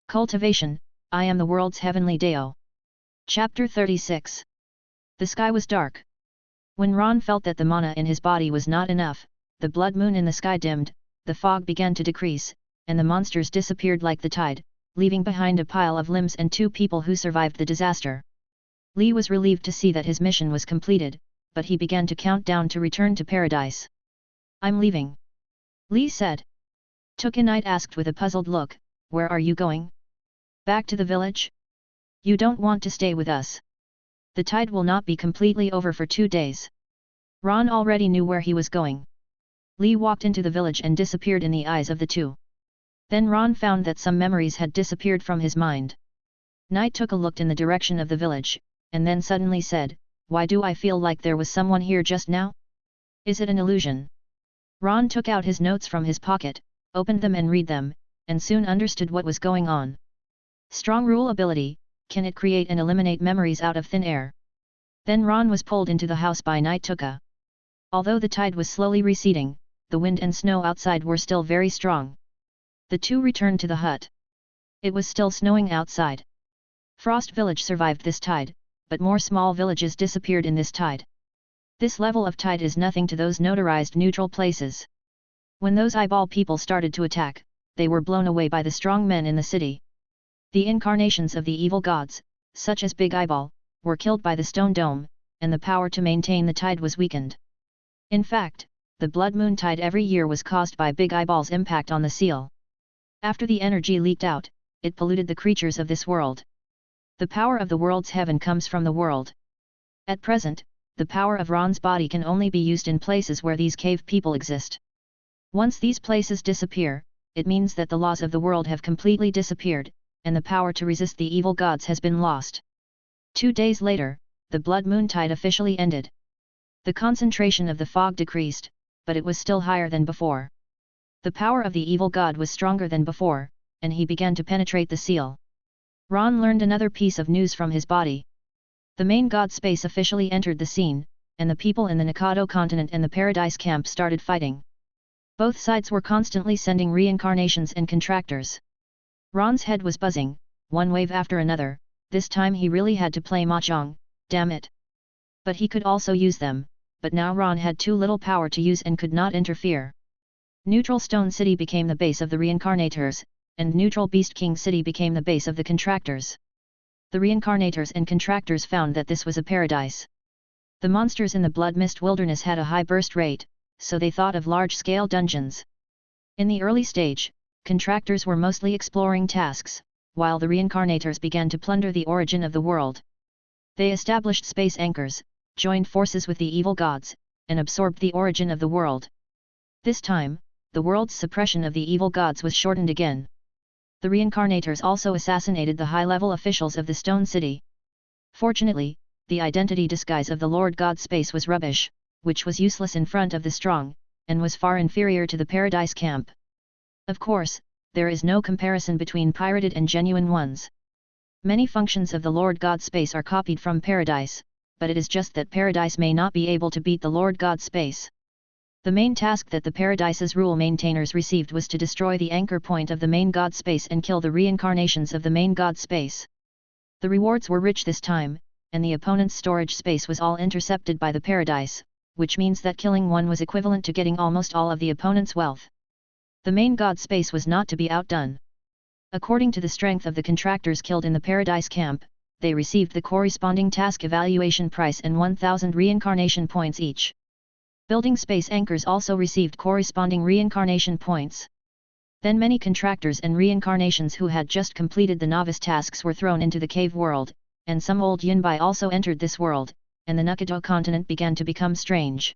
Cultivation, I am the world's heavenly Deo. Chapter 36. The sky was dark. When Ron felt that the mana in his body was not enough, the blood moon in the sky dimmed, the fog began to decrease, and the monsters disappeared like the tide, leaving behind a pile of limbs and 2 people who survived the disaster. Lee was relieved to see that his mission was completed, but he began to count down to return to paradise. I'm leaving. Lee said. Tukinite asked with a puzzled look, where are you going? Back to the village? You don't want to stay with us. The tide will not be completely over for 2 days. Ron already knew where he was going. Lee walked into the village and disappeared in the eyes of the 2. Then Ron found that some memories had disappeared from his mind. Knight took a look in the direction of the village, and then suddenly said, why do I feel like there was someone here just now? Is it an illusion? Ron took out his notes from his pocket, opened them and read them, and soon understood what was going on. Strong rule ability, can it create and eliminate memories out of thin air? Then Ron was pulled into the house by Knight Tuka. Although the tide was slowly receding, the wind and snow outside were still very strong. The 2 returned to the hut. It was still snowing outside. Frost Village survived this tide, but more small villages disappeared in this tide. This level of tide is nothing to those notarized neutral places. When those eyeball people started to attack, they were blown away by the strong men in the city. The incarnations of the evil gods, such as Big Eyeball, were killed by the stone dome, and the power to maintain the tide was weakened. In fact, the blood moon tide every year was caused by Big Eyeball's impact on the seal. After the energy leaked out, it polluted the creatures of this world. The power of the world's heaven comes from the world. At present, the power of Ron's body can only be used in places where these cave people exist. Once these places disappear, it means that the laws of the world have completely disappeared, and the power to resist the evil gods has been lost. 2 days later, the blood moon tide officially ended. The concentration of the fog decreased, but it was still higher than before. The power of the evil god was stronger than before, and he began to penetrate the seal. Ron learned another piece of news from his body. The main god space officially entered the scene, and the people in the Nakado continent and the Paradise camp started fighting. Both sides were constantly sending reincarnations and contractors. Ron's head was buzzing, one wave after another. This time he really had to play mahjong, damn it. But he could also use them, but now Ron had too little power to use and could not interfere. Neutral Stone City became the base of the reincarnators, and Neutral Beast King City became the base of the contractors. The reincarnators and contractors found that this was a paradise. The monsters in the Blood Mist Wilderness had a high burst rate, so they thought of large-scale dungeons. In the early stage, contractors were mostly exploring tasks, while the reincarnators began to plunder the origin of the world. They established space anchors, joined forces with the evil gods, and absorbed the origin of the world. This time, the world's suppression of the evil gods was shortened again. The reincarnators also assassinated the high-level officials of the Stone City. Fortunately, the identity disguise of the Lord God space was rubbish, which was useless in front of the strong, and was far inferior to the Paradise camp. Of course, there is no comparison between pirated and genuine ones. Many functions of the Lord God space are copied from Paradise, but it is just that Paradise may not be able to beat the Lord God space. The main task that the Paradise's rule maintainers received was to destroy the anchor point of the main God space and kill the reincarnations of the main God space. The rewards were rich this time, and the opponent's storage space was all intercepted by the Paradise, which means that killing one was equivalent to getting almost all of the opponent's wealth. The main god space was not to be outdone. According to the strength of the contractors killed in the Paradise camp, they received the corresponding task evaluation price and 1,000 reincarnation points each. Building space anchors also received corresponding reincarnation points. Then many contractors and reincarnations who had just completed the novice tasks were thrown into the cave world, and some old Yunbai also entered this world, and the Nakado continent began to become strange.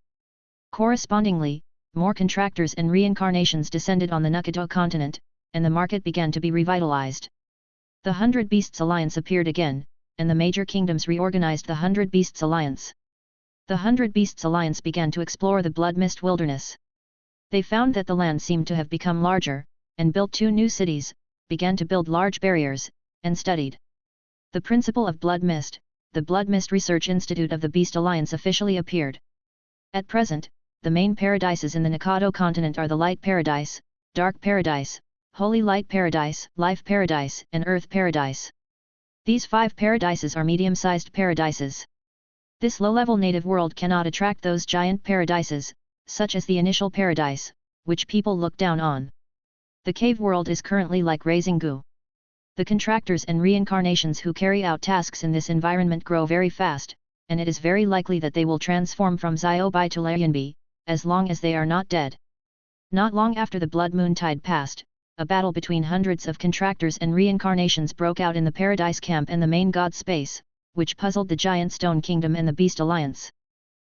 Correspondingly, more contractors and reincarnations descended on the Nakado continent, and the market began to be revitalized. The 100 Beasts Alliance appeared again, and the major kingdoms reorganized the 100 Beasts Alliance. The 100 Beasts Alliance began to explore the Blood Mist Wilderness. They found that the land seemed to have become larger, and built 2 new cities, began to build large barriers, and studied the principle of Blood Mist. The Blood Mist Research Institute of the Beast Alliance officially appeared. At present, the main paradises in the Nakado continent are the Light Paradise, Dark Paradise, Holy Light Paradise, Life Paradise, and Earth Paradise. These 5 paradises are medium-sized paradises. This low-level native world cannot attract those giant paradises, such as the initial paradise, which people look down on. The cave world is currently like raising goo. The contractors and reincarnations who carry out tasks in this environment grow very fast, and it is very likely that they will transform from Ziobi to Layanbi, as long as they are not dead. Not long after the blood moon tide passed, a battle between hundreds of contractors and reincarnations broke out in the Paradise Camp and the main god space, which puzzled the Giant Stone Kingdom and the Beast Alliance.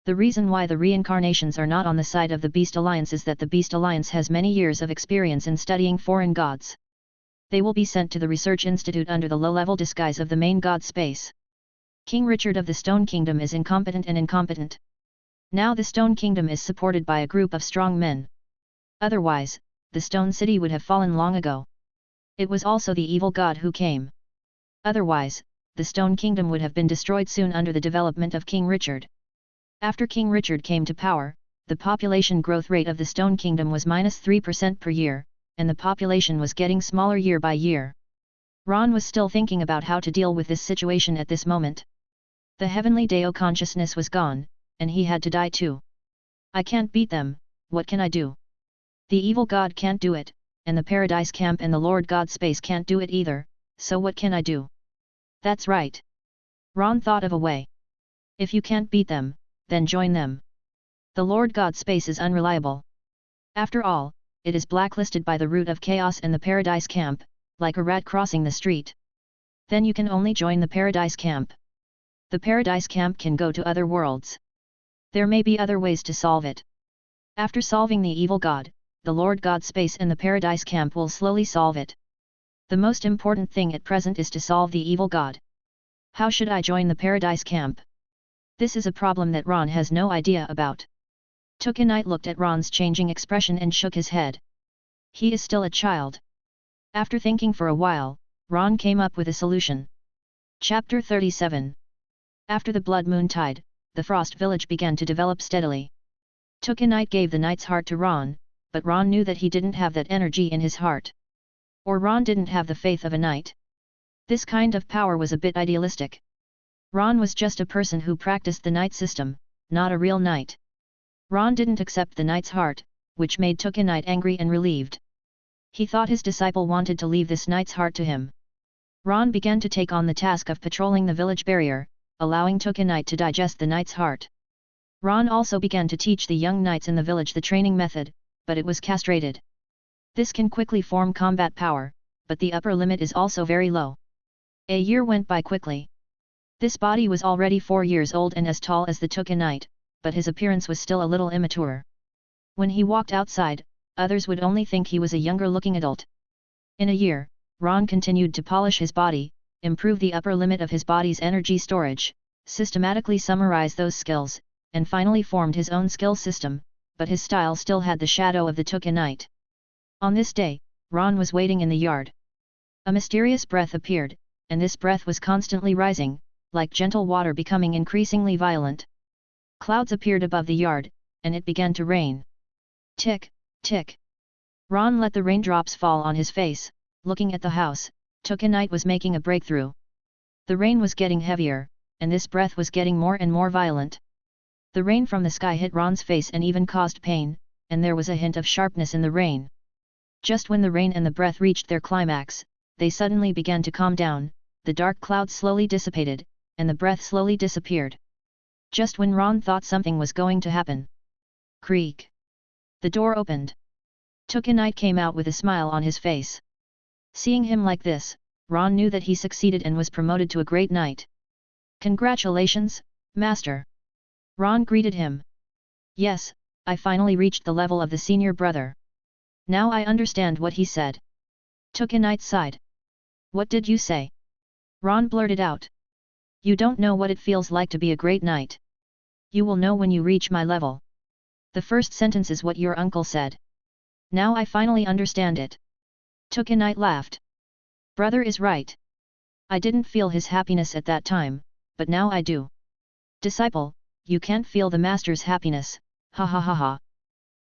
The reason why the reincarnations are not on the side of the Beast Alliance is that the Beast Alliance has many years of experience in studying foreign gods. They will be sent to the Research Institute under the low-level disguise of the main god space. King Richard of the Stone Kingdom is incompetent. Now the Stone Kingdom is supported by a group of strong men. Otherwise, the Stone City would have fallen long ago. It was also the evil god who came. Otherwise, the Stone Kingdom would have been destroyed soon under the development of King Richard. After King Richard came to power, the population growth rate of the Stone Kingdom was -3% per year, and the population was getting smaller year by year. Ron was still thinking about how to deal with this situation at this moment. The heavenly Deo consciousness was gone, and he had to die too. I can't beat them, what can I do? The evil god can't do it, and the Paradise Camp and the Lord God Space can't do it either, so what can I do? That's right. Ron thought of a way. If you can't beat them, then join them. The Lord God Space is unreliable. After all, it is blacklisted by the root of chaos and the Paradise Camp, like a rat crossing the street. Then you can only join the Paradise Camp. The Paradise Camp can go to other worlds. There may be other ways to solve it. After solving the evil god, the Lord God Space and the Paradise Camp will slowly solve it. The most important thing at present is to solve the evil god. How should I join the Paradise Camp? This is a problem that Ron has no idea about. Tukinite looked at Ron's changing expression and shook his head. He is still a child. After thinking for a while, Ron came up with a solution. Chapter 37. After the blood moon tide, the Frost Village began to develop steadily. Tukinite gave the knight's heart to Ron, but Ron knew that he didn't have that energy in his heart. Or Ron didn't have the faith of a knight. This kind of power was a bit idealistic. Ron was just a person who practiced the knight system, not a real knight. Ron didn't accept the knight's heart, which made Tukinite angry and relieved. He thought his disciple wanted to leave this knight's heart to him. Ron began to take on the task of patrolling the village barrier, allowing Tukinite to digest the knight's heart. Ron also began to teach the young knights in the village the training method, but it was castrated. This can quickly form combat power, but the upper limit is also very low. A year went by quickly. This body was already 4 years old and as tall as the Tukinite, but his appearance was still a little immature. When he walked outside, others would only think he was a younger-looking adult. In a year, Ron continued to polish his body, improve the upper limit of his body's energy storage, systematically summarize those skills, and finally formed his own skill system, but his style still had the shadow of the Tukinite. On this day, Ron was waiting in the yard. A mysterious breath appeared, and this breath was constantly rising, like gentle water becoming increasingly violent. Clouds appeared above the yard, and it began to rain. Tick, tick. Ron let the raindrops fall on his face, looking at the house. Tukinite was making a breakthrough. The rain was getting heavier, and this breath was getting more and more violent. The rain from the sky hit Ron's face and even caused pain, and there was a hint of sharpness in the rain. Just when the rain and the breath reached their climax, they suddenly began to calm down, the dark clouds slowly dissipated, and the breath slowly disappeared. Just when Ron thought something was going to happen. Creak. The door opened. Tukinite came out with a smile on his face. Seeing him like this, Ron knew that he succeeded and was promoted to a great knight. Congratulations, Master. Ron greeted him. Yes, I finally reached the level of the senior brother. Now I understand what he said. Tukinite sighed. What did you say? Ron blurted out. You don't know what it feels like to be a great knight. You will know when you reach my level. The first sentence is what your uncle said. Now I finally understand it. Tukinite laughed. Brother is right. I didn't feel his happiness at that time, but now I do. Disciple, you can't feel the master's happiness, ha ha ha ha.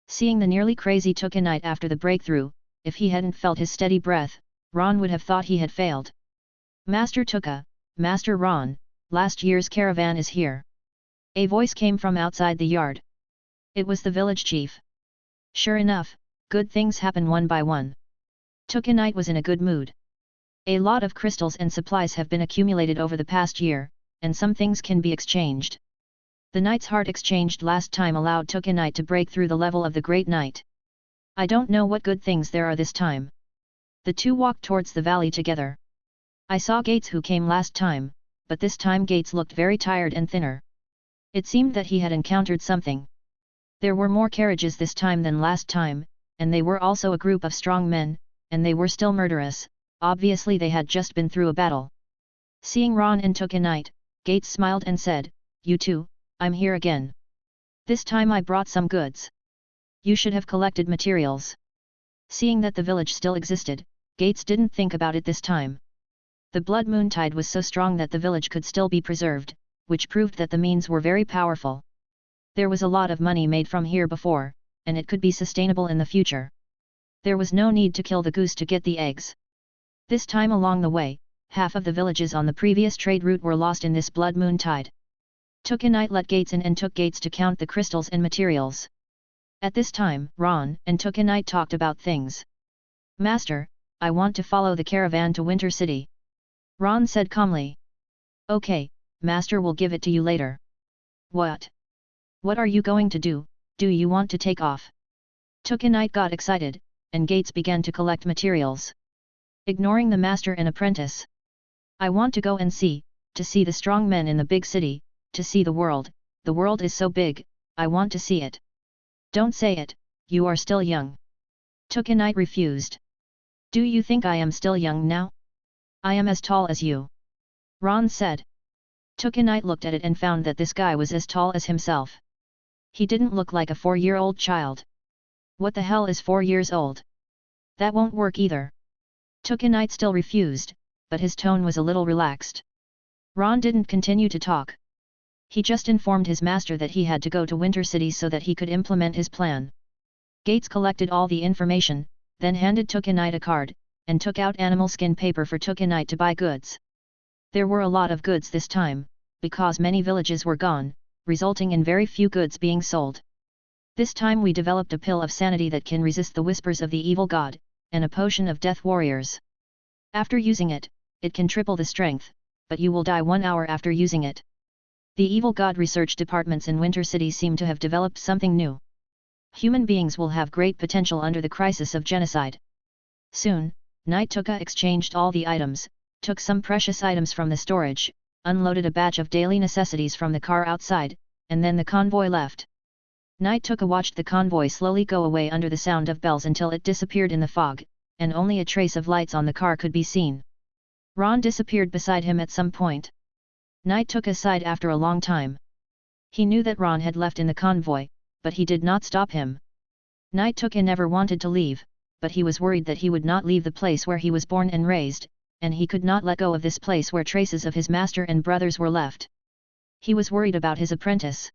Seeing the nearly crazy Tukinite after the breakthrough, if he hadn't felt his steady breath, Ron would have thought he had failed. Master Tuka, Master Ron, last year's caravan is here. A voice came from outside the yard. It was the village chief. Sure enough, good things happen one by one. Tukanite was in a good mood. A lot of crystals and supplies have been accumulated over the past year, and some things can be exchanged. The knight's heart exchanged last time allowed Tukanite to break through the level of the Great Knight. I don't know what good things there are this time. The two walked towards the valley together. I saw Gates who came last time, but this time Gates looked very tired and thinner. It seemed that he had encountered something. There were more carriages this time than last time, and they were also a group of strong men, and they were still murderous, obviously they had just been through a battle. Seeing Ron and Tukanite, Gates smiled and said, "You two, I'm here again. This time I brought some goods. You should have collected materials." Seeing that the village still existed, Gates didn't think about it this time. The blood moon tide was so strong that the village could still be preserved, which proved that the means were very powerful. There was a lot of money made from here before, and it could be sustainable in the future. There was no need to kill the goose to get the eggs. This time along the way, half of the villages on the previous trade route were lost in this blood moon tide. Tukanite let Gates in and took Gates to count the crystals and materials. At this time, Ron and Tukanite talked about things. "Master, I want to follow the caravan to Winter City." Ron said calmly. "Okay, Master will give it to you later." "What? What are you going to do? Do you want to take off?" Tukanite got excited, and Gates began to collect materials. Ignoring the master and apprentice. "I want to go and see the strong men in the big city, to see the world is so big, I want to see it." "Don't say it, you are still young." Tukanite refused. "Do you think I am still young now? I am as tall as you." Ron said. Tukanite looked at it and found that this guy was as tall as himself. He didn't look like a 4-year-old child. What the hell is 4 years old? That won't work either. Tukanite still refused, but his tone was a little relaxed. Ron didn't continue to talk. He just informed his master that he had to go to Winter City so that he could implement his plan. Gates collected all the information, then handed Tukanite a card, and took out animal skin paper for Tukanite to buy goods. There were a lot of goods this time, because many villages were gone, resulting in very few goods being sold. This time we developed a pill of sanity that can resist the whispers of the evil god, and a potion of death warriors. After using it, it can triple the strength, but you will die 1 hour after using it. The evil god research departments in Winter City seem to have developed something new. Human beings will have great potential under the crisis of genocide. Soon, Knight Tuka exchanged all the items, took some precious items from the storage, unloaded a batch of daily necessities from the car outside, and then the convoy left. Knight Tuka watched the convoy slowly go away under the sound of bells until it disappeared in the fog, and only a trace of lights on the car could be seen. Ron disappeared beside him at some point. Knight took a side after a long time. He knew that Ron had left in the convoy, but he did not stop him. Knight Tuka never wanted to leave, but he was worried that he would not leave the place where he was born and raised, and he could not let go of this place where traces of his master and brothers were left. He was worried about his apprentice.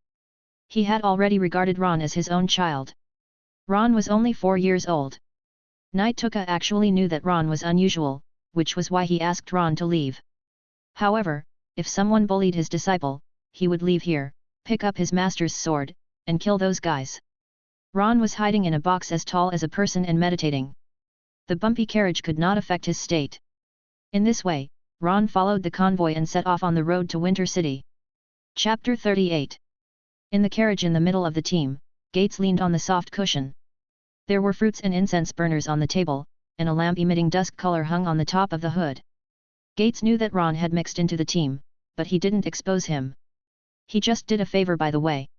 He had already regarded Ron as his own child. Ron was only 4 years old. Knight Tuka actually knew that Ron was unusual, which was why he asked Ron to leave. However, if someone bullied his disciple, he would leave here, pick up his master's sword, and kill those guys. Ron was hiding in a box as tall as a person and meditating. The bumpy carriage could not affect his state. In this way, Ron followed the convoy and set off on the road to Winter City. Chapter 38. In the carriage in the middle of the team, Gates leaned on the soft cushion. There were fruits and incense burners on the table, and a lamp emitting dusk color hung on the top of the hood. Gates knew that Ron had mixed into the team, but he didn't expose him. He just did a favor by the way.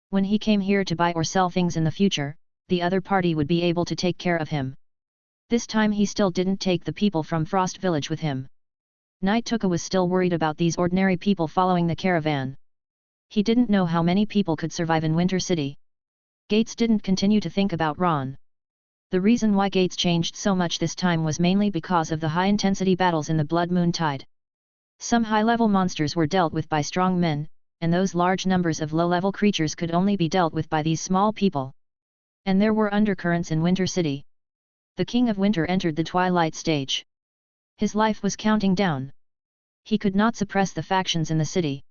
When he came here to buy or sell things in the future, the other party would be able to take care of him. This time he still didn't take the people from Frost Village with him. Knight Tuka was still worried about these ordinary people following the caravan. He didn't know how many people could survive in Winter City. Gates didn't continue to think about Ron. The reason why Gates changed so much this time was mainly because of the high-intensity battles in the Blood Moon Tide. Some high-level monsters were dealt with by strong men, and those large numbers of low-level creatures could only be dealt with by these small people. And there were undercurrents in Winter City. The King of Winter entered the twilight stage. His life was counting down. He could not suppress the factions in the city.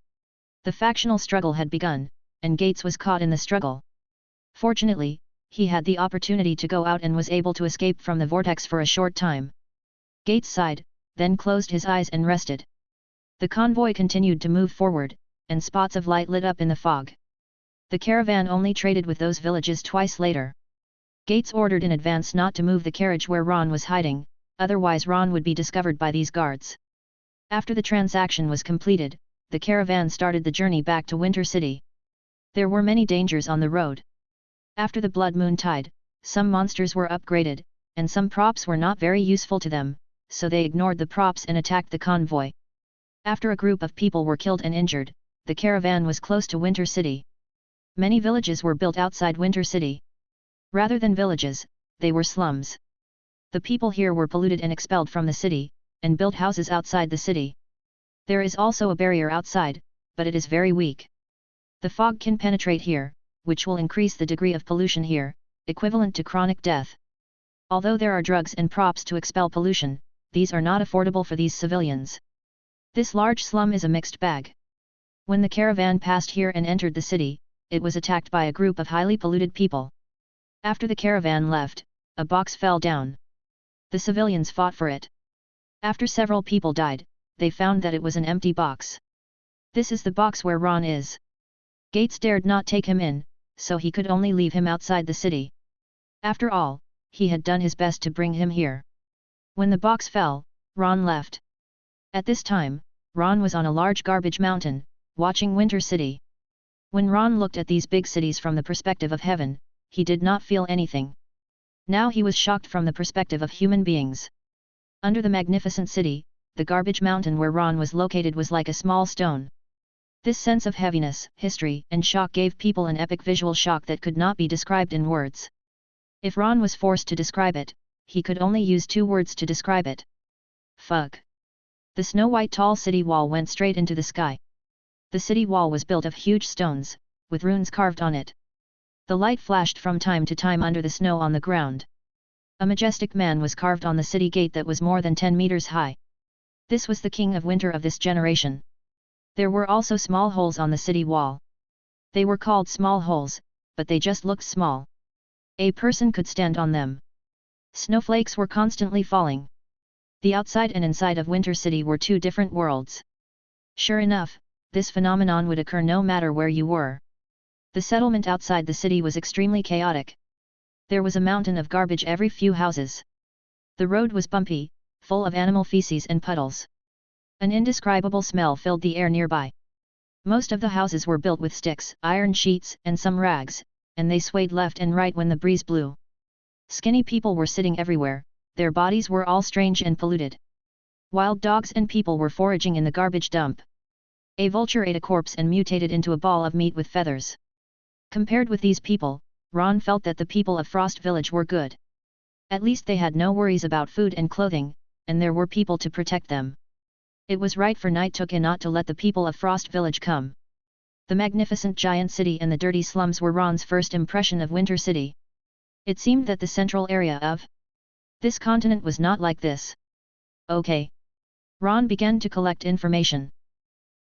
The factional struggle had begun, and Gates was caught in the struggle. Fortunately, he had the opportunity to go out and was able to escape from the vortex for a short time. Gates sighed, then closed his eyes and rested. The convoy continued to move forward, and spots of light lit up in the fog. The caravan only traded with those villages twice later. Gates ordered in advance not to move the carriage where Ron was hiding, otherwise Ron would be discovered by these guards. After the transaction was completed, the caravan started the journey back to Winter City. There were many dangers on the road. After the blood moon tide, some monsters were upgraded, and some props were not very useful to them, so they ignored the props and attacked the convoy. After a group of people were killed and injured, the caravan was close to Winter City. Many villages were built outside Winter City. Rather than villages, they were slums. The people here were polluted and expelled from the city, and built houses outside the city. There is also a barrier outside, but it is very weak. The fog can penetrate here, which will increase the degree of pollution here, equivalent to chronic death. Although there are drugs and props to expel pollution, these are not affordable for these civilians. This large slum is a mixed bag. When the caravan passed here and entered the city, it was attacked by a group of highly polluted people. After the caravan left, a box fell down. The civilians fought for it. After several people died, they found that it was an empty box. This is the box where Ron is. Gates dared not take him in, so he could only leave him outside the city. After all, he had done his best to bring him here. When the box fell, Ron left. At this time, Ron was on a large garbage mountain, watching Winter City. When Ron looked at these big cities from the perspective of heaven, he did not feel anything. Now he was shocked from the perspective of human beings. Under the magnificent city, the garbage mountain where Ron was located was like a small stone. This sense of heaviness, history, and shock gave people an epic visual shock that could not be described in words. If Ron was forced to describe it, he could only use 2 words to describe it. Fug. The snow-white tall city wall went straight into the sky. The city wall was built of huge stones, with runes carved on it. The light flashed from time to time under the snow on the ground. A majestic man was carved on the city gate that was more than 10 meters high. This was the King of Winter of this generation. There were also small holes on the city wall. They were called small holes, but they just looked small. A person could stand on them. Snowflakes were constantly falling. The outside and inside of Winter City were 2 different worlds. Sure enough, this phenomenon would occur no matter where you were. The settlement outside the city was extremely chaotic. There was a mountain of garbage every few houses. The road was bumpy, full of animal feces and puddles. An indescribable smell filled the air nearby. Most of the houses were built with sticks, iron sheets, and some rags, and they swayed left and right when the breeze blew. Skinny people were sitting everywhere, their bodies were all strange and polluted. Wild dogs and people were foraging in the garbage dump. A vulture ate a corpse and mutated into a ball of meat with feathers. Compared with these people, Ron felt that the people of Frost Village were good. At least they had no worries about food and clothing, and there were people to protect them. It was right for Night Took not to let the people of Frost Village come. The magnificent giant city and the dirty slums were Ron's first impression of Winter City. It seemed that the central area of this continent was not like this. Okay. Ron began to collect information.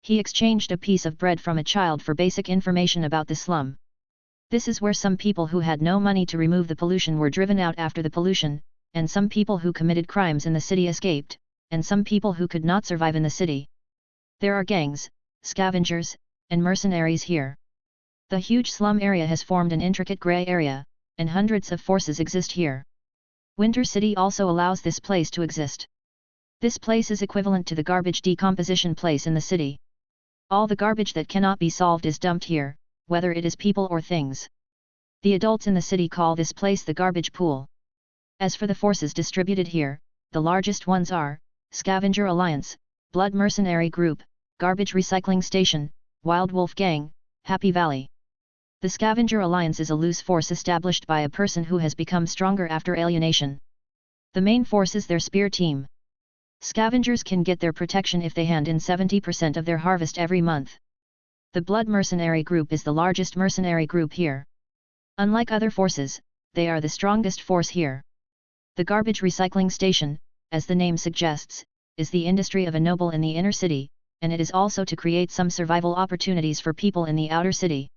He exchanged a piece of bread from a child for basic information about the slum. This is where some people who had no money to remove the pollution were driven out after the pollution, and some people who committed crimes in the city escaped, and some people who could not survive in the city. There are gangs, scavengers, and mercenaries here. The huge slum area has formed an intricate grey area, and hundreds of forces exist here. Winter City also allows this place to exist. This place is equivalent to the garbage decomposition place in the city. All the garbage that cannot be solved is dumped here, whether it is people or things. The adults in the city call this place the garbage pool. As for the forces distributed here, the largest ones are Scavenger Alliance, Blood Mercenary Group, Garbage Recycling Station, Wild Wolf Gang, Happy Valley. The Scavenger Alliance is a loose force established by a person who has become stronger after alienation. The main force is their spear team. Scavengers can get their protection if they hand in 70% of their harvest every month. The Blood Mercenary Group is the largest mercenary group here. Unlike other forces, they are the strongest force here. The garbage recycling station, as the name suggests, is the industry of a noble in the inner city, and it is also to create some survival opportunities for people in the outer city.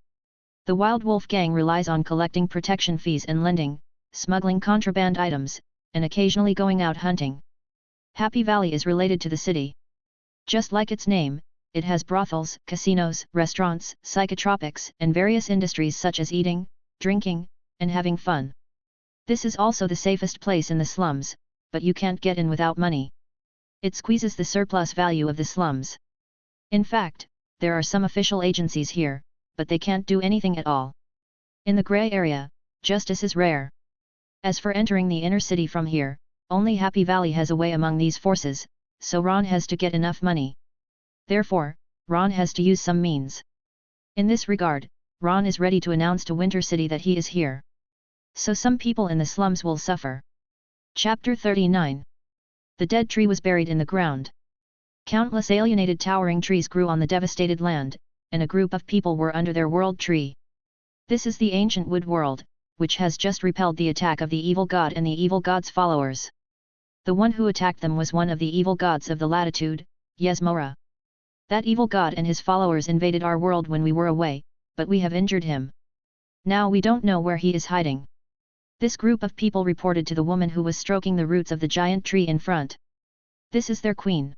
The Wild Wolf Gang relies on collecting protection fees and lending, smuggling contraband items, and occasionally going out hunting. Happy Valley is related to the city. Just like its name, it has brothels, casinos, restaurants, psychotropics, and various industries such as eating, drinking, and having fun. This is also the safest place in the slums, but you can't get in without money. It squeezes the surplus value of the slums. In fact, there are some official agencies here, but they can't do anything at all. In the grey area, justice is rare. As for entering the inner city from here, only Happy Valley has a way among these forces, so Ron has to get enough money. Therefore, Ron has to use some means. In this regard, Ron is ready to announce to Winter City that he is here. So some people in the slums will suffer. Chapter 39. The dead tree was buried in the ground. Countless alienated towering trees grew on the devastated land, and a group of people were under their world tree. This is the ancient wood world, which has just repelled the attack of the evil god and the evil god's followers. The one who attacked them was one of the evil gods of the latitude, Yasmora. That evil god and his followers invaded our world when we were away, but we have injured him. Now we don't know where he is hiding. This group of people reported to the woman who was stroking the roots of the giant tree in front. This is their queen.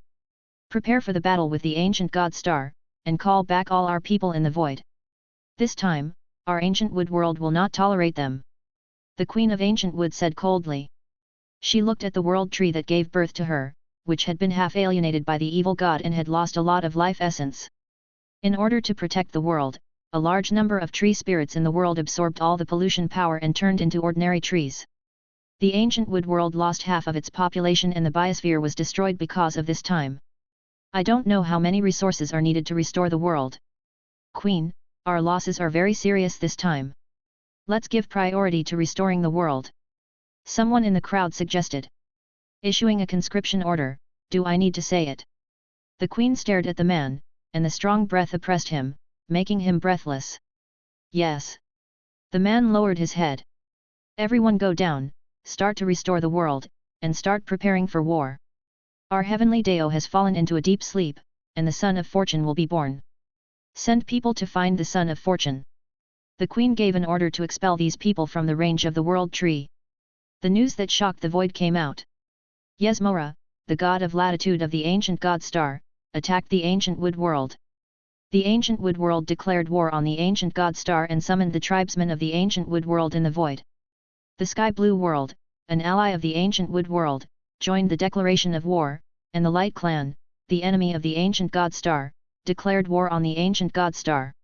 Prepare for the battle with the ancient god star, and call back all our people in the void. This time, our ancient wood world will not tolerate them. The queen of ancient wood said coldly. She looked at the world tree that gave birth to her, which had been half alienated by the evil god and had lost a lot of life essence. In order to protect the world, a large number of tree spirits in the world absorbed all the pollution power and turned into ordinary trees. The ancient wood world lost half of its population and the biosphere was destroyed because of this time. I don't know how many resources are needed to restore the world. Queen, our losses are very serious this time. Let's give priority to restoring the world. Someone in the crowd suggested. Issuing a conscription order, do I need to say it? The queen stared at the man, and the strong breath oppressed him, making him breathless. Yes. The man lowered his head. Everyone go down, start to restore the world, and start preparing for war. Our heavenly Deo has fallen into a deep sleep, and the Son of Fortune will be born. Send people to find the Son of Fortune. The queen gave an order to expel these people from the range of the world tree. The news that shocked the void came out. Yasmora, the god of latitude of the ancient god star, attacked the ancient wood world. The ancient wood world declared war on the ancient god star and summoned the tribesmen of the ancient wood world in the void. The sky blue world, an ally of the ancient wood world, joined the declaration of war, and the light clan, the enemy of the ancient god star, declared war on the ancient god star.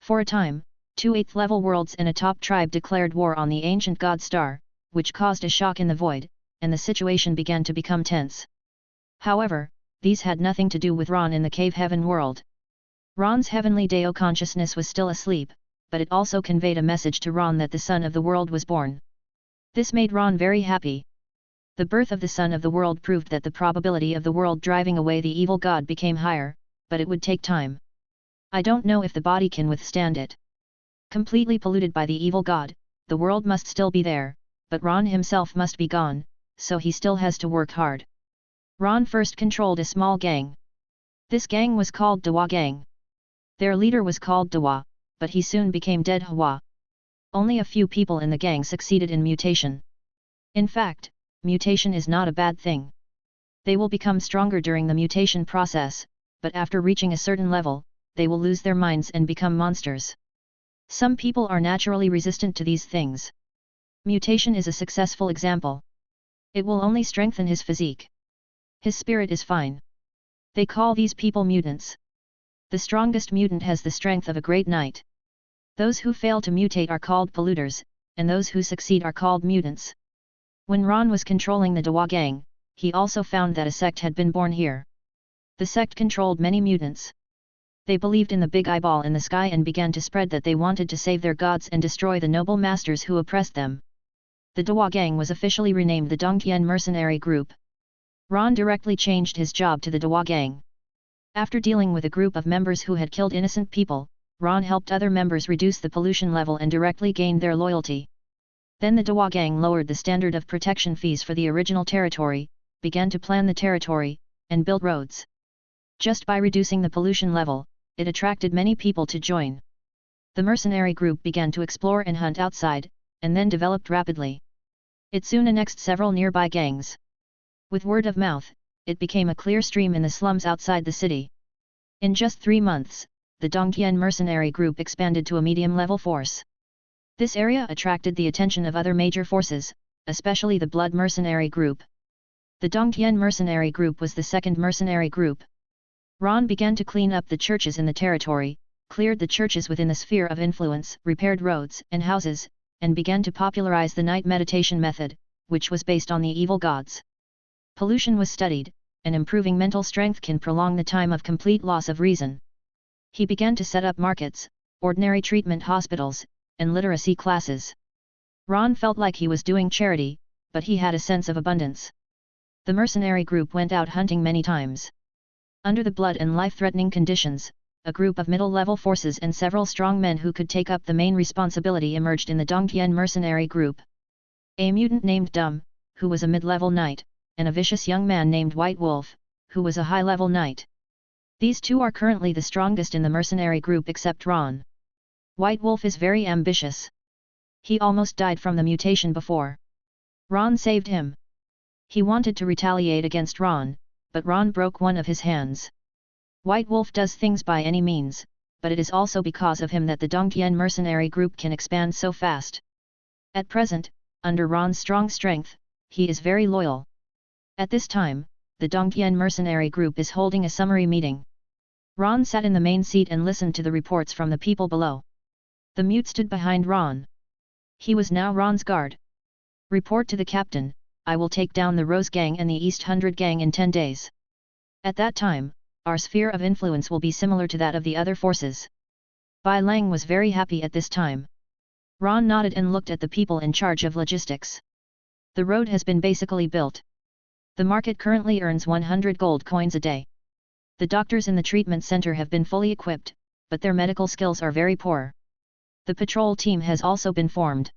For a time, 2 8th level worlds and a top tribe declared war on the ancient god star, which caused a shock in the void, and the situation began to become tense. However, these had nothing to do with Ron in the cave heaven world. Ron's heavenly Deo consciousness was still asleep, but it also conveyed a message to Ron that the son of the world was born. This made Ron very happy. The birth of the son of the world proved that the probability of the world driving away the evil god became higher, but it would take time. I don't know if the body can withstand it. Completely polluted by the evil god, the world must still be there, but Ron himself must be gone, so he still has to work hard. Ron first controlled a small gang. This gang was called Dawa Gang. Their leader was called Dawa, but he soon became dead Hawa. Only a few people in the gang succeeded in mutation. In fact, mutation is not a bad thing. They will become stronger during the mutation process, but after reaching a certain level, they will lose their minds and become monsters. Some people are naturally resistant to these things. Mutation is a successful example. It will only strengthen his physique. His spirit is fine. They call these people mutants. The strongest mutant has the strength of a great knight. Those who fail to mutate are called polluters, and those who succeed are called mutants. When Ron was controlling the Dawa Gang, he also found that a sect had been born here. The sect controlled many mutants. They believed in the big eyeball in the sky and began to spread that they wanted to save their gods and destroy the noble masters who oppressed them. The Dawa Gang was officially renamed the Dongtian Mercenary Group. Ron directly changed his job to the Dawa Gang. After dealing with a group of members who had killed innocent people, Ron helped other members reduce the pollution level and directly gained their loyalty. Then the Dawa gang lowered the standard of protection fees for the original territory, began to plan the territory, and build roads. Just by reducing the pollution level, it attracted many people to join. The mercenary group began to explore and hunt outside, and then developed rapidly. It soon annexed several nearby gangs. With word of mouth, it became a clear stream in the slums outside the city. In just 3 months, the Dongtian mercenary group expanded to a medium-level force. This area attracted the attention of other major forces, especially the Blood mercenary group. The Dongtian mercenary group was the second mercenary group. Ron began to clean up the churches in the territory, cleared the churches within the sphere of influence, repaired roads and houses, and began to popularize the night meditation method, which was based on the evil gods. Pollution was studied, and improving mental strength can prolong the time of complete loss of reason. He began to set up markets, ordinary treatment hospitals, and literacy classes. Ron felt like he was doing charity, but he had a sense of abundance. The mercenary group went out hunting many times. Under the blood and life-threatening conditions, a group of middle-level forces and several strong men who could take up the main responsibility emerged in the Dongtian mercenary group. A mutant named Dum, who was a mid-level knight, and a vicious young man named White Wolf, who was a high-level knight. These two are currently the strongest in the mercenary group except Ron. White Wolf is very ambitious. He almost died from the mutation before. Ron saved him. He wanted to retaliate against Ron, but Ron broke one of his hands. White Wolf does things by any means, but it is also because of him that the Dongtian mercenary group can expand so fast. At present, under Ron's strong strength, he is very loyal. At this time, the Dongtian mercenary group is holding a summary meeting. Ron sat in the main seat and listened to the reports from the people below. The mute stood behind Ron. He was now Ron's guard. Report to the captain, I will take down the Rose Gang and the East 100 Gang in 10 days. At that time, our sphere of influence will be similar to that of the other forces. Bai Lang was very happy at this time. Ron nodded and looked at the people in charge of logistics. The road has been basically built. The market currently earns 100 gold coins a day. The doctors in the treatment center have been fully equipped, but their medical skills are very poor. The patrol team has also been formed.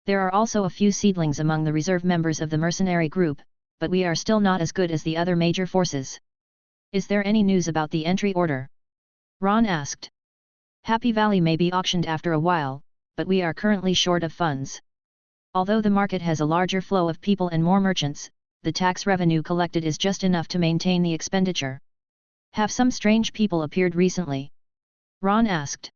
There are also a few seedlings among the reserve members of the mercenary group, but we are still not as good as the other major forces. Is there any news about the entry order? Ron asked. Happy Valley may be auctioned after a while, but we are currently short of funds. Although the market has a larger flow of people and more merchants, the tax revenue collected is just enough to maintain the expenditure. Have some strange people appeared recently? Ron asked.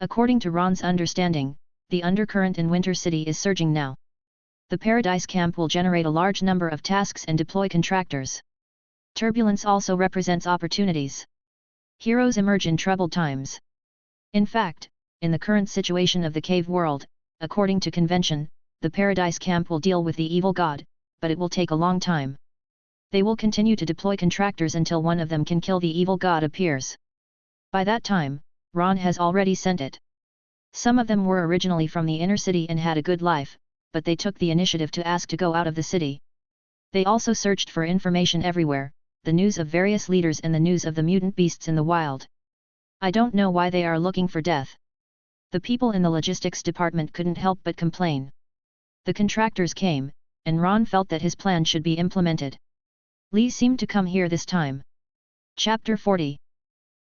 According to Ron's understanding, the undercurrent in Winter City is surging now. The Paradise Camp will generate a large number of tasks and deploy contractors. Turbulence also represents opportunities. Heroes emerge in troubled times. In fact, in the current situation of the cave world, according to convention, the Paradise Camp will deal with the evil god, but it will take a long time. They will continue to deploy contractors until one of them can kill the evil god appears. By that time, Ron has already sent it. Some of them were originally from the inner city and had a good life, but they took the initiative to ask to go out of the city. They also searched for information everywhere, the news of various leaders and the news of the mutant beasts in the wild. I don't know why they are looking for death. The people in the logistics department couldn't help but complain. The contractors came, and Ron felt that his plan should be implemented. Li seemed to come here this time. Chapter 40.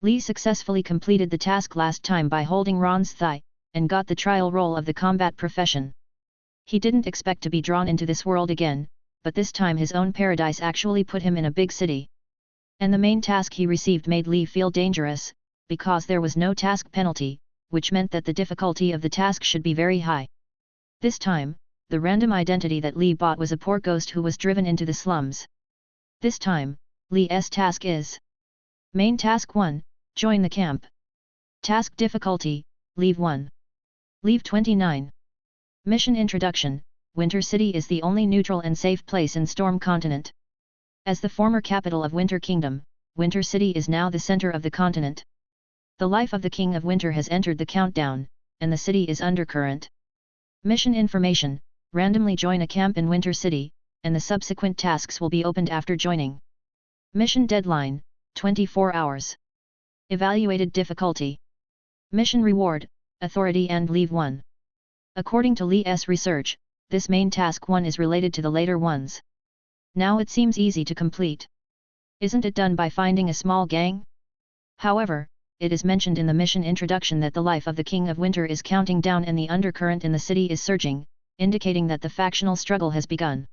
Li successfully completed the task last time by holding Ron's thigh, and got the trial roll of the combat profession. He didn't expect to be drawn into this world again, but this time his own paradise actually put him in a big city. And the main task he received made Li feel dangerous, because there was no task penalty, which meant that the difficulty of the task should be very high. This time, the random identity that Li bought was a poor ghost who was driven into the slums. This time, Li's task is Main Task 1, Join the camp. Task difficulty, Leave 1. Leave 29. Mission Introduction, Winter City is the only neutral and safe place in Storm Continent. As the former capital of Winter Kingdom, Winter City is now the center of the continent. The life of the King of Winter has entered the countdown, and the city is undercurrent. Mission Information, randomly join a camp in Winter City, and the subsequent tasks will be opened after joining. Mission Deadline, 24 hours. Evaluated difficulty. Mission Reward, Authority and Leave 1. According to Lee's research, this main task 1 is related to the later ones. Now it seems easy to complete. Isn't it done by finding a small gang? However, it is mentioned in the mission introduction that the life of the King of Winter is counting down and the undercurrent in the city is surging, indicating that the factional struggle has begun.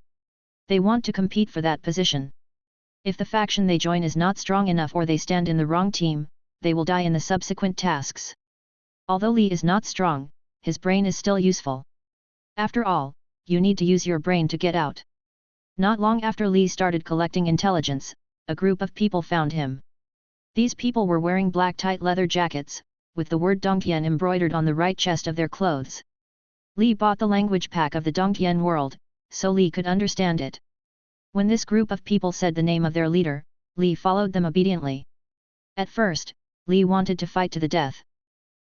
They want to compete for that position. If the faction they join is not strong enough or they stand in the wrong team, they will die in the subsequent tasks. Although Lee is not strong, his brain is still useful. After all, you need to use your brain to get out. Not long after Lee started collecting intelligence, a group of people found him. These people were wearing black tight leather jackets, with the word Dongtian embroidered on the right chest of their clothes. Lee bought the language pack of the Dongtian world, so Lee could understand it. When this group of people said the name of their leader, Lee followed them obediently. At first, Lee wanted to fight to the death.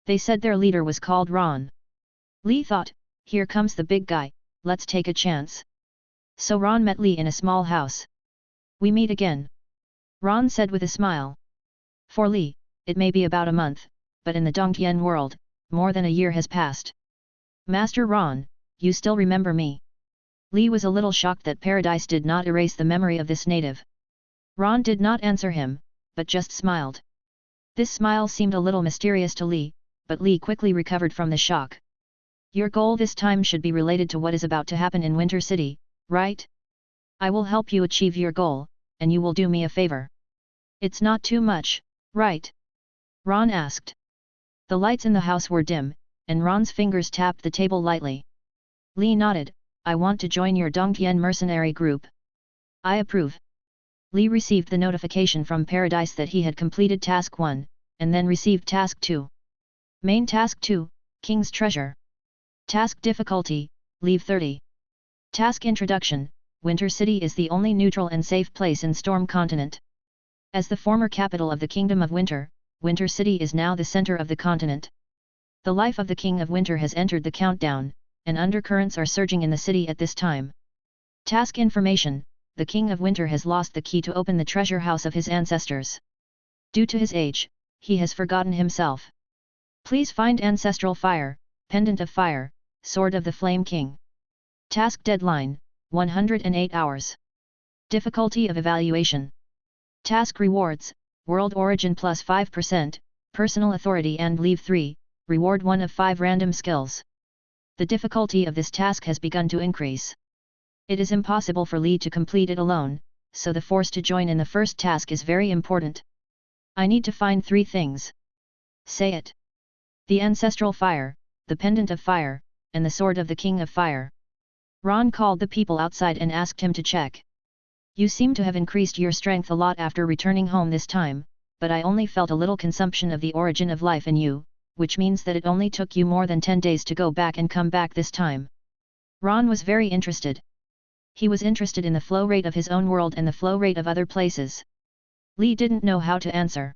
They said their leader was called Ron. Lee thought, here comes the big guy, let's take a chance. So Ron met Lee in a small house. We meet again. Ron said with a smile. For Lee, it may be about a month, but in the Dongtian world, more than a year has passed. Master Ron, you still remember me? Lee was a little shocked that Paradise did not erase the memory of this native. Ron did not answer him, but just smiled. This smile seemed a little mysterious to Lee, but Lee quickly recovered from the shock. Your goal this time should be related to what is about to happen in Winter City, right? I will help you achieve your goal, and you will do me a favor. It's not too much, right? Ron asked. The lights in the house were dim, and Ron's fingers tapped the table lightly. Lee nodded, I want to join your Dongtian mercenary group. I approve. Lee received the notification from Paradise that he had completed Task 1, and then received Task 2. Main Task 2, King's Treasure. Task Difficulty, Leave 30. Task Introduction, Winter City is the only neutral and safe place in Storm Continent. As the former capital of the Kingdom of Winter, Winter City is now the center of the continent. The life of the King of Winter has entered the countdown, and undercurrents are surging in the city at this time. Task Information, the King of Winter has lost the key to open the treasure house of his ancestors. Due to his age, he has forgotten himself. Please find Ancestral Fire, Pendant of Fire, Sword of the Flame King. Task Deadline, 108 hours. Difficulty of Evaluation. Task Rewards, World Origin plus 5%, Personal Authority and Leave 3, Reward 1 of 5 random skills. The difficulty of this task has begun to increase. It is impossible for Lee to complete it alone, so the force to join in the first task is very important. I need to find 3 things. Say it. The Ancestral Fire, the Pendant of Fire, and the Sword of the King of Fire. Ron called the people outside and asked him to check. You seem to have increased your strength a lot after returning home this time, but I only felt a little consumption of the origin of life in you, which means that it only took you more than 10 days to go back and come back this time. Ron was very interested. He was interested in the flow rate of his own world and the flow rate of other places. Lee didn't know how to answer.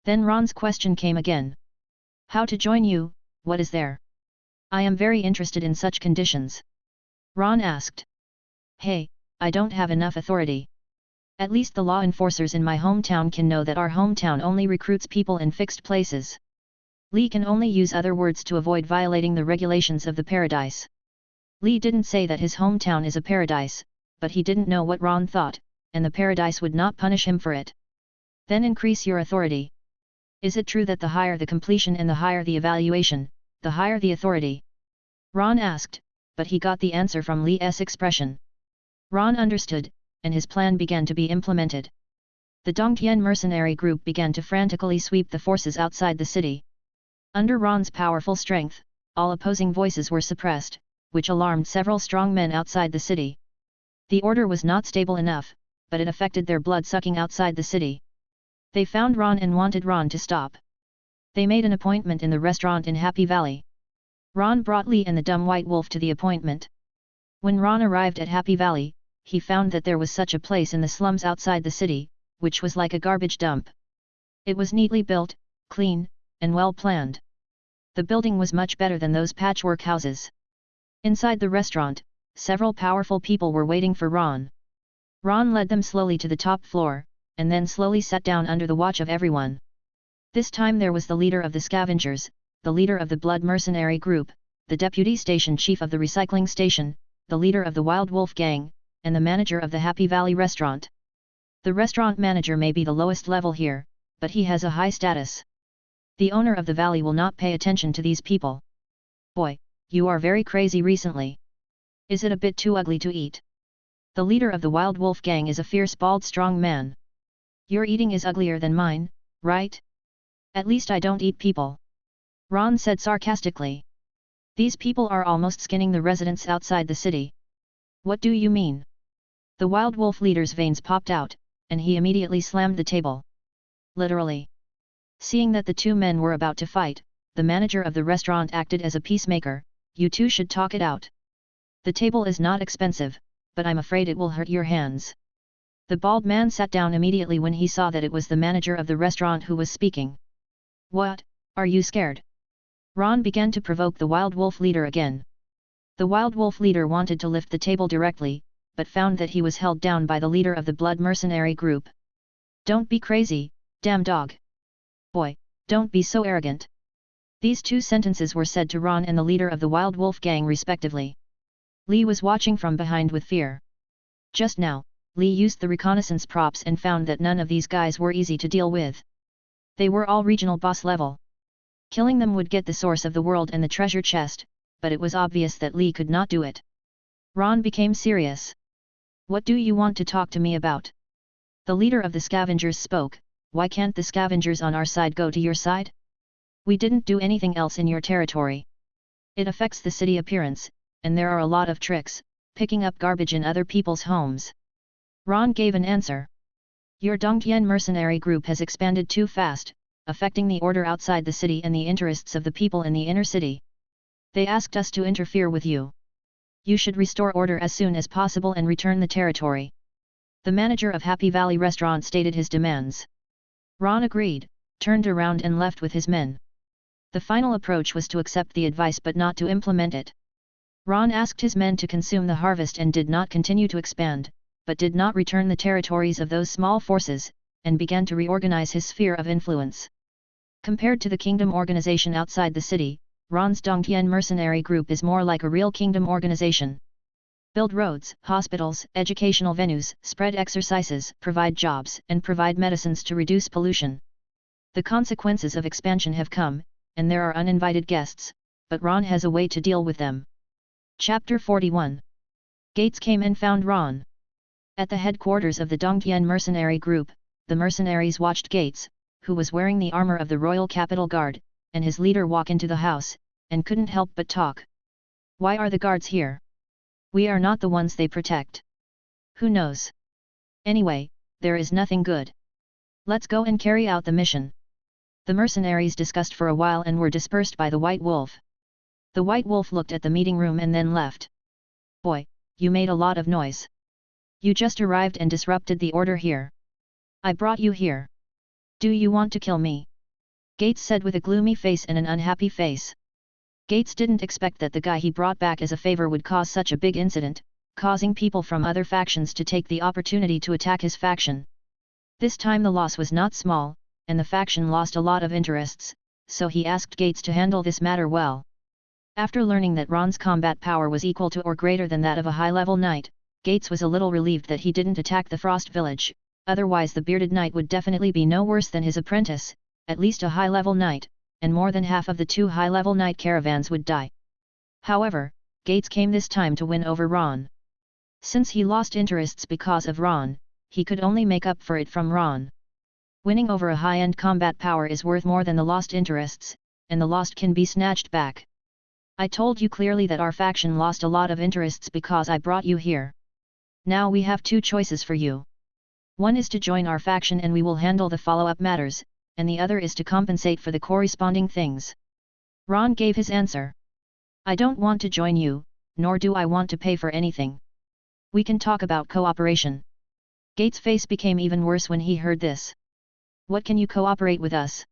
Then Ron's question came again. How to join you, what is there? I am very interested in such conditions. Ron asked. Hey, I don't have enough authority. At least the law enforcers in my hometown can know that our hometown only recruits people in fixed places. Lee can only use other words to avoid violating the regulations of the Paradise. Lee didn't say that his hometown is a paradise, but he didn't know what Ron thought, and the Paradise would not punish him for it. Then increase your authority. Is it true that the higher the completion and the higher the evaluation, the higher the authority? Ron asked, but he got the answer from Lee's expression. Ron understood, and his plan began to be implemented. The Dongtian mercenary group began to frantically sweep the forces outside the city. Under Ron's powerful strength, all opposing voices were suppressed, which alarmed several strong men outside the city. The order was not stable enough, but it affected their blood-sucking outside the city. They found Ron and wanted Ron to stop. They made an appointment in the restaurant in Happy Valley. Ron brought Lee and the dumb white wolf to the appointment. When Ron arrived at Happy Valley, he found that there was such a place in the slums outside the city, which was like a garbage dump. It was neatly built, clean, and well planned. The building was much better than those patchwork houses. Inside the restaurant, several powerful people were waiting for Ron. Ron led them slowly to the top floor, and then slowly sat down under the watch of everyone. This time there was the leader of the scavengers, the leader of the blood mercenary group, the deputy station chief of the recycling station, the leader of the Wild Wolf gang, and the manager of the Happy Valley restaurant. The restaurant manager may be the lowest level here, but he has a high status. The owner of the valley will not pay attention to these people. Boy, you are very crazy recently. Is it a bit too ugly to eat? The leader of the Wild Wolf gang is a fierce bald strong man. Your eating is uglier than mine, right? At least I don't eat people. Ron said sarcastically. These people are almost skinning the residents outside the city. What do you mean? The Wild Wolf leader's veins popped out, and he immediately slammed the table. Literally. Seeing that the two men were about to fight, the manager of the restaurant acted as a peacemaker. You two should talk it out. The table is not expensive, but I'm afraid it will hurt your hands. The bald man sat down immediately when he saw that it was the manager of the restaurant who was speaking. What, are you scared? Ron began to provoke the Wild Wolf leader again. The Wild Wolf leader wanted to lift the table directly, but found that he was held down by the leader of the blood mercenary group. Don't be crazy, damn dog. Boy, don't be so arrogant. These two sentences were said to Ron and the leader of the Wild Wolf gang respectively. Lee was watching from behind with fear. Just now, Lee used the reconnaissance props and found that none of these guys were easy to deal with. They were all regional boss level. Killing them would get the source of the world and the treasure chest, but it was obvious that Lee could not do it. Ron became serious. What do you want to talk to me about? The leader of the scavengers spoke. Why can't the scavengers on our side go to your side? We didn't do anything else in your territory. It affects the city appearance, and there are a lot of tricks, picking up garbage in other people's homes. Ron gave an answer. Your Dongtian mercenary group has expanded too fast, affecting the order outside the city and the interests of the people in the inner city. They asked us to interfere with you. You should restore order as soon as possible and return the territory. The manager of Happy Valley restaurant stated his demands. Ron agreed, turned around and left with his men. The final approach was to accept the advice but not to implement it. Ron asked his men to consume the harvest and did not continue to expand, but did not return the territories of those small forces, and began to reorganize his sphere of influence. Compared to the kingdom organization outside the city, Ron's Dongtian mercenary group is more like a real kingdom organization. Build roads, hospitals, educational venues, spread exercises, provide jobs, and provide medicines to reduce pollution. The consequences of expansion have come, and there are uninvited guests, but Ron has a way to deal with them. Chapter 41. Gates came and found Ron. At the headquarters of the Dongtian mercenary group, the mercenaries watched Gates, who was wearing the armor of the Royal Capital Guard, and his leader walk into the house, and couldn't help but talk. Why are the guards here? We are not the ones they protect. Who knows? Anyway, there is nothing good. Let's go and carry out the mission. The mercenaries discussed for a while and were dispersed by the White Wolf. The White Wolf looked at the meeting room and then left. Boy, you made a lot of noise. You just arrived and disrupted the order here. I brought you here. Do you want to kill me? Gates said with a gloomy face and an unhappy face. Gates didn't expect that the guy he brought back as a favor would cause such a big incident, causing people from other factions to take the opportunity to attack his faction. This time the loss was not small, and the faction lost a lot of interests, so he asked Gates to handle this matter well. After learning that Ron's combat power was equal to or greater than that of a high-level knight, Gates was a little relieved that he didn't attack the Frost Village, otherwise the bearded knight would definitely be no worse than his apprentice, at least a high-level knight, and more than half of the 2 high-level knight caravans would die. However, Gates came this time to win over Ron. Since he lost interests because of Ron, he could only make up for it from Ron. Winning over a high-end combat power is worth more than the lost interests, and the lost can be snatched back. I told you clearly that our faction lost a lot of interests because I brought you here. Now we have 2 choices for you. One is to join our faction and we will handle the follow-up matters, and the other is to compensate for the corresponding things. Ron gave his answer. I don't want to join you, nor do I want to pay for anything. We can talk about cooperation. Gates' face became even worse when he heard this. What can you cooperate with us?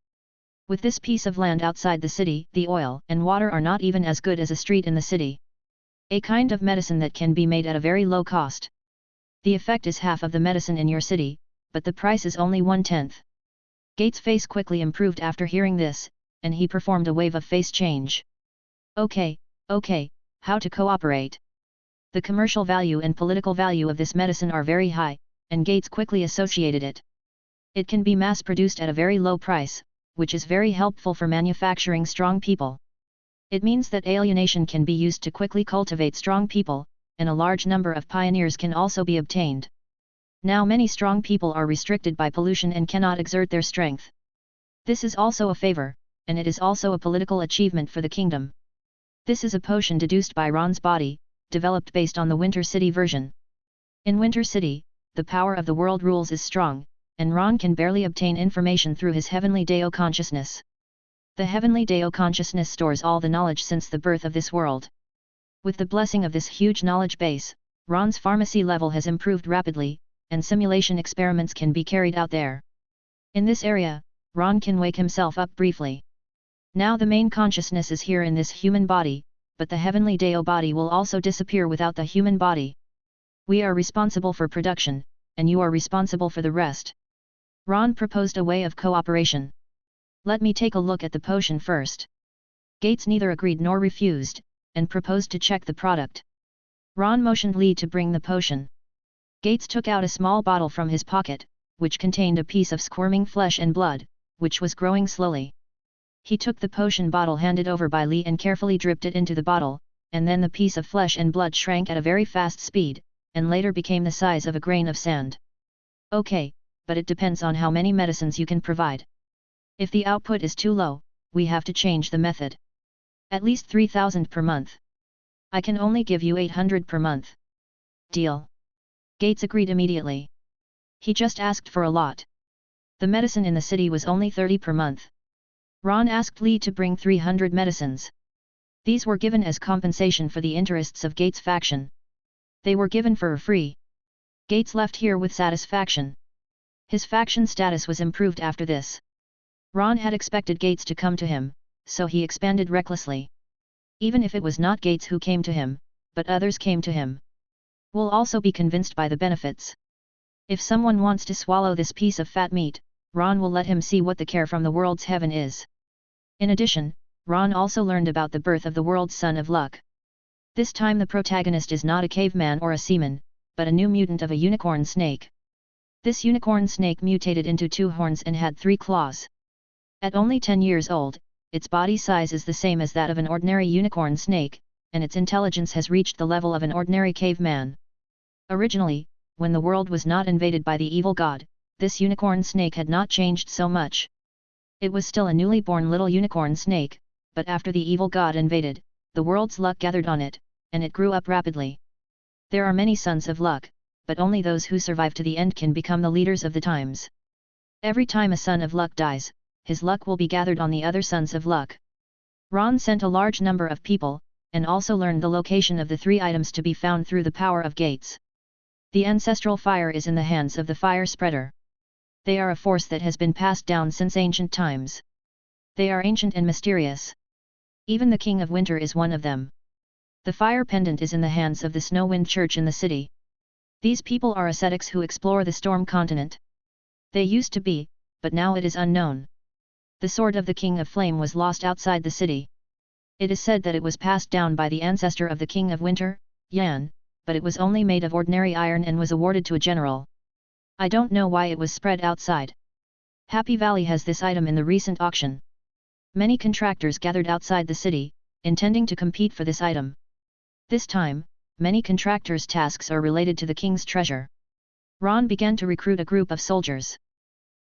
With this piece of land outside the city, the oil and water are not even as good as a street in the city. A kind of medicine that can be made at a very low cost. The effect is half of the medicine in your city, but the price is only 1/10. Gates' face quickly improved after hearing this, and he performed a wave of face change. Okay, Okay, how to cooperate. The commercial value and political value of this medicine are very high, and Gates quickly associated it. It can be mass-produced at a very low price, which is very helpful for manufacturing strong people. It means that alienation can be used to quickly cultivate strong people, and a large number of pioneers can also be obtained. Now many strong people are restricted by pollution and cannot exert their strength. This is also a favor, and it is also a political achievement for the kingdom. This is a potion deduced by Ron's body, developed based on the Winter City version. In Winter City, the power of the world rules is strong, and Ron can barely obtain information through his heavenly Deo consciousness. The heavenly Deo consciousness stores all the knowledge since the birth of this world. With the blessing of this huge knowledge base, Ron's pharmacy level has improved rapidly, and simulation experiments can be carried out there. In this area, Ron can wake himself up briefly. Now the main consciousness is here in this human body, but the heavenly Deo body will also disappear without the human body. We are responsible for production, and you are responsible for the rest. Ron proposed a way of cooperation. Let me take a look at the potion first. Gates neither agreed nor refused, and proposed to check the product. Ron motioned Lee to bring the potion. Gates took out a small bottle from his pocket, which contained a piece of squirming flesh and blood, which was growing slowly. He took the potion bottle handed over by Lee and carefully dripped it into the bottle, and then the piece of flesh and blood shrank at a very fast speed, and later became the size of a grain of sand. Okay, but it depends on how many medicines you can provide. If the output is too low, we have to change the method. At least 3,000 per month. I can only give you 800 per month. Deal. Gates agreed immediately. He just asked for a lot. The medicine in the city was only 30 per month. Ron asked Lee to bring 300 medicines. These were given as compensation for the interests of Gates' faction. They were given for free. Gates left here with satisfaction. His faction status was improved after this. Ron had expected Gates to come to him, so he expanded recklessly. Even if it was not Gates who came to him, but others came to him. Will also be convinced by the benefits. If someone wants to swallow this piece of fat meat, Ron will let him see what the care from the world's heaven is. In addition, Ron also learned about the birth of the world's son of luck. This time the protagonist is not a caveman or a seaman, but a new mutant of a unicorn snake. This unicorn snake mutated into 2 horns and had 3 claws. At only 10 years old, its body size is the same as that of an ordinary unicorn snake, and its intelligence has reached the level of an ordinary caveman. Originally, when the world was not invaded by the evil god, this unicorn snake had not changed so much. It was still a newly born little unicorn snake, but after the evil god invaded, the world's luck gathered on it, and it grew up rapidly. There are many sons of luck, but only those who survive to the end can become the leaders of the times. Every time a son of luck dies, his luck will be gathered on the other sons of luck. Ron sent a large number of people, and also learned the location of the 3 items to be found through the power of Gates. The ancestral fire is in the hands of the fire spreader. They are a force that has been passed down since ancient times. They are ancient and mysterious. Even the King of Winter is one of them. The fire pendant is in the hands of the Snow Wind Church in the city. These people are ascetics who explore the storm continent. They used to be, but now it is unknown. The sword of the King of Flame was lost outside the city. It is said that it was passed down by the ancestor of the King of Winter, Yan, but it was only made of ordinary iron and was awarded to a general. I don't know why it was spread outside. Happy Valley has this item in the recent auction. Many contractors gathered outside the city, intending to compete for this item. This time, many contractors' tasks are related to the king's treasure. Ron began to recruit a group of soldiers.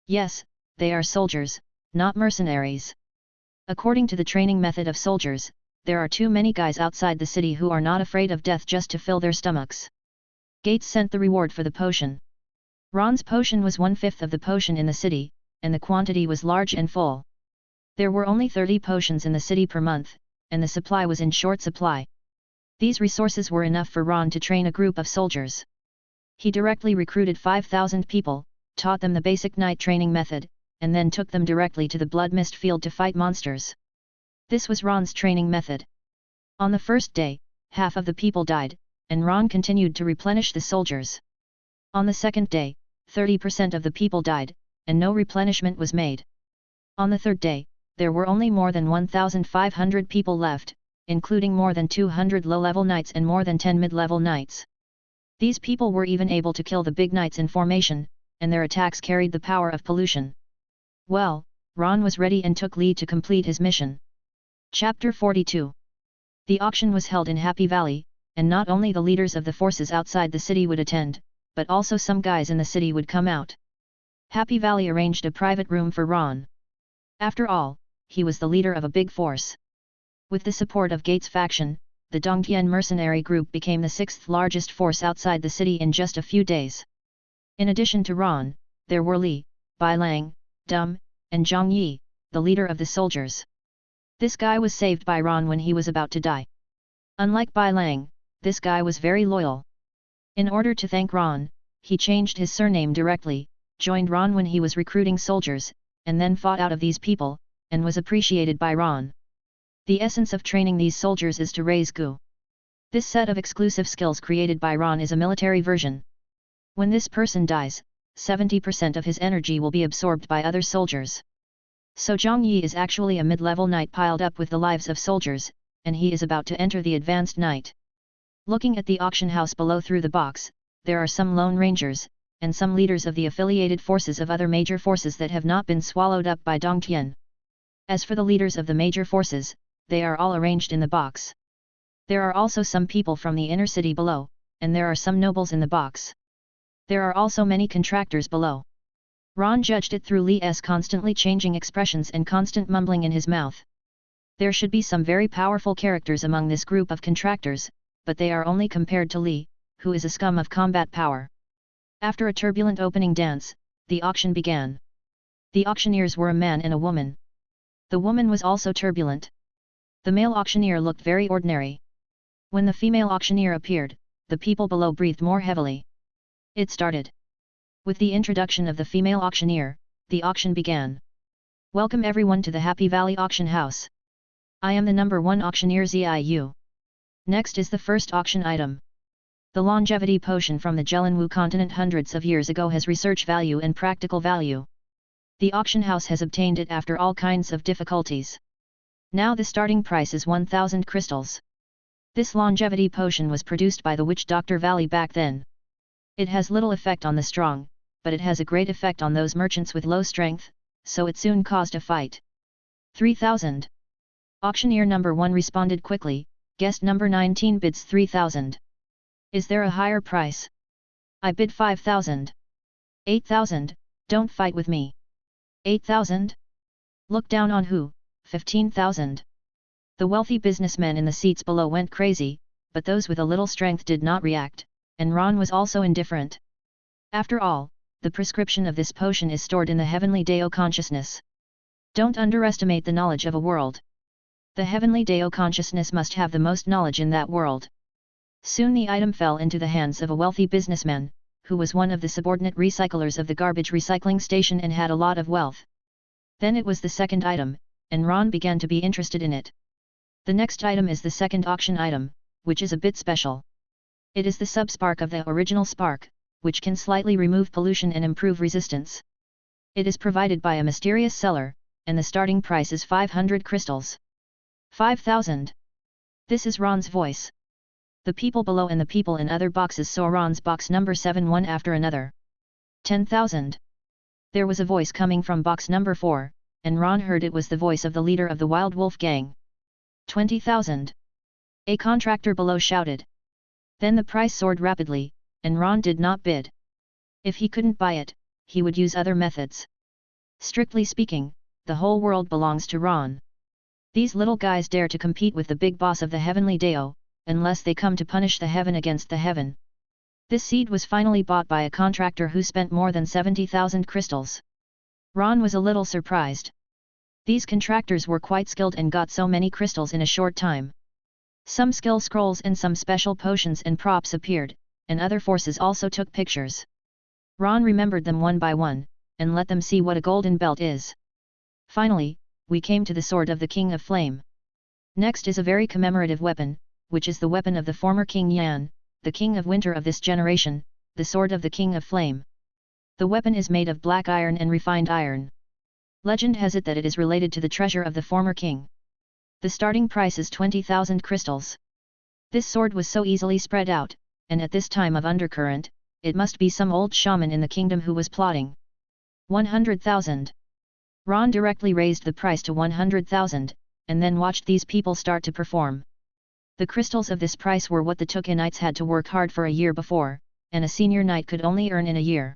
Yes, they are soldiers, not mercenaries. According to the training method of soldiers, there are too many guys outside the city who are not afraid of death just to fill their stomachs. Gates sent the reward for the potion. Ron's potion was 1/5 of the potion in the city, and the quantity was large and full. There were only 30 potions in the city per month, and the supply was in short supply. These resources were enough for Ron to train a group of soldiers. He directly recruited 5,000 people, taught them the basic night training method, and then took them directly to the Blood Mist field to fight monsters. This was Ron's training method. On the first day, half of the people died, and Ron continued to replenish the soldiers. On the second day, 30% of the people died, and no replenishment was made. On the third day, there were only more than 1,500 people left, including more than 200 low-level knights and more than 10 mid-level knights. These people were even able to kill the big knights in formation, and their attacks carried the power of pollution. Well, Ron was ready and took lead to complete his mission. Chapter 42. The auction was held in Happy Valley, and not only the leaders of the forces outside the city would attend, but also some guys in the city would come out. Happy Valley arranged a private room for Ron. After all, he was the leader of a big force. With the support of Gates' faction, the Dongtian mercenary group became the sixth largest force outside the city in just a few days. In addition to Ron, there were Li, Bai Lang, Dum, and Zhang Yi, the leader of the soldiers. This guy was saved by Ron when he was about to die. Unlike Bai Lang, this guy was very loyal. In order to thank Ron, he changed his surname directly, joined Ron when he was recruiting soldiers, and then fought out of these people, and was appreciated by Ron. The essence of training these soldiers is to raise Gu. This set of exclusive skills created by Ron is a military version. When this person dies, 70% of his energy will be absorbed by other soldiers. So Zhang Yi is actually a mid-level knight piled up with the lives of soldiers, and he is about to enter the advanced knight. Looking at the auction house below through the box, there are some lone rangers, and some leaders of the affiliated forces of other major forces that have not been swallowed up by Dongtian. As for the leaders of the major forces, they are all arranged in the box. There are also some people from the inner city below, and there are some nobles in the box. There are also many contractors below. Ron judged it through Li's constantly changing expressions and constant mumbling in his mouth. There should be some very powerful characters among this group of contractors, but they are only compared to Li, who is a scum of combat power. After a turbulent opening dance, the auction began. The auctioneers were a man and a woman. The woman was also turbulent. The male auctioneer looked very ordinary. When the female auctioneer appeared, the people below breathed more heavily. It started. With the introduction of the female auctioneer, the auction began. Welcome everyone to the Happy Valley Auction House. I am the number 1 auctioneer Ziu. Next is the first auction item. The longevity potion from the Jelinwu continent hundreds of years ago has research value and practical value. The auction house has obtained it after all kinds of difficulties. Now the starting price is 1,000 crystals. This longevity potion was produced by the witch Dr. Valley back then. It has little effect on the strong, but it has a great effect on those merchants with low strength, so it soon caused a fight. 3,000. Auctioneer number 1 responded quickly, guest number 19 bids 3,000. Is there a higher price? I bid 5,000. 8,000, don't fight with me. 8,000? Look down on who? 15,000. The wealthy businessmen in the seats below went crazy, but those with a little strength did not react, and Ron was also indifferent. After all, the prescription of this potion is stored in the heavenly Dao consciousness. Don't underestimate the knowledge of a world. The heavenly Dao consciousness must have the most knowledge in that world. Soon the item fell into the hands of a wealthy businessman, who was one of the subordinate recyclers of the garbage recycling station and had a lot of wealth. Then it was the second item, and Ron began to be interested in it. The next item is the second auction item, which is a bit special. It is the subspark of the original spark, which can slightly remove pollution and improve resistance. It is provided by a mysterious seller, and the starting price is 500 crystals. 5,000. This is Ron's voice. The people below and the people in other boxes saw Ron's box number 7 one after another. 10,000. There was a voice coming from box number 4, and Ron heard it was the voice of the leader of the Wild Wolf gang. 20,000. A contractor below shouted. Then the price soared rapidly, and Ron did not bid. If he couldn't buy it, he would use other methods. Strictly speaking, the whole world belongs to Ron. These little guys dare to compete with the big boss of the heavenly Dao, unless they come to punish the heaven against the heaven. This seed was finally bought by a contractor who spent more than 70,000 crystals. Ron was a little surprised. These contractors were quite skilled and got so many crystals in a short time. Some skill scrolls and some special potions and props appeared, and other forces also took pictures. Ron remembered them one by one, and let them see what a golden belt is. Finally, we came to the sword of the King of Flame. Next is a very commemorative weapon, which is the weapon of the former King Yan, the King of Winter of this generation, the sword of the King of Flame. The weapon is made of black iron and refined iron. Legend has it that it is related to the treasure of the former king. The starting price is 20,000 crystals. This sword was so easily spread out, and at this time of undercurrent, it must be some old shaman in the kingdom who was plotting. 100,000. Ron directly raised the price to 100,000, and then watched these people start to perform. The crystals of this price were what the Tukka knights had to work hard for a year before, and a senior knight could only earn in a year.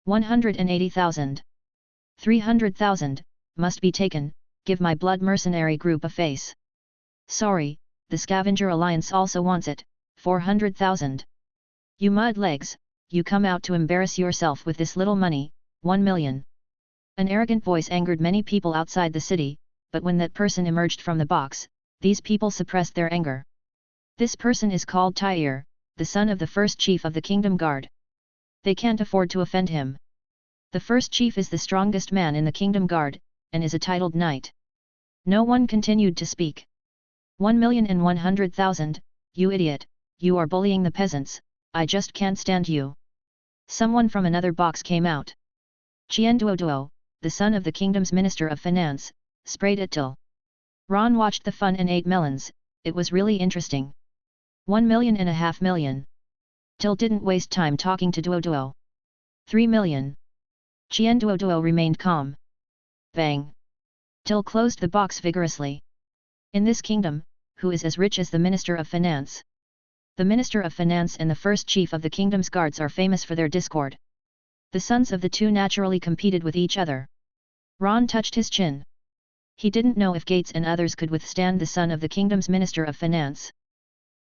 180,000. 300,000, must be taken, give my blood mercenary group a face. Sorry, the Scavenger Alliance also wants it, 400,000. You mud legs, you come out to embarrass yourself with this little money, 1 million. An arrogant voice angered many people outside the city, but when that person emerged from the box, these people suppressed their anger. This person is called Tyr, the son of the first chief of the Kingdom Guard. They can't afford to offend him. The first chief is the strongest man in the Kingdom Guard, and is a titled knight. No one continued to speak. 1,100,000, you idiot, you are bullying the peasants, I just can't stand you. Someone from another box came out. Chien Duoduo, the son of the kingdom's Minister of Finance, sprayed at Till. Ron watched the fun and ate melons, it was really interesting. 1.5 million. Till didn't waste time talking to Duoduo. 3 million. Chien Duoduo remained calm. Bang. Till closed the box vigorously. In this kingdom, who is as rich as the Minister of Finance? The Minister of Finance and the first chief of the kingdom's guards are famous for their discord. The sons of the two naturally competed with each other. Ron touched his chin. He didn't know if Gates and others could withstand the son of the kingdom's Minister of Finance.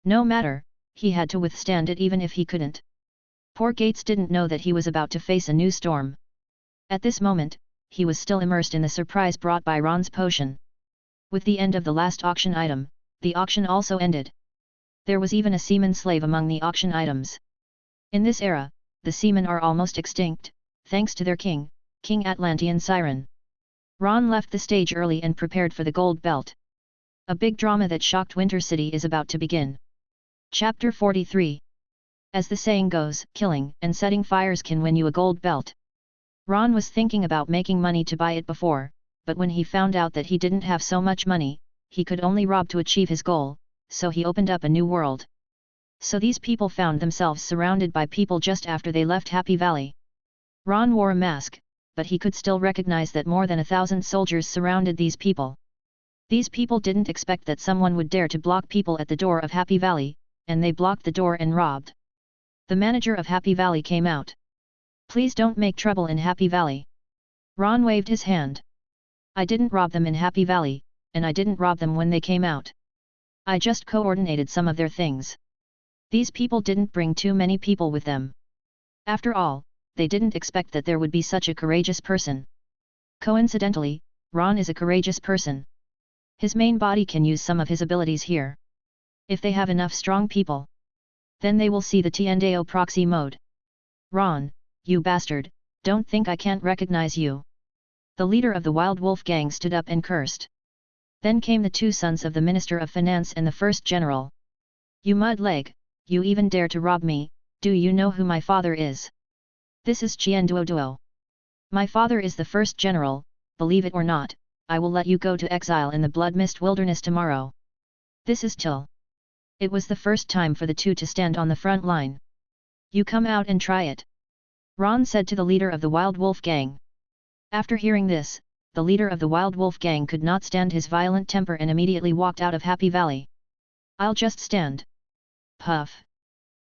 No matter, he had to withstand it even if he couldn't. Poor Gates didn't know that he was about to face a new storm. At this moment, he was still immersed in the surprise brought by Ron's potion. With the end of the last auction item, the auction also ended. There was even a seaman slave among the auction items. In this era, the seamen are almost extinct, thanks to their king, King Atlantean Siren. Ron left the stage early and prepared for the gold belt. A big drama that shocked Winter City is about to begin. Chapter 43. As the saying goes, killing and setting fires can win you a gold belt. Ron was thinking about making money to buy it before, but when he found out that he didn't have so much money, he could only rob to achieve his goal, so he opened up a new world. So these people found themselves surrounded by people just after they left Happy Valley. Ron wore a mask, but he could still recognize that more than 1,000 soldiers surrounded these people. These people didn't expect that someone would dare to block people at the door of Happy Valley, and they blocked the door and robbed. The manager of Happy Valley came out. Please don't make trouble in Happy Valley. Ron waved his hand. I didn't rob them in Happy Valley, and I didn't rob them when they came out. I just coordinated some of their things. These people didn't bring too many people with them. After all, they didn't expect that there would be such a courageous person. Coincidentally, Ron is a courageous person. His main body can use some of his abilities here. If they have enough strong people, then they will see the Tiendao proxy mode. Ron, you bastard, don't think I can't recognize you. The leader of the Wild Wolf gang stood up and cursed. Then came the two sons of the Minister of Finance and the first general. You mud leg, you even dare to rob me, do you know who my father is? This is Chien Duoduo. My father is the first general, believe it or not, I will let you go to exile in the Blood Mist Wilderness tomorrow. This is Till. It was the first time for the two to stand on the front line. You come out and try it. Ron said to the leader of the Wild Wolf gang. After hearing this, the leader of the Wild Wolf gang could not stand his violent temper and immediately walked out of Happy Valley. I'll just stand. Puff.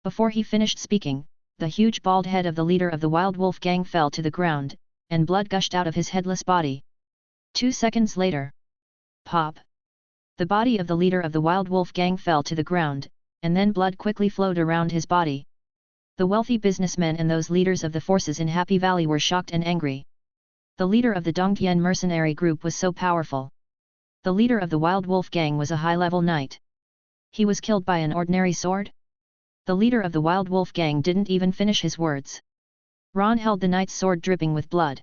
Before he finished speaking, the huge bald head of the leader of the Wild Wolf gang fell to the ground, and blood gushed out of his headless body. 2 seconds later. Pop. The body of the leader of the Wild Wolf gang fell to the ground, and then blood quickly flowed around his body. The wealthy businessmen and those leaders of the forces in Happy Valley were shocked and angry. The leader of the Dongtian mercenary group was so powerful. The leader of the Wild Wolf gang was a high-level knight. He was killed by an ordinary sword? The leader of the Wild Wolf gang didn't even finish his words. Ron held the knight's sword dripping with blood.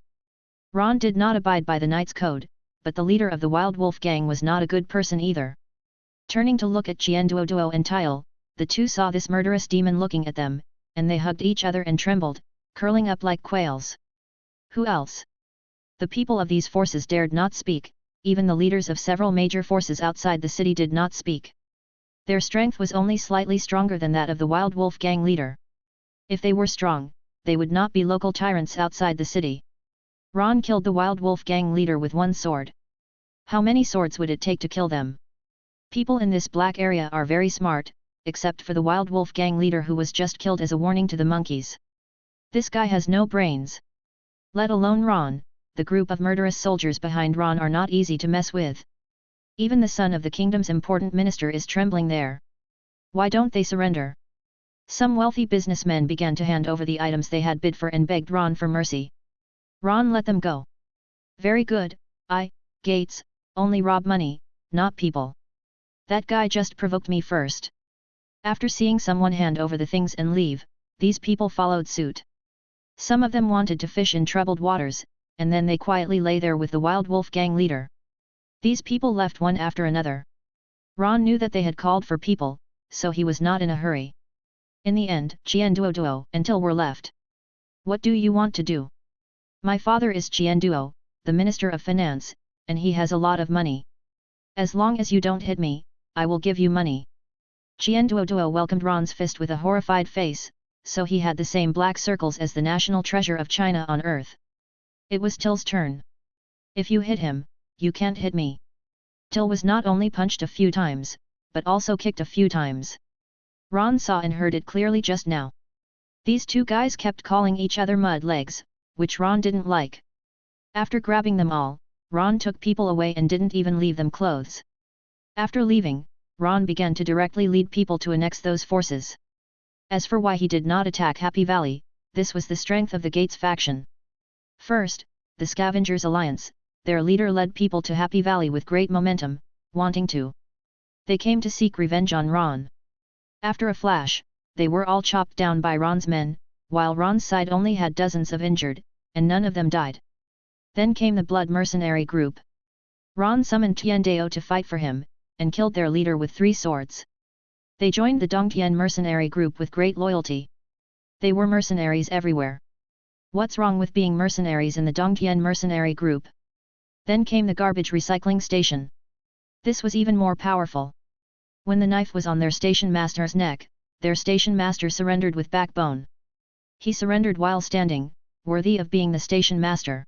Ron did not abide by the knight's code, but the leader of the Wild Wolf gang was not a good person either. Turning to look at Chien Duoduo and Tile, the two saw this murderous demon looking at them, and they hugged each other and trembled, curling up like quails. Who else? The people of these forces dared not speak, even the leaders of several major forces outside the city did not speak. Their strength was only slightly stronger than that of the Wild Wolf gang leader. If they were strong, they would not be local tyrants outside the city. Ron killed the Wild Wolf gang leader with one sword. How many swords would it take to kill them? People in this black area are very smart, except for the Wild Wolf gang leader who was just killed as a warning to the monkeys. This guy has no brains. Let alone Ron, the group of murderous soldiers behind Ron are not easy to mess with. Even the son of the kingdom's important minister is trembling there. Why don't they surrender? Some wealthy businessmen began to hand over the items they had bid for and begged Ron for mercy. Ron let them go. Very good, Gates, only rob money, not people. That guy just provoked me first. After seeing someone hand over the things and leave, these people followed suit. Some of them wanted to fish in troubled waters, and then they quietly lay there with the Wild Wolf gang leader. These people left one after another. Ron knew that they had called for people, so he was not in a hurry. In the end, Chien Duo until we're left. What do you want to do? My father is Chien Duo, the Minister of Finance, and he has a lot of money. As long as you don't hit me, I will give you money. Chien Duo welcomed Ron's fist with a horrified face, so he had the same black circles as the national treasure of China on earth. It was Till's turn. If you hit him, you can't hit me. Till was not only punched a few times, but also kicked a few times. Ron saw and heard it clearly just now. These two guys kept calling each other mud legs, which Ron didn't like. After grabbing them all, Ron took people away and didn't even leave them clothes. After leaving, Ron began to directly lead people to annex those forces. As for why he did not attack Happy Valley, this was the strength of the Gates faction. First, the Scavengers Alliance, their leader led people to Happy Valley with great momentum, wanting to. They came to seek revenge on Ron. After a flash, they were all chopped down by Ron's men, while Ron's side only had dozens of injured, and none of them died. Then came the Blood Mercenary group. Ron summoned Tian Dao to fight for him, and killed their leader with 3 swords. They joined the Dongtian mercenary group with great loyalty. They were mercenaries everywhere. What's wrong with being mercenaries in the Dongtian mercenary group? Then came the garbage recycling station. This was even more powerful. When the knife was on their station master's neck, their station master surrendered with backbone. He surrendered while standing, worthy of being the station master.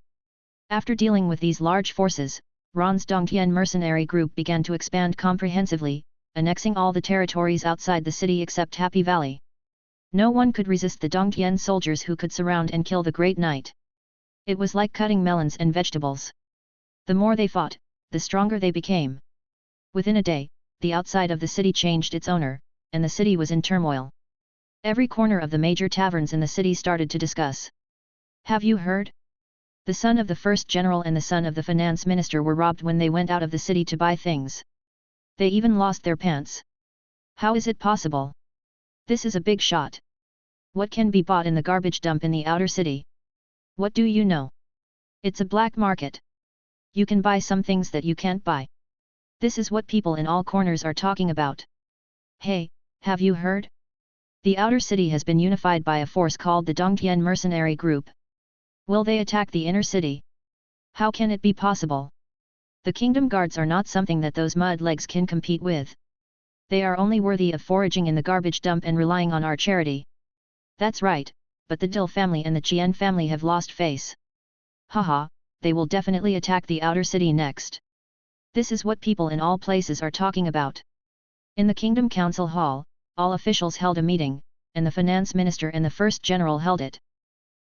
After dealing with these large forces, Ron's Dongtian mercenary group began to expand comprehensively, annexing all the territories outside the city except Happy Valley. No one could resist the Dongtian soldiers who could surround and kill the Great Knight. It was like cutting melons and vegetables. The more they fought, the stronger they became. Within a day, the outside of the city changed its owner, and the city was in turmoil. Every corner of the major taverns in the city started to discuss. Have you heard? The son of the first general and the son of the finance minister were robbed when they went out of the city to buy things. They even lost their pants. How is it possible? This is a big shot. What can be bought in the garbage dump in the outer city? What do you know? It's a black market. You can buy some things that you can't buy. This is what people in all corners are talking about. Hey, have you heard? The outer city has been unified by a force called the Dongtian Mercenary Group. Will they attack the inner city? How can it be possible? The kingdom guards are not something that those mud legs can compete with. They are only worthy of foraging in the garbage dump and relying on our charity. That's right, but the Dill family and the Chien family have lost face. Haha, they will definitely attack the outer city next. This is what people in all places are talking about. In the Kingdom Council Hall, all officials held a meeting, and the finance minister and the first general held it.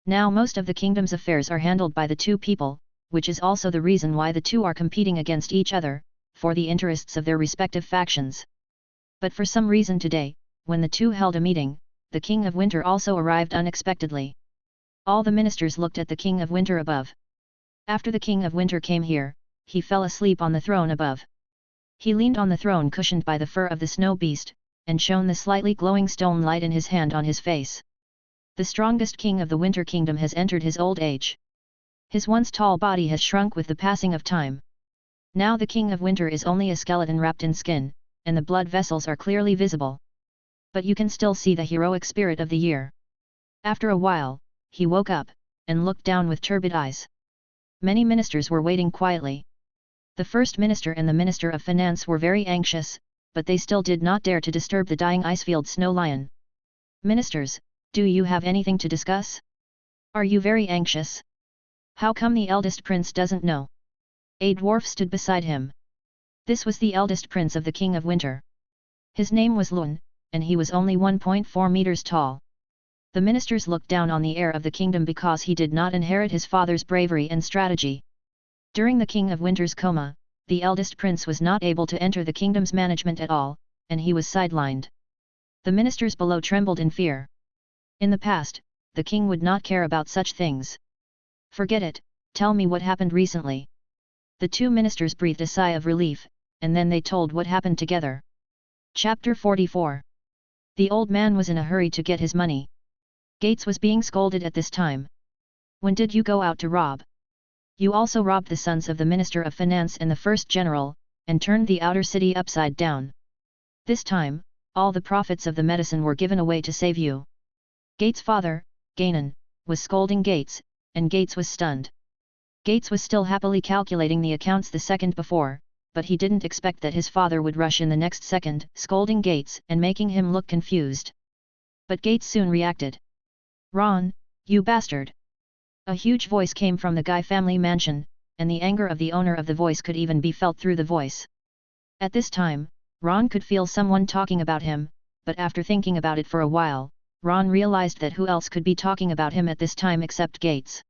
Now most of the kingdom's affairs are handled by the two people, which is also the reason why the two are competing against each other, for the interests of their respective factions. But for some reason today, when the two held a meeting, the King of Winter also arrived unexpectedly. All the ministers looked at the King of Winter above. After the King of Winter came here, he fell asleep on the throne above. He leaned on the throne cushioned by the fur of the snow beast, and shone the slightly glowing stone light in his hand on his face. The strongest king of the Winter Kingdom has entered his old age. His once tall body has shrunk with the passing of time. Now the King of Winter is only a skeleton wrapped in skin, and the blood vessels are clearly visible. But you can still see the heroic spirit of the year. After a while, he woke up, and looked down with turbid eyes. Many ministers were waiting quietly. The First Minister and the Minister of Finance were very anxious, but they still did not dare to disturb the dying Icefield snow lion. Ministers, do you have anything to discuss? Are you very anxious? How come the eldest prince doesn't know? A dwarf stood beside him. This was the eldest prince of the King of Winter. His name was Lun, and he was only 1.4 meters tall. The ministers looked down on the heir of the kingdom because he did not inherit his father's bravery and strategy. During the King of Winter's coma, the eldest prince was not able to enter the kingdom's management at all, and he was sidelined. The ministers below trembled in fear. In the past, the king would not care about such things. Forget it, tell me what happened recently. The two ministers breathed a sigh of relief, and then they told what happened together. Chapter 44. The old man was in a hurry to get his money. Gates was being scolded at this time. When did you go out to rob? You also robbed the sons of the Minister of Finance and the First General, and turned the outer city upside down. This time, all the profits of the medicine were given away to save you. Gates' father, Gainan, was scolding Gates, and Gates was stunned. Gates was still happily calculating the accounts the second before, but he didn't expect that his father would rush in the next second, scolding Gates and making him look confused. But Gates soon reacted. Ron, you bastard! A huge voice came from the Guy family mansion, and the anger of the owner of the voice could even be felt through the voice. At this time, Ron could feel someone talking about him, but after thinking about it for a while, Ron realized that who else could be talking about him at this time except Gates.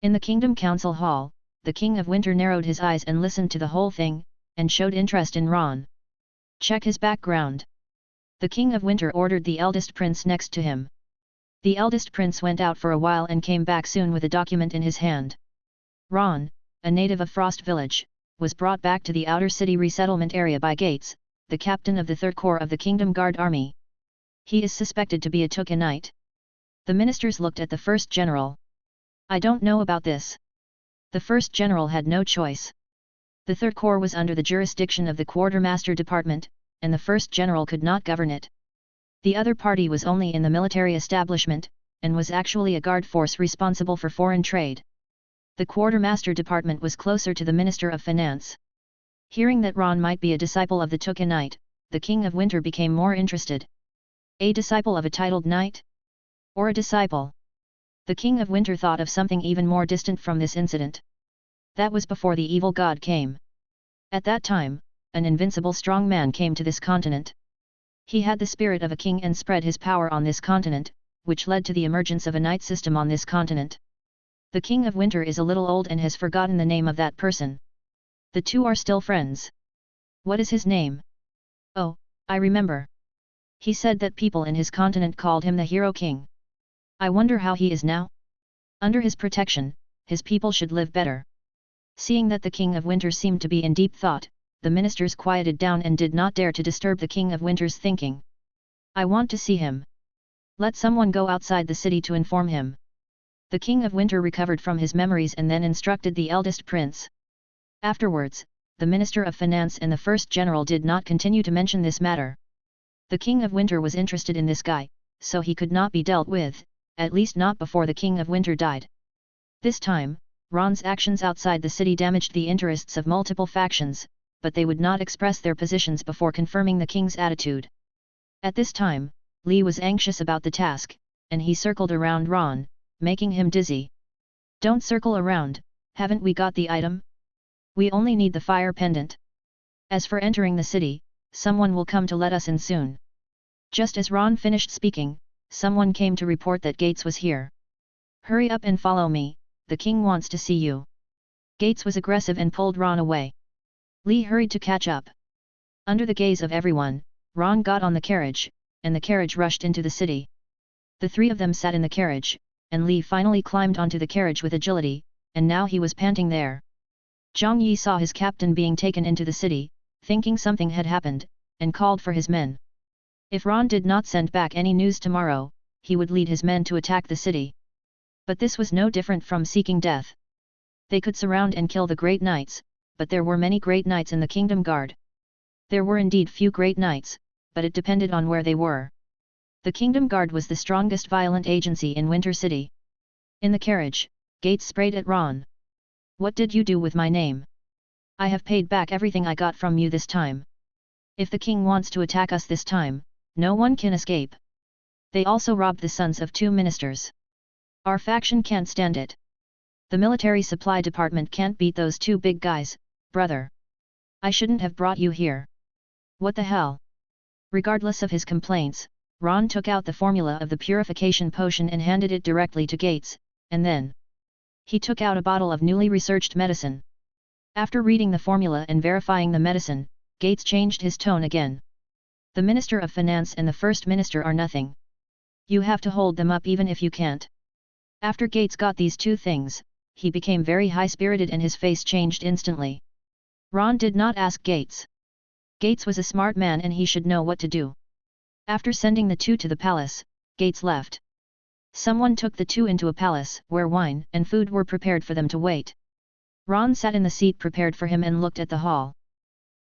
In the Kingdom Council Hall, the King of Winter narrowed his eyes and listened to the whole thing, and showed interest in Ron. Check his background. The King of Winter ordered the eldest prince next to him. The eldest prince went out for a while and came back soon with a document in his hand. Ron, a native of Frost Village, was brought back to the outer city resettlement area by Gates, the captain of the 3rd Corps of the Kingdom Guard Army. He is suspected to be a Tucanite. The ministers looked at the First General. I don't know about this. The First General had no choice. The 3rd Corps was under the jurisdiction of the Quartermaster Department, and the First General could not govern it. The other party was only in the military establishment, and was actually a guard force responsible for foreign trade. The Quartermaster Department was closer to the Minister of Finance. Hearing that Ron might be a disciple of the Tucanite, the King of Winter became more interested. A disciple of a titled knight? Or a disciple? The King of Winter thought of something even more distant from this incident. That was before the evil god came. At that time, an invincible strong man came to this continent. He had the spirit of a king and spread his power on this continent, which led to the emergence of a knight system on this continent. The King of Winter is a little old and has forgotten the name of that person. The two are still friends. What is his name? Oh, I remember. He said that people in his continent called him the Hero King. I wonder how he is now? Under his protection, his people should live better. Seeing that the King of Winter seemed to be in deep thought, the ministers quieted down and did not dare to disturb the King of Winter's thinking. I want to see him. Let someone go outside the city to inform him. The King of Winter recovered from his memories and then instructed the eldest prince. Afterwards, the Minister of Finance and the First General did not continue to mention this matter. The King of Winter was interested in this guy, so he could not be dealt with, at least not before the King of Winter died. This time, Ron's actions outside the city damaged the interests of multiple factions, but they would not express their positions before confirming the king's attitude. At this time, Lee was anxious about the task, and he circled around Ron, making him dizzy. Don't circle around, haven't we got the item? We only need the fire pendant. As for entering the city, someone will come to let us in soon. Just as Ron finished speaking, someone came to report that Gates was here. Hurry up and follow me, the king wants to see you. Gates was aggressive and pulled Ron away. Lee hurried to catch up. Under the gaze of everyone, Ron got on the carriage, and the carriage rushed into the city. The three of them sat in the carriage, and Lee finally climbed onto the carriage with agility, and now he was panting there. Zhang Yi saw his captain being taken into the city, thinking something had happened, and called for his men. If Ron did not send back any news tomorrow, he would lead his men to attack the city. But this was no different from seeking death. They could surround and kill the great knights, but there were many great knights in the Kingdom Guard. There were indeed few great knights, but it depended on where they were. The Kingdom Guard was the strongest violent agency in Winter City. In the carriage, Gates sprayed at Ron. What did you do with my name? I have paid back everything I got from you this time. If the king wants to attack us this time, no one can escape. They also robbed the sons of 2 ministers. Our faction can't stand it. The military supply department can't beat those 2 big guys, brother. I shouldn't have brought you here. What the hell? Regardless of his complaints, Ron took out the formula of the purification potion and handed it directly to Gates, and then he took out a bottle of newly researched medicine. After reading the formula and verifying the medicine, Gates changed his tone again. The Minister of Finance and the First Minister are nothing. You have to hold them up even if you can't. After Gates got these 2 things, he became very high-spirited and his face changed instantly. Ron did not ask Gates. Gates was a smart man and he should know what to do. After sending the 2 to the palace, Gates left. Someone took the 2 into a palace where wine and food were prepared for them to wait. Ron sat in the seat prepared for him and looked at the hall.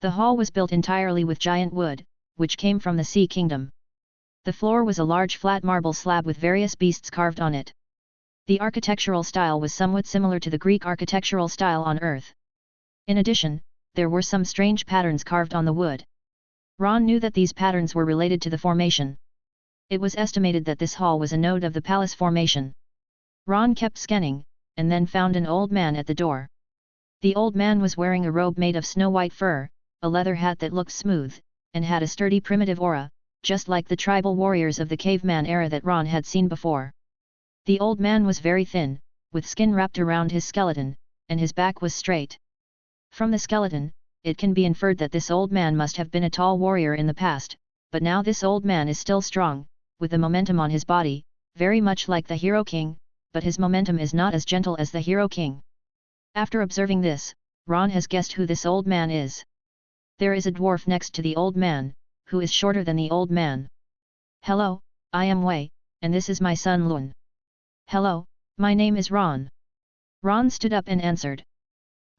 The hall was built entirely with giant wood, which came from the Sea Kingdom. The floor was a large flat marble slab with various beasts carved on it. The architectural style was somewhat similar to the Greek architectural style on Earth. In addition, there were some strange patterns carved on the wood. Ron knew that these patterns were related to the formation. It was estimated that this hall was a node of the palace formation. Ron kept scanning, and then found an old man at the door. The old man was wearing a robe made of snow-white fur, a leather hat that looked smooth, and had a sturdy primitive aura, just like the tribal warriors of the caveman era that Ron had seen before. The old man was very thin, with skin wrapped around his skeleton, and his back was straight. From the skeleton, it can be inferred that this old man must have been a tall warrior in the past, but now this old man is still strong, with the momentum on his body, very much like the Hero King, but his momentum is not as gentle as the Hero King. After observing this, Ron has guessed who this old man is. There is a dwarf next to the old man, who is shorter than the old man. Hello, I am Wei, and this is my son Lun. Hello, my name is Ron. Ron stood up and answered.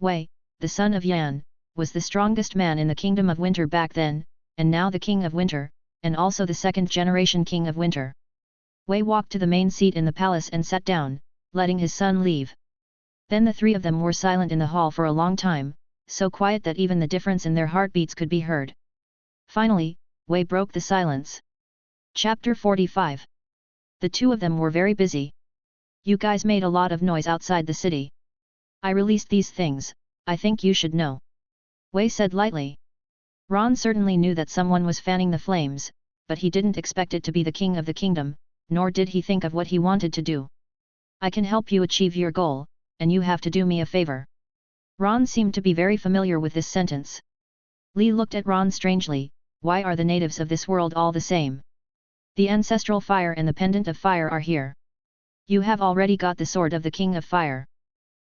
Wei, the son of Yan, was the strongest man in the Kingdom of Winter back then, and now the King of Winter, and also the 2nd generation King of Winter. Wei walked to the main seat in the palace and sat down, letting his son leave. Then the 3 of them were silent in the hall for a long time, so quiet that even the difference in their heartbeats could be heard. Finally, Wei broke the silence. Chapter 45. The 2 of them were very busy. You guys made a lot of noise outside the city. I released these things, I think you should know. Wei said lightly. Ron certainly knew that someone was fanning the flames, but he didn't expect it to be the king of the kingdom, nor did he think of what he wanted to do. I can help you achieve your goal, and you have to do me a favor. Ron seemed to be very familiar with this sentence. Li looked at Ron strangely. Why are the natives of this world all the same? The ancestral fire and the pendant of fire are here. You have already got the sword of the King of Fire.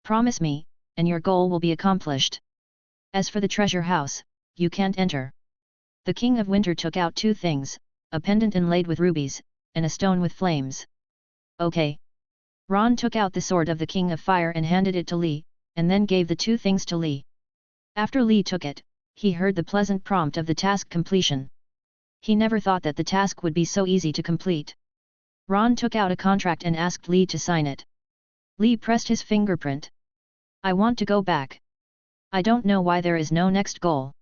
Promise me, and your goal will be accomplished. As for the treasure house, you can't enter. The King of Winter took out 2 things, a pendant inlaid with rubies, and a stone with flames. Okay. Ron took out the sword of the King of Fire and handed it to Li, and then gave the 2 things to Li. After Li took it, he heard the pleasant prompt of the task completion. He never thought that the task would be so easy to complete. Ron took out a contract and asked Li to sign it. Li pressed his fingerprint. I want to go back. I don't know why there is no next goal.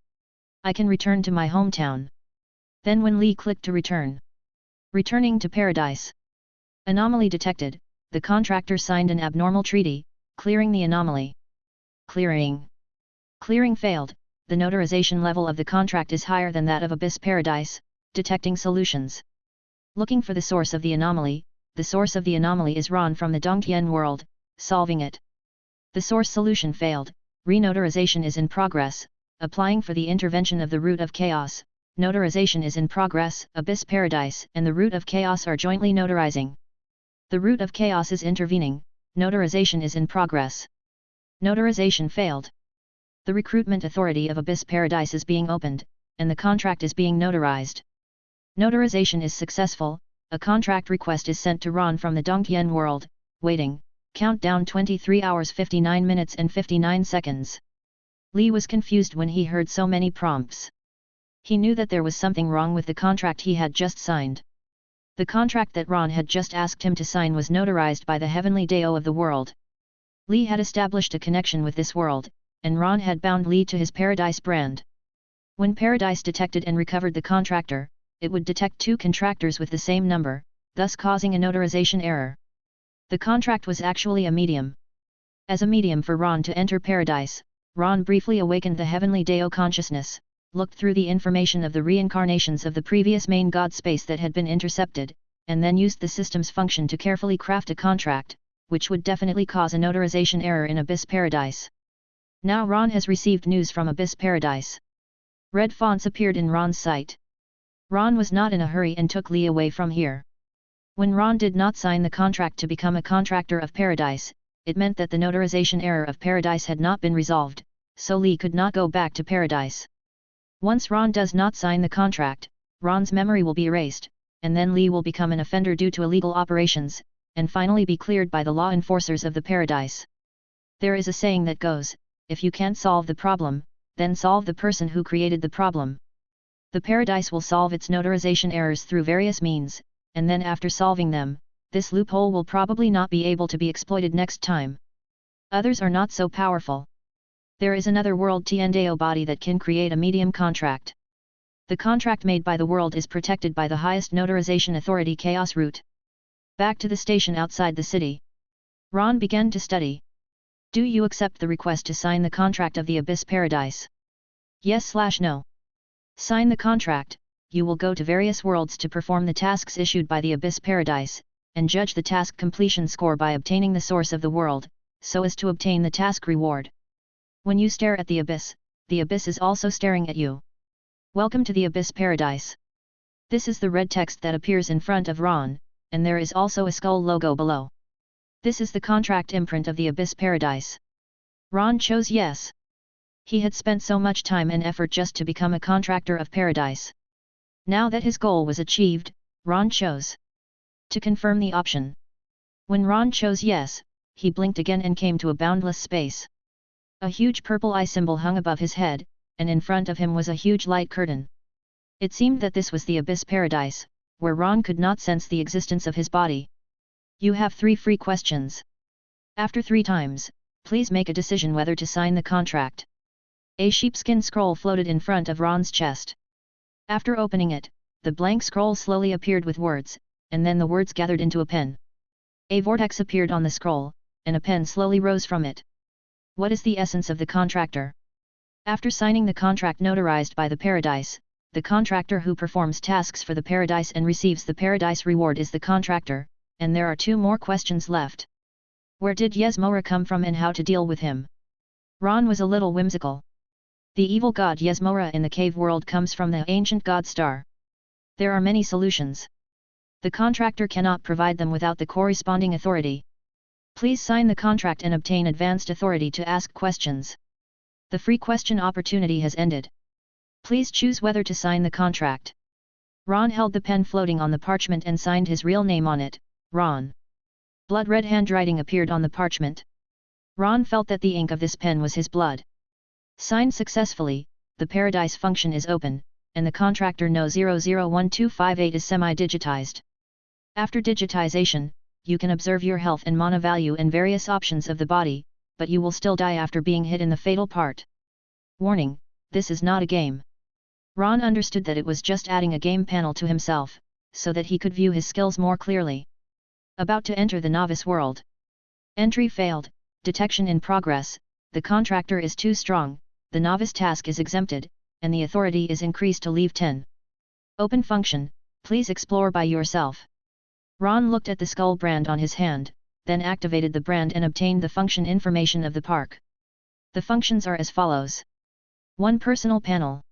I can return to my hometown. Then when Li clicked to return. Returning to paradise. Anomaly detected, the contractor signed an abnormal treaty, clearing the anomaly. Clearing. Clearing failed, the notarization level of the contract is higher than that of Abyss Paradise, detecting solutions. Looking for the source of the anomaly, the source of the anomaly is Ron from the Dongtian world, solving it. The source solution failed, renotarization is in progress, applying for the intervention of the root of chaos, notarization is in progress, Abyss Paradise and the root of chaos are jointly notarizing. The root of chaos is intervening, notarization is in progress. Notarization failed. The recruitment authority of Abyss Paradise is being opened, and the contract is being notarized. Notarization is successful, a contract request is sent to Ron from the Dongtian world, waiting, countdown 23 hours 59 minutes and 59 seconds. Li was confused when he heard so many prompts. He knew that there was something wrong with the contract he had just signed. The contract that Ron had just asked him to sign was notarized by the heavenly Dao of the world. Li had established a connection with this world, and Ron had bound Lee to his Paradise brand. When Paradise detected and recovered the contractor, it would detect 2 contractors with the same number, thus causing a notarization error. The contract was actually a medium. As a medium for Ron to enter Paradise, Ron briefly awakened the heavenly Deo consciousness, looked through the information of the reincarnations of the previous main god space that had been intercepted, and then used the system's function to carefully craft a contract, which would definitely cause a notarization error in Abyss Paradise. Now Ron has received news from Abyss Paradise. Red fonts appeared in Ron's sight. Ron was not in a hurry and took Lee away from here. When Ron did not sign the contract to become a contractor of Paradise, it meant that the notarization error of Paradise had not been resolved, so Lee could not go back to Paradise. Once Ron does not sign the contract, Ron's memory will be erased, and then Lee will become an offender due to illegal operations, and finally be cleared by the law enforcers of the Paradise. There is a saying that goes, if you can't solve the problem, then solve the person who created the problem. The Paradise will solve its notarization errors through various means, and then after solving them, this loophole will probably not be able to be exploited next time. Others are not so powerful. There is another world Tiendeo body that can create a medium contract. The contract made by the world is protected by the highest notarization authority Chaos Root. Back to the station outside the city. Ron began to study. Do you accept the request to sign the contract of the Abyss Paradise? Yes/no. Sign the contract. You will go to various worlds to perform the tasks issued by the Abyss Paradise, and judge the task completion score by obtaining the source of the world, so as to obtain the task reward. When you stare at the Abyss is also staring at you. Welcome to the Abyss Paradise. This is the red text that appears in front of Ron, and there is also a skull logo below. This is the contract imprint of the Abyss Paradise. Ron chose yes. He had spent so much time and effort just to become a contractor of Paradise. Now that his goal was achieved, Ron chose to confirm the option. When Ron chose yes, he blinked again and came to a boundless space. A huge purple eye symbol hung above his head, and in front of him was a huge light curtain. It seemed that this was the Abyss Paradise, where Ron could not sense the existence of his body. You have 3 free questions. After 3 times, please make a decision whether to sign the contract. A sheepskin scroll floated in front of Ron's chest. After opening it, the blank scroll slowly appeared with words, and then the words gathered into a pen. A vortex appeared on the scroll, and a pen slowly rose from it. What is the essence of the contractor? After signing the contract notarized by the Paradise, the contractor who performs tasks for the Paradise and receives the Paradise reward is the contractor, and there are 2 more questions left. Where did Yasmora come from and how to deal with him? Ron was a little whimsical. The evil god Yasmora in the cave world comes from the ancient god star. There are many solutions. The contractor cannot provide them without the corresponding authority. Please sign the contract and obtain advanced authority to ask questions. The free question opportunity has ended. Please choose whether to sign the contract. Ron held the pen floating on the parchment and signed his real name on it, Ron. Blood-red handwriting appeared on the parchment. Ron felt that the ink of this pen was his blood. Signed successfully, the Paradise function is open, and the contractor No 001258 is semi-digitized. After digitization, you can observe your health and mana value and various options of the body, but you will still die after being hit in the fatal part. Warning, this is not a game. Ron understood that it was just adding a game panel to himself, so that he could view his skills more clearly. About to enter the novice world. Entry failed, detection in progress, the contractor is too strong, the novice task is exempted, and the authority is increased to leave 10. Open function, please explore by yourself. Ron looked at the skull brand on his hand, then activated the brand and obtained the function information of the park. The functions are as follows. 1 personal panel.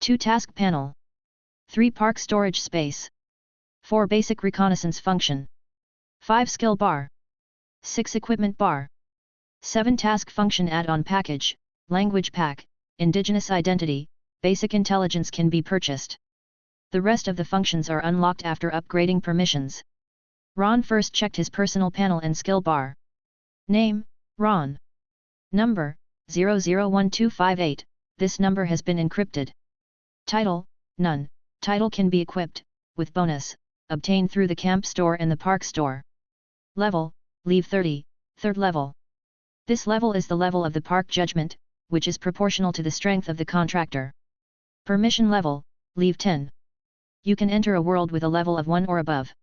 2 task panel. 3 park storage space. 4 basic reconnaissance function. 5 skill bar. 6 equipment bar. 7 task function add-on package, language pack, indigenous identity, basic intelligence can be purchased. The rest of the functions are unlocked after upgrading permissions. Ron first checked his personal panel and skill bar. Name, Ron. Number, 001258, this number has been encrypted. Title, none, title can be equipped, with bonus, obtained through the camp store and the park store. Level, leave 30, 3rd level. This level is the level of the park judgment, which is proportional to the strength of the contractor. Permission level, leave 10. You can enter a world with a level of 1 or above.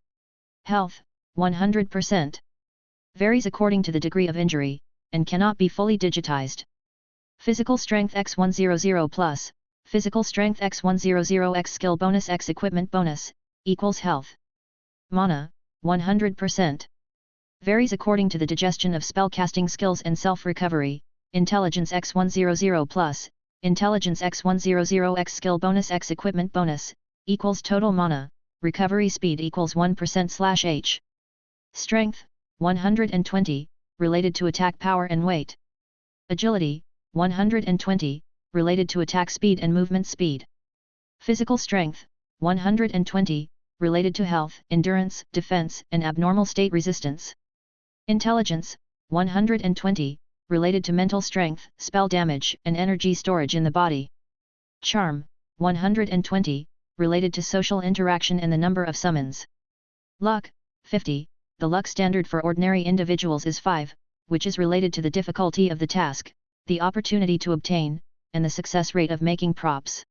Health, 100%. Varies according to the degree of injury, and cannot be fully digitized. Physical strength x100 plus, physical strength x100 x skill bonus x equipment bonus, equals health. Mana, 100%. Varies according to the digestion of spellcasting skills and self-recovery. Intelligence x100 plus, intelligence x100 x skill bonus x equipment bonus, equals total mana, recovery speed equals 1%/h. Strength, 120, related to attack power and weight. Agility, 120, related to attack speed and movement speed. Physical strength, 120, related to health, endurance, defense, and abnormal state resistance. Intelligence, 120, related to mental strength, spell damage, and energy storage in the body. Charm, 120, related to social interaction and the number of summons. Luck, 50, the luck standard for ordinary individuals is 5, which is related to the difficulty of the task, the opportunity to obtain, and the success rate of making props.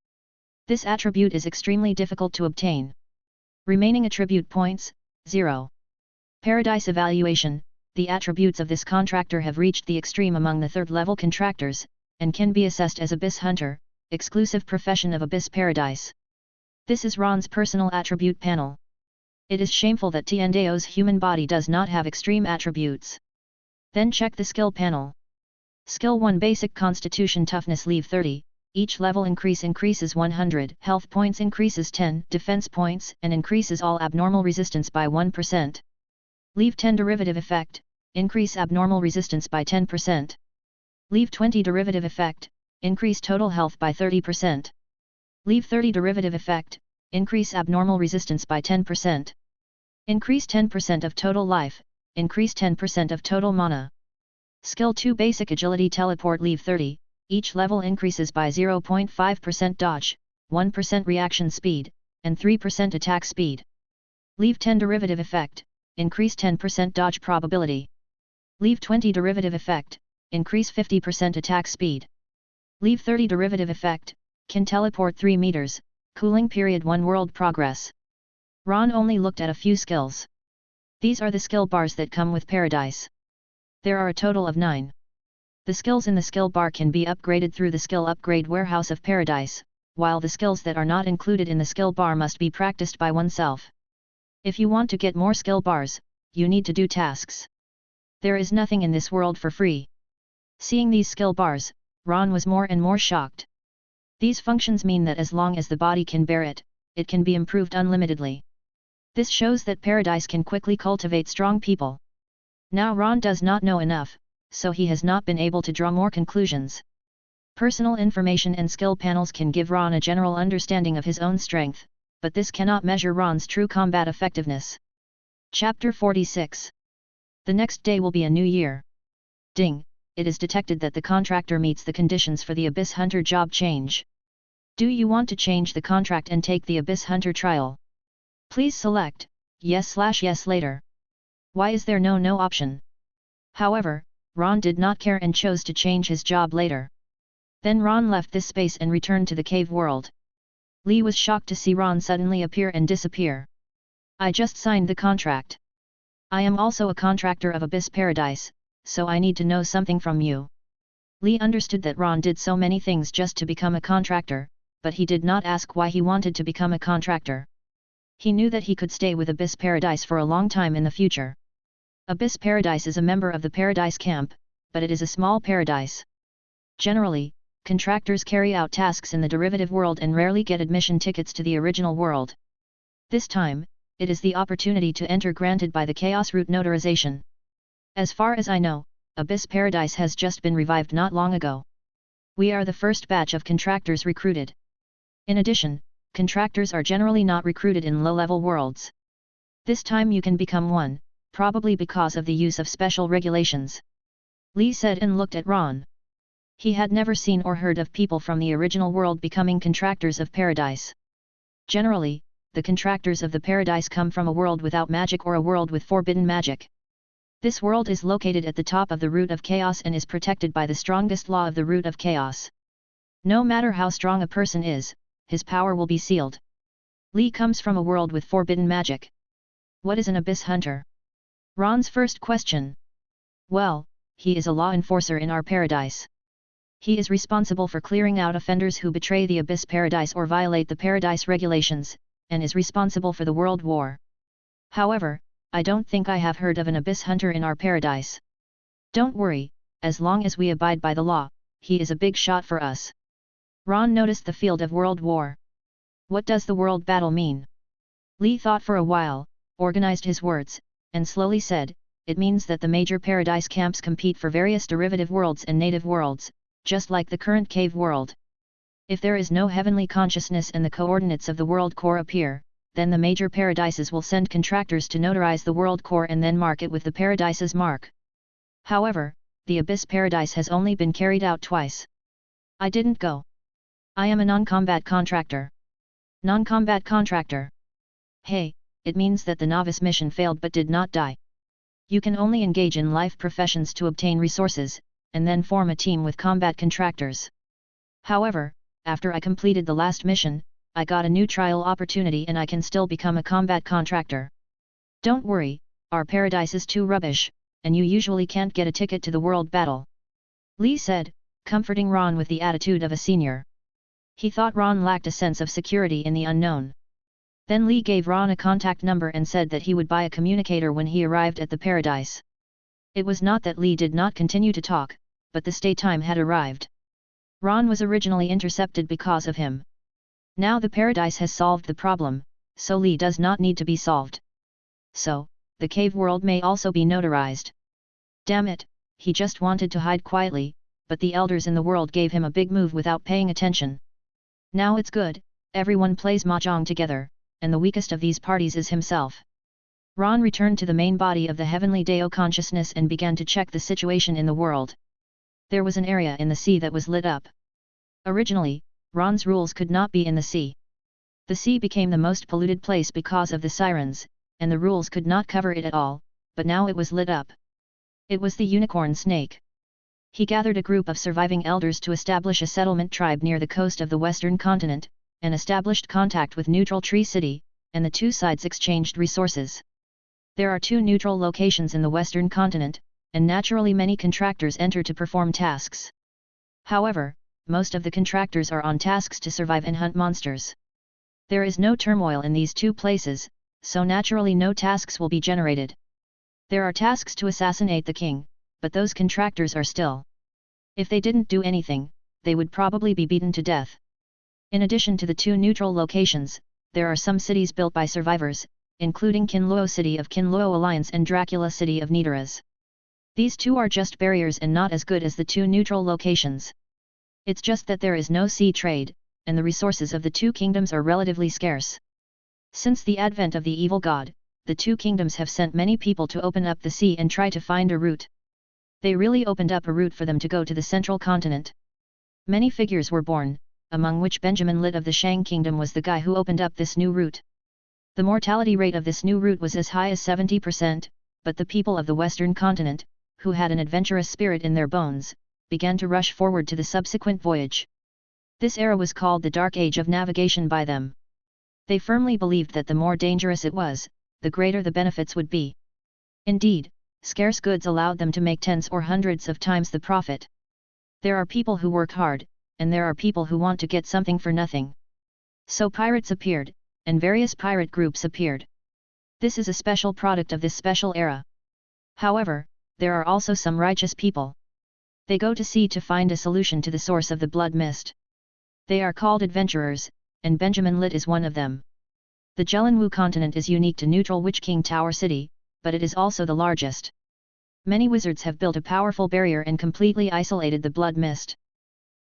This attribute is extremely difficult to obtain. Remaining attribute points, 0. Paradise evaluation. The attributes of this contractor have reached the extreme among the third-level contractors, and can be assessed as Abyss Hunter, exclusive profession of Abyss Paradise. This is Ron's personal attribute panel. It is shameful that Tiandao's human body does not have extreme attributes. Then check the skill panel. Skill 1 Basic Constitution Toughness leave 30, each level increases 100, health points increases 10, defense points, and increases all abnormal resistance by 1%. Leave 10 Derivative Effect, increase abnormal resistance by 10%. Leave 20 Derivative Effect, increase total health by 30%. Leave 30 Derivative Effect, increase abnormal resistance by 10%. Increase 10% of total life, increase 10% of total mana. Skill 2 Basic Agility Teleport leave 30, each level increases by 0.5% dodge, 1% reaction speed, and 3% attack speed. Leave 10 Derivative Effect, increase 10% dodge probability. Leave 20 Derivative Effect, increase 50% attack speed. Leave 30 Derivative Effect, can teleport 3 meters, cooling period 1 world progress. Ron only looked at a few skills. These are the skill bars that come with Paradise. There are a total of 9. The skills in the skill bar can be upgraded through the skill upgrade warehouse of Paradise, while the skills that are not included in the skill bar must be practiced by oneself. If you want to get more skill bars, you need to do tasks. There is nothing in this world for free. Seeing these skill bars, Ron was more and more shocked. These functions mean that as long as the body can bear it, it can be improved unlimitedly. This shows that Paradise can quickly cultivate strong people. Now Ron does not know enough, so he has not been able to draw more conclusions. Personal information and skill panels can give Ron a general understanding of his own strength, but this cannot measure Ron's true combat effectiveness. Chapter 46. The next day will be a new year. Ding, it is detected that the contractor meets the conditions for the Abyss Hunter job change. Do you want to change the contract and take the Abyss Hunter trial? Please select yes/yes later. Why is there no option? However, Ron did not care and chose to change his job later. Then Ron left this space and returned to the cave world. Lee was shocked to see Ron suddenly appear and disappear. I just signed the contract. I am also a contractor of Abyss Paradise, so I need to know something from you. Lee understood that Ron did so many things just to become a contractor, but he did not ask why he wanted to become a contractor. He knew that he could stay with Abyss Paradise for a long time in the future. Abyss Paradise is a member of the Paradise Camp, but it is a small paradise. Generally, contractors carry out tasks in the derivative world and rarely get admission tickets to the original world. This time, it is the opportunity to enter granted by the Chaos Root notarization. As far as I know, Abyss Paradise has just been revived not long ago. We are the first batch of contractors recruited. In addition, contractors are generally not recruited in low-level worlds. This time you can become one, probably because of the use of special regulations. Lee said and looked at Ron. He had never seen or heard of people from the original world becoming contractors of Paradise. Generally, the contractors of the Paradise come from a world without magic or a world with forbidden magic. This world is located at the top of the root of chaos and is protected by the strongest law of the root of chaos. No matter how strong a person is, his power will be sealed. Lee comes from a world with forbidden magic. What is an abyss hunter? Ron's first question. Well, he is a law enforcer in our paradise. He is responsible for clearing out offenders who betray the abyss paradise or violate the paradise regulations, and is responsible for the world war. However, I don't think I have heard of an abyss hunter in our paradise. Don't worry, as long as we abide by the law, he is a big shot for us. Ron noticed the field of world war. What does the world battle mean? Lee thought for a while, organized his words, and slowly said, it means that the major paradise camps compete for various derivative worlds and native worlds, just like the current cave world. If there is no heavenly consciousness and the coordinates of the world core appear, then the major paradises will send contractors to notarize the world core and then mark it with the paradise's mark. However, the abyss paradise has only been carried out twice. I didn't go. I am a non-combat contractor. Non-combat contractor. Hey, it means that the novice mission failed but did not die. You can only engage in life professions to obtain resources, and then form a team with combat contractors. However, after I completed the last mission, I got a new trial opportunity and I can still become a combat contractor. Don't worry, our paradise is too rubbish, and you usually can't get a ticket to the world battle. Lee said, comforting Ron with the attitude of a senior. He thought Ron lacked a sense of security in the unknown. Then Lee gave Ron a contact number and said that he would buy a communicator when he arrived at the paradise. It was not that Lee did not continue to talk, but the stay time had arrived. Ron was originally intercepted because of him. Now the paradise has solved the problem, so Lee does not need to be solved. So, the cave world may also be notarized. Damn it, he just wanted to hide quietly, but the elders in the world gave him a big move without paying attention. Now it's good, everyone plays mahjong together, and the weakest of these parties is himself. Ron returned to the main body of the heavenly Deo consciousness and began to check the situation in the world. There was an area in the sea that was lit up. Originally, Ron's rules could not be in the sea. The sea became the most polluted place because of the sirens, and the rules could not cover it at all, but now it was lit up. It was the unicorn snake. He gathered a group of surviving elders to establish a settlement tribe near the coast of the western continent, and established contact with Neutral Tree City, and the two sides exchanged resources. There are 2 neutral locations in the western continent, and naturally many contractors enter to perform tasks. However, most of the contractors are on tasks to survive and hunt monsters. There is no turmoil in these 2 places, so naturally no tasks will be generated. There are tasks to assassinate the king, but those contractors are still. If they didn't do anything, they would probably be beaten to death. In addition to the 2 neutral locations, there are some cities built by survivors, including Kinluo City of Kinluo Alliance and Dracula City of Nidoras. These 2 are just barriers and not as good as the 2 neutral locations. It's just that there is no sea trade, and the resources of the 2 kingdoms are relatively scarce. Since the advent of the evil god, the 2 kingdoms have sent many people to open up the sea and try to find a route. They really opened up a route for them to go to the central continent. Many figures were born, among which Benjamin Lit of the Shang Kingdom was the guy who opened up this new route. The mortality rate of this new route was as high as 70%, but the people of the western continent, who had an adventurous spirit in their bones, began to rush forward to the subsequent voyage. This era was called the Dark Age of Navigation by them. They firmly believed that the more dangerous it was, the greater the benefits would be. Indeed, scarce goods allowed them to make tens or hundreds of times the profit. There are people who work hard, and there are people who want to get something for nothing. So pirates appeared, and various pirate groups appeared. This is a special product of this special era. However, there are also some righteous people. They go to sea to find a solution to the source of the blood mist. They are called adventurers, and Benjamin Lit is one of them. The Jelinwu continent is unique to neutral Witch King Tower City, but it is also the largest. Many wizards have built a powerful barrier and completely isolated the blood mist.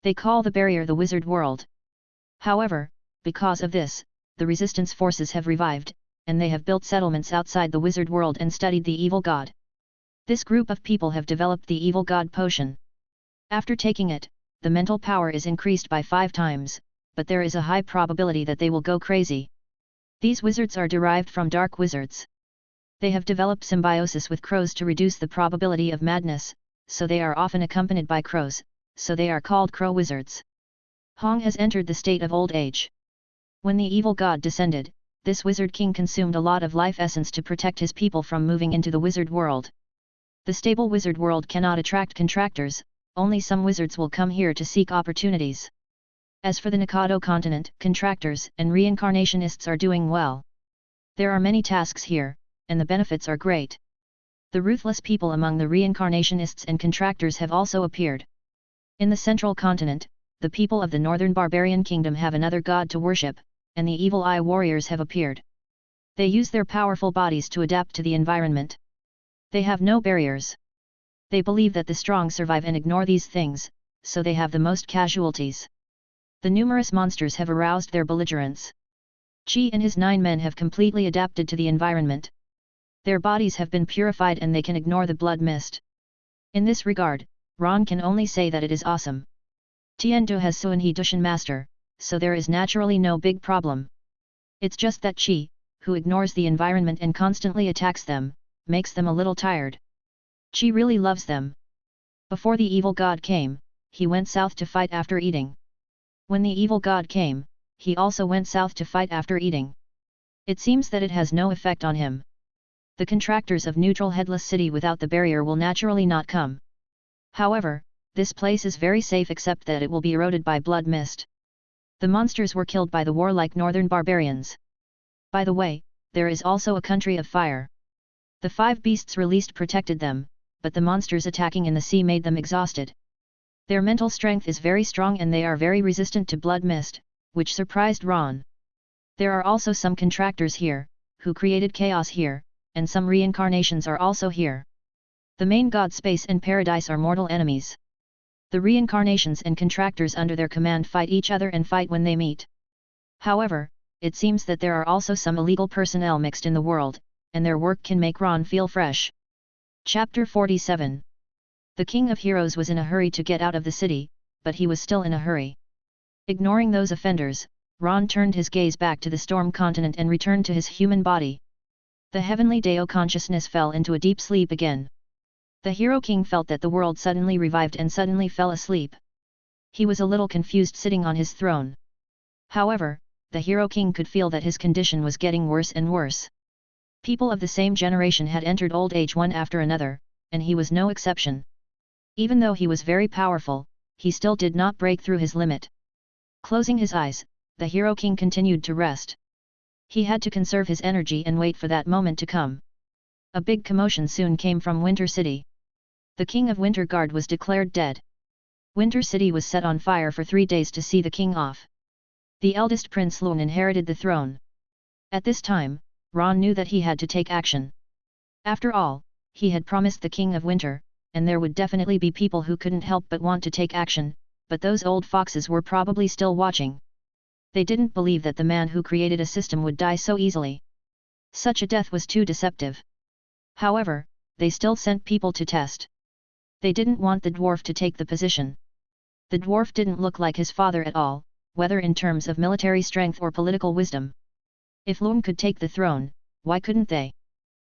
They call the barrier the Wizard World. However, because of this, the resistance forces have revived, and they have built settlements outside the Wizard World and studied the evil god. This group of people have developed the evil god potion. After taking it, the mental power is increased by 5 times, but there is a high probability that they will go crazy. These wizards are derived from dark wizards. They have developed symbiosis with crows to reduce the probability of madness, so they are often accompanied by crows, so they are called crow wizards. Hong has entered the state of old age. When the evil god descended, this wizard king consumed a lot of life essence to protect his people from moving into the wizard world. The stable wizard world cannot attract contractors, only some wizards will come here to seek opportunities. As for the Nikado continent, contractors and reincarnationists are doing well. There are many tasks here, and the benefits are great. The ruthless people among the reincarnationists and contractors have also appeared. In the central continent, the people of the northern barbarian kingdom have another god to worship, and the evil eye warriors have appeared. They use their powerful bodies to adapt to the environment. They have no barriers. They believe that the strong survive and ignore these things, so they have the most casualties. The numerous monsters have aroused their belligerence. Qi and his 9 men have completely adapted to the environment. Their bodies have been purified and they can ignore the blood mist. In this regard, Ron can only say that it is awesome. Tiandu has Suan He Dushan Master, so there is naturally no big problem. It's just that Qi, who ignores the environment and constantly attacks them, makes them a little tired. Qi really loves them. Before the evil god came, he went south to fight after eating. When the evil god came, he also went south to fight after eating. It seems that it has no effect on him. The contractors of neutral headless city without the barrier will naturally not come. However, this place is very safe except that it will be eroded by blood mist. The monsters were killed by the warlike northern barbarians. By the way, there is also a country of fire. The 5 beasts released protected them, but the monsters attacking in the sea made them exhausted. Their mental strength is very strong and they are very resistant to blood mist, which surprised Ron. There are also some contractors here, who created chaos here, and some reincarnations are also here. The main god space and paradise are mortal enemies. The reincarnations and contractors under their command fight each other and fight when they meet. However, it seems that there are also some illegal personnel mixed in the world, and their work can make Ron feel fresh. Chapter 47. The King of Heroes was in a hurry to get out of the city, but he was still in a hurry. Ignoring those offenders, Ron turned his gaze back to the storm continent and returned to his human body. The heavenly Dao consciousness fell into a deep sleep again. The Hero King felt that the world suddenly revived and suddenly fell asleep. He was a little confused sitting on his throne. However, the Hero King could feel that his condition was getting worse and worse. People of the same generation had entered old age one after another, and he was no exception. Even though he was very powerful, he still did not break through his limit. Closing his eyes, the Hero King continued to rest. He had to conserve his energy and wait for that moment to come. A big commotion soon came from Winter City. The King of Winter Guard was declared dead. Winter City was set on fire for 3 days to see the king off. The eldest Prince Lun inherited the throne. At this time, Ron knew that he had to take action. After all, he had promised the King of Winter, and there would definitely be people who couldn't help but want to take action, but those old foxes were probably still watching. They didn't believe that the man who created a system would die so easily. Such a death was too deceptive. However, they still sent people to test. They didn't want the dwarf to take the position. The dwarf didn't look like his father at all, whether in terms of military strength or political wisdom. If Lun could take the throne, why couldn't they?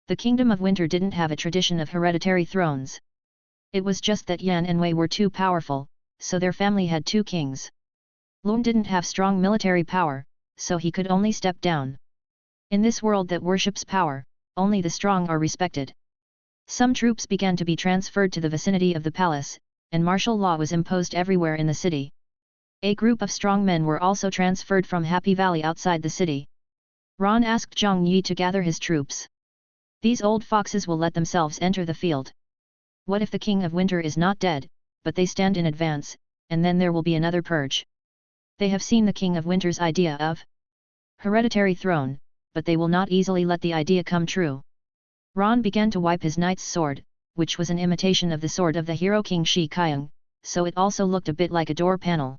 The Kingdom of Winter didn't have a tradition of hereditary thrones. It was just that Yan and Wei were too powerful, so their family had 2 kings. Lun didn't have strong military power, so he could only step down. In this world that worships power, only the strong are respected. Some troops began to be transferred to the vicinity of the palace, and martial law was imposed everywhere in the city. A group of strong men were also transferred from Happy Valley outside the city. Ron asked Zhang Yi to gather his troops. These old foxes will let themselves enter the field. What if the King of Winter is not dead, but they stand in advance, and then there will be another purge? They have seen the King of Winter's idea of hereditary throne, but they will not easily let the idea come true. Ron began to wipe his knight's sword, which was an imitation of the sword of the Hero King Shi Qiang, so it also looked a bit like a door panel.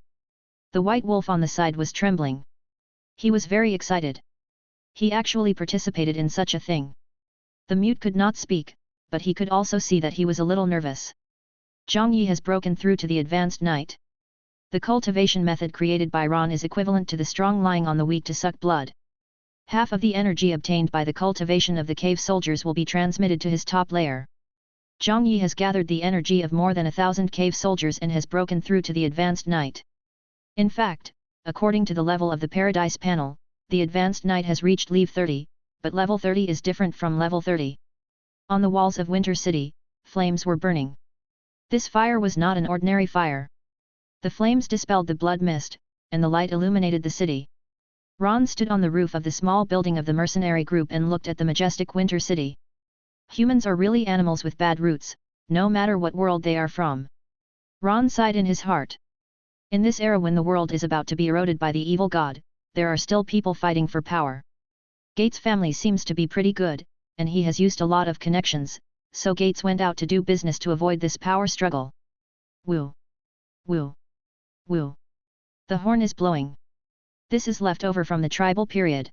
The white wolf on the side was trembling. He was very excited. He actually participated in such a thing. The mute could not speak, but he could also see that he was a little nervous. Zhang Yi has broken through to the advanced knight. The cultivation method created by Ron is equivalent to the strong lying on the weak to suck blood. Half of the energy obtained by the cultivation of the cave soldiers will be transmitted to his top layer. Zhang Yi has gathered the energy of more than 1,000 cave soldiers and has broken through to the advanced knight. In fact, according to the level of the Paradise panel, the advanced knight has reached level 30, but level 30 is different from level 30. On the walls of Winter City, flames were burning. This fire was not an ordinary fire. The flames dispelled the blood mist, and the light illuminated the city. Ron stood on the roof of the small building of the mercenary group and looked at the majestic Winter City. Humans are really animals with bad roots, no matter what world they are from. Ron sighed in his heart. In this era when the world is about to be eroded by the evil god, there are still people fighting for power. Gates' family seems to be pretty good, and he has used a lot of connections, so Gates went out to do business to avoid this power struggle. Woo! Woo! Woo! The horn is blowing. This is left over from the tribal period.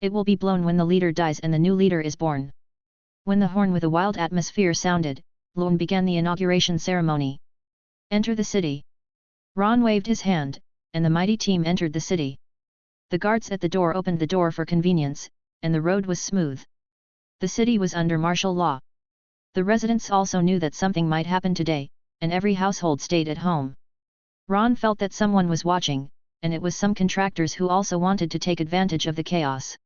It will be blown when the leader dies and the new leader is born. When the horn with a wild atmosphere sounded, Lun began the inauguration ceremony. Enter the city. Ron waved his hand, and the mighty team entered the city. The guards at the door opened the door for convenience, and the road was smooth. The city was under martial law. The residents also knew that something might happen today, and every household stayed at home. Ron felt that someone was watching, and it was some contractors who also wanted to take advantage of the chaos.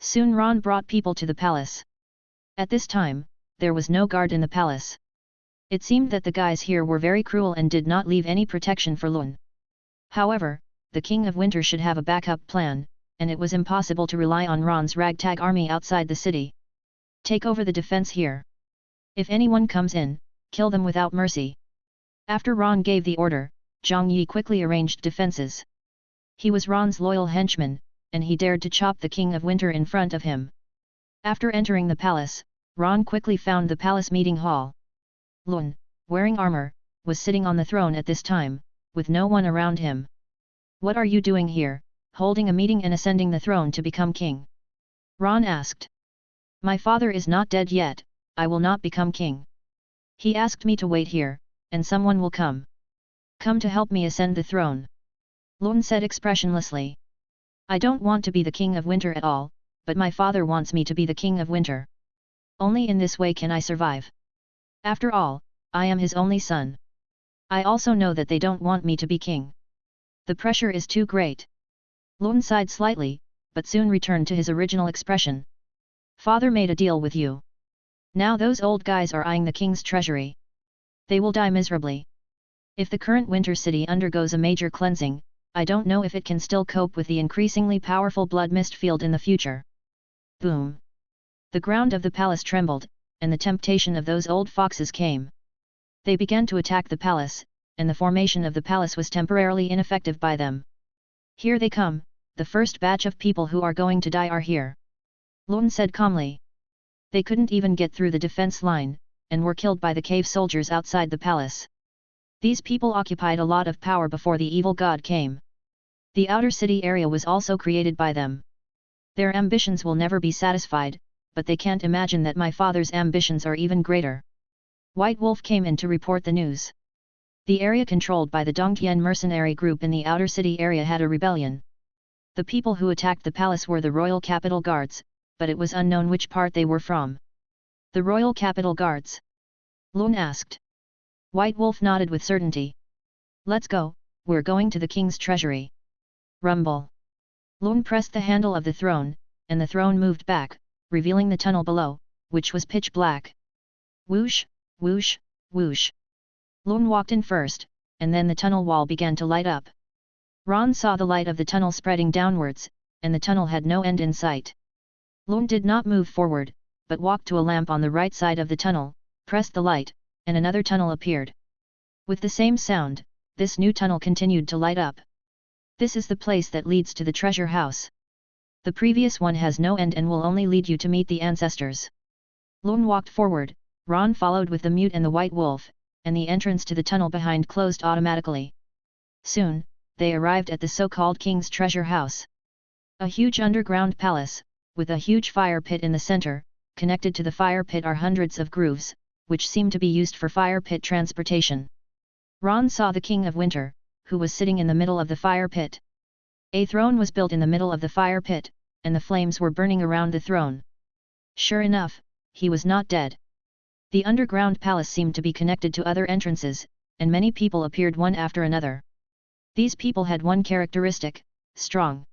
Soon Ron brought people to the palace. At this time, there was no guard in the palace. It seemed that the guys here were very cruel and did not leave any protection for Lun. However, the King of Winter should have a backup plan, and it was impossible to rely on Ron's ragtag army outside the city. Take over the defense here. If anyone comes in, kill them without mercy. After Ron gave the order, Zhang Yi quickly arranged defenses. He was Ron's loyal henchman, and he dared to chop the King of Winter in front of him. After entering the palace, Ron quickly found the palace meeting hall. Lun, wearing armor, was sitting on the throne at this time, with no one around him. What are you doing here, holding a meeting and ascending the throne to become king? Ron asked. My father is not dead yet, I will not become king. He asked me to wait here, and someone will come. Come to help me ascend the throne. Lun said expressionlessly. I don't want to be the King of Winter at all, but my father wants me to be the King of Winter. Only in this way can I survive. After all, I am his only son. I also know that they don't want me to be king. The pressure is too great. Lun sighed slightly, but soon returned to his original expression. Father made a deal with you. Now those old guys are eyeing the king's treasury. They will die miserably. If the current Winter City undergoes a major cleansing, I don't know if it can still cope with the increasingly powerful blood mist field in the future. Boom! The ground of the palace trembled, and the temptation of those old foxes came. They began to attack the palace, and the formation of the palace was temporarily ineffective by them. Here they come, the first batch of people who are going to die are here. Lun said calmly. They couldn't even get through the defense line, and were killed by the cave soldiers outside the palace. These people occupied a lot of power before the evil god came. The outer city area was also created by them. Their ambitions will never be satisfied, but they can't imagine that my father's ambitions are even greater. White Wolf came in to report the news. The area controlled by the Dongtian mercenary group in the outer city area had a rebellion. The people who attacked the palace were the Royal Capital Guards, but it was unknown which part they were from. The Royal Capital Guards? Lun asked. White Wolf nodded with certainty. Let's go, we're going to the king's treasury. Rumble. Lun pressed the handle of the throne, and the throne moved back, revealing the tunnel below, which was pitch black. Whoosh, whoosh, whoosh. Lun walked in first, and then the tunnel wall began to light up. Ron saw the light of the tunnel spreading downwards, and the tunnel had no end in sight. Lun did not move forward, but walked to a lamp on the right side of the tunnel, pressed the light, and another tunnel appeared. With the same sound, this new tunnel continued to light up. This is the place that leads to the treasure house. The previous one has no end and will only lead you to meet the ancestors. Lun walked forward, Ron followed with the mute and the white wolf, and the entrance to the tunnel behind closed automatically. Soon, they arrived at the so-called King's Treasure House. A huge underground palace, with a huge fire pit in the center. Connected to the fire pit are hundreds of grooves, which seem to be used for fire pit transportation. Ron saw the King of Winter, who was sitting in the middle of the fire pit. A throne was built in the middle of the fire pit, and the flames were burning around the throne. Sure enough, he was not dead. The underground palace seemed to be connected to other entrances, and many people appeared one after another. These people had one characteristic: strong.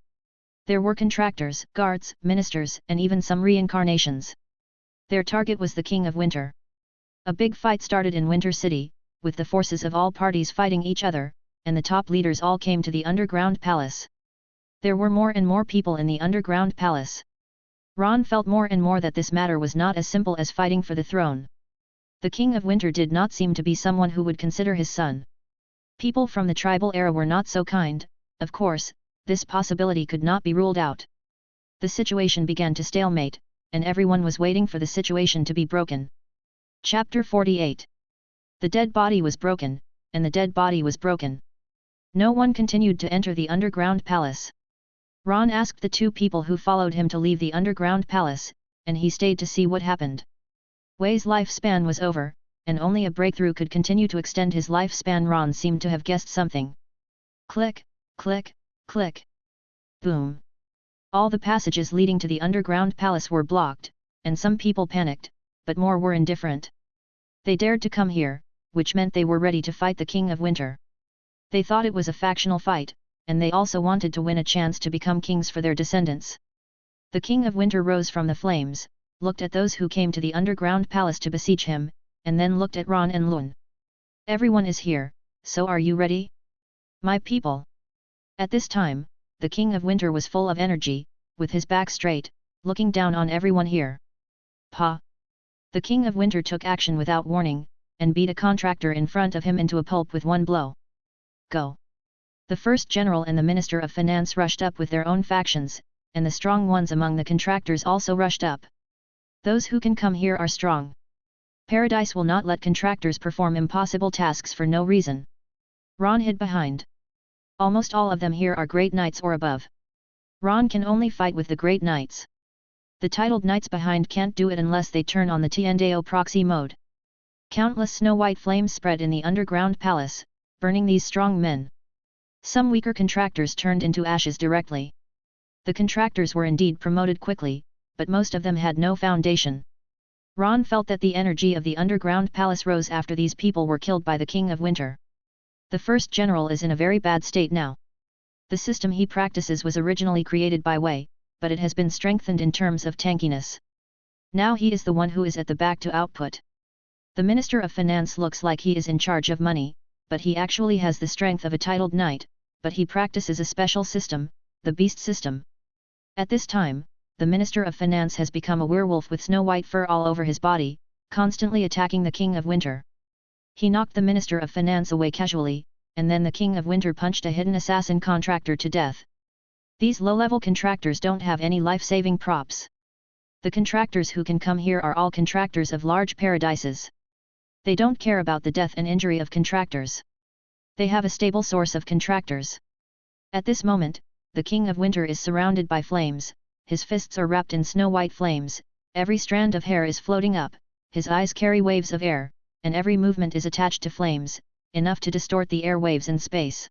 There were contractors, guards, ministers, and even some reincarnations. Their target was the King of Winter. A big fight started in Winter City, with the forces of all parties fighting each other, and the top leaders all came to the underground palace. There were more and more people in the underground palace. Ron felt more and more that this matter was not as simple as fighting for the throne. The King of Winter did not seem to be someone who would consider his son. People from the tribal era were not so kind. Of course, this possibility could not be ruled out. The situation began to stalemate, and everyone was waiting for the situation to be broken. Chapter 48. The dead body was broken, and the dead body was broken. No one continued to enter the underground palace. Ron asked the two people who followed him to leave the underground palace, and he stayed to see what happened. Wei's lifespan was over, and only a breakthrough could continue to extend his lifespan. Ron seemed to have guessed something. Click, click, click. Boom. All the passages leading to the underground palace were blocked, and some people panicked, but more were indifferent. They dared to come here, which meant they were ready to fight the King of Winter. They thought it was a factional fight, and they also wanted to win a chance to become kings for their descendants. The King of Winter rose from the flames, looked at those who came to the underground palace to besiege him, and then looked at Ron and Lun. Everyone is here, so are you ready? My people. At this time, the King of Winter was full of energy, with his back straight, looking down on everyone here. Pa! The King of Winter took action without warning, and beat a contractor in front of him into a pulp with one blow. Go! The first general and the Minister of Finance rushed up with their own factions, and the strong ones among the contractors also rushed up. Those who can come here are strong. Paradise will not let contractors perform impossible tasks for no reason. Ron hid behind. Almost all of them here are great knights or above. Ron can only fight with the great knights. The titled knights behind can't do it unless they turn on the Tiendeo proxy mode. Countless snow-white flames spread in the underground palace, burning these strong men. Some weaker contractors turned into ashes directly. The contractors were indeed promoted quickly, but most of them had no foundation. Ron felt that the energy of the underground palace rose after these people were killed by the King of Winter. The first general is in a very bad state now. The system he practices was originally created by Wei, but it has been strengthened in terms of tankiness. Now he is the one who is at the back to output. The Minister of Finance looks like he is in charge of money, but he actually has the strength of a titled knight, but he practices a special system, the beast system. At this time, the Minister of Finance has become a werewolf with snow-white fur all over his body, constantly attacking the King of Winter. He knocked the Minister of Finance away casually, and then the King of Winter punched a hidden assassin contractor to death. These low-level contractors don't have any life-saving props. The contractors who can come here are all contractors of large paradises. They don't care about the death and injury of contractors. They have a stable source of contractors. At this moment, the King of Winter is surrounded by flames, his fists are wrapped in snow-white flames, every strand of hair is floating up, his eyes carry waves of air, and every movement is attached to flames, enough to distort the air waves in space.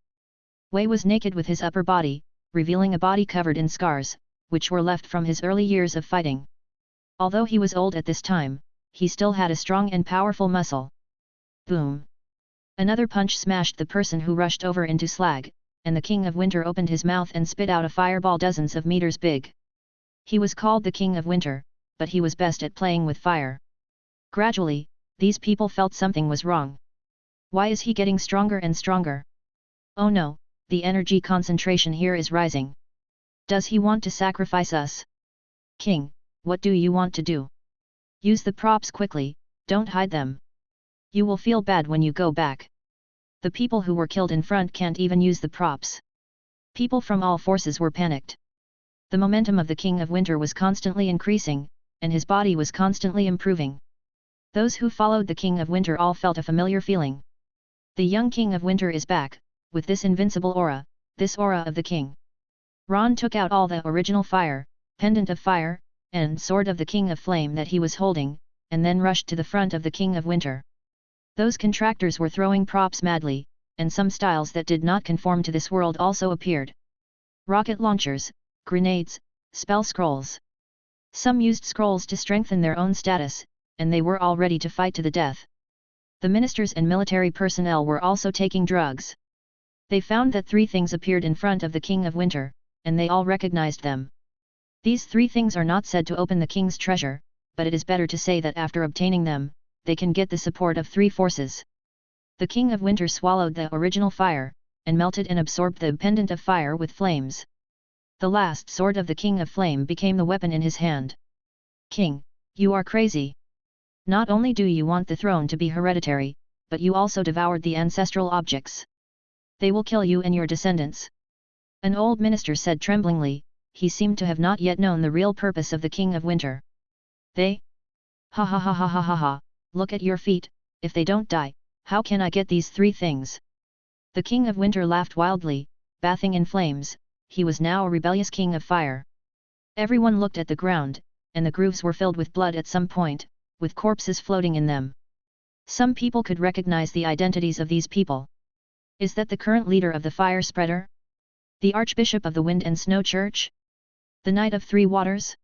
Wei was naked with his upper body, revealing a body covered in scars, which were left from his early years of fighting. Although he was old at this time, he still had a strong and powerful muscle. Boom! Another punch smashed the person who rushed over into slag, and the King of Winter opened his mouth and spit out a fireball dozens of meters big. He was called the King of Winter, but he was best at playing with fire. Gradually, these people felt something was wrong. Why is he getting stronger and stronger? Oh no, the energy concentration here is rising. Does he want to sacrifice us? King, what do you want to do? Use the props quickly, don't hide them. You will feel bad when you go back. The people who were killed in front can't even use the props. People from all forces were panicked. The momentum of the King of Winter was constantly increasing, and his body was constantly improving. Those who followed the King of Winter all felt a familiar feeling. The young King of Winter is back, with this invincible aura, this aura of the King. Ron took out all the original fire, pendant of fire, and sword of the King of Flame that he was holding, and then rushed to the front of the King of Winter. Those contractors were throwing props madly, and some styles that did not conform to this world also appeared. Rocket launchers, grenades, spell scrolls. Some used scrolls to strengthen their own status, and they were all ready to fight to the death. The ministers and military personnel were also taking drugs. They found that 3 things appeared in front of the King of Winter, and they all recognized them. These 3 things are not said to open the king's treasure, but it is better to say that after obtaining them, they can get the support of 3 forces. The King of Winter swallowed the original fire, and melted and absorbed the pendant of fire with flames. The last sword of the King of Flame became the weapon in his hand. King, you are crazy. Not only do you want the throne to be hereditary, but you also devoured the ancestral objects. They will kill you and your descendants. An old minister said tremblingly. He seemed to have not yet known the real purpose of the King of Winter. They? Ha ha ha ha ha ha ha, look at your feet, if they don't die, how can I get these 3 things? The King of Winter laughed wildly, bathing in flames. He was now a rebellious king of fire. Everyone looked at the ground, and the grooves were filled with blood at some point, with corpses floating in them. Some people could recognize the identities of these people. Is that the current leader of the fire spreader? The Archbishop of the Wind and Snow Church? The Knight of 3 Waters?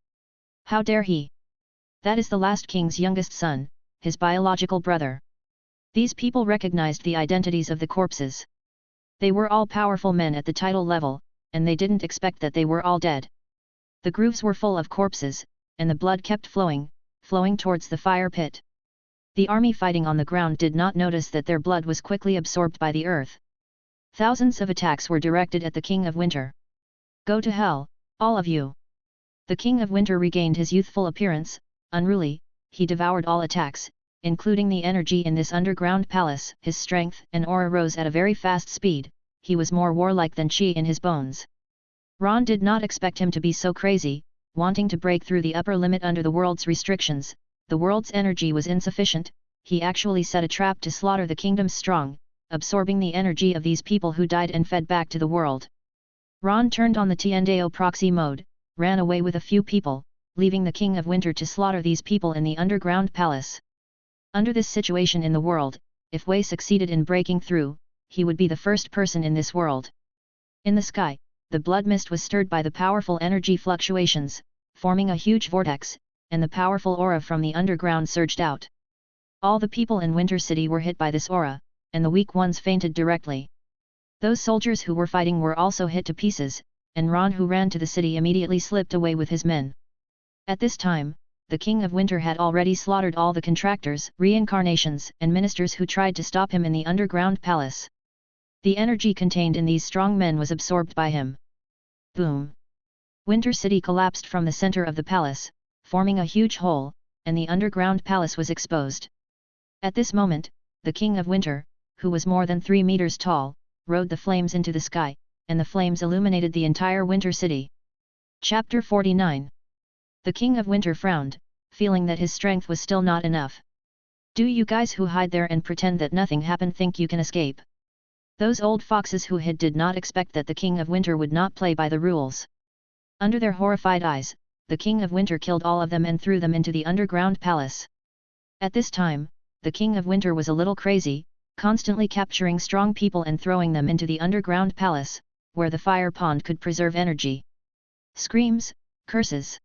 How dare he? That is the last king's youngest son, his biological brother. These people recognized the identities of the corpses. They were all powerful men at the title level, and they didn't expect that they were all dead. The grooves were full of corpses, and the blood kept flowing towards the fire pit. The army fighting on the ground did not notice that their blood was quickly absorbed by the earth. Thousands of attacks were directed at the King of Winter. Go to hell, all of you! The King of Winter regained his youthful appearance. Unruly, he devoured all attacks, including the energy in this underground palace. His strength and aura rose at a very fast speed. He was more warlike than chi in his bones. Ron did not expect him to be so crazy, wanting to break through the upper limit under the world's restrictions. The world's energy was insufficient. He actually set a trap to slaughter the kingdom's strong, absorbing the energy of these people who died and fed back to the world. Ron turned on the Tiendao proxy mode, ran away with a few people, leaving the King of Winter to slaughter these people in the underground palace. Under this situation in the world, if Wei succeeded in breaking through, he would be the first person in this world. In the sky, the blood mist was stirred by the powerful energy fluctuations, forming a huge vortex, and the powerful aura from the underground surged out. All the people in Winter City were hit by this aura, and the weak ones fainted directly. Those soldiers who were fighting were also hit to pieces, and Ron, who ran to the city, immediately slipped away with his men. At this time, the King of Winter had already slaughtered all the contractors, reincarnations, and ministers who tried to stop him in the underground palace. The energy contained in these strong men was absorbed by him. Boom! Winter City collapsed from the center of the palace, forming a huge hole, and the underground palace was exposed. At this moment, the King of Winter, who was more than 3 meters tall, rode the flames into the sky, and the flames illuminated the entire Winter City. Chapter 49. The King of Winter frowned, feeling that his strength was still not enough. Do you guys who hide there and pretend that nothing happened think you can escape? Those old foxes who hid did not expect that the King of Winter would not play by the rules. Under their horrified eyes, the King of Winter killed all of them and threw them into the underground palace. At this time, the King of Winter was a little crazy, constantly capturing strong people and throwing them into the underground palace, where the fire pond could preserve energy. Screams, curses.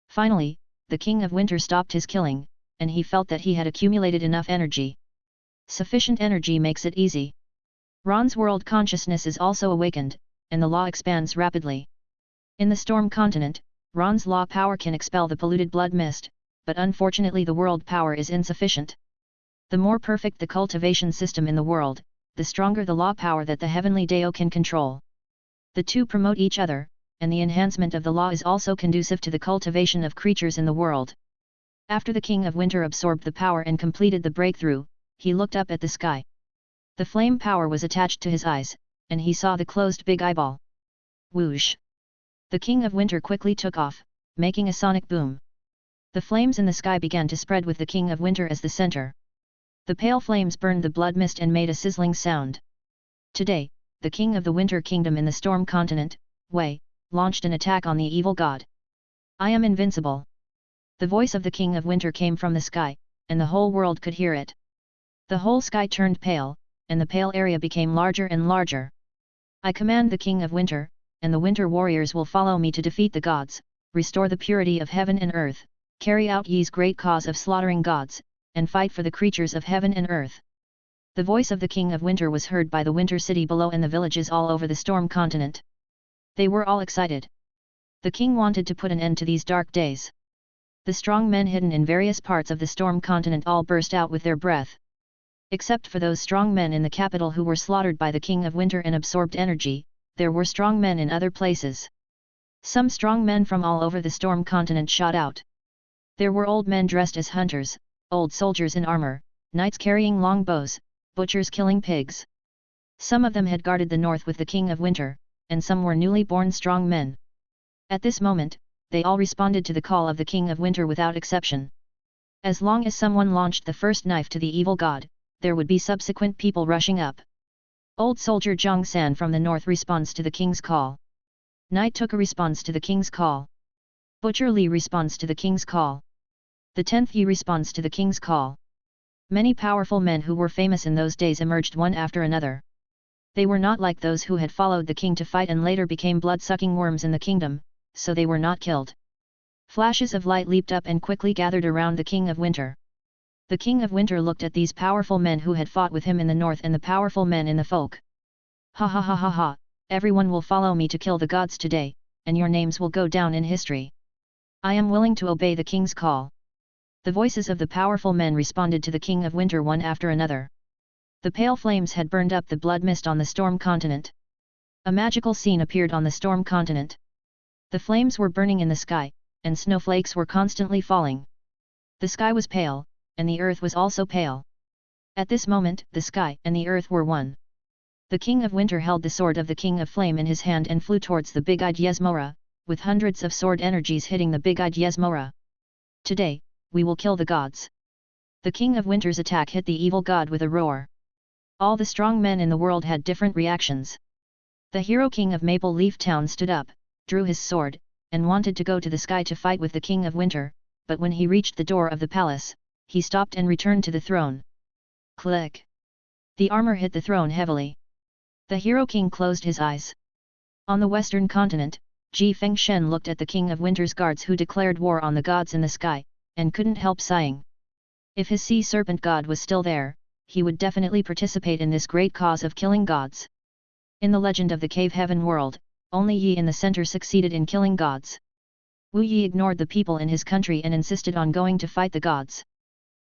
Finally, the King of Winter stopped his killing, and he felt that he had accumulated enough energy. Sufficient energy makes it easy. Ron's world consciousness is also awakened, and the law expands rapidly. In the Storm Continent, Ron's law power can expel the polluted blood mist, but unfortunately the world power is insufficient. The more perfect the cultivation system in the world, the stronger the law power that the heavenly Dao can control. The two promote each other, and the enhancement of the law is also conducive to the cultivation of creatures in the world. After the King of Winter absorbed the power and completed the breakthrough, he looked up at the sky. The flame power was attached to his eyes, and he saw the closed big eyeball. Whoosh! The King of Winter quickly took off, making a sonic boom. The flames in the sky began to spread with the King of Winter as the center. The pale flames burned the blood mist and made a sizzling sound. Today, the King of the Winter Kingdom in the Storm Continent, Wei, launched an attack on the evil god. I am invincible. The voice of the King of Winter came from the sky, and the whole world could hear it. The whole sky turned pale, and the pale area became larger and larger. I command the King of Winter, and the Winter Warriors will follow me to defeat the gods. restore the purity of heaven and earth, carry out ye's great cause of slaughtering gods, and fight for the creatures of heaven and earth. The voice of the King of Winter was heard by the Winter City below and the villages all over the Storm Continent. They were all excited. The king wanted to put an end to these dark days. The strong men hidden in various parts of the Storm Continent all burst out with their breath. Except for those strong men in the capital who were slaughtered by the King of Winter and absorbed energy, there were strong men in other places. Some strong men from all over the Storm Continent shot out. There were old men dressed as hunters, old soldiers in armor, knights carrying long bows, butchers killing pigs. Some of them had guarded the north with the King of Winter, and some were newly born strong men. At this moment, they all responded to the call of the King of Winter without exception. As long as someone launched the first knife to the evil god, there would be subsequent people rushing up. Old soldier Zhang San from the north responds to the king's call. Knight Tuka responds to the king's call. Butcher Li responds to the king's call. The 10th Yi responds to the king's call. Many powerful men who were famous in those days emerged one after another. They were not like those who had followed the king to fight and later became blood-sucking worms in the kingdom, so they were not killed. Flashes of light leaped up and quickly gathered around the King of Winter. The King of Winter looked at these powerful men who had fought with him in the north and the powerful men in the folk. Ha ha ha ha ha, everyone will follow me to kill the gods today, and your names will go down in history. I am willing to obey the king's call. The voices of the powerful men responded to the King of Winter one after another. The pale flames had burned up the blood mist on the Storm Continent. A magical scene appeared on the Storm Continent. The flames were burning in the sky, and snowflakes were constantly falling. The sky was pale, and the earth was also pale. At this moment, the sky and the earth were one. The King of Winter held the sword of the King of Flame in his hand and flew towards the big-eyed Yasmora, with hundreds of sword energies hitting the big-eyed Yasmora. Today, we will kill the gods. The King of Winter's attack hit the evil god with a roar. All the strong men in the world had different reactions. The hero king of Maple Leaf Town stood up, drew his sword, and wanted to go to the sky to fight with the King of Winter, but when he reached the door of the palace, he stopped and returned to the throne. Click! The armor hit the throne heavily. The hero king closed his eyes. On the western continent, Ji Fengshen looked at the King of Winter's guards who declared war on the gods in the sky, and couldn't help sighing. If his sea serpent god was still there, he would definitely participate in this great cause of killing gods. In the legend of the cave heaven world, only Yi in the center succeeded in killing gods. Wu Yi ignored the people in his country and insisted on going to fight the gods.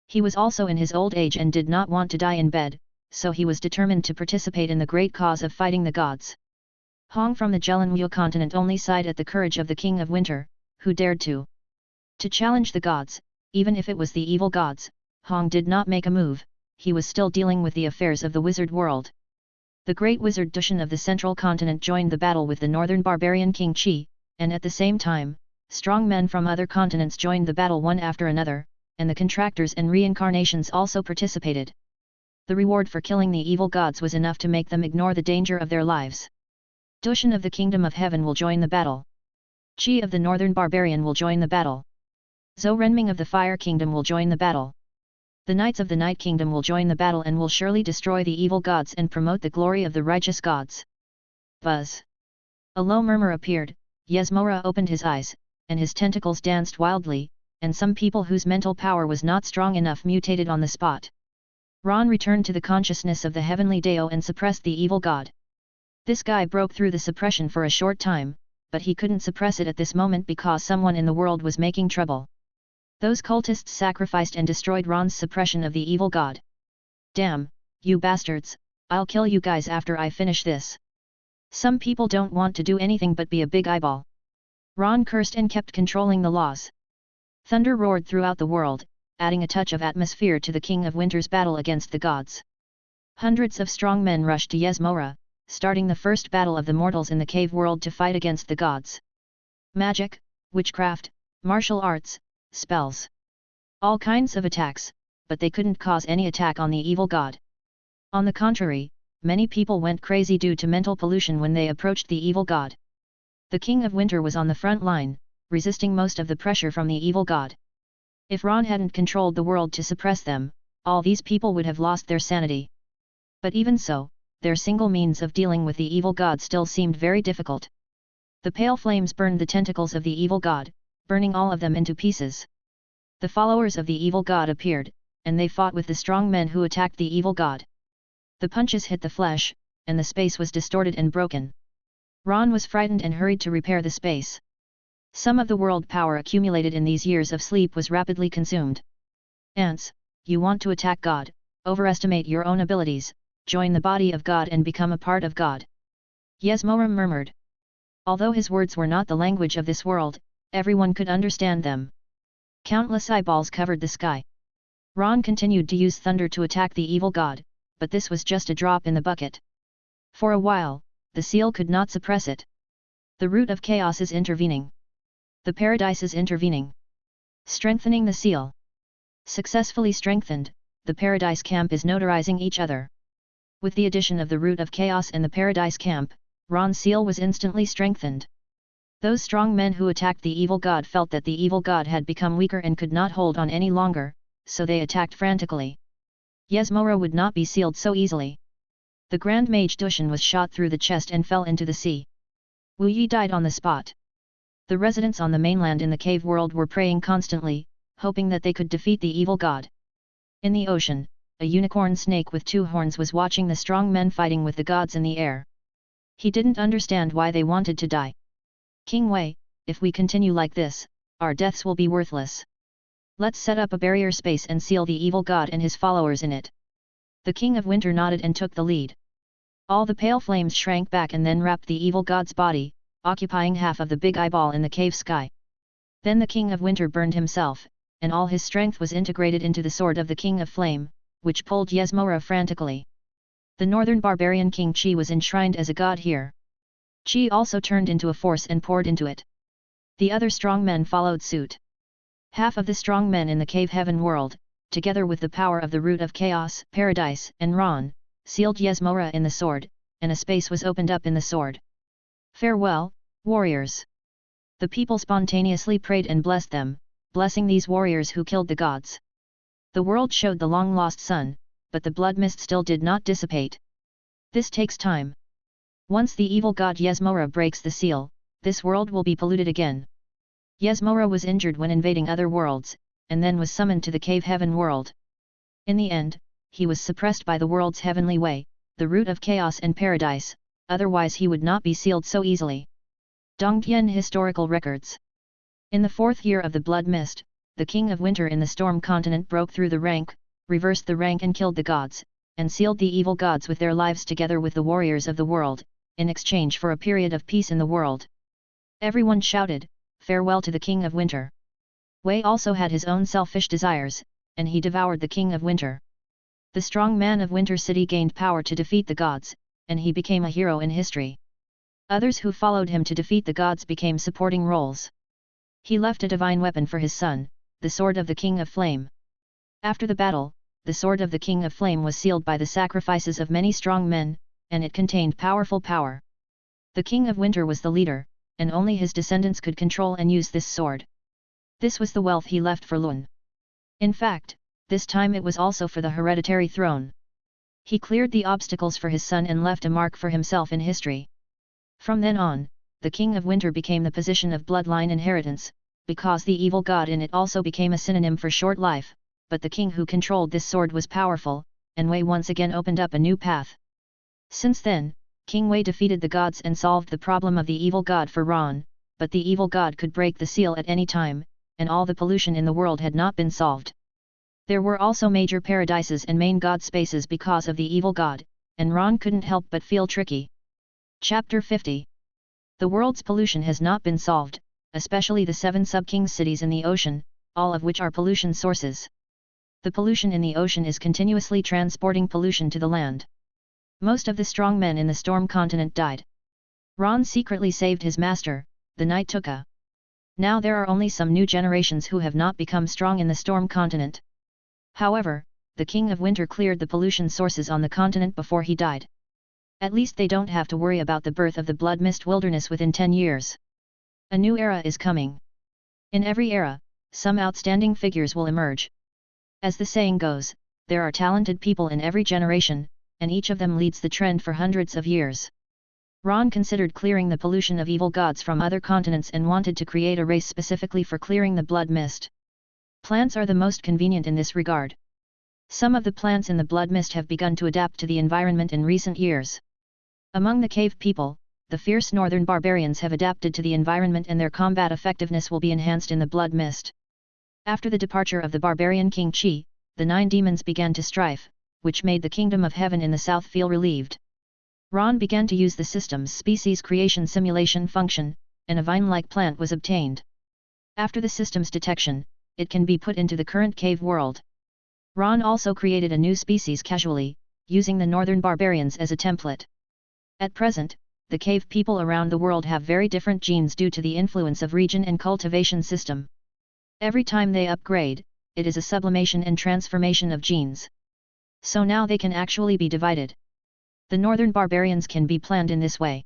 He was also in his old age and did not want to die in bed, so he was determined to participate in the great cause of fighting the gods. Hong from the Jelanwu continent only sighed at the courage of the King of Winter, who dared to challenge the gods, even if it was the evil gods. Hong did not make a move, he was still dealing with the affairs of the wizard world. The great wizard Dushan of the central continent joined the battle with the northern barbarian King Qi, and at the same time, strong men from other continents joined the battle one after another, and the contractors and reincarnations also participated. The reward for killing the evil gods was enough to make them ignore the danger of their lives. Dushan of the Kingdom of Heaven will join the battle. Qi of the Northern Barbarian will join the battle. Zhou Renming of the Fire Kingdom will join the battle. The Knights of the Night Kingdom will join the battle and will surely destroy the evil gods and promote the glory of the righteous gods. Buzz! A low murmur appeared, Yasmora opened his eyes, and his tentacles danced wildly, and some people whose mental power was not strong enough mutated on the spot. Ron returned to the consciousness of the heavenly Dao and suppressed the evil god. This guy broke through the suppression for a short time, but he couldn't suppress it at this moment because someone in the world was making trouble. Those cultists sacrificed and destroyed Ron's suppression of the evil god. Damn, you bastards, I'll kill you guys after I finish this. Some people don't want to do anything but be a big eyeball. Ron cursed and kept controlling the laws. Thunder roared throughout the world, adding a touch of atmosphere to the King of Winter's battle against the gods. Hundreds of strong men rushed to Yasmora, starting the first battle of the mortals in the cave world to fight against the gods. Magic, witchcraft, martial arts, spells. All kinds of attacks, but they couldn't cause any attack on the evil god. On the contrary, many people went crazy due to mental pollution when they approached the evil god. The King of Winter was on the front line, resisting most of the pressure from the evil god. If Ron hadn't controlled the world to suppress them, all these people would have lost their sanity. But even so, their single means of dealing with the evil god still seemed very difficult. The pale flames burned the tentacles of the evil god, burning all of them into pieces. The followers of the evil god appeared, and they fought with the strong men who attacked the evil god. The punches hit the flesh, and the space was distorted and broken. Ron was frightened and hurried to repair the space. Some of the world power accumulated in these years of sleep was rapidly consumed. Ants, you want to attack God, overestimate your own abilities, join the body of God and become a part of God. Yasmora murmured. Although his words were not the language of this world, everyone could understand them. Countless eyeballs covered the sky. Ron continued to use thunder to attack the evil god, but this was just a drop in the bucket. For a while, the seal could not suppress it. The root of chaos is intervening. The paradise is intervening. Strengthening the seal. Successfully strengthened, the paradise camp is notarizing each other. With the addition of the root of chaos and the paradise camp, Ron's seal was instantly strengthened. Those strong men who attacked the evil god felt that the evil god had become weaker and could not hold on any longer, so they attacked frantically. Yasmora would not be sealed so easily. The Grand Mage Dushan was shot through the chest and fell into the sea. Wu Yi died on the spot. The residents on the mainland in the cave world were praying constantly, hoping that they could defeat the evil god. In the ocean, a unicorn snake with 2 horns was watching the strong men fighting with the gods in the air. He didn't understand why they wanted to die. King Wei, if we continue like this, our deaths will be worthless. Let's set up a barrier space and seal the evil god and his followers in it. The King of Winter nodded and took the lead. All the pale flames shrank back and then wrapped the evil god's body, occupying half of the big eyeball in the cave sky. Then the King of Winter burned himself, and all his strength was integrated into the sword of the King of Flame, which pulled Yasmora frantically. The northern barbarian King Chi was enshrined as a god here. Chi also turned into a force and poured into it. The other strong men followed suit. Half of the strong men in the cave heaven world, together with the power of the root of chaos, paradise, and Ron, sealed Yasmora in the sword, and a space was opened up in the sword. Farewell, warriors! The people spontaneously prayed and blessed them, blessing these warriors who killed the gods. The world showed the long-lost sun, but the blood mist still did not dissipate. This takes time. Once the evil god Yasmora breaks the seal, this world will be polluted again. Yasmora was injured when invading other worlds, and then was summoned to the cave heaven world. In the end, he was suppressed by the world's heavenly way, the root of chaos and paradise, otherwise he would not be sealed so easily. Dongtian Historical Records. In the 4th year of the Blood Mist, the King of Winter in the Storm Continent broke through the rank, reversed the rank and killed the gods, and sealed the evil gods with their lives together with the warriors of the world, in exchange for a period of peace in the world. Everyone shouted, "Farewell to the King of Winter." Wei also had his own selfish desires, and he devoured the King of Winter. The strong man of Winter City gained power to defeat the gods, and he became a hero in history. Others who followed him to defeat the gods became supporting roles. He left a divine weapon for his son, the Sword of the King of Flame. After the battle, the Sword of the King of Flame was sealed by the sacrifices of many strong men, and it contained powerful power. The King of Winter was the leader, and only his descendants could control and use this sword. This was the wealth he left for Lun. In fact, this time it was also for the hereditary throne. He cleared the obstacles for his son and left a mark for himself in history. From then on, the King of Winter became the position of bloodline inheritance, because the evil god in it also became a synonym for short life, but the king who controlled this sword was powerful, and Wei once again opened up a new path. Since then, King Wei defeated the gods and solved the problem of the evil god for Ron, but the evil god could break the seal at any time, and all the pollution in the world had not been solved. There were also major paradises and main god spaces because of the evil god, and Ron couldn't help but feel tricky. Chapter 50. The world's pollution has not been solved, especially the 7 sub-king cities in the ocean, all of which are pollution sources. The pollution in the ocean is continuously transporting pollution to the land. Most of the strong men in the Storm Continent died. Ron secretly saved his master, the Knight Tuka. Now there are only some new generations who have not become strong in the Storm Continent. However, the King of Winter cleared the pollution sources on the continent before he died. At least they don't have to worry about the birth of the Blood Mist Wilderness within 10 years. A new era is coming. In every era, some outstanding figures will emerge. As the saying goes, there are talented people in every generation, and each of them leads the trend for hundreds of years. Ron considered clearing the pollution of evil gods from other continents and wanted to create a race specifically for clearing the blood mist. Plants are the most convenient in this regard. Some of the plants in the blood mist have begun to adapt to the environment in recent years. Among the cave people, the fierce northern barbarians have adapted to the environment and their combat effectiveness will be enhanced in the blood mist. After the departure of the barbarian King Chi, the 9 demons began to strife, which made the kingdom of heaven in the south feel relieved. Ron began to use the system's species creation simulation function, and a vine-like plant was obtained. After the system's detection, it can be put into the current cave world. Ron also created a new species casually, using the northern barbarians as a template. At present, the cave people around the world have very different genes due to the influence of region and cultivation system. Every time they upgrade, it is a sublimation and transformation of genes. So now they can actually be divided. The northern barbarians can be planned in this way.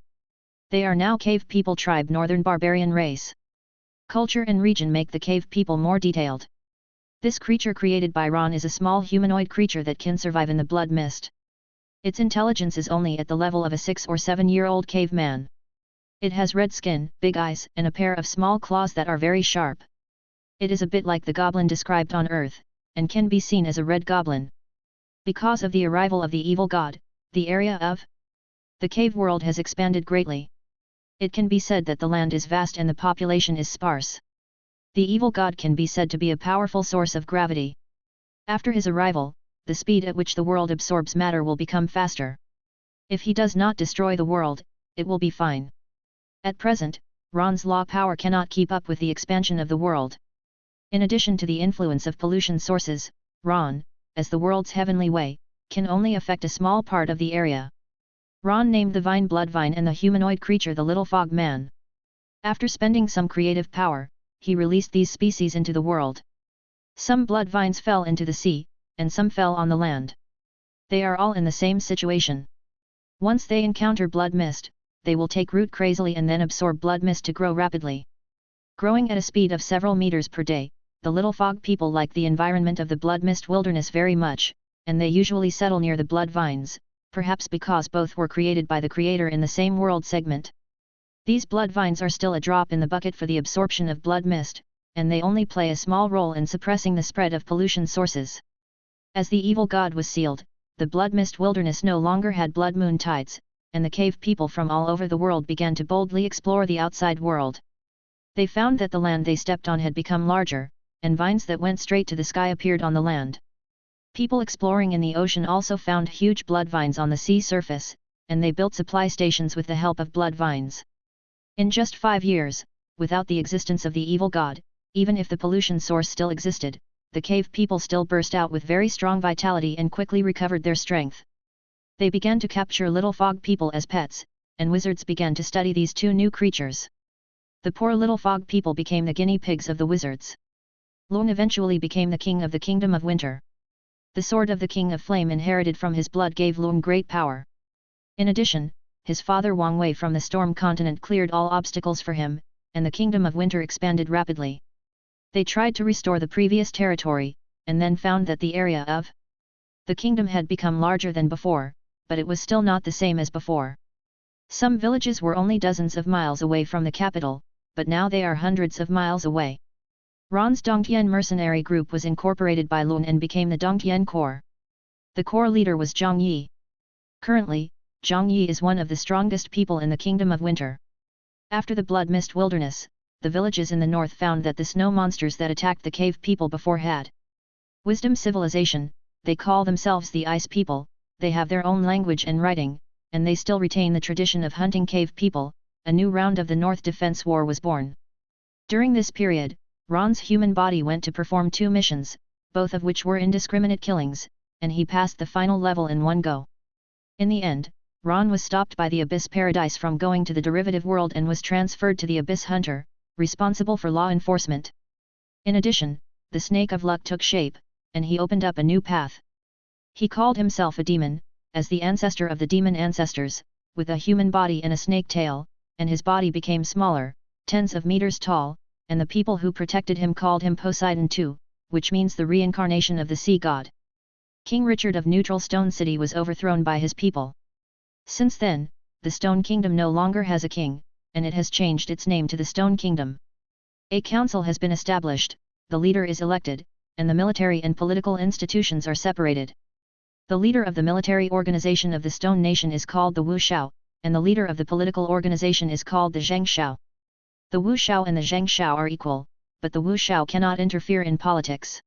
They are now cave people tribe northern barbarian race. Culture and region make the cave people more detailed. This creature created by Ron is a small humanoid creature that can survive in the blood mist. Its intelligence is only at the level of a 6 or 7-year-old caveman. It has red skin, big eyes, and a pair of small claws that are very sharp. It is a bit like the goblin described on Earth, and can be seen as a red goblin. Because of the arrival of the evil god, the area of the cave world has expanded greatly. It can be said that the land is vast and the population is sparse. The evil god can be said to be a powerful source of gravity. After his arrival, the speed at which the world absorbs matter will become faster. If he does not destroy the world, it will be fine. At present, Ron's law power cannot keep up with the expansion of the world. In addition to the influence of pollution sources, Ron, as the world's heavenly way, can only affect a small part of the area. Ron named the vine Bloodvine and the humanoid creature the Little Fog Man. After spending some creative power, he released these species into the world. Some blood vines fell into the sea, and some fell on the land. They are all in the same situation. Once they encounter blood mist, they will take root crazily and then absorb blood mist to grow rapidly. Growing at a speed of several meters per day, the Little Fog people like the environment of the blood mist wilderness very much, and they usually settle near the blood vines, perhaps because both were created by the Creator in the same world segment. These blood vines are still a drop in the bucket for the absorption of blood mist, and they only play a small role in suppressing the spread of pollution sources. As the evil god was sealed, the blood mist wilderness no longer had blood moon tides, and the cave people from all over the world began to boldly explore the outside world. They found that the land they stepped on had become larger, and vines that went straight to the sky appeared on the land. People exploring in the ocean also found huge blood vines on the sea surface, and they built supply stations with the help of blood vines. In just 5 years, without the existence of the evil god, even if the pollution source still existed, the cave people still burst out with very strong vitality and quickly recovered their strength. They began to capture Little Fog people as pets, and wizards began to study these 2 new creatures. The poor Little Fog people became the guinea pigs of the wizards. Lung eventually became the king of the Kingdom of Winter. The sword of the King of Flame inherited from his blood gave Lung great power. In addition, his father Wang Wei from the Storm Continent cleared all obstacles for him, and the Kingdom of Winter expanded rapidly. They tried to restore the previous territory, and then found that the area of the kingdom had become larger than before, but it was still not the same as before. Some villages were only dozens of miles away from the capital, but now they are hundreds of miles away. Ron's Dongtian mercenary group was incorporated by Lun and became the Dongtian Corps. The corps leader was Zhang Yi. Currently, Zhang Yi is one of the strongest people in the Kingdom of Winter. After the Blood Mist Wilderness, the villages in the north found that the snow monsters that attacked the cave people before had wisdom civilization. They call themselves the Ice People. They have their own language and writing, and they still retain the tradition of hunting cave people. A new round of the North Defense War was born. During this period, Ron's human body went to perform 2 missions, both of which were indiscriminate killings, and he passed the final level in one go. In the end, Ron was stopped by the Abyss Paradise from going to the derivative world and was transferred to the Abyss Hunter, responsible for law enforcement. In addition, the Snake of Luck took shape, and he opened up a new path. He called himself a demon, as the ancestor of the demon ancestors, with a human body and a snake tail, and his body became smaller, tens of meters tall, and the people who protected him called him Poseidon II, which means the reincarnation of the sea god. King Richard of Neutral Stone City was overthrown by his people. Since then, the Stone Kingdom no longer has a king, and it has changed its name to the Stone Kingdom. A council has been established, the leader is elected, and the military and political institutions are separated. The leader of the military organization of the Stone Nation is called the Wu Shao, and the leader of the political organization is called the Zheng Shao. The Wu Shao and the Zheng Shao are equal, but the Wu Shao cannot interfere in politics.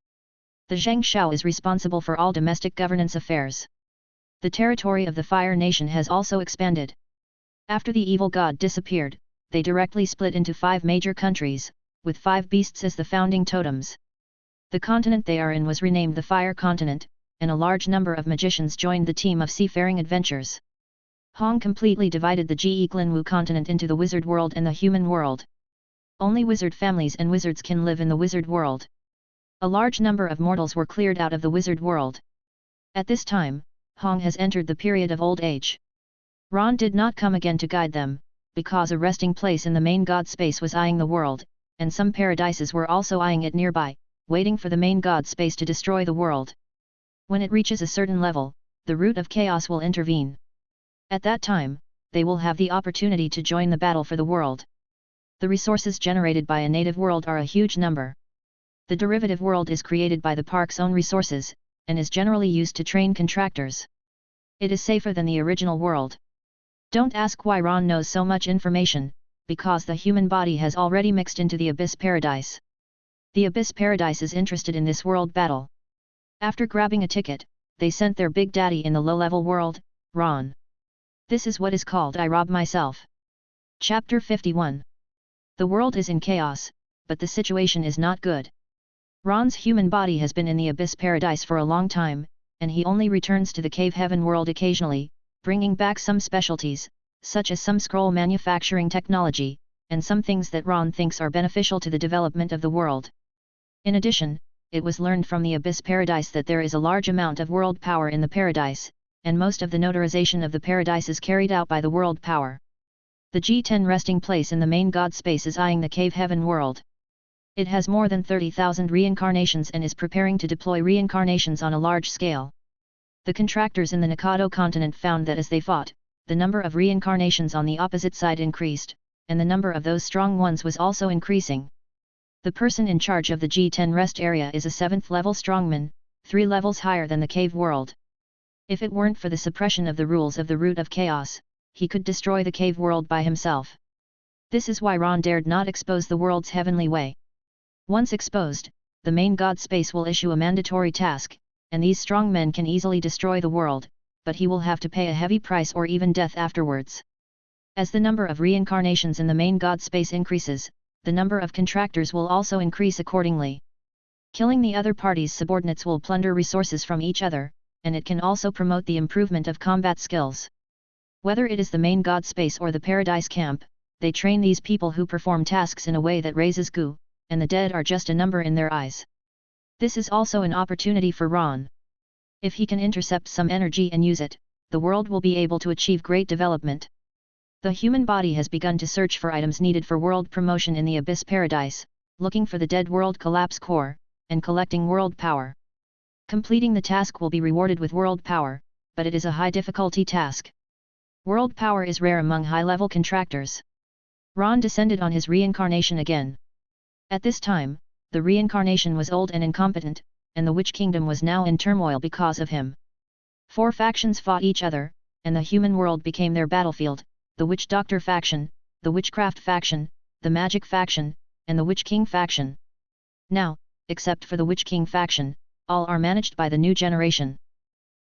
The Zheng Shao is responsible for all domestic governance affairs. The territory of the Fire Nation has also expanded. After the evil god disappeared, they directly split into 5 major countries, with 5 beasts as the founding totems. The continent they are in was renamed the Fire Continent, and a large number of magicians joined the team of seafaring adventurers. Hong completely divided the Ge Glenwu continent into the wizard world and the human world. Only wizard families and wizards can live in the wizard world. A large number of mortals were cleared out of the wizard world. At this time, Hong has entered the period of old age. Ron did not come again to guide them, because a resting place in the main god space was eyeing the world, and some paradises were also eyeing it nearby, waiting for the main god space to destroy the world. When it reaches a certain level, the root of chaos will intervene. At that time, they will have the opportunity to join the battle for the world. The resources generated by a native world are a huge number. The derivative world is created by the park's own resources, and is generally used to train contractors. It is safer than the original world. Don't ask why Ron knows so much information, because the human body has already mixed into the Abyss Paradise. The Abyss Paradise is interested in this world battle. After grabbing a ticket, they sent their big daddy in the low-level world, Ron. This is what is called I rob myself. Chapter 51. The world is in chaos, but the situation is not good. Ron's human body has been in the Abyss Paradise for a long time, and he only returns to the Cave Heaven world occasionally, bringing back some specialties, such as some scroll manufacturing technology, and some things that Ron thinks are beneficial to the development of the world. In addition, it was learned from the Abyss Paradise that there is a large amount of world power in the paradise, and most of the notarization of the paradise is carried out by the world power. The G10 resting place in the main god space is eyeing the Cave Heaven world. It has more than 30,000 reincarnations and is preparing to deploy reincarnations on a large scale. The contractors in the Nakado continent found that as they fought, the number of reincarnations on the opposite side increased, and the number of those strong ones was also increasing. The person in charge of the G10 rest area is a 7th level strongman, 3 levels higher than the cave world. If it weren't for the suppression of the rules of the root of chaos, he could destroy the cave world by himself. This is why Ron dared not expose the world's heavenly way. Once exposed, the main god space will issue a mandatory task, and these strong men can easily destroy the world, but he will have to pay a heavy price or even death afterwards. As the number of reincarnations in the main god space increases, the number of contractors will also increase accordingly. Killing the other party's subordinates will plunder resources from each other, and it can also promote the improvement of combat skills. Whether it is the main god space or the paradise camp, they train these people who perform tasks in a way that raises gu, and the dead are just a number in their eyes. This is also an opportunity for Ron. If he can intercept some energy and use it, the world will be able to achieve great development. The human body has begun to search for items needed for world promotion in the Abyss Paradise, looking for the dead world collapse core, and collecting world power. Completing the task will be rewarded with world power, but it is a high difficulty task. World power is rare among high-level contractors. Ron descended on his reincarnation again. At this time, the reincarnation was old and incompetent, and the Witch Kingdom was now in turmoil because of him. 4 factions fought each other, and the human world became their battlefield: the Witch Doctor faction, the Witchcraft faction, the Magic faction, and the Witch King faction. Now, except for the Witch King faction, all are managed by the new generation.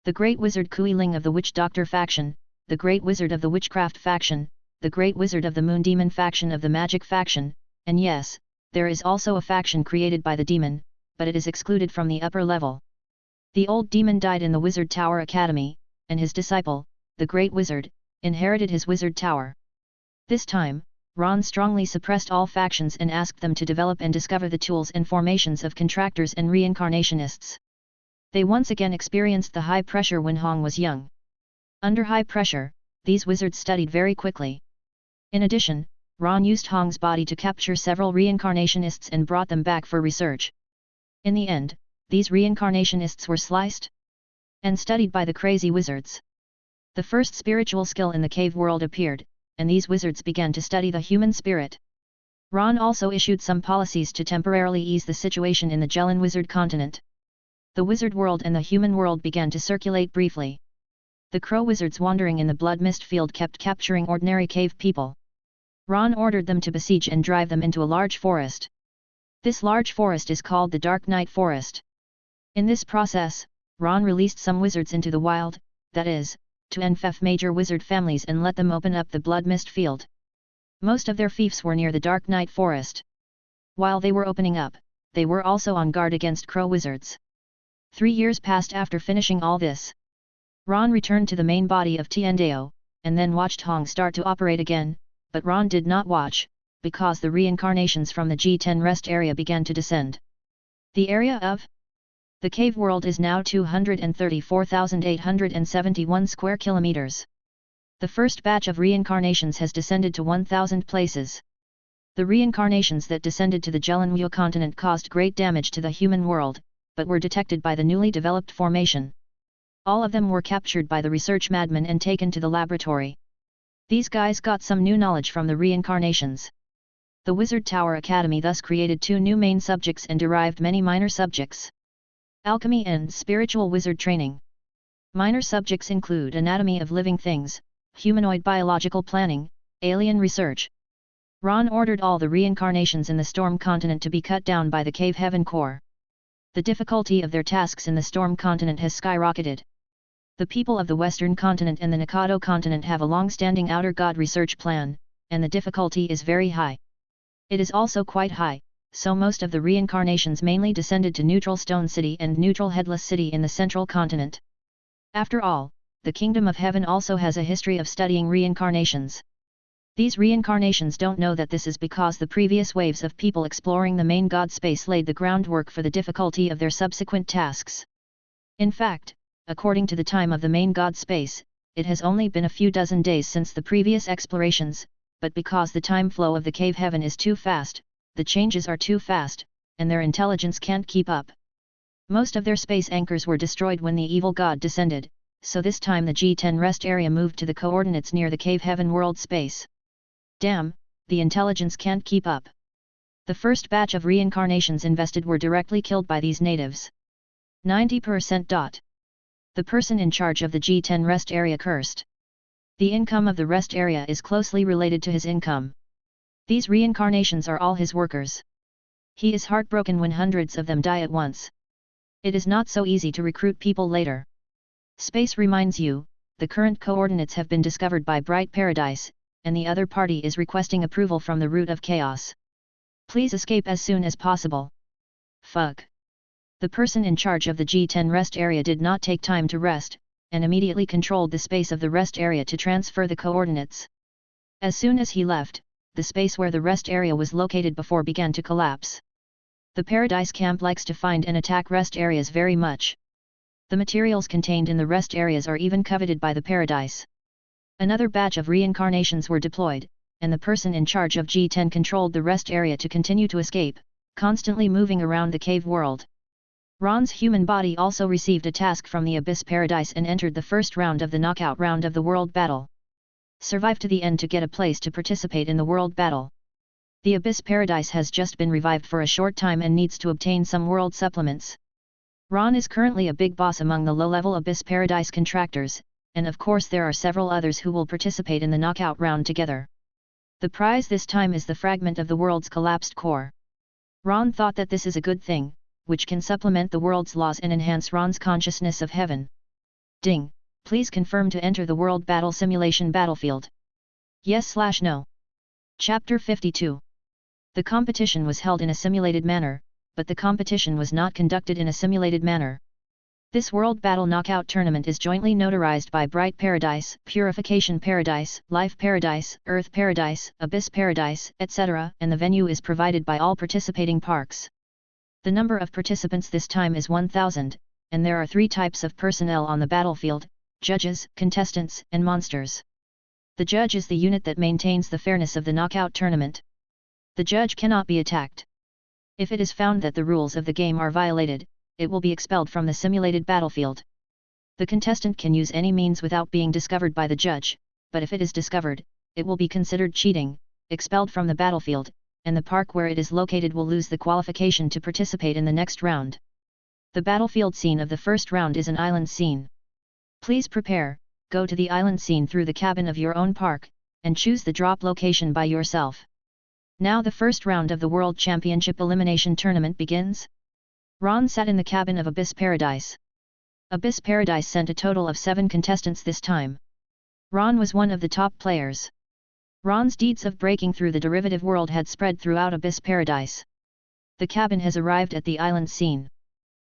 The Great Wizard Kui Ling of the Witch Doctor faction, the Great Wizard of the Witchcraft faction, the Great Wizard of the Moon Demon faction of the Magic faction, and yes, there is also a faction created by the demon, but it is excluded from the upper level. The old demon died in the Wizard Tower Academy, and his disciple, the Great Wizard, inherited his Wizard Tower. This time, Ron strongly suppressed all factions and asked them to develop and discover the tools and formations of contractors and reincarnationists. They once again experienced the high pressure when Hong was young. Under high pressure, these wizards studied very quickly. In addition, Ron used Hong's body to capture several reincarnationists and brought them back for research. In the end, these reincarnationists were sliced and studied by the crazy wizards. The first spiritual skill in the cave world appeared, and these wizards began to study the human spirit. Ron also issued some policies to temporarily ease the situation in the Jellan wizard continent. The wizard world and the human world began to circulate briefly. The crow wizards wandering in the blood mist field kept capturing ordinary cave people. Ron ordered them to besiege and drive them into a large forest. This large forest is called the Dark Night Forest. In this process, Ron released some wizards into the wild, that is, to enfeoff major wizard families and let them open up the blood mist field. Most of their fiefs were near the Dark Night Forest. While they were opening up, they were also on guard against crow wizards. 3 years passed after finishing all this. Ron returned to the main body of Tiandeo, and then watched Hong start to operate again, but Ron did not watch, because the reincarnations from the G10 rest area began to descend. The area of the cave world is now 234,871 square kilometers. The first batch of reincarnations has descended to 1,000 places. The reincarnations that descended to the Jelanweo continent caused great damage to the human world, but were detected by the newly developed formation. All of them were captured by the research madmen and taken to the laboratory. These guys got some new knowledge from the reincarnations. The Wizard Tower Academy thus created 2 new main subjects and derived many minor subjects. Alchemy and Spiritual Wizard Training. Minor subjects include Anatomy of Living Things, Humanoid Biological Planning, Alien Research. Ron ordered all the reincarnations in the Storm Continent to be cut down by the Cave Heaven Corps. The difficulty of their tasks in the Storm Continent has skyrocketed. The people of the Western Continent and the Nakado Continent have a long-standing outer god research plan, and the difficulty is very high. It is also quite high, so most of the reincarnations mainly descended to Neutral Stone City and Neutral Headless City in the Central Continent. After all, the Kingdom of Heaven also has a history of studying reincarnations. These reincarnations don't know that this is because the previous waves of people exploring the main god space laid the groundwork for the difficulty of their subsequent tasks. In fact, according to the time of the main god space, it has only been a few dozen days since the previous explorations, but because the time flow of the cave heaven is too fast, the changes are too fast, and their intelligence can't keep up. Most of their space anchors were destroyed when the evil god descended, so this time the G10 rest area moved to the coordinates near the cave heaven world space. Damn, the intelligence can't keep up. The first batch of reincarnations invested were directly killed by these natives. 90%. The person in charge of the G10 rest area cursed. The income of the rest area is closely related to his income. These reincarnations are all his workers. He is heartbroken when hundreds of them die at once. It is not so easy to recruit people later. Space reminds you, the current coordinates have been discovered by Bright Paradise, and the other party is requesting approval from the Root of Chaos. Please escape as soon as possible. Fuck. The person in charge of the G10 rest area did not take time to rest, and immediately controlled the space of the rest area to transfer the coordinates. As soon as he left, the space where the rest area was located before began to collapse. The Paradise Camp likes to find and attack rest areas very much. The materials contained in the rest areas are even coveted by the Paradise. Another batch of reincarnations were deployed, and the person in charge of G10 controlled the rest area to continue to escape, constantly moving around the cave world. Ron's human body also received a task from the Abyss Paradise and entered the first round of the knockout round of the world battle. Survive to the end to get a place to participate in the world battle. The Abyss Paradise has just been revived for a short time and needs to obtain some world supplements. Ron is currently a big boss among the low-level Abyss Paradise contractors, and of course there are several others who will participate in the knockout round together. The prize this time is the fragment of the world's collapsed core. Ron thought that this is a good thing, which can supplement the world's laws and enhance Ron's consciousness of heaven. Ding, please confirm to enter the World Battle Simulation battlefield. Yes/no. Chapter 52. The competition was held in a simulated manner, but the competition was not conducted in a simulated manner. This World Battle Knockout Tournament is jointly notarized by Bright Paradise, Purification Paradise, Life Paradise, Earth Paradise, Abyss Paradise, etc., and the venue is provided by all participating parks. The number of participants this time is 1,000, and there are 3 types of personnel on the battlefield: judges, contestants, and monsters. The judge is the unit that maintains the fairness of the knockout tournament. The judge cannot be attacked. If it is found that the rules of the game are violated, it will be expelled from the simulated battlefield. The contestant can use any means without being discovered by the judge, but if it is discovered, it will be considered cheating, expelled from the battlefield, and the park where it is located will lose the qualification to participate in the next round. The battlefield scene of the first round is an island scene. Please prepare, go to the island scene through the cabin of your own park, and choose the drop location by yourself. Now the first round of the World Championship Elimination Tournament begins. Ron sat in the cabin of Abyss Paradise. Abyss Paradise sent a total of 7 contestants this time. Ron was one of the top players. Ron's deeds of breaking through the derivative world had spread throughout Abyss Paradise. The cabin has arrived at the island scene.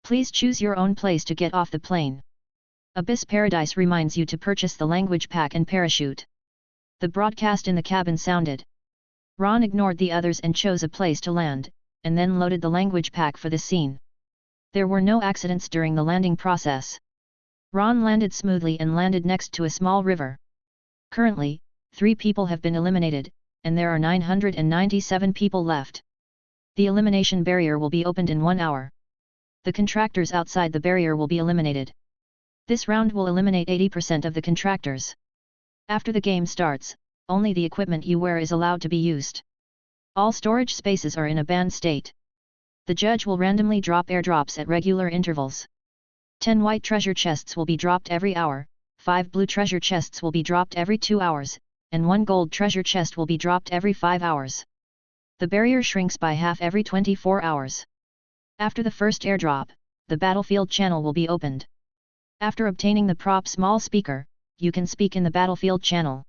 Please choose your own place to get off the plane. Abyss Paradise reminds you to purchase the language pack and parachute. The broadcast in the cabin sounded. Ron ignored the others and chose a place to land, and then loaded the language pack for the scene. There were no accidents during the landing process. Ron landed smoothly and landed next to a small river. Currently, 3 people have been eliminated, and there are 997 people left. The elimination barrier will be opened in 1 hour. The contractors outside the barrier will be eliminated. This round will eliminate 80% of the contractors. After the game starts, only the equipment you wear is allowed to be used. All storage spaces are in a banned state. The judge will randomly drop airdrops at regular intervals. 10 white treasure chests will be dropped every hour, 5 blue treasure chests will be dropped every 2 hours, and 1 gold treasure chest will be dropped every 5 hours. The barrier shrinks by half every 24 hours. After the first airdrop, the battlefield channel will be opened. After obtaining the prop small speaker, you can speak in the battlefield channel.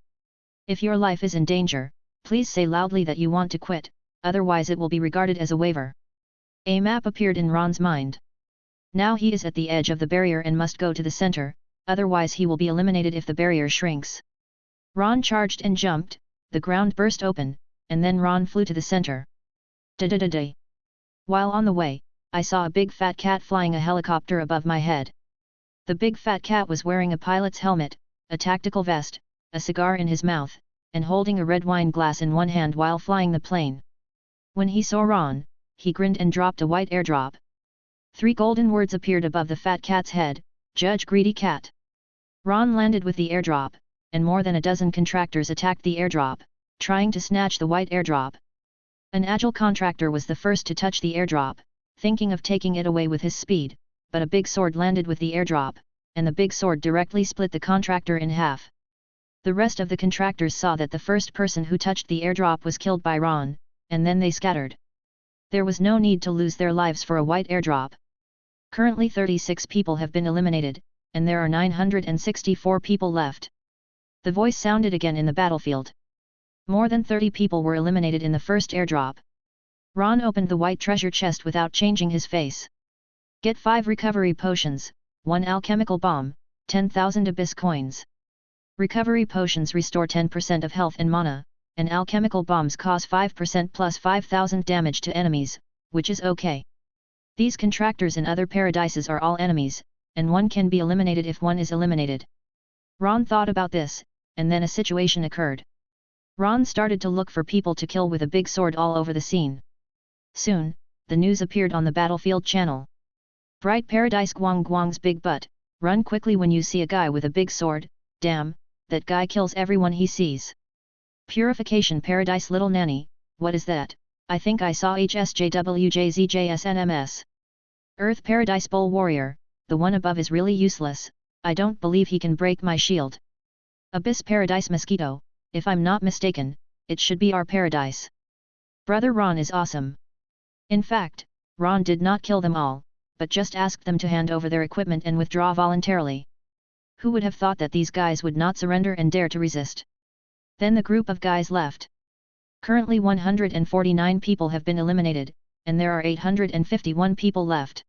If your life is in danger, please say loudly that you want to quit, otherwise it will be regarded as a waiver. A map appeared in Ron's mind. Now he is at the edge of the barrier and must go to the center, otherwise he will be eliminated if the barrier shrinks. Ron charged and jumped, the ground burst open, and then Ron flew to the center. Da-da-da-da. While on the way, I saw a big fat cat flying a helicopter above my head. The big fat cat was wearing a pilot's helmet, a tactical vest, a cigar in his mouth, and holding a red wine glass in one hand while flying the plane. When he saw Ron, he grinned and dropped a white airdrop. 3 golden words appeared above the fat cat's head, "Judge Greedy Cat." Ron landed with the airdrop, and more than a dozen contractors attacked the airdrop, trying to snatch the white airdrop. An agile contractor was the first to touch the airdrop, thinking of taking it away with his speed, but a big sword landed with the airdrop, and the big sword directly split the contractor in half. The rest of the contractors saw that the first person who touched the airdrop was killed by Ron, and then they scattered. There was no need to lose their lives for a white airdrop. Currently 36 people have been eliminated, and there are 964 people left. The voice sounded again in the battlefield. More than 30 people were eliminated in the first airdrop. Ron opened the white treasure chest without changing his face. Get 5 recovery potions, 1 alchemical bomb, 10,000 abyss coins. Recovery potions restore 10% of health and mana, and alchemical bombs cause 5% plus 5,000 damage to enemies, which is okay. These contractors in other paradises are all enemies, and one can be eliminated if one is eliminated. Ron thought about this, and then a situation occurred. Ron started to look for people to kill with a big sword all over the scene. Soon, the news appeared on the battlefield channel. Bright Paradise Guang Guang's big butt, run quickly when you see a guy with a big sword, damn, that guy kills everyone he sees. Purification Paradise Little Nanny, what is that? I think I saw HSJWJZJSNMS. Earth Paradise Bull Warrior, the one above is really useless, I don't believe he can break my shield. Abyss Paradise Mosquito, if I'm not mistaken, it should be our paradise. Brother Ron is awesome. In fact, Ron did not kill them all, but just asked them to hand over their equipment and withdraw voluntarily. Who would have thought that these guys would not surrender and dare to resist? Then the group of guys left. Currently 149 people have been eliminated, and there are 851 people left.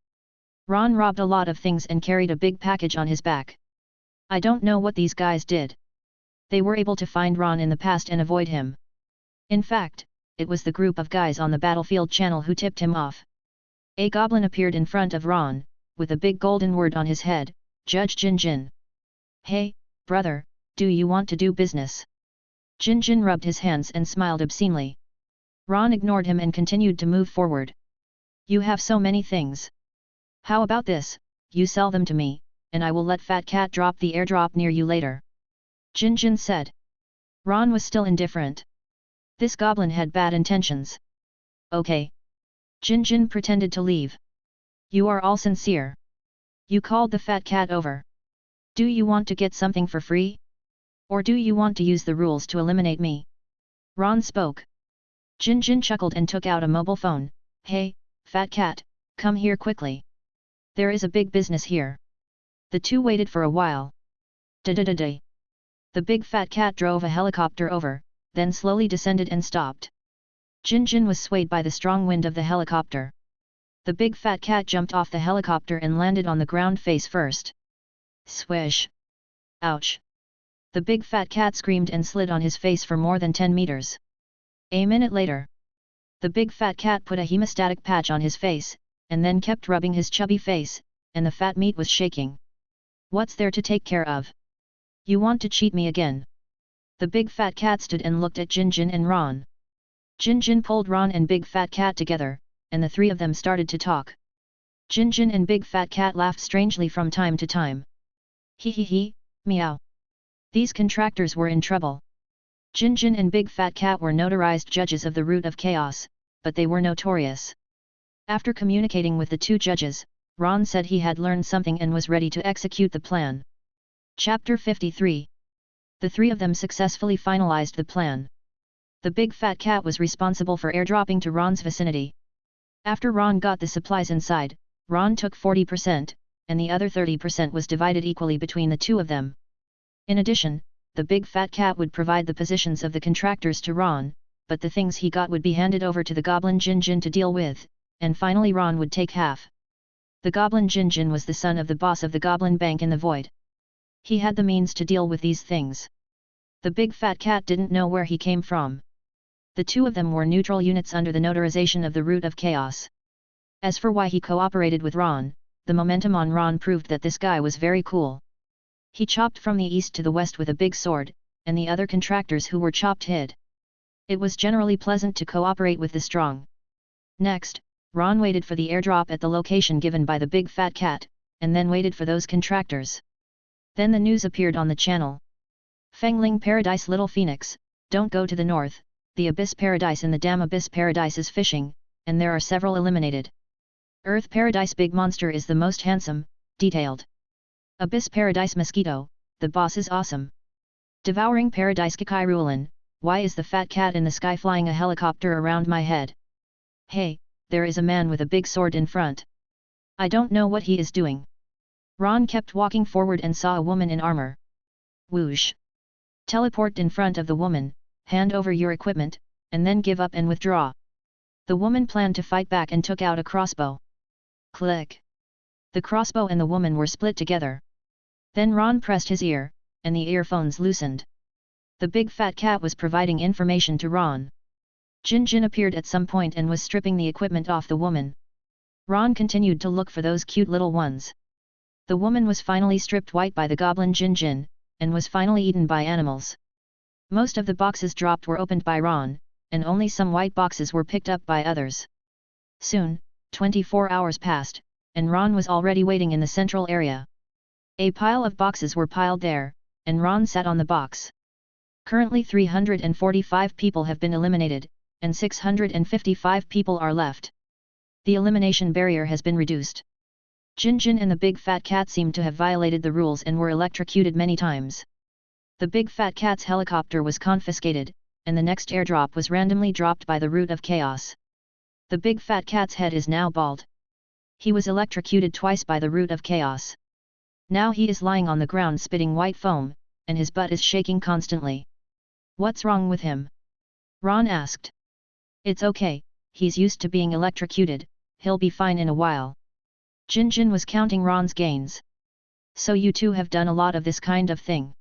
Ron robbed a lot of things and carried a big package on his back. I don't know what these guys did. They were able to find Ron in the past and avoid him. In fact, it was the group of guys on the battlefield channel who tipped him off. A goblin appeared in front of Ron, with a big golden word on his head, Judge Jin Jin. Hey, brother, do you want to do business? Jin Jin rubbed his hands and smiled obscenely. Ron ignored him and continued to move forward. You have so many things. How about this, you sell them to me, and I will let Fat Cat drop the airdrop near you later. Jinjin said. Ron was still indifferent. This goblin had bad intentions. Okay. Jinjin pretended to leave. You are all sincere. You called the Fat Cat over. Do you want to get something for free? Or do you want to use the rules to eliminate me? Ron spoke. Jinjin chuckled and took out a mobile phone. Hey, Fat Cat, come here quickly. There is a big business here. The two waited for a while. Da-da-da-da. The big Fat Cat drove a helicopter over, then slowly descended and stopped. Jinjin was swayed by the strong wind of the helicopter. The big Fat Cat jumped off the helicopter and landed on the ground face first. Swish! Ouch! The big Fat Cat screamed and slid on his face for more than 10 meters. A minute later, the big Fat Cat put a hemostatic patch on his face, and then kept rubbing his chubby face, and the fat meat was shaking. What's there to take care of? You want to cheat me again? The big Fat Cat stood and looked at Jinjin and Ron. Jinjin pulled Ron and big Fat Cat together, and the three of them started to talk. Jinjin and big Fat Cat laughed strangely from time to time. Hee hee hee, meow. These contractors were in trouble. Jinjin and big Fat Cat were notarized judges of the root of chaos, but they were notorious. After communicating with the two judges, Ron said he had learned something and was ready to execute the plan. Chapter 53. The three of them successfully finalized the plan. The big Fat Cat was responsible for airdropping to Ron's vicinity. After Ron got the supplies inside, Ron took 40%, and the other 30% was divided equally between the two of them. In addition, the big Fat Cat would provide the positions of the contractors to Ron, but the things he got would be handed over to the goblin Jinjin to deal with, and finally Ron would take half. The goblin Jinjin was the son of the boss of the goblin bank in the void. He had the means to deal with these things. The big Fat Cat didn't know where he came from. The two of them were neutral units under the notarization of the root of chaos. As for why he cooperated with Ron, the momentum on Ron proved that this guy was very cool. He chopped from the east to the west with a big sword, and the other contractors who were chopped hid. It was generally pleasant to cooperate with the strong. Next, Ron waited for the airdrop at the location given by the big Fat Cat, and then waited for those contractors. Then the news appeared on the channel. Fengling Paradise Little Phoenix, don't go to the north, the Abyss Paradise and the Dam Abyss Paradise is fishing, and there are several eliminated. Earth Paradise Big Monster is the most handsome, detailed. Abyss Paradise Mosquito, the boss is awesome. Devouring Paradise Kikairulan, why is the Fat Cat in the sky flying a helicopter around my head? Hey, there is a man with a big sword in front. I don't know what he is doing. Ron kept walking forward and saw a woman in armor. Whoosh! Teleport in front of the woman, hand over your equipment, and then give up and withdraw. The woman planned to fight back and took out a crossbow. Click! The crossbow and the woman were split together. Then Ron pressed his ear, and the earphones loosened. The big Fat Cat was providing information to Ron. Jinjin appeared at some point and was stripping the equipment off the woman. Ron continued to look for those cute little ones. The woman was finally stripped white by the goblin Jinjin, and was finally eaten by animals. Most of the boxes dropped were opened by Ron, and only some white boxes were picked up by others. Soon, 24 hours passed, and Ron was already waiting in the central area. A pile of boxes were piled there, and Ron sat on the box. Currently 345 people have been eliminated, and 655 people are left. The elimination barrier has been reduced. Jinjin and the big Fat Cat seemed to have violated the rules and were electrocuted many times. The big Fat Cat's helicopter was confiscated, and the next airdrop was randomly dropped by the root of chaos. The big Fat Cat's head is now bald. He was electrocuted twice by the root of chaos. Now he is lying on the ground spitting white foam, and his butt is shaking constantly. What's wrong with him? Ron asked. It's okay, he's used to being electrocuted, he'll be fine in a while. Jinjin was counting Ron's gains. So you two have done a lot of this kind of thing.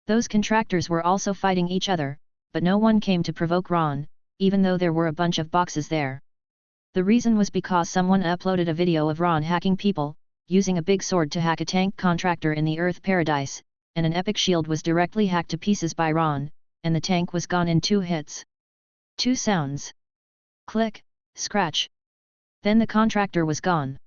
Those contractors were also fighting each other, but no one came to provoke Ron, even though there were a bunch of boxes there. The reason was because someone uploaded a video of Ron hacking people, using a big sword to hack a tank contractor in the Earth Paradise, and an epic shield was directly hacked to pieces by Ron, and the tank was gone in 2 hits. 2 sounds. Click, scratch. Then the contractor was gone.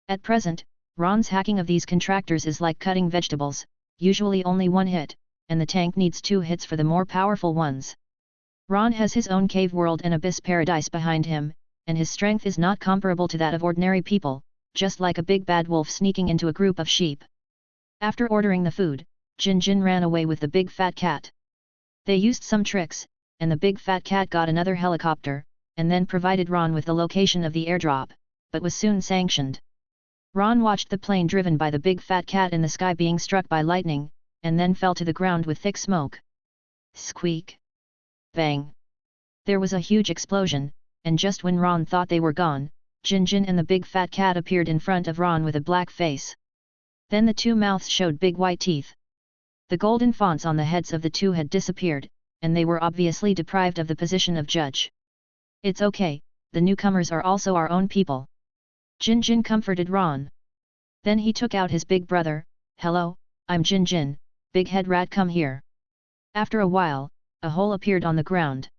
At present, Ron's hacking of these contractors is like cutting vegetables, usually only one hit, and the tank needs 2 hits for the more powerful ones. Ron has his own cave world and abyss paradise behind him, and his strength is not comparable to that of ordinary people, just like a big bad wolf sneaking into a group of sheep. After ordering the food, Jin ran away with the big fat cat. They used some tricks, and the big fat cat got another helicopter, and then provided Ron with the location of the airdrop, but was soon sanctioned. Ron watched the plane driven by the big fat cat in the sky being struck by lightning, and then fell to the ground with thick smoke. Squeak! Bang! There was a huge explosion, and just when Ron thought they were gone, Jin and the big fat cat appeared in front of Ron with a black face. Then the 2 mouths showed big white teeth. The golden fonts on the heads of the 2 had disappeared, and they were obviously deprived of the position of judge. It's okay, the newcomers are also our own people. Jin comforted Ron. Then he took out his big brother. Hello, I'm Jin, big head rat, come here. After a while, a hole appeared on the ground.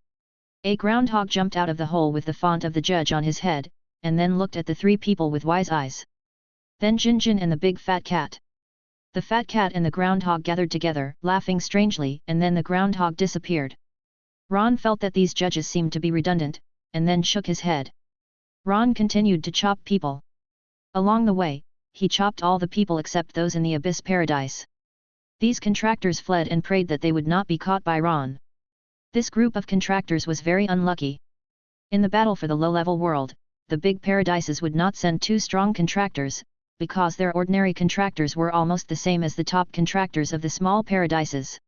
A groundhog jumped out of the hole with the font of the judge on his head, and then looked at the 3 people with wise eyes. Then Jin and the big fat cat. The fat cat and the groundhog gathered together, laughing strangely, and then the groundhog disappeared. Ron felt that these judges seemed to be redundant, and then shook his head. Ron continued to chop people. Along the way, he chopped all the people except those in the abyss paradise. These contractors fled and prayed that they would not be caught by Ron. This group of contractors was very unlucky. In the battle for the low-level world, the big paradises would not send 2 strong contractors, because their ordinary contractors were almost the same as the top contractors of the small paradises.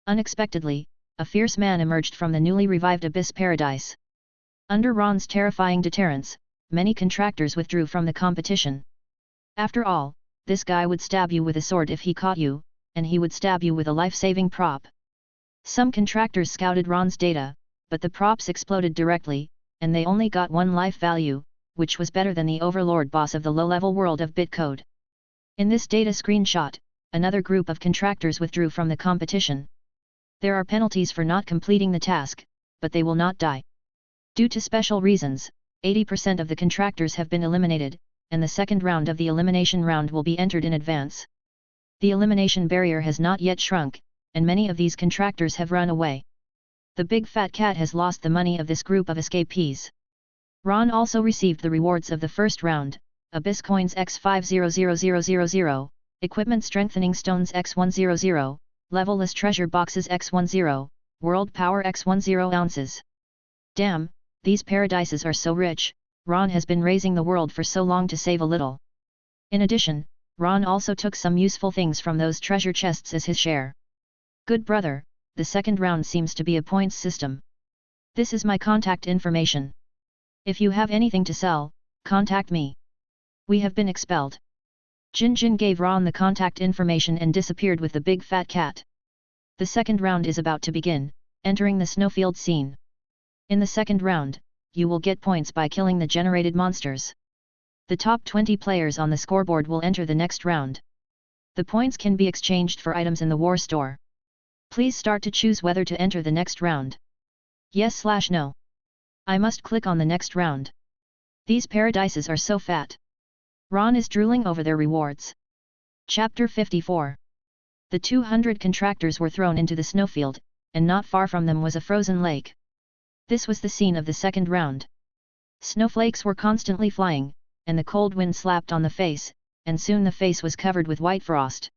Unexpectedly, a fierce man emerged from the newly revived abyss paradise. Under Ron's terrifying deterrence, many contractors withdrew from the competition. After all, this guy would stab you with a sword if he caught you, and he would stab you with a life-saving prop. Some contractors scouted Ron's data, but the props exploded directly, and they only got 1 life value, which was better than the overlord boss of the low-level world of Bitcode. In this data screenshot, another group of contractors withdrew from the competition. There are penalties for not completing the task, but they will not die. Due to special reasons, 80% of the contractors have been eliminated, and the second round of the elimination round will be entered in advance. The elimination barrier has not yet shrunk, and many of these contractors have run away. The big fat cat has lost the money of this group of escapees. Ron also received the rewards of the first round: Abyss Coins X500000, Equipment Strengthening Stones X10, Levelless Treasure Boxes X10, World Power X10 ounces. Damn, these paradises are so rich. Ron has been raising the world for so long to save a little. In addition, Ron also took some useful things from those treasure chests as his share. Good brother, the second round seems to be a points system. This is my contact information. If you have anything to sell, contact me. We have been expelled. Jin gave Ron the contact information and disappeared with the big fat cat. The second round is about to begin, entering the snowfield scene. In the second round, you will get points by killing the generated monsters. The top 20 players on the scoreboard will enter the next round. The points can be exchanged for items in the war store. Please start to choose whether to enter the next round. Yes/no. I must click on the next round. These paradises are so fat. Ron is drooling over their rewards. Chapter 54. The 200 contractors were thrown into the snowfield, and not far from them was a frozen lake. This was the scene of the second round. Snowflakes were constantly flying, and the cold wind slapped on the face, and soon the face was covered with white frost.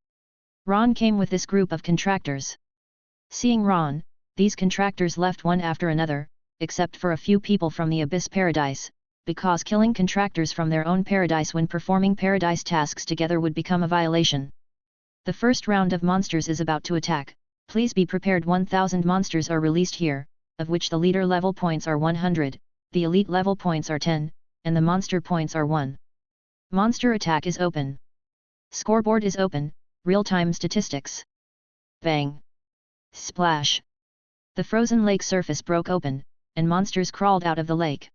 Ron came with this group of contractors. Seeing Ron, these contractors left one after another, except for a few people from the Abyss Paradise, because killing contractors from their own paradise when performing paradise tasks together would become a violation. The first round of monsters is about to attack. Please be prepared. 1000 monsters are released here, of which the leader level points are 100, the elite level points are 10, and the monster points are 1. Monster attack is open. Scoreboard is open, real-time statistics. Bang! Splash! The frozen lake surface broke open, and monsters crawled out of the lake.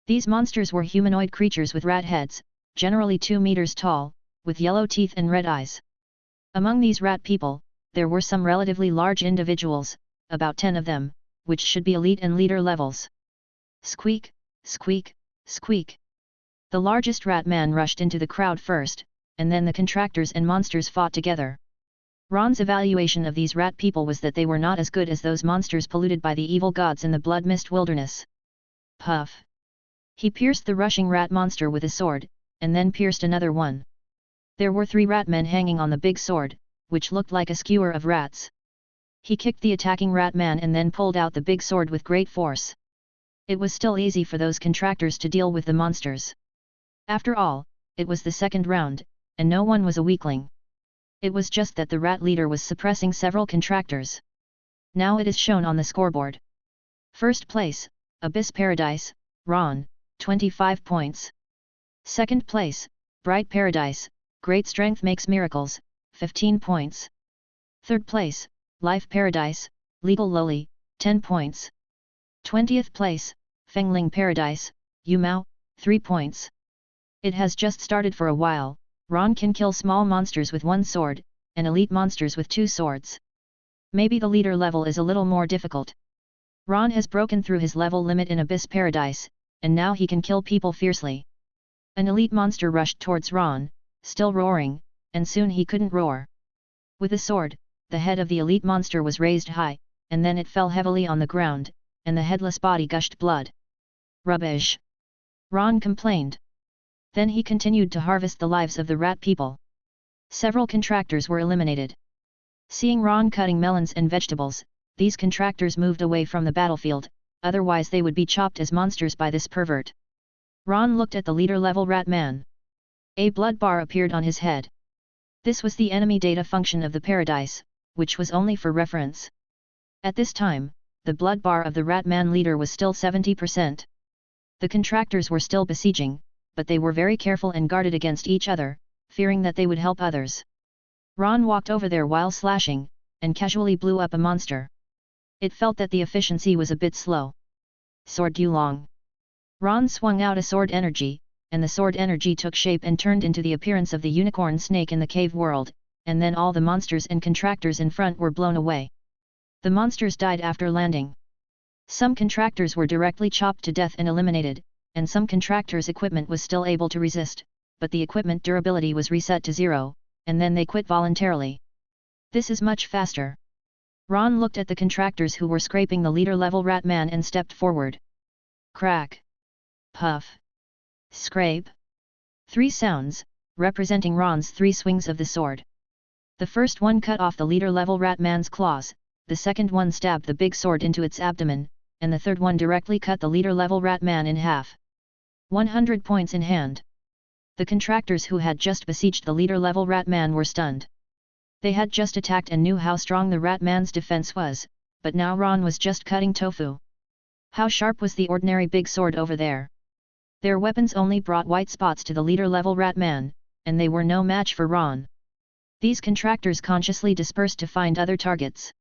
These monsters were humanoid creatures with rat heads, generally 2 meters tall, with yellow teeth and red eyes. Among these rat people, there were some relatively large individuals, about 10 of them, which should be elite and leader levels. Squeak, squeak, squeak. The largest rat man rushed into the crowd first, and then the contractors and monsters fought together. Ron's evaluation of these rat people was that they were not as good as those monsters polluted by the evil gods in the blood mist wilderness. Puff! He pierced the rushing rat monster with his sword, and then pierced another one. There were 3 rat men hanging on the big sword, which looked like a skewer of rats. He kicked the attacking rat man and then pulled out the big sword with great force. It was still easy for those contractors to deal with the monsters. After all, it was the second round, and no one was a weakling. It was just that the rat leader was suppressing several contractors. Now it is shown on the scoreboard. First place, Abyss Paradise, Ron, 25 points. Second place, Bright Paradise, Great Strength Makes Miracles, 15 points. Third place, Life Paradise, Legal Lowly, 10 points. 20th place, Fengling Paradise, Yumao, 3 points. It has just started for a while. Ron can kill small monsters with 1 sword, and elite monsters with 2 swords. Maybe the leader level is a little more difficult. Ron has broken through his level limit in Abyss Paradise, and now he can kill people fiercely. An elite monster rushed towards Ron, still roaring, and soon he couldn't roar. With a sword, the head of the elite monster was raised high, and then it fell heavily on the ground, and the headless body gushed blood. Rubbish! Ron complained. Then he continued to harvest the lives of the rat people. Several contractors were eliminated. Seeing Ron cutting melons and vegetables, these contractors moved away from the battlefield, otherwise they would be chopped as monsters by this pervert. Ron looked at the leader-level rat man. A blood bar appeared on his head. This was the enemy data function of the paradise, which was only for reference. At this time, the blood bar of the rat man leader was still 70%. The contractors were still besieging, but they were very careful and guarded against each other, fearing that they would help others. Ron walked over there while slashing, and casually blew up a monster. It felt that the efficiency was a bit slow. Sword Dulong. Ron swung out a sword energy, and the sword energy took shape and turned into the appearance of the unicorn snake in the cave world, and then all the monsters and contractors in front were blown away. The monsters died after landing. Some contractors were directly chopped to death and eliminated, and some contractors' equipment was still able to resist, but the equipment durability was reset to 0, and then they quit voluntarily. This is much faster. Ron looked at the contractors who were scraping the leader-level rat man and stepped forward. Crack. Puff. Scrape. 3 sounds, representing Ron's 3 swings of the sword. The first one cut off the leader-level rat man's claws, the second one stabbed the big sword into its abdomen, and the third one directly cut the leader-level rat man in half. 100 points in hand. The contractors who had just besieged the leader-level rat man were stunned. They had just attacked and knew how strong the rat man's defense was, but now Ron was just cutting tofu. How sharp was the ordinary big sword over there? Their weapons only brought white spots to the leader-level rat man, and they were no match for Ron. These contractors consciously dispersed to find other targets.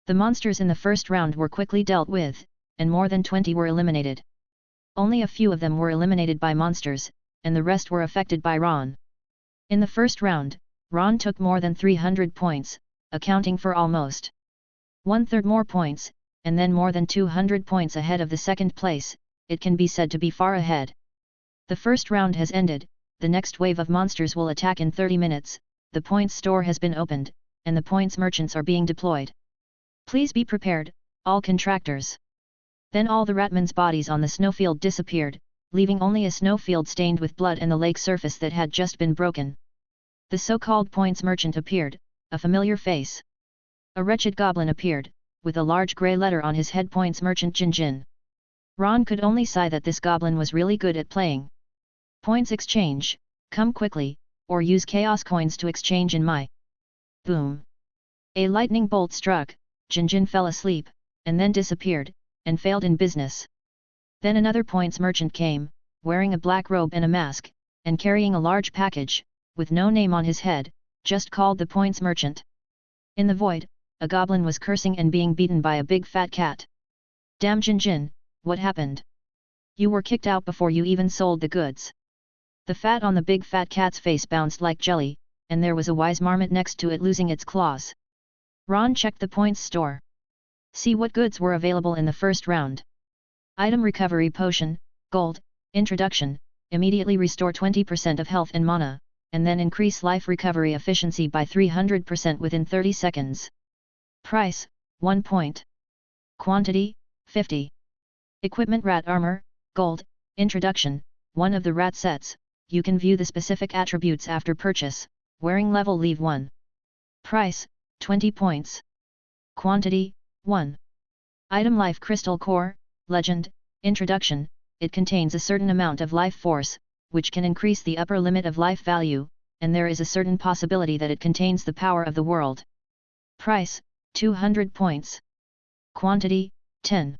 The monsters in the first round were quickly dealt with, and more than 20 were eliminated. Only a few of them were eliminated by monsters, and the rest were affected by Ron. In the first round, Ron took more than 300 points, accounting for almost 1/3 more points, and then more than 200 points ahead of the second place. It can be said to be far ahead. The first round has ended, the next wave of monsters will attack in 30 minutes, the points store has been opened, and the points merchants are being deployed. Please be prepared, all contractors. Then all the ratmen's bodies on the snowfield disappeared, leaving only a snowfield stained with blood and the lake surface that had just been broken. The so-called points merchant appeared, a familiar face. A wretched goblin appeared, with a large grey letter on his head, Points Merchant Jinjin. Ron could only sigh that this goblin was really good at playing. Points exchange, come quickly, or use chaos coins to exchange in my. Boom. A lightning bolt struck, Jinjin fell asleep, and then disappeared, and failed in business. Then another points merchant came, wearing a black robe and a mask, and carrying a large package, with no name on his head, just called the points merchant. In the void, a goblin was cursing and being beaten by a big fat cat. Damn Jinjin, what happened? You were kicked out before you even sold the goods. The fat on the big fat cat's face bounced like jelly, and there was a wise marmot next to it losing its claws. Ron checked the points store. See what goods were available in the first round. Item recovery potion, gold, introduction, immediately restore 20% of health and mana, and then increase life recovery efficiency by 300% within 30 seconds. Price, 1 point. Quantity, 50. Equipment: rat armor, gold. Introduction: one of the rat sets. You can view the specific attributes after purchase. Wearing level: leave 1. Price, 20 points. Quantity, 1. Item: life crystal core. Legend: Introduction: it contains a certain amount of life force, which can increase the upper limit of life value, and there is a certain possibility that it contains the power of the world. Price, 200 points. Quantity, 10.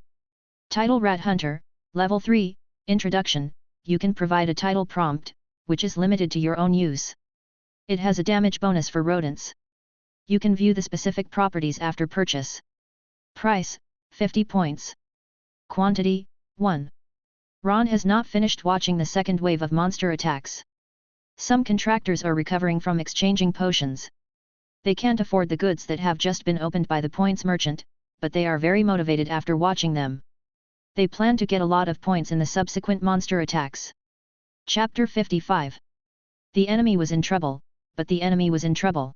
Title: Rat Hunter, Level 3, Introduction: you can provide a title prompt, which is limited to your own use. It has a damage bonus for rodents. You can view the specific properties after purchase. Price, 50 points. Quantity, 1. Ron has not finished watching the second wave of monster attacks. Some contractors are recovering from exchanging potions. They can't afford the goods that have just been opened by the points merchant, but they are very motivated after watching them. They plan to get a lot of points in the subsequent monster attacks. Chapter 55. The enemy was in trouble, but the enemy was in trouble.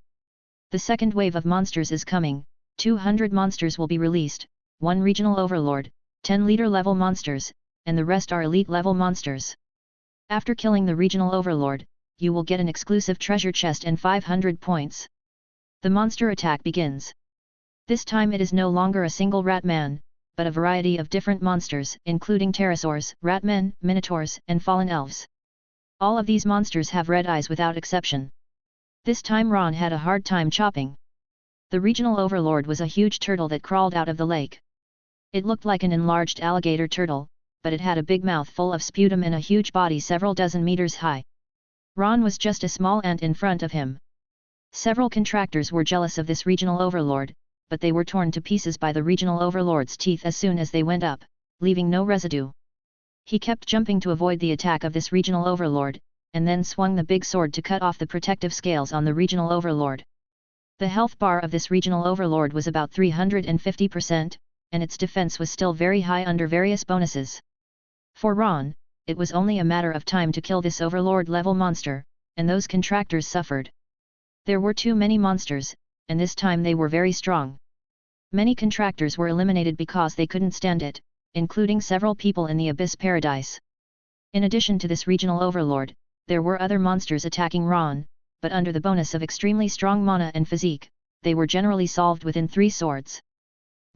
The second wave of monsters is coming. 200 monsters will be released, 1 regional overlord, 10 leader level monsters, and the rest are elite level monsters. After killing the regional overlord, you will get an exclusive treasure chest and 500 points. The monster attack begins. This time it is no longer a single rat man, but a variety of different monsters, including pterosaurs, ratmen, minotaurs, and fallen elves. All of these monsters have red eyes without exception. This time Ron had a hard time chopping. The regional overlord was a huge turtle that crawled out of the lake. It looked like an enlarged alligator turtle, but it had a big mouth full of sputum and a huge body several dozen meters high. Ron was just a small ant in front of him. Several contractors were jealous of this regional overlord, but they were torn to pieces by the regional overlord's teeth as soon as they went up, leaving no residue. He kept jumping to avoid the attack of this regional overlord, and then swung the big sword to cut off the protective scales on the regional overlord. The health bar of this regional overlord was about 350%, and its defense was still very high under various bonuses. For Ron, it was only a matter of time to kill this overlord level monster, and those contractors suffered. There were too many monsters, and this time they were very strong. Many contractors were eliminated because they couldn't stand it, including several people in the Abyss Paradise. In addition to this regional overlord, there were other monsters attacking Ron, but under the bonus of extremely strong mana and physique, they were generally solved within 3 swords.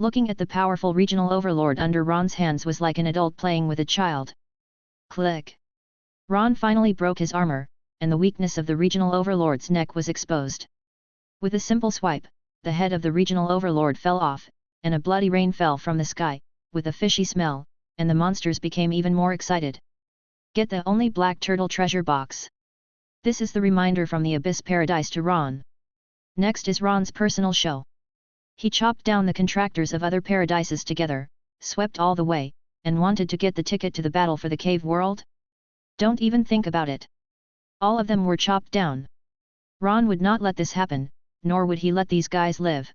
Looking at the powerful regional overlord under Ron's hands was like an adult playing with a child. Click! Ron finally broke his armor, and the weakness of the regional overlord's neck was exposed. With a simple swipe, the head of the regional overlord fell off, and a bloody rain fell from the sky, with a fishy smell, and the monsters became even more excited. Get the only black turtle treasure box. This is the reminder from the Abyss Paradise to Ron. Next is Ron's personal show. He chopped down the contractors of other paradises together, swept all the way, and wanted to get the ticket to the battle for the cave world? Don't even think about it. All of them were chopped down. Ron would not let this happen, nor would he let these guys live.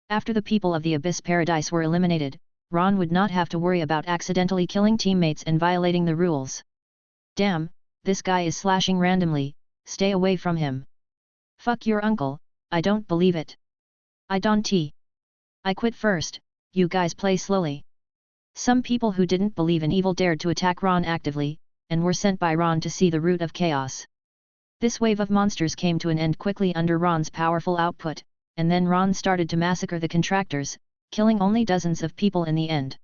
After the people of the Abyss Paradise were eliminated, Ron would not have to worry about accidentally killing teammates and violating the rules. Damn, this guy is slashing randomly, stay away from him. Fuck your uncle, I don't believe it. I don't. I quit first, you guys play slowly. Some people who didn't believe in evil dared to attack Ron actively, and were sent by Ron to see the root of chaos. This wave of monsters came to an end quickly under Ron's powerful output, and then Ron started to massacre the contractors, killing only dozens of people in the end.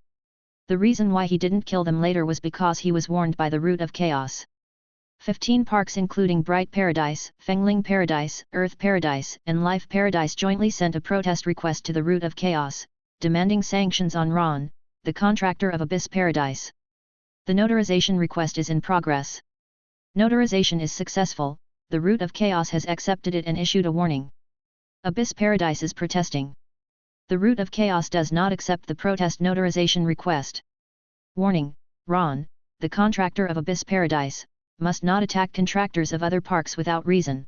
The reason why he didn't kill them later was because he was warned by the root of chaos. 15 parks including Bright Paradise, Fengling Paradise, Earth Paradise, and Life Paradise jointly sent a protest request to the root of chaos, demanding sanctions on Ron, the contractor of Abyss Paradise. The notarization request is in progress. Notarization is successful, the root of chaos has accepted it and issued a warning. Abyss Paradise is protesting. The root of chaos does not accept the protest notarization request. Warning: Ron, the contractor of Abyss Paradise, must not attack contractors of other parks without reason.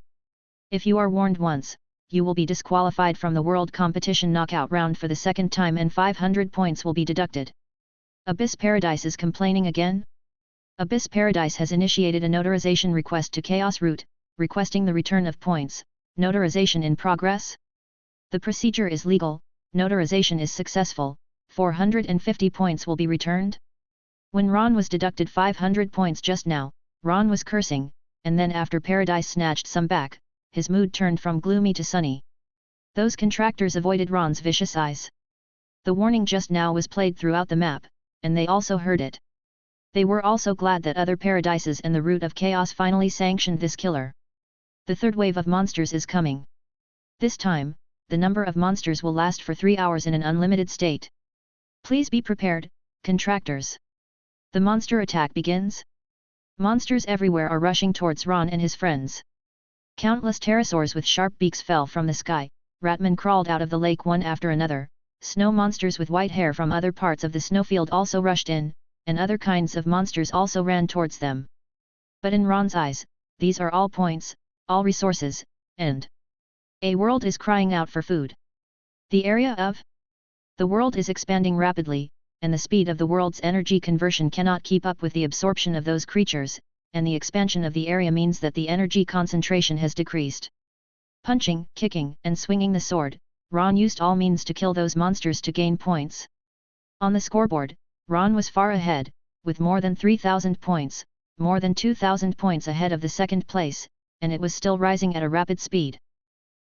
If you are warned once, you will be disqualified from the World Competition Knockout Round for the second time and 500 points will be deducted. Abyss Paradise is complaining again? Abyss Paradise has initiated a notarization request to Chaos Root, requesting the return of points, notarization in progress. The procedure is legal, notarization is successful, 450 points will be returned. When Ron was deducted 500 points just now, Ron was cursing, and then after Paradise snatched some back, his mood turned from gloomy to sunny. Those contractors avoided Ron's vicious eyes. The warning just now was played throughout the map, and they also heard it. They were also glad that other paradises and the Root of Chaos finally sanctioned this killer. The third wave of monsters is coming. This time, the number of monsters will last for 3 hours in an unlimited state. Please be prepared, contractors. The monster attack begins. Monsters everywhere are rushing towards Ron and his friends. Countless pterosaurs with sharp beaks fell from the sky, ratmen crawled out of the lake one after another, snow monsters with white hair from other parts of the snowfield also rushed in, and other kinds of monsters also ran towards them. But in Ron's eyes, these are all points, all resources, and a world is crying out for food. The area of the world is expanding rapidly, and the speed of the world's energy conversion cannot keep up with the absorption of those creatures, and the expansion of the area means that the energy concentration has decreased. Punching, kicking, and swinging the sword, Ron used all means to kill those monsters to gain points. On the scoreboard, Ron was far ahead, with more than 3,000 points, more than 2,000 points ahead of the second place, and it was still rising at a rapid speed.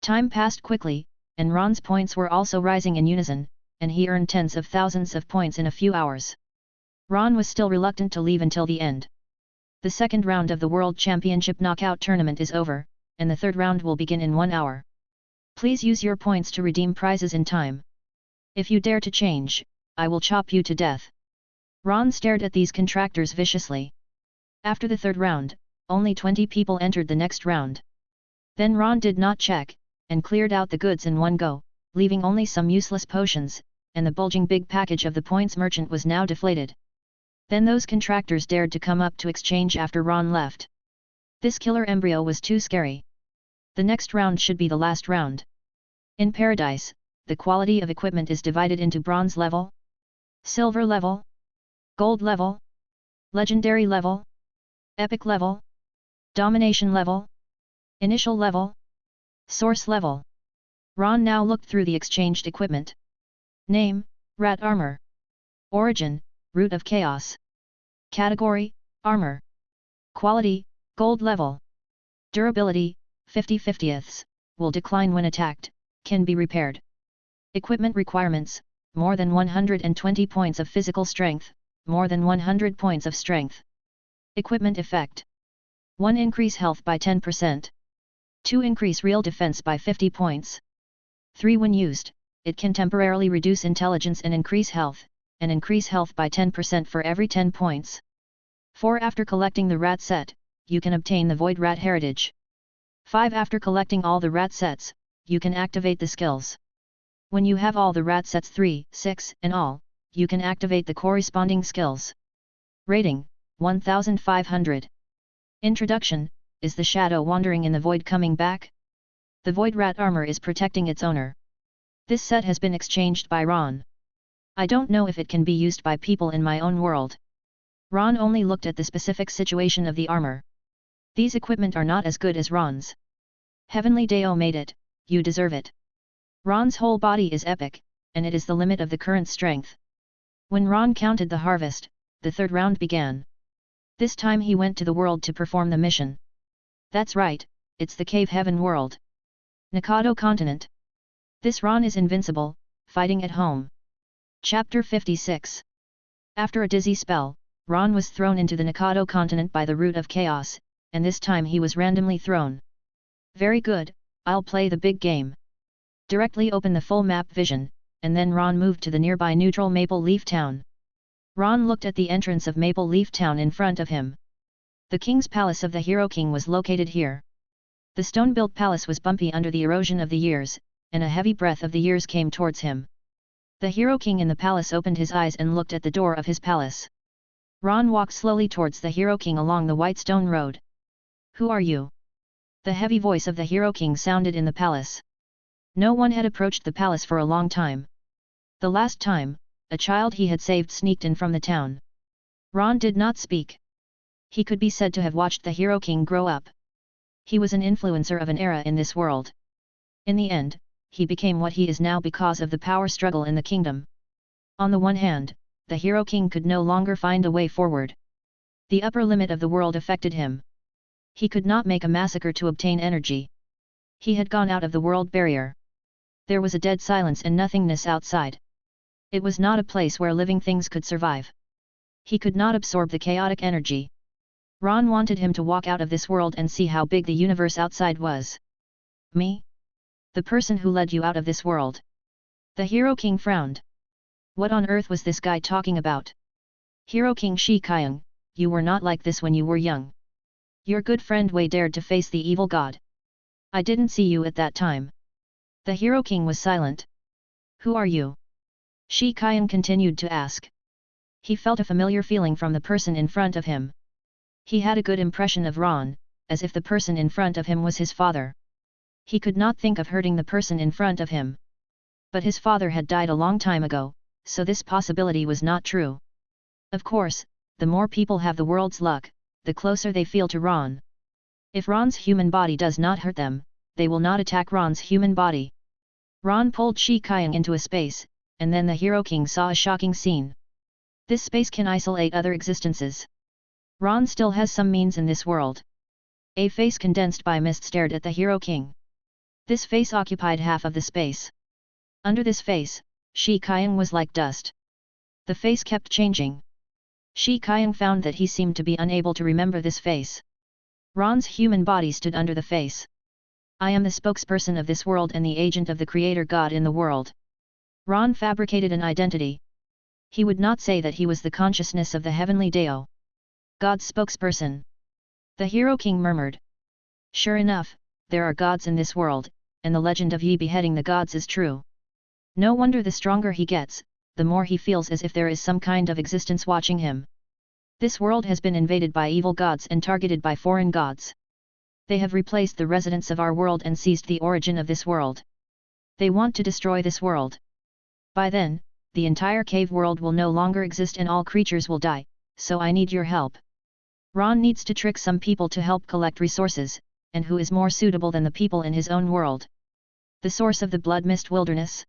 Time passed quickly, and Ron's points were also rising in unison, and he earned tens of thousands of points in a few hours. Ron was still reluctant to leave until the end. The second round of the World Championship Knockout Tournament is over, and the third round will begin in 1 hour. Please use your points to redeem prizes in time. If you dare to change, I will chop you to death. Ron stared at these contractors viciously. After the third round, only 20 people entered the next round. Then Ron did not check, and cleared out the goods in one go, leaving only some useless potions, and the bulging big package of the points merchant was now deflated. Then those contractors dared to come up to exchange after Ron left. This killer embryo was too scary. The next round should be the last round. In Paradise, the quality of equipment is divided into bronze level, silver level, gold level, legendary level, epic level, domination level, initial level, source level. Ron now looked through the exchanged equipment. Name, rat armor. Origin, Root of Chaos. Category, armor. Quality, gold level. Durability, 50/50ths, will decline when attacked, can be repaired. Equipment requirements, more than 120 points of physical strength, more than 100 points of strength. Equipment effect. 1. Increase health by 10%. 2. Increase real defense by 50 points. 3. When used, it can temporarily reduce intelligence and increase health by 10% for every 10 points. 4. After collecting the rat set, you can obtain the Void Rat Heritage. 5. After collecting all the rat sets, you can activate the skills. When you have all the rat sets 3, 6, and all, you can activate the corresponding skills. Rating, 1500. Introduction, is the shadow wandering in the void coming back? The Void Rat armor is protecting its owner. This set has been exchanged by Ron. I don't know if it can be used by people in my own world. Ron only looked at the specific situation of the armor. These equipment are not as good as Ron's. Heavenly Deo made it, you deserve it. Ron's whole body is epic, and it is the limit of the current strength. When Ron counted the harvest, the third round began. This time he went to the world to perform the mission. That's right, it's the Cave Heaven world. Nakado continent. This Ron is invincible, fighting at home. Chapter 56. After a dizzy spell, Ron was thrown into the Nakado continent by the Root of Chaos, and this time he was randomly thrown. Very good, I'll play the big game. Directly open the full map vision, and then Ron moved to the nearby neutral Maple Leaf Town. Ron looked at the entrance of Maple Leaf Town in front of him. The King's Palace of the Hero King was located here. The stone-built palace was bumpy under the erosion of the years, and a heavy breath of the years came towards him. The Hero King in the palace opened his eyes and looked at the door of his palace. Ron walked slowly towards the Hero King along the white stone road. Who are you? The heavy voice of the Hero King sounded in the palace. No one had approached the palace for a long time. The last time, a child he had saved sneaked in from the town. Ron did not speak. He could be said to have watched the Hero King grow up. He was an influencer of an era in this world. In the end, he became what he is now because of the power struggle in the kingdom. On the one hand, the Hero King could no longer find a way forward. The upper limit of the world affected him. He could not make a massacre to obtain energy. He had gone out of the world barrier. There was a dead silence and nothingness outside. It was not a place where living things could survive. He could not absorb the chaotic energy. Ron wanted him to walk out of this world and see how big the universe outside was. Me? The person who led you out of this world. The Hero King frowned. What on earth was this guy talking about? Hero King Shi Qiang, you were not like this when you were young. Your good friend Wei dared to face the evil god. I didn't see you at that time. The Hero King was silent. Who are you? Shi Qiang continued to ask. He felt a familiar feeling from the person in front of him. He had a good impression of Ron, as if the person in front of him was his father. He could not think of hurting the person in front of him. But his father had died a long time ago, so this possibility was not true. Of course, the more people have the world's luck, the closer they feel to Ron. If Ron's human body does not hurt them, they will not attack Ron's human body. Ron pulled Shi Qiang into a space, and then the Hero King saw a shocking scene. This space can isolate other existences. Ron still has some means in this world. A face condensed by mist stared at the Hero King. This face occupied half of the space. Under this face, Shi Qiang was like dust. The face kept changing. Shi Qiang found that he seemed to be unable to remember this face. Ron's human body stood under the face. I am the spokesperson of this world and the agent of the Creator God in the world. Ron fabricated an identity. He would not say that he was the consciousness of the heavenly Dao. God's spokesperson. The Hero King murmured. Sure enough, there are gods in this world, and the legend of Yi beheading the gods is true. No wonder the stronger he gets, the more he feels as if there is some kind of existence watching him. This world has been invaded by evil gods and targeted by foreign gods. They have replaced the residents of our world and seized the origin of this world. They want to destroy this world. By then, the entire cave world will no longer exist and all creatures will die, so I need your help. Ron needs to trick some people to help collect resources, and who is more suitable than the people in his own world? The source of the blood mist wilderness?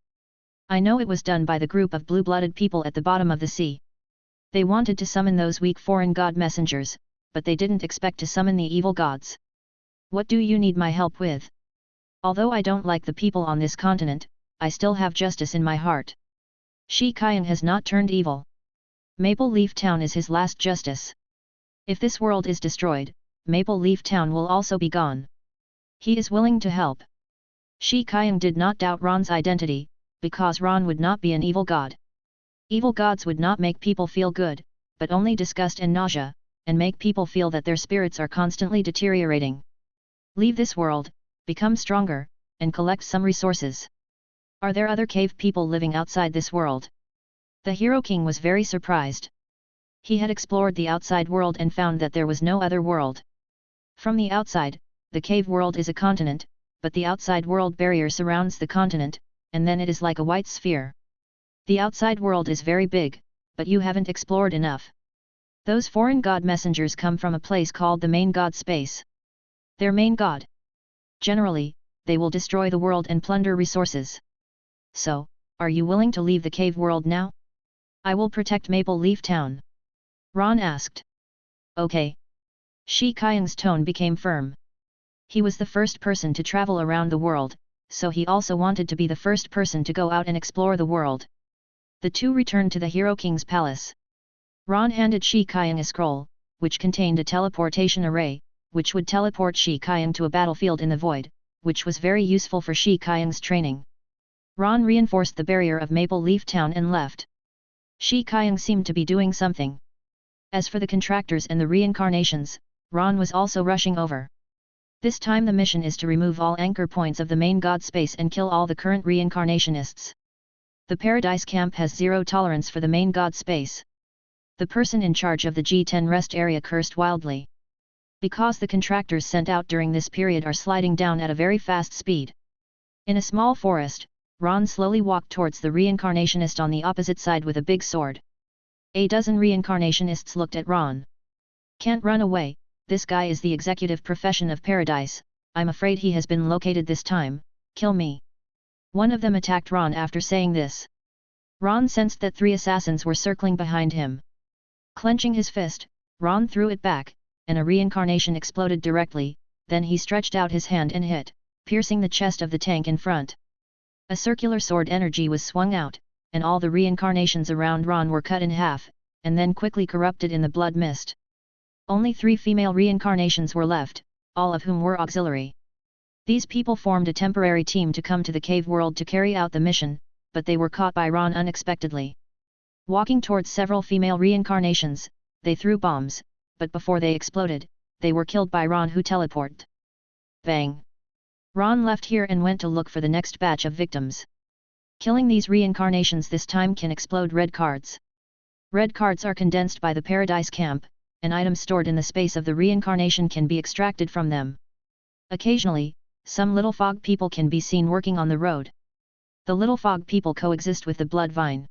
I know it was done by the group of blue-blooded people at the bottom of the sea. They wanted to summon those weak foreign god messengers, but they didn't expect to summon the evil gods. What do you need my help with? Although I don't like the people on this continent, I still have justice in my heart. Shi Qiang has not turned evil. Maple Leaf Town is his last justice. If this world is destroyed, Maple Leaf Town will also be gone. He is willing to help. Shi Qiang did not doubt Ron's identity, because Ron would not be an evil god. Evil gods would not make people feel good, but only disgust and nausea, and make people feel that their spirits are constantly deteriorating. Leave this world, become stronger, and collect some resources. Are there other cave people living outside this world? The Hero King was very surprised. He had explored the outside world and found that there was no other world. From the outside, the cave world is a continent, but the outside world barrier surrounds the continent, and then it is like a white sphere. The outside world is very big, but you haven't explored enough. Those foreign god messengers come from a place called the main god space. Their main god. Generally, they will destroy the world and plunder resources. So, are you willing to leave the cave world now? I will protect Maple Leaf Town. Ron asked. Okay. Shi Qiang's tone became firm. He was the first person to travel around the world, so he also wanted to be the first person to go out and explore the world. The two returned to the Hero King's palace. Ron handed Shi Qiang a scroll, which contained a teleportation array, which would teleport Shi Qiang to a battlefield in the void, which was very useful for Shi Qiang's training. Ron reinforced the barrier of Maple Leaf Town and left. Shi Qiang seemed to be doing something. As for the contractors and the reincarnations, Ron was also rushing over. This time the mission is to remove all anchor points of the main god space and kill all the current reincarnationists. The Paradise Camp has zero tolerance for the main god space. The person in charge of the G10 rest area cursed wildly. Because the contractors sent out during this period are sliding down at a very fast speed. In a small forest, Ron slowly walked towards the reincarnationist on the opposite side with a big sword. A dozen reincarnationists looked at Ron. Can't run away, this guy is the executive profession of Paradise, I'm afraid he has been located this time, kill me. One of them attacked Ron after saying this. Ron sensed that 3 assassins were circling behind him. Clenching his fist, Ron threw it back, and a reincarnation exploded directly, then he stretched out his hand and hit, piercing the chest of the tank in front. A circular sword energy was swung out, and all the reincarnations around Ron were cut in half, and then quickly corrupted in the blood mist. Only 3 female reincarnations were left, all of whom were auxiliary. These people formed a temporary team to come to the cave world to carry out the mission, but they were caught by Ron unexpectedly. Walking towards several female reincarnations, they threw bombs, but before they exploded, they were killed by Ron, who teleported. Bang! Ron left here and went to look for the next batch of victims. Killing these reincarnations this time can explode red cards. Red cards are condensed by the Paradise camp, and items stored in the space of the reincarnation can be extracted from them. Occasionally, some little fog people can be seen working on the road. The little fog people coexist with the blood vine.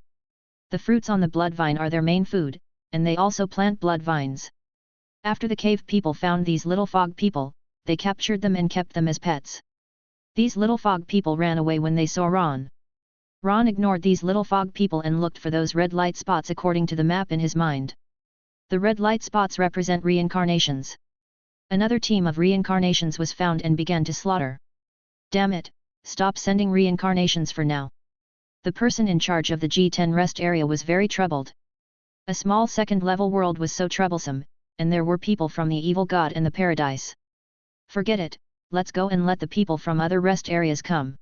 The fruits on the blood vine are their main food, and they also plant blood vines. After the cave people found these little fog people, they captured them and kept them as pets. These little fog people ran away when they saw Ron. Ron ignored these little fog people and looked for those red light spots according to the map in his mind. The red light spots represent reincarnations. Another team of reincarnations was found and began to slaughter. Damn it, stop sending reincarnations for now. The person in charge of the G10 rest area was very troubled. A small second-level world was so troublesome, and there were people from the evil god in the paradise. Forget it, let's go and let the people from other rest areas come.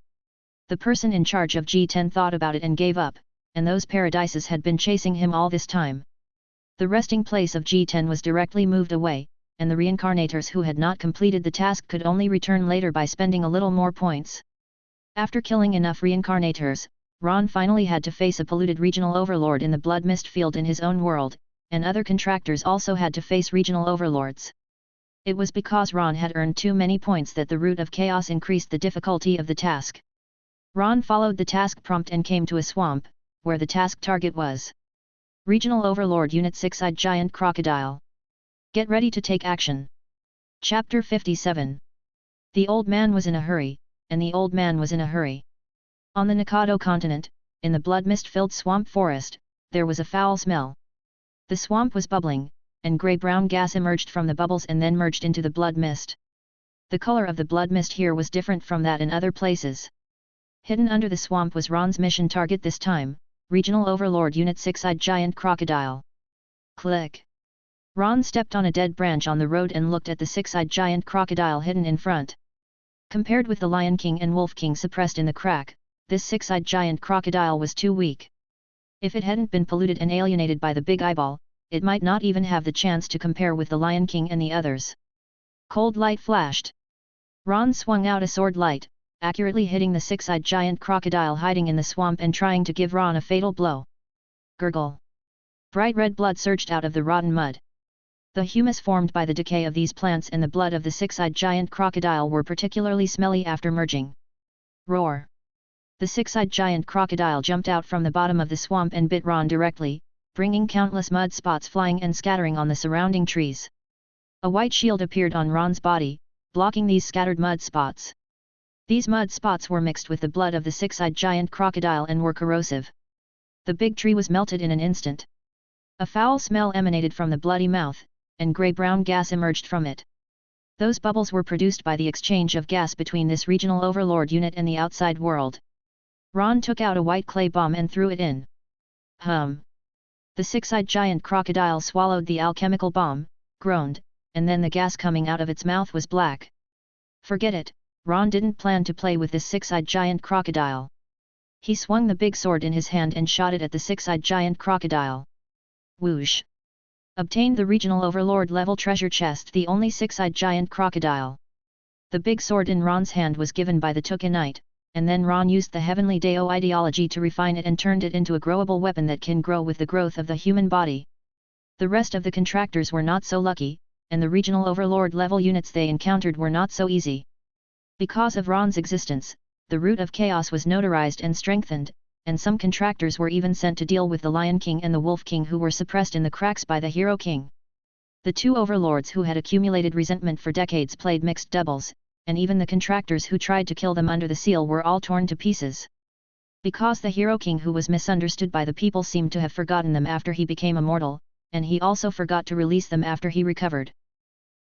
The person in charge of G10 thought about it and gave up, and those paradises had been chasing him all this time. The resting place of G10 was directly moved away, and the reincarnators who had not completed the task could only return later by spending a little more points. After killing enough reincarnators, Ron finally had to face a polluted regional overlord in the blood mist field in his own world, and other contractors also had to face regional overlords. It was because Ron had earned too many points that the root of chaos increased the difficulty of the task. Ron followed the task prompt and came to a swamp, where the task target was. Regional Overlord Unit 6-Eyed Giant Crocodile. Get ready to take action. Chapter 57. The old man was in a hurry, and the old man was in a hurry. On the Nikado continent, in the blood mist-filled swamp forest, there was a foul smell. The swamp was bubbling, and grey-brown gas emerged from the bubbles and then merged into the blood mist. The color of the blood mist here was different from that in other places. Hidden under the swamp was Ron's mission target this time, Regional Overlord Unit 6-Eyed Giant Crocodile. Click. Ron stepped on a dead branch on the road and looked at the 6-eyed giant crocodile hidden in front. Compared with the Lion King and Wolf King suppressed in the crack, this 6-eyed giant crocodile was too weak. If it hadn't been polluted and alienated by the big eyeball, it might not even have the chance to compare with the Lion King and the others. Cold light flashed. Ron swung out a sword light, accurately hitting the 6-eyed giant crocodile hiding in the swamp and trying to give Ron a fatal blow. Gurgle. Bright red blood surged out of the rotten mud. The humus formed by the decay of these plants and the blood of the 6-eyed giant crocodile were particularly smelly after merging. Roar. The 6-eyed giant crocodile jumped out from the bottom of the swamp and bit Ron directly, bringing countless mud spots flying and scattering on the surrounding trees. A white shield appeared on Ron's body, blocking these scattered mud spots. These mud spots were mixed with the blood of the 6-eyed giant crocodile and were corrosive. The big tree was melted in an instant. A foul smell emanated from the bloody mouth, and grey-brown gas emerged from it. Those bubbles were produced by the exchange of gas between this regional overlord unit and the outside world. Ron took out a white clay bomb and threw it in. Hum. The 6-eyed giant crocodile swallowed the alchemical bomb, groaned, and then the gas coming out of its mouth was black. Forget it, Ron didn't plan to play with this 6-eyed giant crocodile. He swung the big sword in his hand and shot it at the 6-eyed giant crocodile. Whoosh! Obtained the regional overlord level treasure chest, the only 6-eyed giant crocodile. The big sword in Ron's hand was given by the Tukanite, and then Ron used the heavenly Dao ideology to refine it and turned it into a growable weapon that can grow with the growth of the human body. The rest of the contractors were not so lucky, and the regional overlord level units they encountered were not so easy. Because of Ron's existence, the root of chaos was notarized and strengthened, and some contractors were even sent to deal with the Lion King and the Wolf King who were suppressed in the cracks by the Hero King. The two overlords who had accumulated resentment for decades played mixed doubles, and even the contractors who tried to kill them under the seal were all torn to pieces. Because the Hero King who was misunderstood by the people seemed to have forgotten them after he became immortal, and he also forgot to release them after he recovered.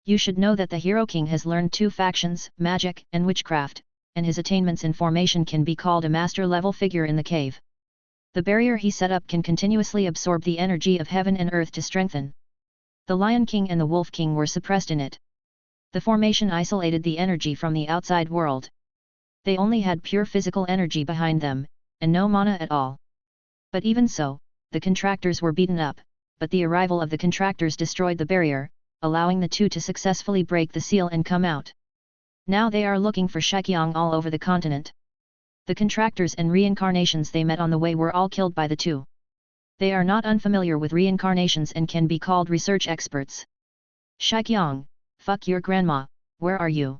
You should know that the Hero King has learned two factions, magic and witchcraft, and his attainments in formation can be called a master-level figure in the cave. The barrier he set up can continuously absorb the energy of heaven and earth to strengthen. The Lion King and the Wolf King were suppressed in it. The formation isolated the energy from the outside world. They only had pure physical energy behind them, and no mana at all. But even so, the contractors were beaten up, but the arrival of the contractors destroyed the barrier, allowing the two to successfully break the seal and come out. Now they are looking for Shikyong all over the continent. The contractors and reincarnations they met on the way were all killed by the two. They are not unfamiliar with reincarnations and can be called research experts. Shikyong, fuck your grandma, where are you?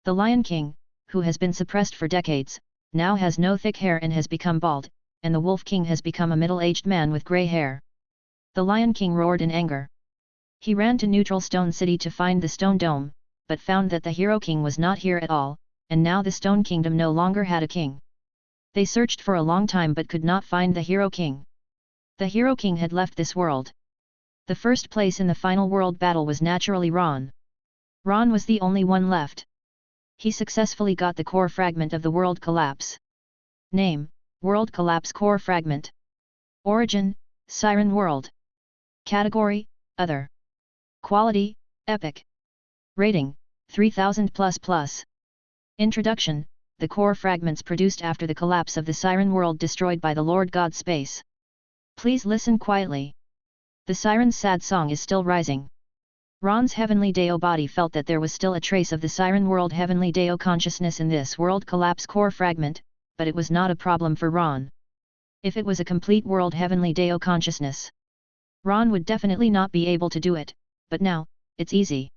The Lion King, who has been suppressed for decades, now has no thick hair and has become bald, and the Wolf King has become a middle-aged man with grey hair. The Lion King roared in anger. He ran to Neutral Stone City to find the Stone Dome, but found that the Hero King was not here at all, and now the Stone Kingdom no longer had a king. They searched for a long time but could not find the Hero King. The Hero King had left this world. The first place in the final world battle was naturally Ron. Ron was the only one left. He successfully got the core fragment of the world collapse. Name, World Collapse Core Fragment. Origin, Siren World. Category, Other. Quality, Epic. Rating, 3000++. Introduction, the core fragments produced after the collapse of the Siren World destroyed by the Lord God Space. Please listen quietly. The siren's sad song is still rising. Ron's Heavenly Deo body felt that there was still a trace of the Siren World Heavenly Deo consciousness in this world collapse core fragment, but it was not a problem for Ron. If it was a complete world Heavenly Deo consciousness, Ron would definitely not be able to do it, but now, it's easy.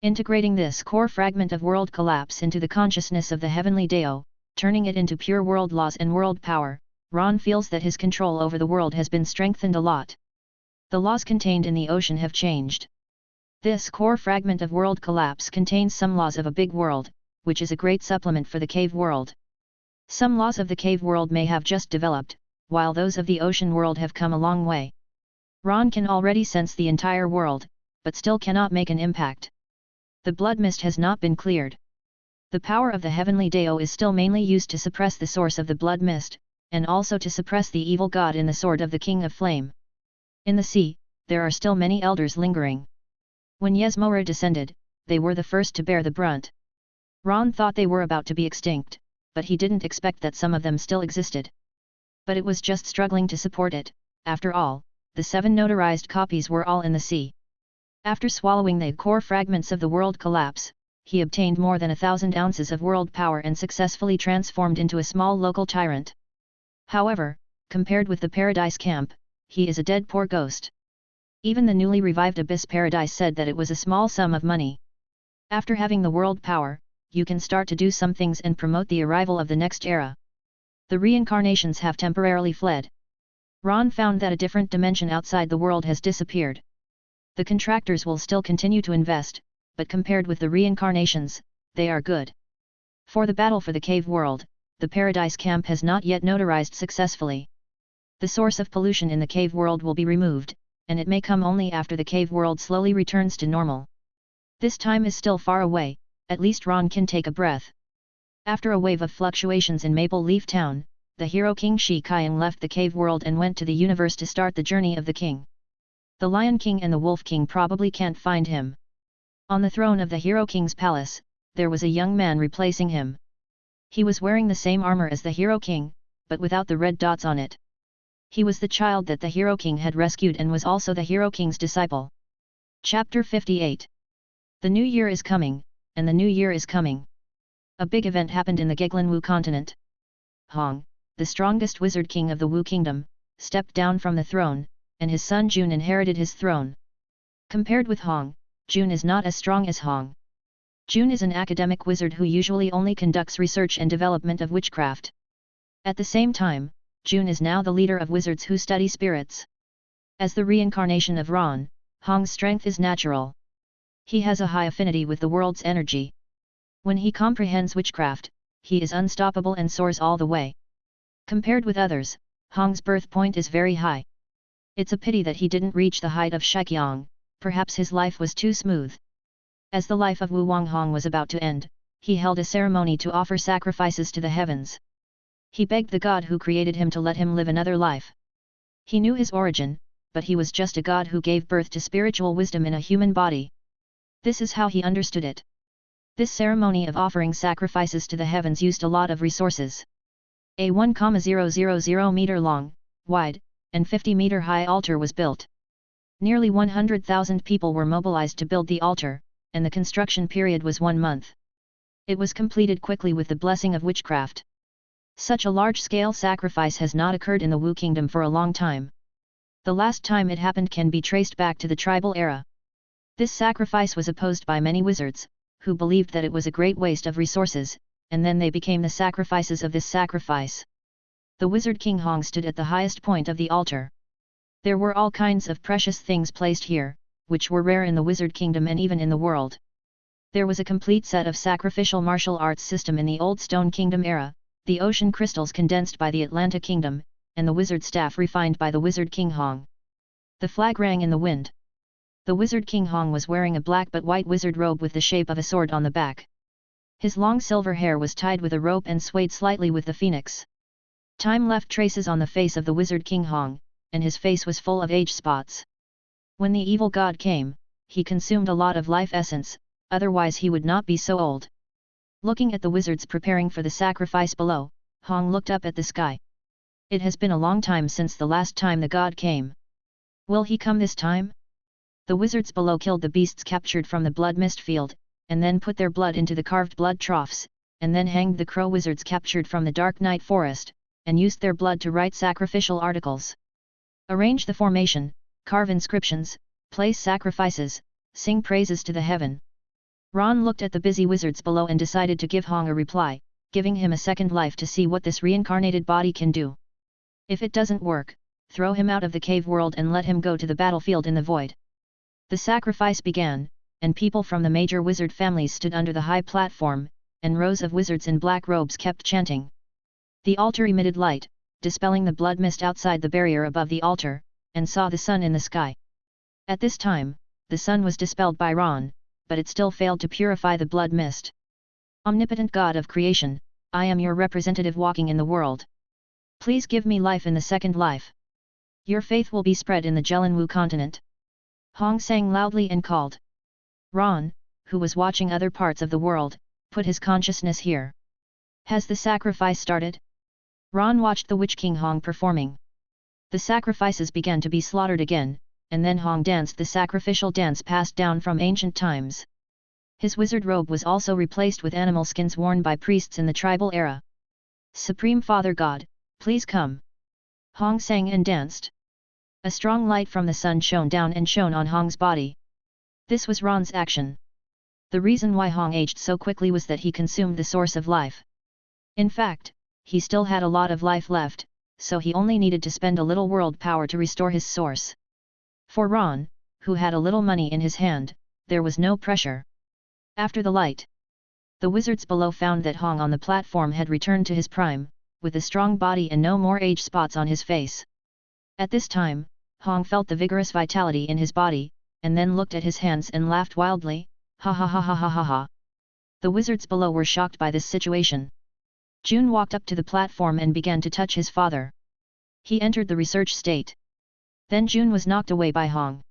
Integrating this core fragment of world collapse into the consciousness of the Heavenly Deo, turning it into pure world laws and world power, Ron feels that his control over the world has been strengthened a lot. The laws contained in the ocean have changed. This core fragment of world collapse contains some laws of a big world, which is a great supplement for the cave world. Some laws of the cave world may have just developed, while those of the ocean world have come a long way. Ron can already sense the entire world, but still cannot make an impact. The blood mist has not been cleared. The power of the Heavenly Deo is still mainly used to suppress the source of the blood mist, and also to suppress the evil god in the sword of the King of Flame. In the sea, there are still many elders lingering. When Yesmora descended, they were the first to bear the brunt. Ron thought they were about to be extinct, but he didn't expect that some of them still existed. But it was just struggling to support it. After all, the 7 notarized copies were all in the sea. After swallowing the core fragments of the world collapse, he obtained more than 1,000 ounces of world power and successfully transformed into a small local tyrant. However, compared with the Paradise Camp, he is a dead poor ghost. Even the newly revived Abyss Paradise said that it was a small sum of money. After having the world power, you can start to do some things and promote the arrival of the next era. The reincarnations have temporarily fled. Ron found that a different dimension outside the world has disappeared. The contractors will still continue to invest, but compared with the reincarnations, they are good. For the battle for the cave world, the Paradise Camp has not yet notarized successfully. The source of pollution in the cave world will be removed, and it may come only after the cave world slowly returns to normal. This time is still far away, at least Ron can take a breath. After a wave of fluctuations in Maple Leaf Town, the Hero King Shi Kaiang left the cave world and went to the universe to start the journey of the king. The Lion King and the Wolf King probably can't find him. On the throne of the Hero King's palace, there was a young man replacing him. He was wearing the same armor as the Hero King, but without the red dots on it. He was the child that the Hero King had rescued and was also the Hero King's disciple. Chapter 58. The New Year is coming, and the New Year is coming. A big event happened in the Geglan-Wu continent. Hong, the strongest wizard king of the Wu kingdom, stepped down from the throne, and his son Jun inherited his throne. Compared with Hong, Jun is not as strong as Hong. Jun is an academic wizard who usually only conducts research and development of witchcraft. At the same time, Jun is now the leader of wizards who study spirits. As the reincarnation of Ron, Hong's strength is natural. He has a high affinity with the world's energy. When he comprehends witchcraft, he is unstoppable and soars all the way. Compared with others, Hong's birth point is very high. It's a pity that he didn't reach the height of Shikyong, perhaps his life was too smooth. As the life of Wu Wanghong was about to end, he held a ceremony to offer sacrifices to the heavens. He begged the god who created him to let him live another life. He knew his origin, but he was just a god who gave birth to spiritual wisdom in a human body. This is how he understood it. This ceremony of offering sacrifices to the heavens used a lot of resources. A 1,000 meter long, wide, and 50-meter high altar was built. Nearly 100,000 people were mobilized to build the altar, and the construction period was 1 month. It was completed quickly with the blessing of witchcraft. Such a large-scale sacrifice has not occurred in the Wu Kingdom for a long time. The last time it happened can be traced back to the tribal era. This sacrifice was opposed by many wizards, who believed that it was a great waste of resources, and then they became the sacrifices of this sacrifice. The wizard King Hong stood at the highest point of the altar. There were all kinds of precious things placed here, which were rare in the wizard kingdom and even in the world. There was a complete set of sacrificial martial arts system in the Old Stone Kingdom era, the ocean crystals condensed by the Atlanta Kingdom, and the wizard staff refined by the wizard King Hong. The flag rang in the wind. The wizard King Hong was wearing a black but white wizard robe with the shape of a sword on the back. His long silver hair was tied with a rope and swayed slightly with the phoenix. Time left traces on the face of the wizard King Hong, and his face was full of age spots. When the evil god came, he consumed a lot of life essence, otherwise he would not be so old. Looking at the wizards preparing for the sacrifice below, Hong looked up at the sky. It has been a long time since the last time the god came. Will he come this time? The wizards below killed the beasts captured from the blood mist field, and then put their blood into the carved blood troughs, and then hanged the crow wizards captured from the dark night forest, and used their blood to write sacrificial articles. Arrange the formation, carve inscriptions, place sacrifices, sing praises to the heaven. Ron looked at the busy wizards below and decided to give Hong a reply, giving him a second life to see what this reincarnated body can do. If it doesn't work, throw him out of the cave world and let him go to the battlefield in the void. The sacrifice began, and people from the major wizard families stood under the high platform, and rows of wizards in black robes kept chanting. The altar emitted light, dispelling the blood mist outside the barrier above the altar, and saw the sun in the sky. At this time, the sun was dispelled by Ron, but it still failed to purify the blood mist. Omnipotent God of creation, I am your representative walking in the world. Please give me life in the second life. Your faith will be spread in the Jelinwu continent. Hong sang loudly and called. Ron, who was watching other parts of the world, put his consciousness here. Has the sacrifice started? Ron watched the Witch King Hong performing. The sacrifices began to be slaughtered again, and then Hong danced the sacrificial dance passed down from ancient times. His wizard robe was also replaced with animal skins worn by priests in the tribal era. Supreme Father God, please come. Hong sang and danced. A strong light from the sun shone down and shone on Hong's body. This was Ron's action. The reason why Hong aged so quickly was that he consumed the source of life. In fact, he still had a lot of life left, so he only needed to spend a little world power to restore his source. For Ron, who had a little money in his hand, there was no pressure. After the light, the wizards below found that Hong on the platform had returned to his prime, with a strong body and no more age spots on his face. At this time, Hong felt the vigorous vitality in his body, and then looked at his hands and laughed wildly, ha ha ha ha ha ha ha. The wizards below were shocked by this situation. Jun walked up to the platform and began to touch his father. He entered the research state. Then Jun was knocked away by Hong.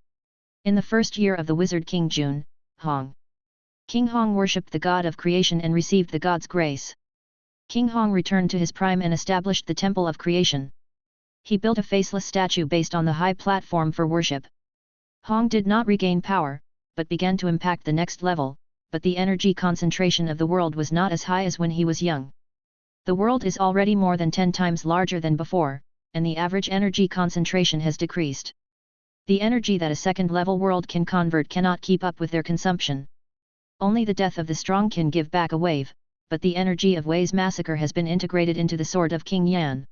In the first year of the wizard King Jun, King Hong worshipped the god of creation and received the god's grace. King Hong returned to his prime and established the temple of creation. He built a faceless statue based on the high platform for worship. Hong did not regain power, but began to impact the next level, but the energy concentration of the world was not as high as when he was young. The world is already more than 10 times larger than before, and the average energy concentration has decreased. The energy that a second-level world can convert cannot keep up with their consumption. Only the death of the strong can give back a wave, but the energy of Wei's massacre has been integrated into the sword of King Yan.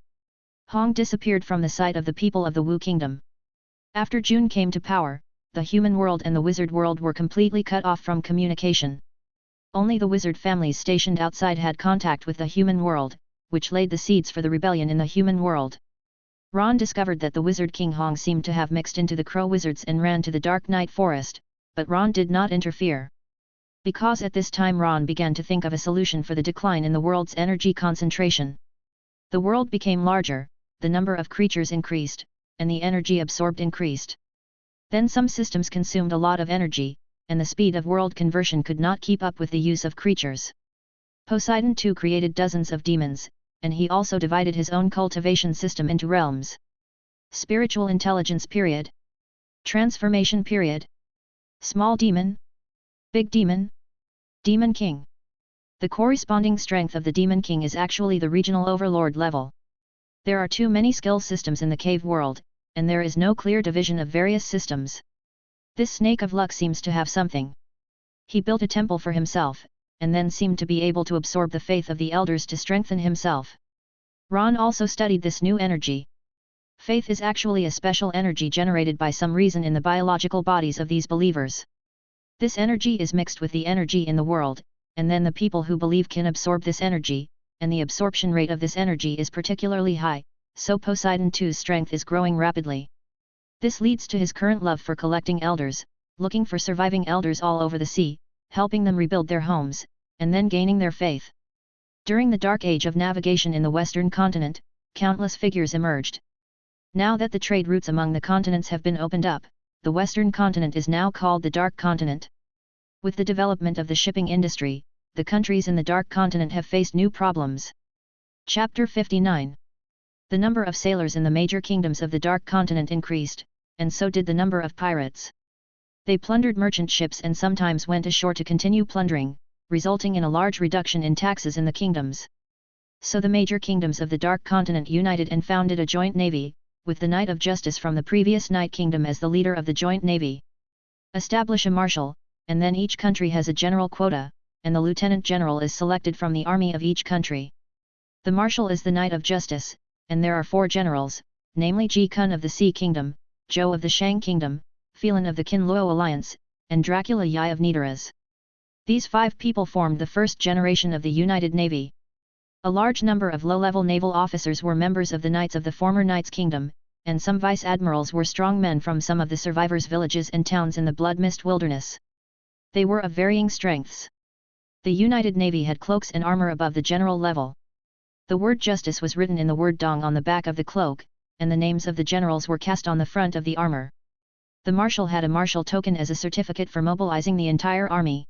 Hong disappeared from the sight of the people of the Wu Kingdom. After Jun came to power, the human world and the wizard world were completely cut off from communication. Only the wizard families stationed outside had contact with the human world, which laid the seeds for the rebellion in the human world. Ron discovered that the wizard King Hong seemed to have mixed into the crow wizards and ran to the Dark Night Forest, but Ron did not interfere. Because at this time Ron began to think of a solution for the decline in the world's energy concentration. The world became larger, the number of creatures increased, and the energy absorbed increased. Then some systems consumed a lot of energy, and the speed of world conversion could not keep up with the use of creatures. Poseidon too created dozens of demons, and he also divided his own cultivation system into realms. Spiritual intelligence period. Transformation period. Small demon. Big demon. Demon king. The corresponding strength of the demon king is actually the regional overlord level. There are too many skill systems in the cave world, and there is no clear division of various systems. This snake of luck seems to have something. He built a temple for himself, and then seemed to be able to absorb the faith of the elders to strengthen himself. Ron also studied this new energy. Faith is actually a special energy generated by some reason in the biological bodies of these believers. This energy is mixed with the energy in the world, and then the people who believe can absorb this energy, and the absorption rate of this energy is particularly high, so Poseidon II's strength is growing rapidly. This leads to his current love for collecting elders, looking for surviving elders all over the sea, helping them rebuild their homes, and then gaining their faith. During the Dark Age of navigation in the Western continent, countless figures emerged. Now that the trade routes among the continents have been opened up, the Western continent is now called the Dark Continent. With the development of the shipping industry, the countries in the Dark Continent have faced new problems. Chapter 59. The number of sailors in the major kingdoms of the Dark Continent increased, and so did the number of pirates. They plundered merchant ships and sometimes went ashore to continue plundering, resulting in a large reduction in taxes in the kingdoms. So the major kingdoms of the Dark Continent united and founded a joint navy, with the Knight of Justice from the previous Night Kingdom as the leader of the joint navy. Establish a marshal, and then each country has a general quota, and the lieutenant general is selected from the army of each country. The marshal is the Knight of Justice, and there are 4 generals, namely Ji Kun of the Sea Kingdom, Zhou of the Shang Kingdom, Phelan of the Qin Luo Alliance, and Dracula Yi of Nidaras. These 5 people formed the first generation of the United Navy. A large number of low-level naval officers were members of the Knights of the former Knights Kingdom, and some vice-admirals were strong men from some of the survivors' villages and towns in the Blood Mist Wilderness. They were of varying strengths. The United Navy had cloaks and armor above the general level. The word justice was written in the word dong on the back of the cloak, and the names of the generals were cast on the front of the armor. The marshal had a marshal token as a certificate for mobilizing the entire army.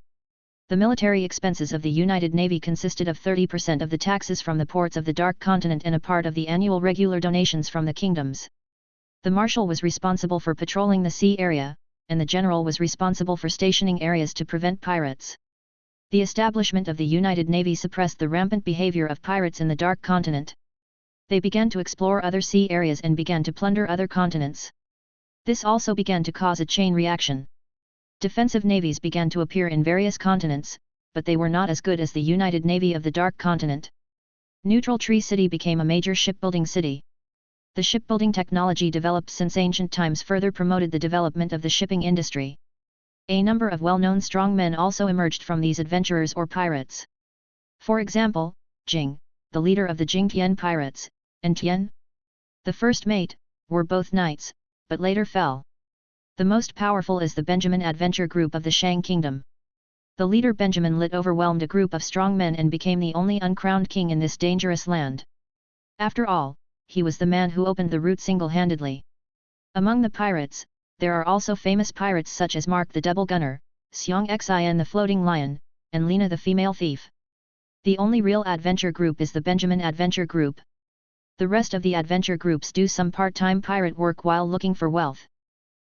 The military expenses of the United Navy consisted of 30% of the taxes from the ports of the Dark Continent and a part of the annual regular donations from the kingdoms. The marshal was responsible for patrolling the sea area, and the general was responsible for stationing areas to prevent pirates. The establishment of the United Navy suppressed the rampant behavior of pirates in the Dark Continent. They began to explore other sea areas and began to plunder other continents. This also began to cause a chain reaction. Defensive navies began to appear in various continents, but they were not as good as the United Navy of the Dark Continent. Neutral Tree City became a major shipbuilding city. The shipbuilding technology developed since ancient times further promoted the development of the shipping industry. A number of well-known strong men also emerged from these adventurers or pirates. For example, Jing, the leader of the Jingtian pirates, and Tian, the first mate, were both knights, but later fell. The most powerful is the Benjamin Adventure Group of the Shang Kingdom. The leader Benjamin Lit overwhelmed a group of strong men and became the only uncrowned king in this dangerous land. After all, he was the man who opened the route single-handedly. Among the pirates, there are also famous pirates such as Mark the Double Gunner, Xiong Xin the Floating Lion, and Lena the Female Thief. The only real adventure group is the Benjamin Adventure Group. The rest of the adventure groups do some part-time pirate work while looking for wealth.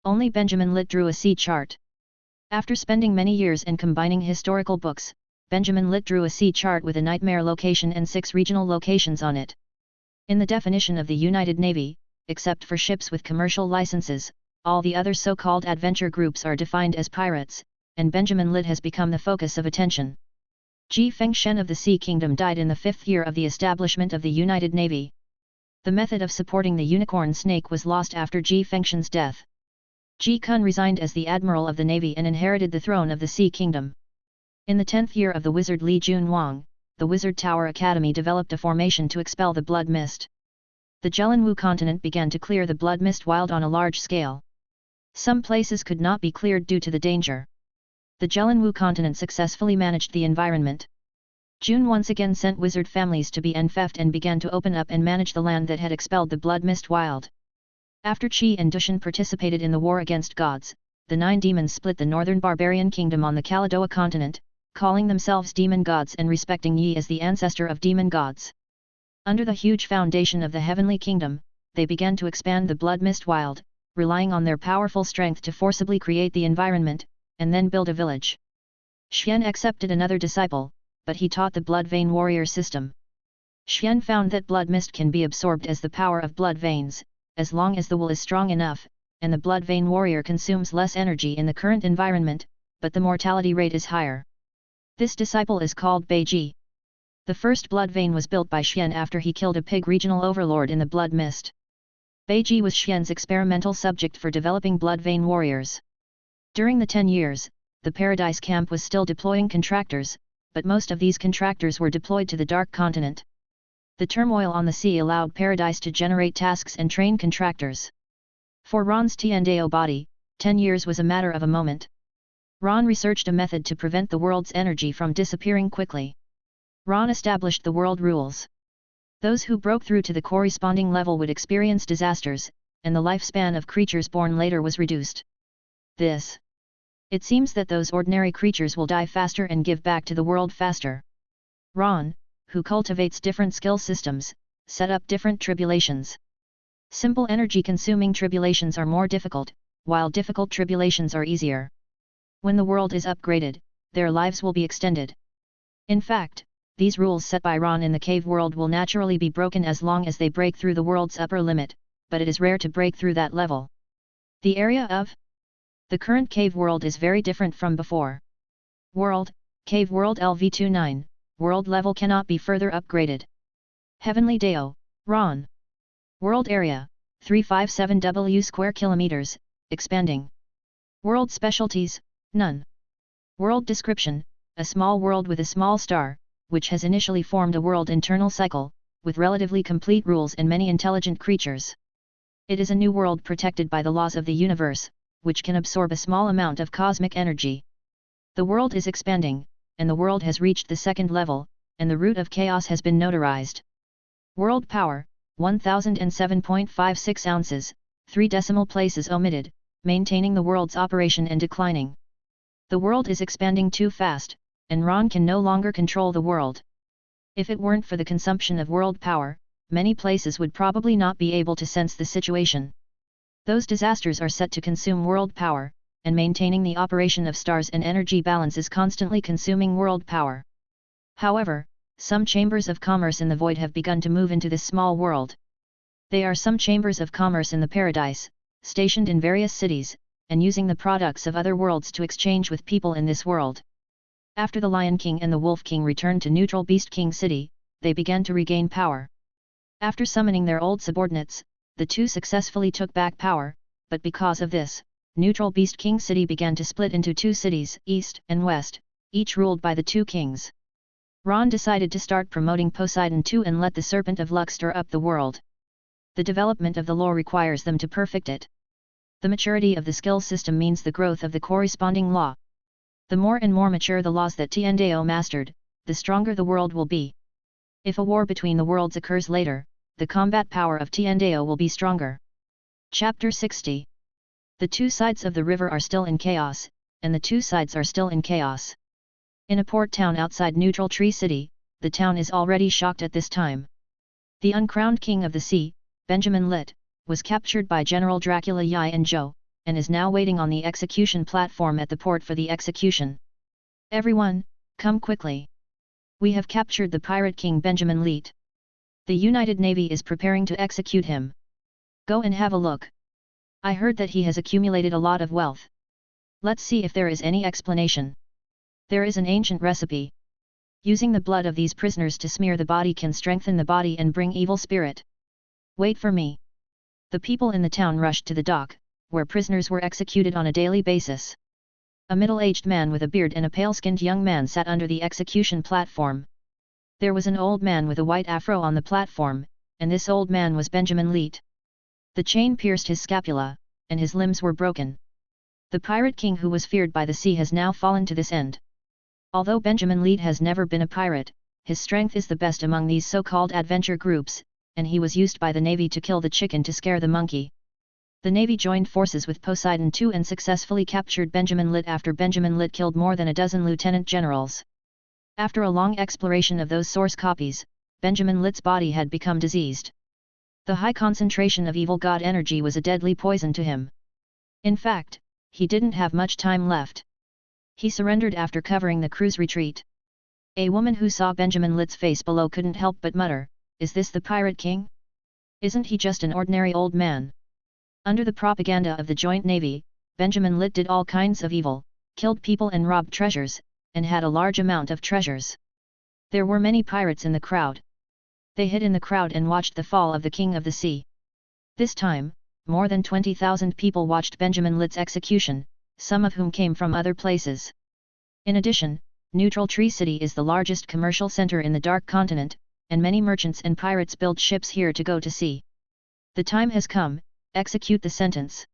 Only Benjamin Lit drew a sea chart. After spending many years and combining historical books, Benjamin Lit drew a sea chart with a nightmare location and 6 regional locations on it. In the definition of the United Navy, except for ships with commercial licenses, all the other so-called adventure groups are defined as pirates, and Benjamin Lit has become the focus of attention. Ji Fengshen of the Sea Kingdom died in the 5th year of the establishment of the United Navy. The method of supporting the unicorn snake was lost after Ji Fengshen's death. Ji Kun resigned as the admiral of the navy and inherited the throne of the Sea Kingdom. In the 10th year of the wizard Li Junwang, the Wizard Tower Academy developed a formation to expel the blood mist. The Jelinwu continent began to clear the blood mist wild on a large scale. Some places could not be cleared due to the danger. The Jelinwu continent successfully managed the environment. June once again sent wizard families to be enfeoffed and began to open up and manage the land that had expelled the blood mist wild. After Qi and Dushan participated in the war against gods, the 9 demons split the northern barbarian kingdom on the Kaladoa continent, calling themselves demon gods and respecting Yi as the ancestor of demon gods. Under the huge foundation of the heavenly kingdom, they began to expand the blood mist wild, relying on their powerful strength to forcibly create the environment, and then build a village. Xian accepted another disciple, but he taught the blood vein warrior system. Xian found that blood mist can be absorbed as the power of blood veins, as long as the will is strong enough, and the blood vein warrior consumes less energy in the current environment, but the mortality rate is higher. This disciple is called Beiji. The first blood vein was built by Xian after he killed a pig regional overlord in the blood mist. Beiji was Xian's experimental subject for developing blood vein warriors. During the 10 years, the Paradise Camp was still deploying contractors, but most of these contractors were deployed to the Dark Continent. The turmoil on the sea allowed Paradise to generate tasks and train contractors. For Ron's Tiandao body, 10 years was a matter of a moment. Ron researched a method to prevent the world's energy from disappearing quickly. Ron established the world rules. Those who broke through to the corresponding level would experience disasters, and the lifespan of creatures born later was reduced. It seems that those ordinary creatures will die faster and give back to the world faster. Ron, who cultivates different skill systems, set up different tribulations. Simple energy-consuming tribulations are more difficult, while difficult tribulations are easier. When the world is upgraded, their lives will be extended. In fact, these rules set by Ron in the cave world will naturally be broken as long as they break through the world's upper limit, but it is rare to break through that level. The area of the current cave world is very different from before. Cave world LV29, world level cannot be further upgraded. Heavenly Dao, Ron. World area, 357 W square kilometers, expanding. World specialties, none. World description, a small world with a small star, which has initially formed a world internal cycle, with relatively complete rules and many intelligent creatures. It is a new world protected by the laws of the universe, which can absorb a small amount of cosmic energy. The world is expanding, and the world has reached the 2nd level, and the root of chaos has been notarized. World power, 1007.56 ounces, 3 decimal places omitted, maintaining the world's operation and declining. The world is expanding too fast, and Ron can no longer control the world. If it weren't for the consumption of world power, many places would probably not be able to sense the situation. Those disasters are set to consume world power, and maintaining the operation of stars and energy balance is constantly consuming world power. However, some chambers of commerce in the void have begun to move into this small world. They are some chambers of commerce in the paradise, stationed in various cities, and using the products of other worlds to exchange with people in this world. After the Lion King and the Wolf King returned to neutral Beast King City, they began to regain power. After summoning their old subordinates, the two successfully took back power, but because of this, neutral Beast King City began to split into 2 cities, East and West, each ruled by the 2 kings. Ron decided to start promoting Poseidon too and let the Serpent of Luck stir up the world. The development of the law requires them to perfect it. The maturity of the skill system means the growth of the corresponding law. The more and more mature the laws that Tiandao mastered, the stronger the world will be. If a war between the worlds occurs later, the combat power of Tiandao will be stronger. Chapter 60. The 2 sides of the river are still in chaos, and the 2 sides are still in chaos. In a port town outside Neutral Tree City, the town is already shocked at this time. The uncrowned king of the sea, Benjamin Litt, was captured by General Dracula Yi and Zhou, and is now waiting on the execution platform at the port for the execution. Everyone, come quickly. We have captured the pirate king Benjamin Litt. The United Navy is preparing to execute him. Go and have a look. I heard that he has accumulated a lot of wealth. Let's see if there is any explanation. There is an ancient recipe. Using the blood of these prisoners to smear the body can strengthen the body and bring evil spirit. Wait for me. The people in the town rushed to the dock, where prisoners were executed on a daily basis. A middle-aged man with a beard and a pale-skinned young man sat under the execution platform. There was an old man with a white afro on the platform, and this old man was Benjamin Leet. The chain pierced his scapula, and his limbs were broken. The pirate king who was feared by the sea has now fallen to this end. Although Benjamin Leet has never been a pirate, his strength is the best among these so-called adventure groups, and he was used by the Navy to kill the chicken to scare the monkey. The Navy joined forces with Poseidon II and successfully captured Benjamin Leet after Benjamin Leet killed more than a dozen lieutenant generals. After a long exploration of those source copies, Benjamin Leet's body had become diseased. The high concentration of evil god energy was a deadly poison to him. In fact, he didn't have much time left. He surrendered after covering the crew's retreat. A woman who saw Benjamin Leet's face below couldn't help but mutter, "Is this the pirate king? Isn't he just an ordinary old man?" Under the propaganda of the Joint Navy, Benjamin Leet did all kinds of evil, killed people and robbed treasures, and had a large amount of treasures. There were many pirates in the crowd. They hid in the crowd and watched the fall of the King of the Sea. This time, more than 20,000 people watched Benjamin Leet's execution, some of whom came from other places. In addition, Neutral Tree City is the largest commercial center in the Dark Continent, and many merchants and pirates build ships here to go to sea. The time has come, execute the sentence.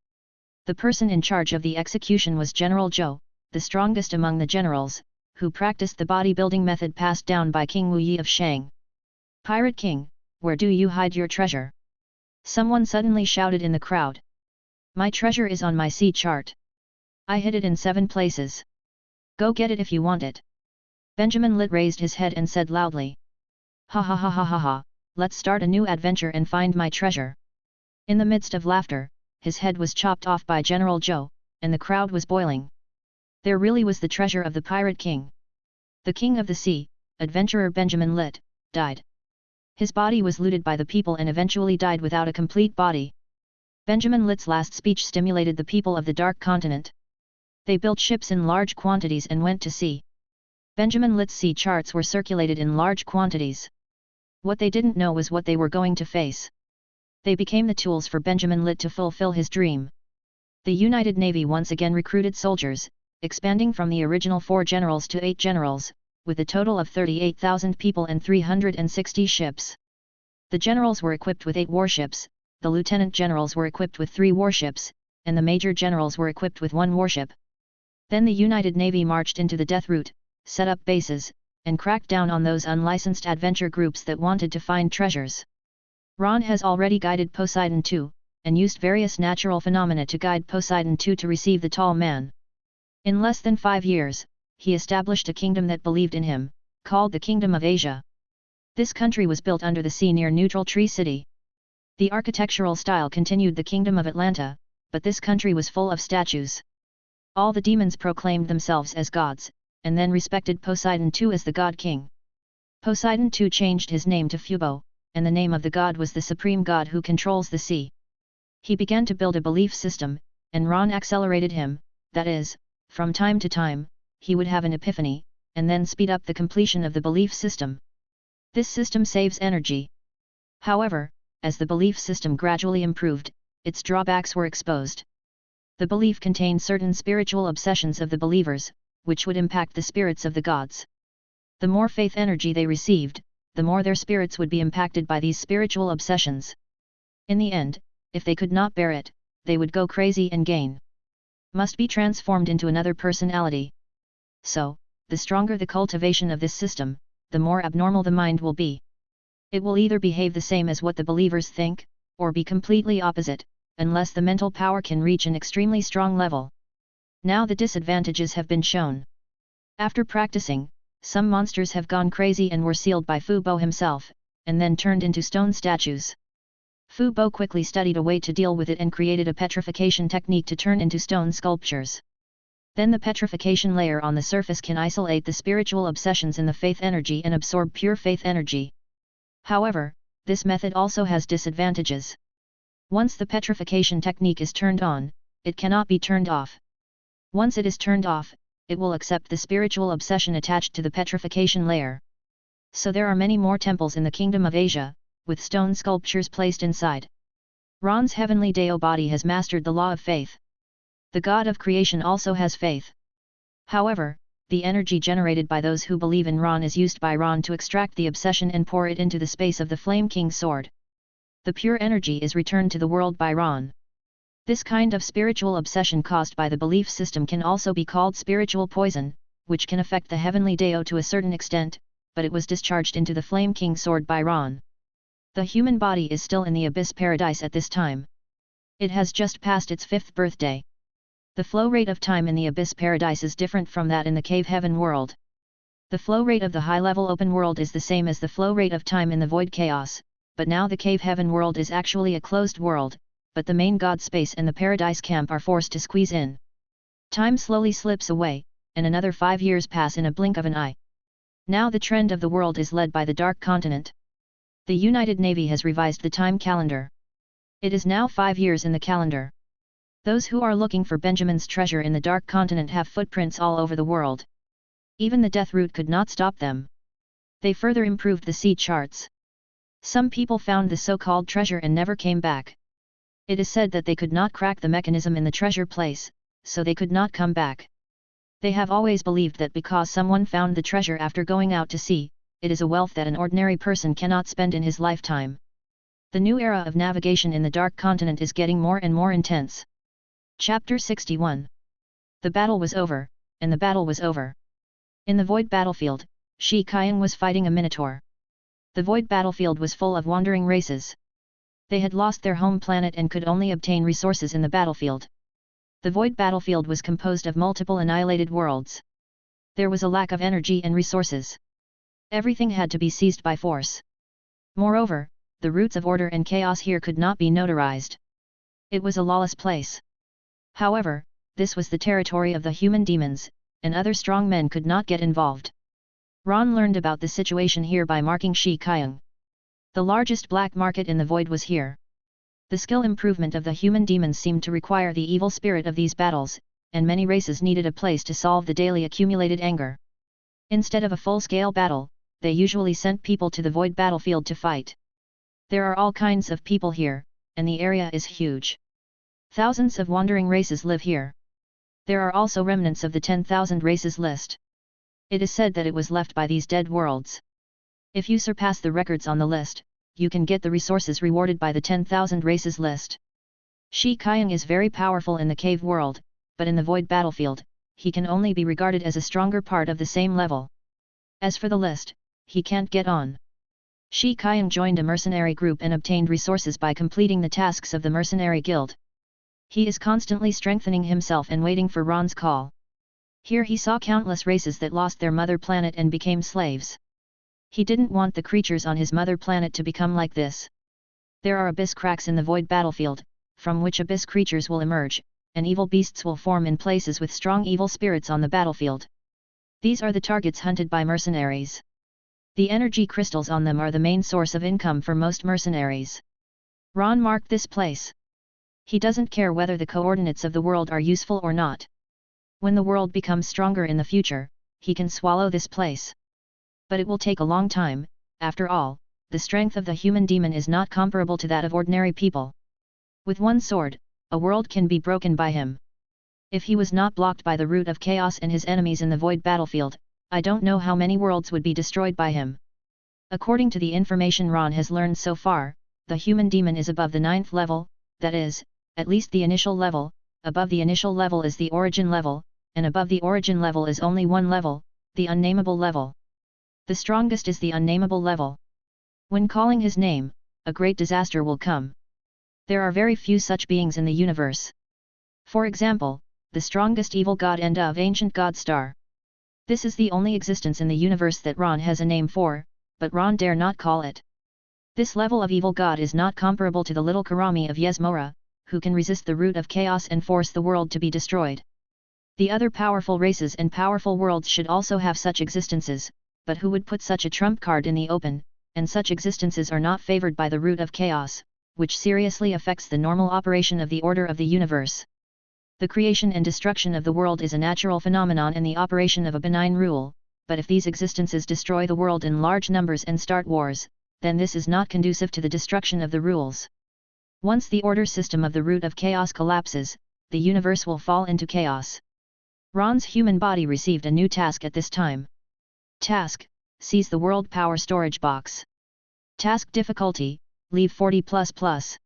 The person in charge of the execution was General Zhou, the strongest among the generals, who practiced the bodybuilding method passed down by King Wu Yi of Shang. "Pirate King, where do you hide your treasure?" Someone suddenly shouted in the crowd. "My treasure is on my sea chart. I hid it in 7 places. Go get it if you want it." Benjamin Leet raised his head and said loudly, "Ha ha ha ha ha ha, let's start a new adventure and find my treasure." In the midst of laughter, his head was chopped off by General Zhou, and the crowd was boiling. There really was the treasure of the Pirate King. The King of the Sea, adventurer Benjamin Leet, died. His body was looted by the people and eventually died without a complete body. Benjamin Leet's last speech stimulated the people of the Dark Continent. They built ships in large quantities and went to sea. Benjamin Leet's sea charts were circulated in large quantities. What they didn't know was what they were going to face. They became the tools for Benjamin Leet to fulfill his dream. The United Navy once again recruited soldiers, expanding from the original 4 generals to 8 generals, with a total of 38,000 people and 360 ships. The generals were equipped with 8 warships, the lieutenant generals were equipped with 3 warships, and the major generals were equipped with 1 warship. Then the United Navy marched into the death route, set up bases, and cracked down on those unlicensed adventure groups that wanted to find treasures. Ron has already guided Poseidon II, and used various natural phenomena to guide Poseidon II to receive the tall man. In less than 5 years, he established a kingdom that believed in him, called the Kingdom of Asia. This country was built under the sea near Neutral Tree City. The architectural style continued the Kingdom of Atlanta, but this country was full of statues. All the demons proclaimed themselves as gods, and then respected Poseidon II as the god king. Poseidon II changed his name to Fubo, and the name of the god was the supreme god who controls the sea. He began to build a belief system, and Ron accelerated him, that is, from time to time, he would have an epiphany, and then speed up the completion of the belief system. This system saves energy. However, as the belief system gradually improved, its drawbacks were exposed. The belief contained certain spiritual obsessions of the believers, which would impact the spirits of the gods. The more faith energy they received, the more their spirits would be impacted by these spiritual obsessions. In the end, if they could not bear it, they would go crazy and must be transformed into another personality. So, the stronger the cultivation of this system, the more abnormal the mind will be. It will either behave the same as what the believers think, or be completely opposite, unless the mental power can reach an extremely strong level. Now the disadvantages have been shown. After practicing, some monsters have gone crazy and were sealed by Fu Bo himself, and then turned into stone statues. Fu Bo quickly studied a way to deal with it and created a petrification technique to turn into stone sculptures. Then the petrification layer on the surface can isolate the spiritual obsessions in the faith energy and absorb pure faith energy. However, this method also has disadvantages. Once the petrification technique is turned on, it cannot be turned off. Once it is turned off, it will accept the spiritual obsession attached to the petrification layer. So there are many more temples in the Kingdom of Asia, with stone sculptures placed inside. Ron's heavenly Deo body has mastered the law of faith. The God of creation also has faith. However, the energy generated by those who believe in Ron is used by Ron to extract the obsession and pour it into the space of the Flame King's sword. The pure energy is returned to the world by Ron. This kind of spiritual obsession caused by the belief system can also be called spiritual poison, which can affect the heavenly Deo to a certain extent, but it was discharged into the Flame King's sword by Ron. The human body is still in the abyss paradise at this time. It has just passed its 5th birthday. The flow rate of time in the abyss paradise is different from that in the cave heaven world. The flow rate of the high-level open world is the same as the flow rate of time in the void chaos, but now the cave heaven world is actually a closed world, but the main god space and the paradise camp are forced to squeeze in. Time slowly slips away, and another 5 years pass in a blink of an eye. Now the trend of the world is led by the Dark Continent. The United Navy has revised the time calendar. It is now 5 years in the calendar. Those who are looking for Benjamin's treasure in the Dark Continent have footprints all over the world. Even the death route could not stop them. They further improved the sea charts. Some people found the so-called treasure and never came back. It is said that they could not crack the mechanism in the treasure place, so they could not come back. They have always believed that because someone found the treasure after going out to sea, it is a wealth that an ordinary person cannot spend in his lifetime. The new era of navigation in the Dark Continent is getting more and more intense. Chapter 61. The battle was over, and the battle was over. In the void battlefield, Shi Qiang was fighting a minotaur. The void battlefield was full of wandering races. They had lost their home planet and could only obtain resources in the battlefield. The void battlefield was composed of multiple annihilated worlds. There was a lack of energy and resources. Everything had to be seized by force. Moreover, the roots of order and chaos here could not be notarized. It was a lawless place. However, this was the territory of the human demons, and other strong men could not get involved. Ron learned about the situation here by marking Shi Qiang. The largest black market in the void was here. The skill improvement of the human demons seemed to require the evil spirit of these battles, and many races needed a place to solve the daily accumulated anger. Instead of a full-scale battle, they usually sent people to the void battlefield to fight. There are all kinds of people here, and the area is huge. Thousands of wandering races live here. There are also remnants of the 10,000 races list. It is said that it was left by these dead worlds. If you surpass the records on the list, you can get the resources rewarded by the 10,000 races list. Shi Qiang is very powerful in the cave world, but in the void battlefield, he can only be regarded as a stronger part of the same level. As for the list, he can't get on. Shi Qiang joined a mercenary group and obtained resources by completing the tasks of the mercenary guild. He is constantly strengthening himself and waiting for Ron's call. Here he saw countless races that lost their mother planet and became slaves. He didn't want the creatures on his mother planet to become like this. There are abyss cracks in the void battlefield, from which abyss creatures will emerge, and evil beasts will form in places with strong evil spirits on the battlefield. These are the targets hunted by mercenaries. The energy crystals on them are the main source of income for most mercenaries. Ron marked this place. He doesn't care whether the coordinates of the world are useful or not. When the world becomes stronger in the future, he can swallow this place. But it will take a long time. After all, the strength of the human demon is not comparable to that of ordinary people. With one sword, a world can be broken by him. If he was not blocked by the root of chaos and his enemies in the void battlefield, I don't know how many worlds would be destroyed by him. According to the information Ron has learned so far, the human demon is above the 9th level, that is, at least the initial level. Above the initial level is the origin level, and above the origin level is only one level, the unnameable level. The strongest is the unnameable level. When calling his name, a great disaster will come. There are very few such beings in the universe. For example, the strongest evil god End of Ancient God Star. This is the only existence in the universe that Ron has a name for, but Ron dare not call it. This level of evil god is not comparable to the little Karami of Yesmora, who can resist the root of chaos and force the world to be destroyed. The other powerful races and powerful worlds should also have such existences, but who would put such a trump card in the open, and such existences are not favored by the root of chaos, which seriously affects the normal operation of the order of the universe. The creation and destruction of the world is a natural phenomenon and the operation of a benign rule, but if these existences destroy the world in large numbers and start wars, then this is not conducive to the destruction of the rules. Once the order system of the root of chaos collapses, the universe will fall into chaos. Ron's human body received a new task at this time. Task: seize the world power storage box. Task difficulty: leave 40++.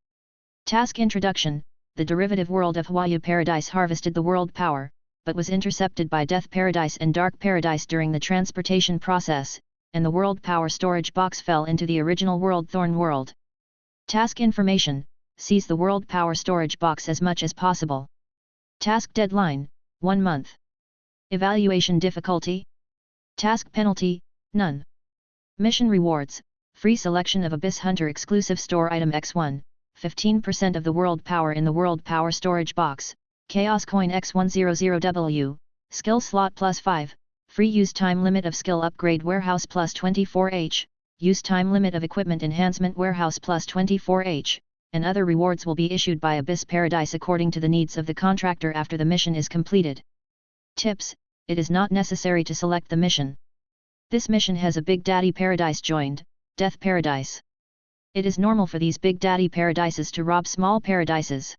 Task introduction: the derivative world of Hwaya Paradise harvested the world power, but was intercepted by Death Paradise and Dark Paradise during the transportation process, and the world power storage box fell into the original world Thorn World. Task information: seize the world power storage box as much as possible. Task deadline: 1 month. Evaluation difficulty: task penalty: none. Mission rewards: free selection of Abyss Hunter exclusive store item X1, 15% of the world power in the world power storage box, Chaos Coin X100W, skill slot +5, free use time limit of skill upgrade warehouse +24H, use time limit of equipment enhancement warehouse +24H, and other rewards will be issued by Abyss Paradise according to the needs of the contractor after the mission is completed. Tips: it is not necessary to select the mission. This mission has a Big Daddy Paradise joined, Death Paradise. It is normal for these Big Daddy Paradises to rob small paradises.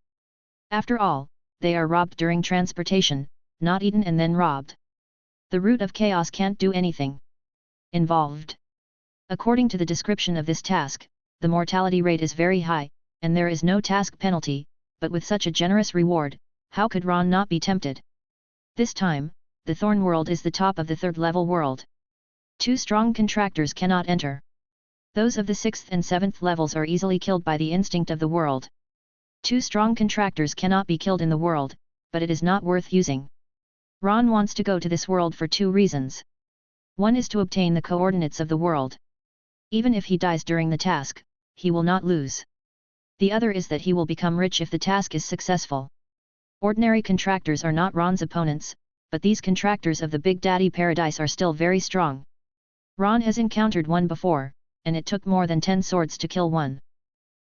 After all, they are robbed during transportation, not eaten and then robbed. The root of chaos can't do anything involved. According to the description of this task, the mortality rate is very high, and there is no task penalty, but with such a generous reward, how could Ron not be tempted? This time, the Thorn World is the top of the 3rd level world. 2 strong contractors cannot enter. Those of the 6th and 7th levels are easily killed by the instinct of the world. 2 strong contractors cannot be killed in the world, but it is not worth using. Ron wants to go to this world for 2 reasons. One is to obtain the coordinates of the world. Even if he dies during the task, he will not lose. The other is that he will become rich if the task is successful. Ordinary contractors are not Ron's opponents, but these contractors of the Big Daddy Paradise are still very strong. Ron has encountered one before, and it took more than 10 swords to kill one.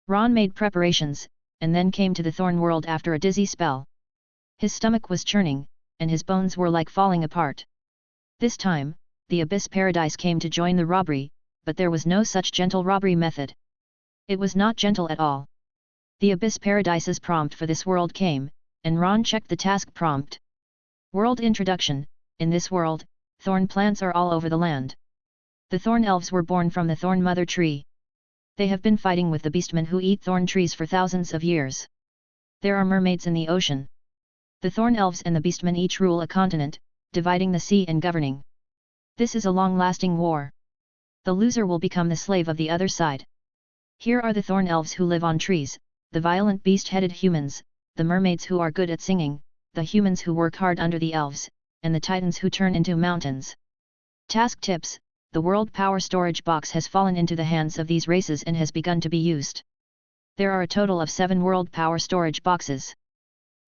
Ron made preparations, and then came to the Thorn World after a dizzy spell. His stomach was churning, and his bones were like falling apart. This time, the Abyss Paradise came to join the robbery, but there was no such gentle robbery method. It was not gentle at all. The Abyss Paradise's prompt for this world came, and Ron checked the task prompt. World introduction: in this world, thorn plants are all over the land. The Thorn Elves were born from the Thorn Mother Tree. They have been fighting with the beastmen who eat thorn trees for thousands of years. There are mermaids in the ocean. The Thorn Elves and the beastmen each rule a continent, dividing the sea and governing. This is a long-lasting war. The loser will become the slave of the other side. Here are the Thorn Elves who live on trees, the violent beast-headed humans, the mermaids who are good at singing, the humans who work hard under the elves, and the titans who turn into mountains. Task tips: the world power storage box has fallen into the hands of these races and has begun to be used. There are a total of 7 world power storage boxes.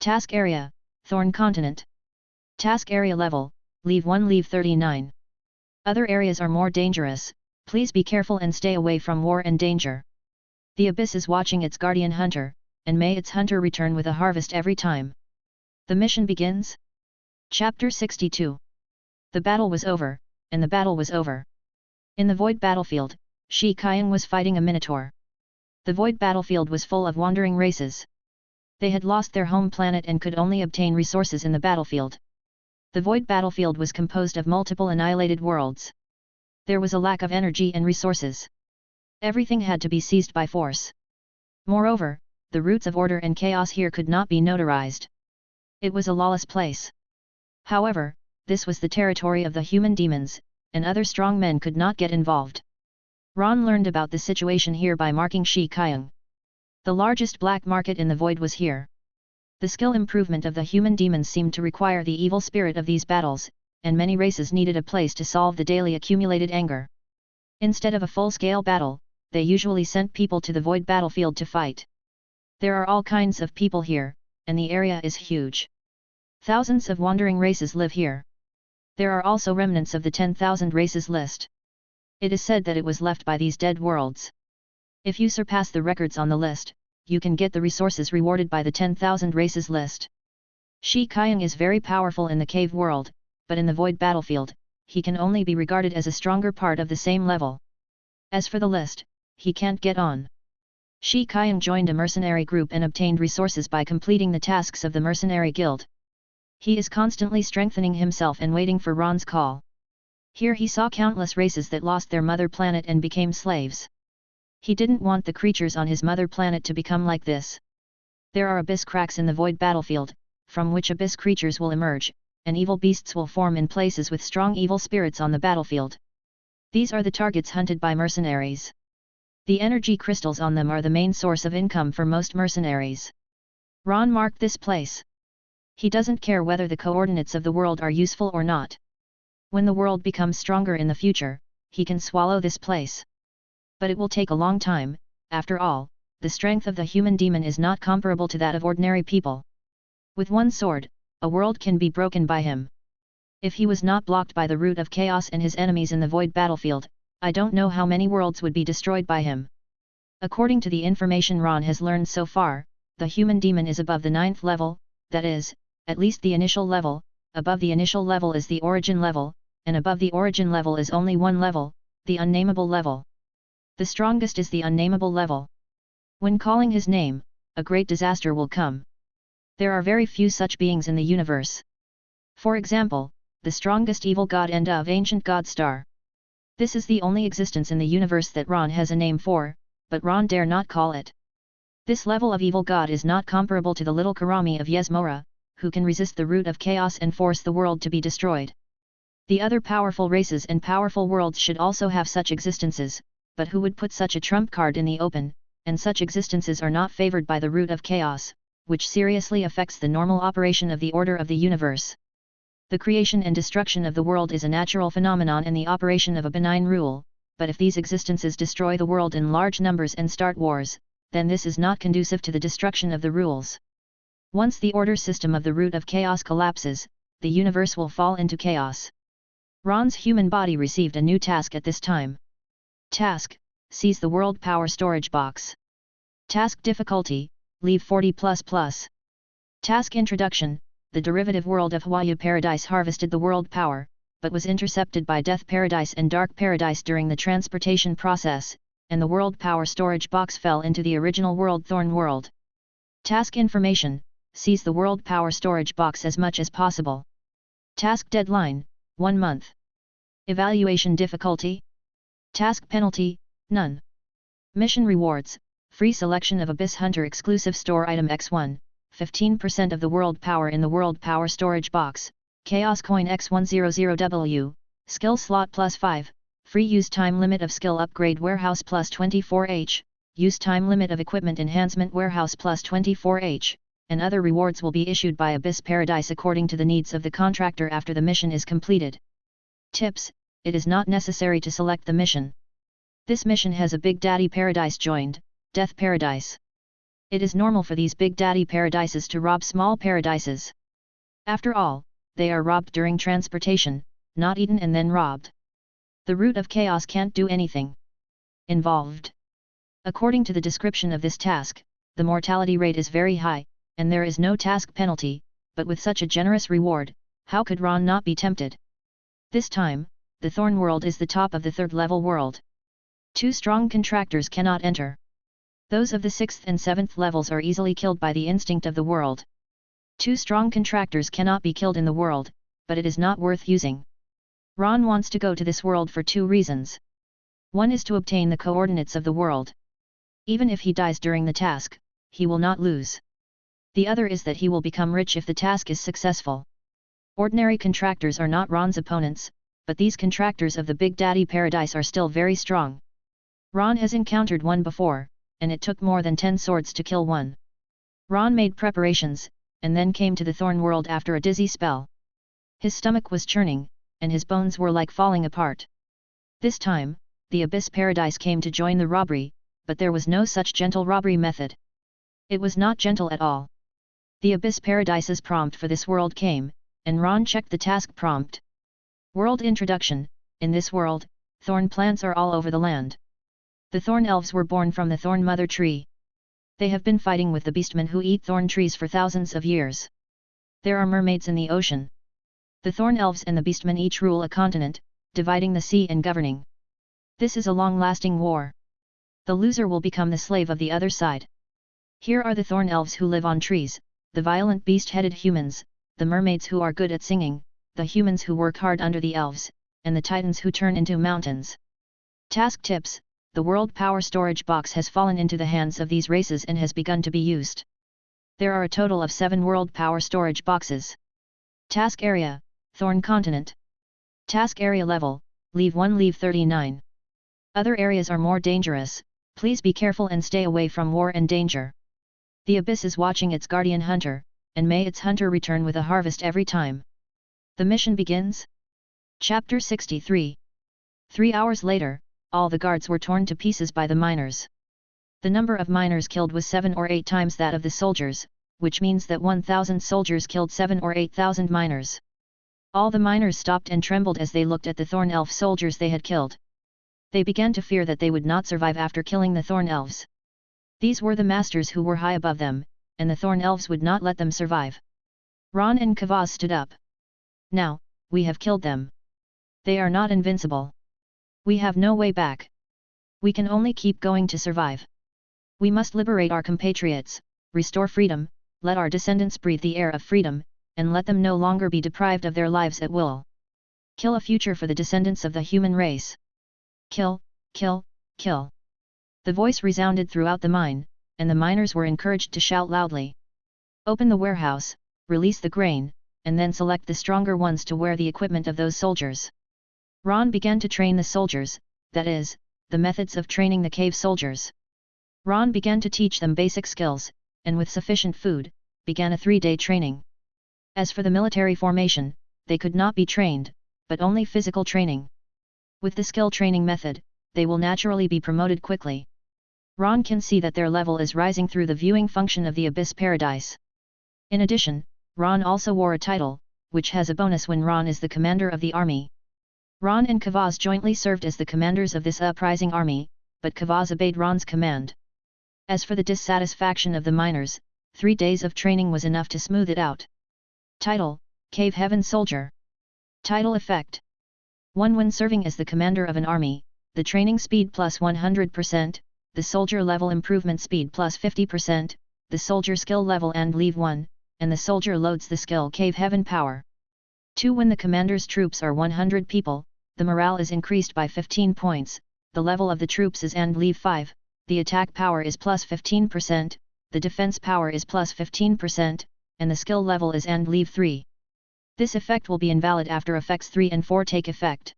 Task area: Thorn Continent. Task area level: leave 1, leave 39. Other areas are more dangerous, please be careful and stay away from war and danger. The Abyss is watching its guardian hunter, and may its hunter return with a harvest every time. The mission begins. Chapter 62. The battle was over, and the battle was over. In the Void Battlefield, Shi Qiang was fighting a Minotaur. The Void Battlefield was full of wandering races. They had lost their home planet and could only obtain resources in the battlefield. The Void Battlefield was composed of multiple annihilated worlds. There was a lack of energy and resources. Everything had to be seized by force. Moreover, the roots of order and chaos here could not be notarized. It was a lawless place. However, this was the territory of the human demons, and other strong men could not get involved. Ron learned about the situation here by marking Shi Qiang. The largest black market in the void was here. The skill improvement of the human demons seemed to require the evil spirit of these battles, and many races needed a place to solve the daily accumulated anger. Instead of a full-scale battle, they usually sent people to the void battlefield to fight. There are all kinds of people here, and the area is huge. Thousands of wandering races live here. There are also remnants of the 10,000 races list. It is said that it was left by these dead worlds. If you surpass the records on the list, you can get the resources rewarded by the 10,000 races list. Shi Qiang is very powerful in the cave world, but in the void battlefield, he can only be regarded as a stronger part of the same level. As for the list, he can't get on. Shi Qiang joined a mercenary group and obtained resources by completing the tasks of the mercenary guild. He is constantly strengthening himself and waiting for Ron's call. Here he saw countless races that lost their mother planet and became slaves. He didn't want the creatures on his mother planet to become like this. There are abyss cracks in the void battlefield, from which abyss creatures will emerge, and evil beasts will form in places with strong evil spirits on the battlefield. These are the targets hunted by mercenaries. The energy crystals on them are the main source of income for most mercenaries. Ron marked this place. He doesn't care whether the coordinates of the world are useful or not. When the world becomes stronger in the future, he can swallow this place. But it will take a long time. After all, the strength of the human demon is not comparable to that of ordinary people. With one sword, a world can be broken by him. If he was not blocked by the root of chaos and his enemies in the void battlefield, I don't know how many worlds would be destroyed by him. According to the information Ron has learned so far, the human demon is above the 9th level, that is, at least the initial level. Above the initial level is the origin level, and above the origin level is only one level, the unnameable level. The strongest is the unnameable level. When calling his name, a great disaster will come. There are very few such beings in the universe. For example, the strongest evil god End of ancient god star. This is the only existence in the universe that Ron has a name for, but Ron dare not call it. This level of evil god is not comparable to the little Karami of Yesmora, who can resist the root of chaos and force the world to be destroyed. The other powerful races and powerful worlds should also have such existences, but who would put such a trump card in the open, and such existences are not favored by the root of chaos, which seriously affects the normal operation of the order of the universe. The creation and destruction of the world is a natural phenomenon and the operation of a benign rule, but if these existences destroy the world in large numbers and start wars, then this is not conducive to the destruction of the rules. Once the order system of the root of chaos collapses, the universe will fall into chaos. Ron's human body received a new task at this time. Task: seize the world power storage box. Task difficulty: leave 40++. Task introduction: the derivative world of Huayu Paradise harvested the world power, but was intercepted by Death Paradise and Dark Paradise during the transportation process, and the world power storage box fell into the original world Thorn World. Task information: seize the world power storage box as much as possible. Task deadline: 1 month. Evaluation difficulty: task penalty: none. Mission rewards: free selection of Abyss Hunter exclusive store item X1, 15% of the world power in the world power storage box, Chaos Coin X100W, skill slot +5, free use time limit of skill upgrade warehouse +24H, use time limit of equipment enhancement warehouse +24H, and other rewards will be issued by Abyss Paradise according to the needs of the contractor after the mission is completed. Tips: it is not necessary to select the mission. This mission has a Big Daddy Paradise joined, Death Paradise. It is normal for these Big Daddy Paradises to rob small paradises. After all, they are robbed during transportation, not eaten and then robbed. The root of chaos can't do anything involved. According to the description of this task, the mortality rate is very high, and there is no task penalty, but with such a generous reward, how could Ron not be tempted? This time, the Thorn World is the top of the 3rd level world. 2 strong contractors cannot enter. Those of the 6th and 7th levels are easily killed by the instinct of the world. 2 strong contractors cannot be killed in the world, but it is not worth using. Ron wants to go to this world for 2 reasons. One is to obtain the coordinates of the world. Even if he dies during the task, he will not lose. The other is that he will become rich if the task is successful. Ordinary contractors are not Ron's opponents, but these contractors of the Big Daddy Paradise are still very strong. Ron has encountered one before, and it took more than 10 swords to kill one. Ron made preparations, and then came to the Thorn World after a dizzy spell. His stomach was churning, and his bones were like falling apart. This time, the Abyss Paradise came to join the robbery, but there was no such gentle robbery method. It was not gentle at all. The Abyss Paradise's prompt for this world came, and Ron checked the task prompt. World introduction: in this world, thorn plants are all over the land. The Thorn Elves were born from the Thorn Mother Tree. They have been fighting with the beastmen who eat thorn trees for thousands of years. There are mermaids in the ocean. The Thorn Elves and the beastmen each rule a continent, dividing the sea and governing. This is a long-lasting war. The loser will become the slave of the other side. Here are the thorn elves who live on trees, the violent beast-headed humans, the mermaids who are good at singing, the humans who work hard under the elves, and the titans who turn into mountains. Task tips: the World Power Storage Box has fallen into the hands of these races and has begun to be used. There are a total of 7 World Power Storage Boxes. Task Area, Thorn Continent. Task Area Level, Leave 1 Leave 39. Other areas are more dangerous, please be careful and stay away from war and danger. The Abyss is watching its guardian hunter, and may its hunter return with a harvest every time. The mission begins. Chapter 63. 3 hours later, all the guards were torn to pieces by the miners. The number of miners killed was 7 or 8 times that of the soldiers, which means that 1,000 soldiers killed 7 or 8,000 miners. All the miners stopped and trembled as they looked at the Thorn Elf soldiers they had killed. They began to fear that they would not survive after killing the Thorn Elves. These were the masters who were high above them, and the Thorn Elves would not let them survive. Ron and Kavaz stood up. Now, we have killed them. They are not invincible. We have no way back. We can only keep going to survive. We must liberate our compatriots, restore freedom, let our descendants breathe the air of freedom, and let them no longer be deprived of their lives at will. Kill a future for the descendants of the human race. Kill, kill, kill. The voice resounded throughout the mine, and the miners were encouraged to shout loudly. Open the warehouse, release the grain, and then select the stronger ones to wear the equipment of those soldiers. Ron began to train the soldiers, that is, the methods of training the cave soldiers. Ron began to teach them basic skills, and with sufficient food, began a 3-day training. As for the military formation, they could not be trained, but only physical training. With the skill training method, they will naturally be promoted quickly. Ron can see that their level is rising through the viewing function of the Abyss Paradise. In addition, Ron also wore a title, which has a bonus when Ron is the commander of the army. Ron and Kavaz jointly served as the commanders of this uprising army, but Kavaz obeyed Ron's command. As for the dissatisfaction of the miners, 3 days of training was enough to smooth it out. Title: Cave Heaven Soldier. Title Effect: 1. When serving as the commander of an army, the training speed plus 100%, the soldier level improvement speed plus 50%, the soldier skill level and leave 1, and the soldier loads the skill Cave Heaven Power. 2. When the commander's troops are 100 people, the morale is increased by 15 points, the level of the troops is and leave 5, the attack power is plus 15%, the defense power is plus 15%, and the skill level is and leave 3. This effect will be invalid after effects 3 and 4 take effect.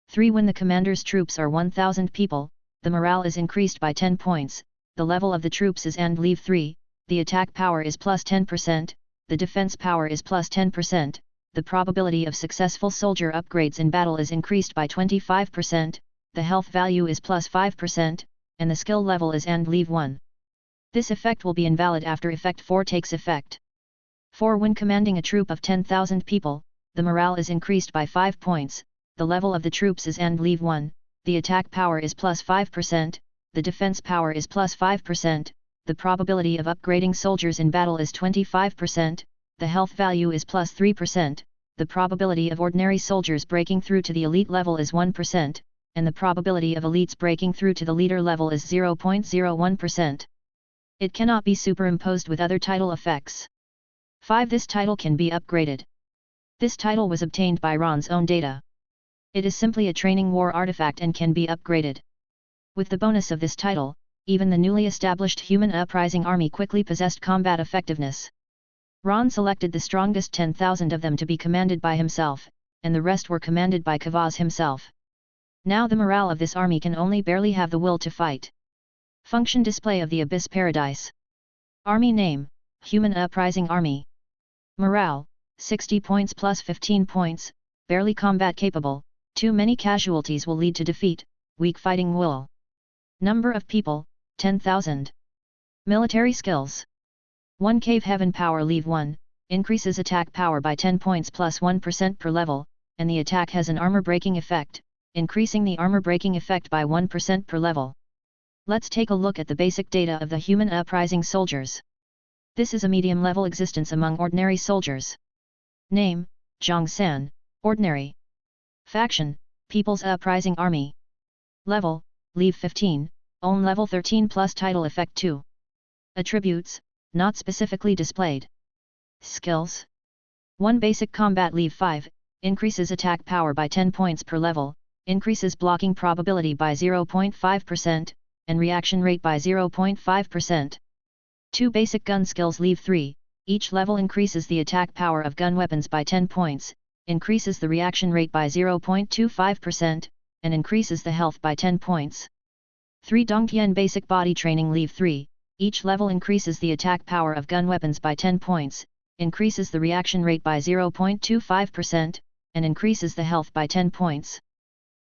3. When the commander's troops are 1,000 people, the morale is increased by 10 points, the level of the troops is and leave 3, the attack power is plus 10%, the defense power is plus 10%, the probability of successful soldier upgrades in battle is increased by 25%, the health value is plus 5%, and the skill level is and leave 1. This effect will be invalid after effect 4 takes effect. 4. When commanding a troop of 10,000 people, the morale is increased by 5 points, the level of the troops is and leave 1, the attack power is plus 5%, the defense power is plus 5%, the probability of upgrading soldiers in battle is 25%, the health value is plus 3%, the probability of ordinary soldiers breaking through to the elite level is 1%, and the probability of elites breaking through to the leader level is 0.01%. It cannot be superimposed with other title effects. 5. This title can be upgraded. This title was obtained by Ron's own data. It is simply a training war artifact and can be upgraded. With the bonus of this title, even the newly established human uprising army quickly possessed combat effectiveness. Ron selected the strongest 10,000 of them to be commanded by himself, and the rest were commanded by Kavaz himself. Now the morale of this army can only barely have the will to fight. Function display of the Abyss Paradise. Army name: Human Uprising Army. Morale: 60 points plus 15 points, barely combat capable, too many casualties will lead to defeat, weak fighting will. Number of people: 10,000. Military skills: 1. Cave Heaven Power leave 1, increases attack power by 10 points plus 1% per level, and the attack has an armor breaking effect, increasing the armor breaking effect by 1% per level. Let's take a look at the basic data of the human uprising soldiers. This is a medium level existence among ordinary soldiers. Name: Zhongsan, Ordinary. Faction: People's Uprising Army. Level: Leave 15, Own level 13 plus title effect 2. Attributes, not specifically displayed. Skills. 1 basic combat leave 5, increases attack power by 10 points per level, increases blocking probability by 0.5%, and reaction rate by 0.5%. 2 basic gun skills leave 3, each level increases the attack power of gun weapons by 10 points, increases the reaction rate by 0.25%, and increases the health by 10 points. 3 Dongtian basic body training leave 3, each level increases the attack power of gun weapons by 10 points, increases the reaction rate by 0.25%, and increases the health by 10 points.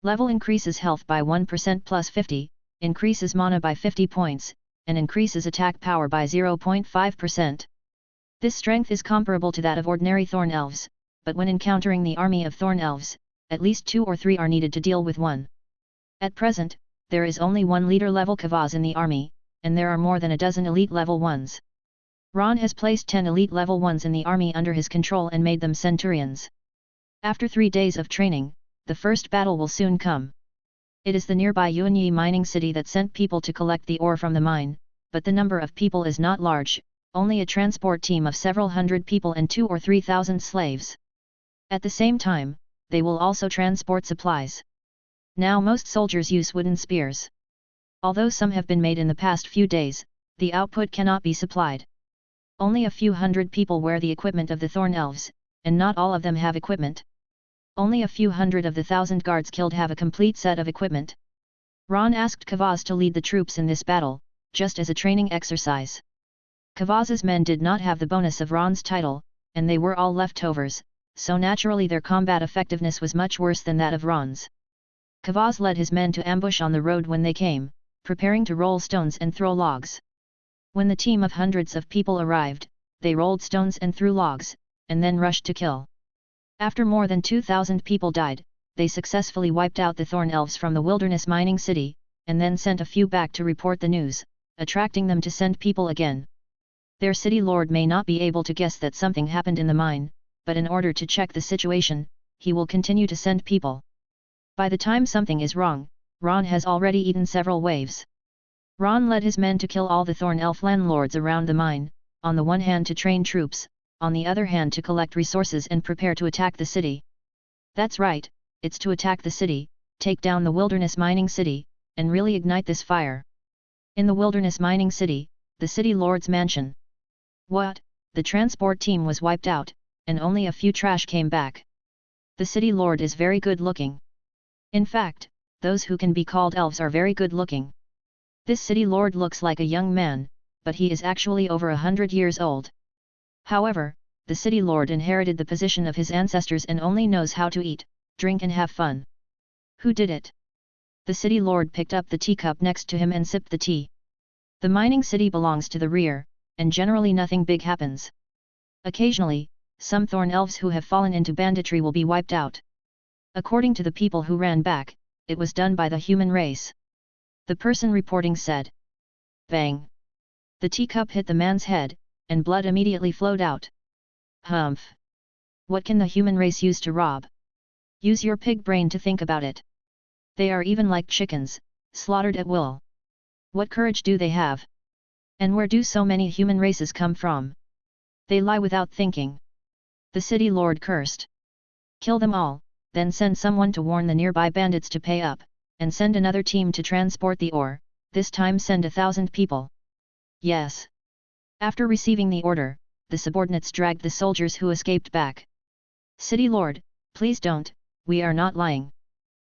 Level increases health by 1% plus 50, increases mana by 50 points, and increases attack power by 0.5%. This strength is comparable to that of ordinary Thorn Elves, but when encountering the army of Thorn Elves, at least 2 or 3 are needed to deal with one. At present, there is only one leader level Kavaz in the army, and there are more than a dozen elite level ones. Ron has placed 10 elite level ones in the army under his control and made them centurions. After 3 days of training, the first battle will soon come. It is the nearby Yuanyi mining city that sent people to collect the ore from the mine, but the number of people is not large, only a transport team of several hundred people and 2,000 or 3,000 slaves. At the same time, they will also transport supplies. Now most soldiers use wooden spears. Although some have been made in the past few days, the output cannot be supplied. Only a few hundred people wear the equipment of the Thorn Elves, and not all of them have equipment. Only a few hundred of the 1,000 guards killed have a complete set of equipment. Ron asked Kavaz to lead the troops in this battle, just as a training exercise. Kavaz's men did not have the bonus of Ron's title, and they were all leftovers, so naturally their combat effectiveness was much worse than that of Ron's. Kavaz led his men to ambush on the road when they came, preparing to roll stones and throw logs. When the team of hundreds of people arrived, they rolled stones and threw logs, and then rushed to kill. After more than 2,000 people died, they successfully wiped out the Thorn Elves from the wilderness mining city, and then sent a few back to report the news, attracting them to send people again. Their city lord may not be able to guess that something happened in the mine, but in order to check the situation, he will continue to send people. By the time something is wrong, Ron has already eaten several waves. Ron led his men to kill all the Thorn Elf landlords around the mine, on the one hand to train troops, on the other hand to collect resources and prepare to attack the city. That's right, it's to attack the city, take down the wilderness mining city, and really ignite this fire. In the wilderness mining city, the city lord's mansion. What? The transport team was wiped out, and only a few trash came back. The city lord is very good looking. In fact, those who can be called elves are very good looking. This city lord looks like a young man, but he is actually over 100 years old. However, the city lord inherited the position of his ancestors and only knows how to eat, drink and have fun. Who did it? The city lord picked up the teacup next to him and sipped the tea. The mining city belongs to the rear, and generally nothing big happens. Occasionally, some Thorn Elves who have fallen into banditry will be wiped out. According to the people who ran back, it was done by the human race. The person reporting said. Bang! The teacup hit the man's head, and blood immediately flowed out. Humph! What can the human race use to rob? Use your pig brain to think about it. They are even like chickens, slaughtered at will. What courage do they have? And where do so many human races come from? They lie without thinking. The city lord cursed. Kill them all, then send someone to warn the nearby bandits to pay up, and send another team to transport the ore, this time send 1,000 people. Yes. After receiving the order, the subordinates dragged the soldiers who escaped back. City lord, please don't, we are not lying.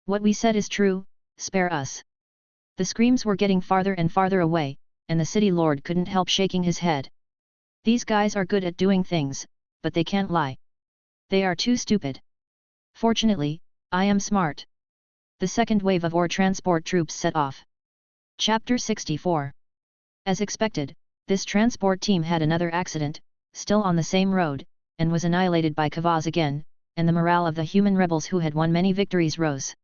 What we said is true, spare us. The screams were getting farther and farther away, and the city lord couldn't help shaking his head. These guys are good at doing things, but they can't lie. They are too stupid. Fortunately, I am smart. The second wave of ore transport troops set off. Chapter 64. As expected, this transport team had another accident, still on the same road, and was annihilated by Kavaz again, and the morale of the human rebels who had won many victories rose.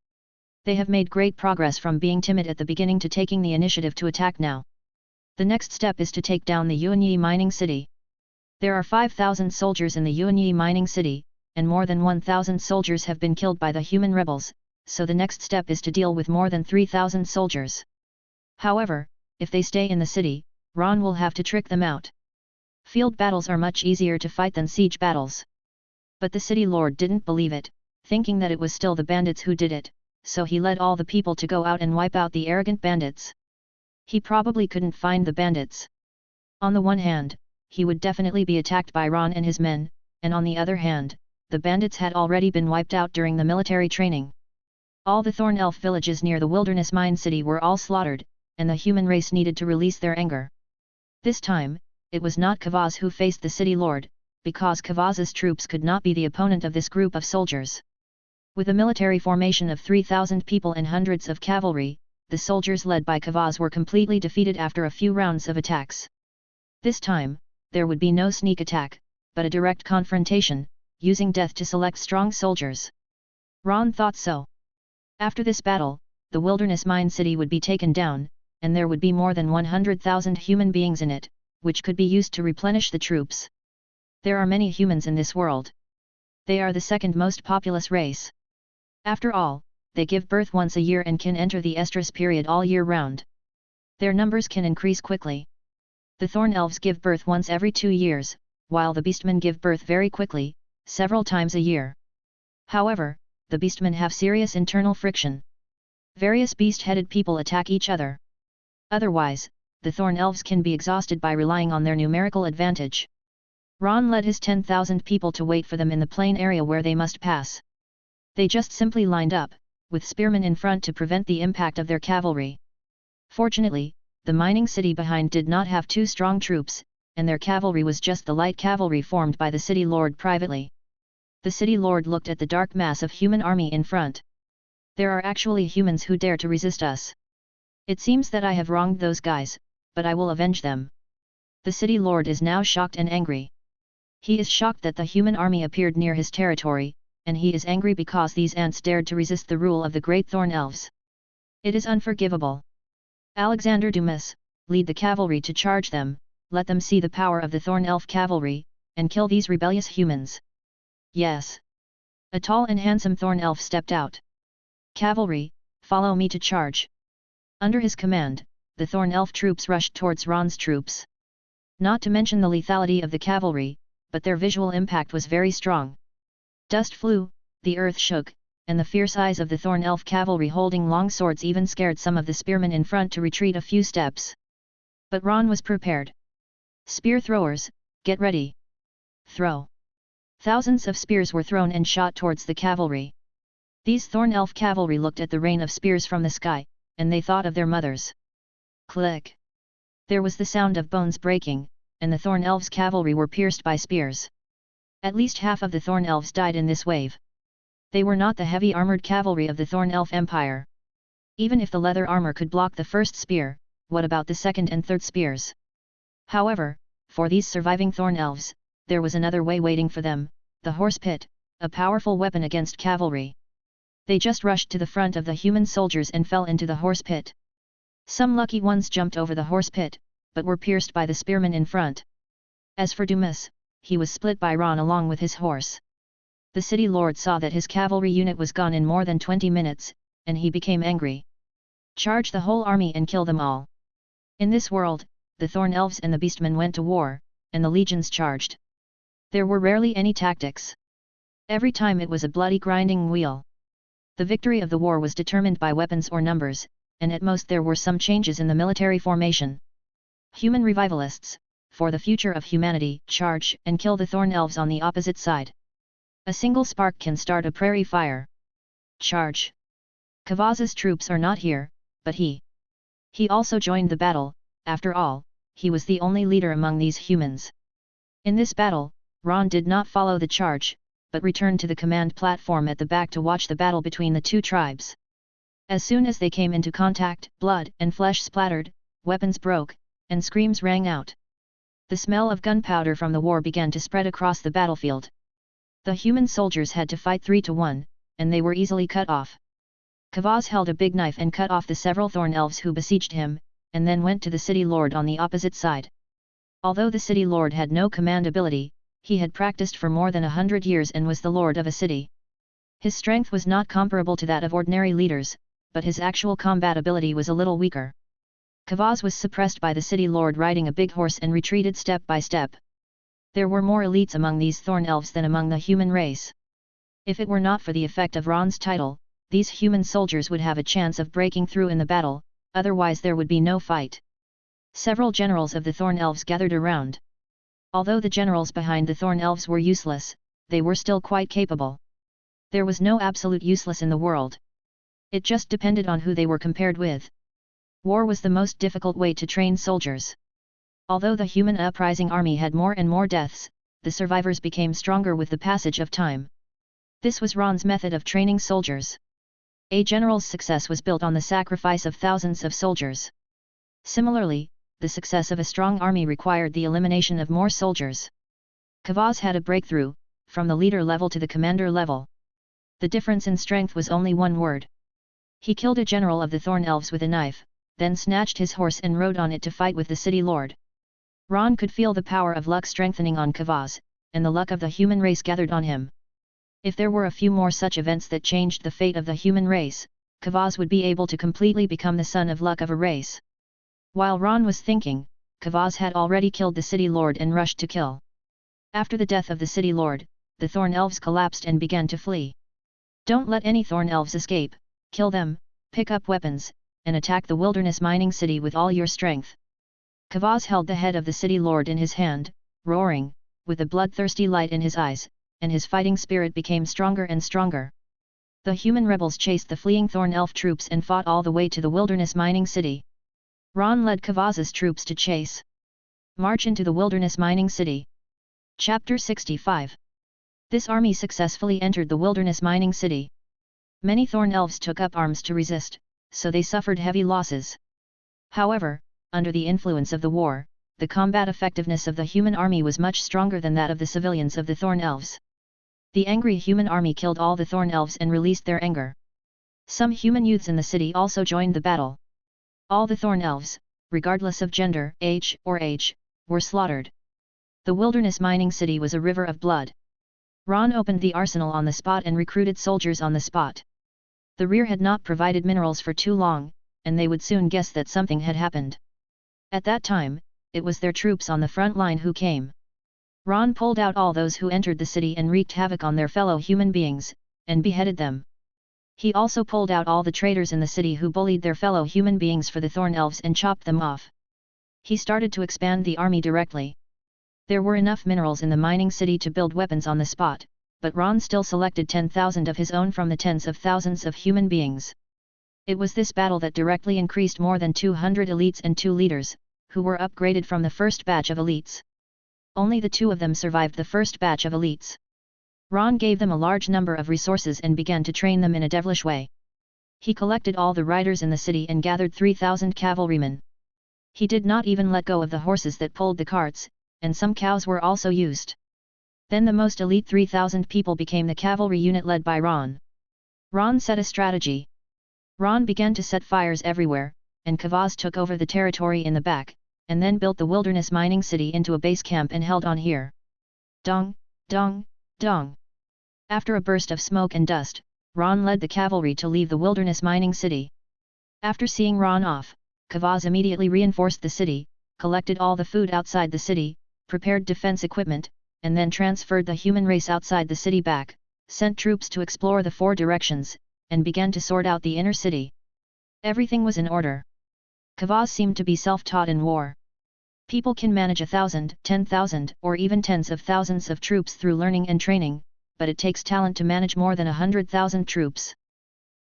They have made great progress from being timid at the beginning to taking the initiative to attack now. The next step is to take down the Yuanyi mining city. There are 5,000 soldiers in the Yuanyi mining city, and more than 1,000 soldiers have been killed by the human rebels, so the next step is to deal with more than 3,000 soldiers. However, if they stay in the city, Ron will have to trick them out. Field battles are much easier to fight than siege battles. But the city lord didn't believe it, thinking that it was still the bandits who did it, so he led all the people to go out and wipe out the arrogant bandits. He probably couldn't find the bandits. On the one hand, he would definitely be attacked by Ron and his men, and on the other hand, the bandits had already been wiped out during the military training. All the Thorn Elf villages near the wilderness mine city were all slaughtered, and the human race needed to release their anger. This time, it was not Kavaz who faced the city lord, because Kavaz's troops could not be the opponent of this group of soldiers. With a military formation of 3,000 people and hundreds of cavalry, the soldiers led by Kavaz were completely defeated after a few rounds of attacks. This time, there would be no sneak attack, but a direct confrontation, using death to select strong soldiers. Ron thought so. After this battle, the wilderness mine city would be taken down, and there would be more than 100,000 human beings in it, which could be used to replenish the troops. There are many humans in this world. They are the second most populous race. After all, they give birth once a year and can enter the estrus period all year round. Their numbers can increase quickly. The Thorn Elves give birth once every 2 years, while the Beastmen give birth very quickly, several times a year. However, the Beastmen have serious internal friction. Various beast-headed people attack each other. Otherwise, the Thorn Elves can be exhausted by relying on their numerical advantage. Ron led his 10,000 people to wait for them in the plain area where they must pass. They just simply lined up, with spearmen in front to prevent the impact of their cavalry. Fortunately, the mining city behind did not have too strong troops, and their cavalry was just the light cavalry formed by the city lord privately. The city lord looked at the dark mass of human army in front. There are actually humans who dare to resist us. It seems that I have wronged those guys, but I will avenge them. The city lord is now shocked and angry. He is shocked that the human army appeared near his territory, and he is angry because these ants dared to resist the rule of the great Thorn Elves. It is unforgivable. Alexander Dumas, lead the cavalry to charge them, let them see the power of the Thorn Elf cavalry, and kill these rebellious humans. Yes. A tall and handsome Thorn Elf stepped out. Cavalry, follow me to charge. Under his command, the Thorn Elf troops rushed towards Ron's troops. Not to mention the lethality of the cavalry, but their visual impact was very strong. Dust flew, the earth shook, and the fierce eyes of the Thorn Elf cavalry holding long swords even scared some of the spearmen in front to retreat a few steps. But Ron was prepared. Spear throwers, get ready. Throw. Thousands of spears were thrown and shot towards the cavalry. These Thorn Elf cavalry looked at the rain of spears from the sky, and they thought of their mothers. Click. There was the sound of bones breaking, and the Thorn Elves' cavalry were pierced by spears. At least half of the Thorn Elves died in this wave. They were not the heavy armored cavalry of the Thorn Elf Empire. Even if the leather armor could block the first spear, what about the second and third spears? However, for these surviving Thorn Elves, there was another way waiting for them, the horse pit, a powerful weapon against cavalry. They just rushed to the front of the human soldiers and fell into the horse pit. Some lucky ones jumped over the horse pit, but were pierced by the spearmen in front. As for Dumas, he was split by Ron along with his horse. The city lord saw that his cavalry unit was gone in more than 20 minutes, and he became angry. Charge the whole army and kill them all. In this world, the Thorn Elves and the Beastmen went to war, and the legions charged. There were rarely any tactics. Every time it was a bloody grinding wheel. The victory of the war was determined by weapons or numbers, and at most there were some changes in the military formation. Human revivalists, for the future of humanity, charge and kill the Thorn Elves on the opposite side. A single spark can start a prairie fire. Charge! Kavaz's troops are not here, but he also joined the battle. After all, he was the only leader among these humans. In this battle, Ron did not follow the charge, but returned to the command platform at the back to watch the battle between the two tribes. As soon as they came into contact, blood and flesh splattered, weapons broke, and screams rang out. The smell of gunpowder from the war began to spread across the battlefield. The human soldiers had to fight 3 to 1, and they were easily cut off. Kavaz held a big knife and cut off the several Thorn Elves who besieged him, and then went to the city lord on the opposite side. Although the city lord had no command ability, he had practiced for more than 100 years and was the lord of a city. His strength was not comparable to that of ordinary leaders, but his actual combat ability was a little weaker. Kavaz was suppressed by the city lord riding a big horse and retreated step by step. There were more elites among these thorn elves than among the human race. If it were not for the effect of Ron's title, these human soldiers would have a chance of breaking through in the battle, otherwise there would be no fight. Several generals of the thorn elves gathered around. Although the generals behind the thorn elves were useless, they were still quite capable. There was no absolute useless in the world. It just depended on who they were compared with. War was the most difficult way to train soldiers. Although the human uprising army had more and more deaths, the survivors became stronger with the passage of time. This was Ron's method of training soldiers. A general's success was built on the sacrifice of thousands of soldiers. Similarly, the success of a strong army required the elimination of more soldiers. Kavaz had a breakthrough, from the leader level to the commander level. The difference in strength was only one word. He killed a general of the thorn elves with a knife, then snatched his horse and rode on it to fight with the city lord. Ron could feel the power of luck strengthening on Kavaz, and the luck of the human race gathered on him. If there were a few more such events that changed the fate of the human race, Kavaz would be able to completely become the son of luck of a race. While Ron was thinking, Kavaz had already killed the city lord and rushed to kill. After the death of the city lord, the thorn elves collapsed and began to flee. Don't let any thorn elves escape, kill them, pick up weapons, and attack the wilderness mining city with all your strength. Kavaz held the head of the city lord in his hand, roaring, with a bloodthirsty light in his eyes, and his fighting spirit became stronger and stronger. The human rebels chased the fleeing thorn elf troops and fought all the way to the wilderness mining city. Ron led Kavaz's troops to chase. March into the wilderness mining city. Chapter 65. This army successfully entered the wilderness mining city. Many thorn elves took up arms to resist, so they suffered heavy losses. However, under the influence of the war, the combat effectiveness of the human army was much stronger than that of the civilians of the thorn elves. The angry human army killed all the thorn elves and released their anger. Some human youths in the city also joined the battle. All the thorn elves, regardless of gender, age, were slaughtered. The wilderness mining city was a river of blood. Ron opened the arsenal on the spot and recruited soldiers on the spot. The rear had not provided minerals for too long, and they would soon guess that something had happened. At that time, it was their troops on the front line who came. Ron pulled out all those who entered the city and wreaked havoc on their fellow human beings, and beheaded them. He also pulled out all the traitors in the city who bullied their fellow human beings for the thorn elves and chopped them off. He started to expand the army directly. There were enough minerals in the mining city to build weapons on the spot, but Ron still selected 10,000 of his own from the tens of thousands of human beings. It was this battle that directly increased more than 200 elites and 2 leaders, who were upgraded from the first batch of elites. Only the 2 of them survived the first batch of elites. Ron gave them a large number of resources and began to train them in a devilish way. He collected all the riders in the city and gathered 3,000 cavalrymen. He did not even let go of the horses that pulled the carts, and some cows were also used. Then the most elite 3,000 people became the cavalry unit led by Ron. Ron set a strategy. Ron began to set fires everywhere, and Kavaz took over the territory in the back, and then built the wilderness mining city into a base camp and held on here. Dong, dong, dong. After a burst of smoke and dust, Ron led the cavalry to leave the wilderness mining city. After seeing Ron off, Kavaz immediately reinforced the city, collected all the food outside the city, prepared defense equipment, and then transferred the human race outside the city back, sent troops to explore the 4 directions, and began to sort out the inner city. Everything was in order. Kavaz seemed to be self-taught in war. People can manage 1,000, 10,000, or even tens of thousands of troops through learning and training, but it takes talent to manage more than 100,000 troops.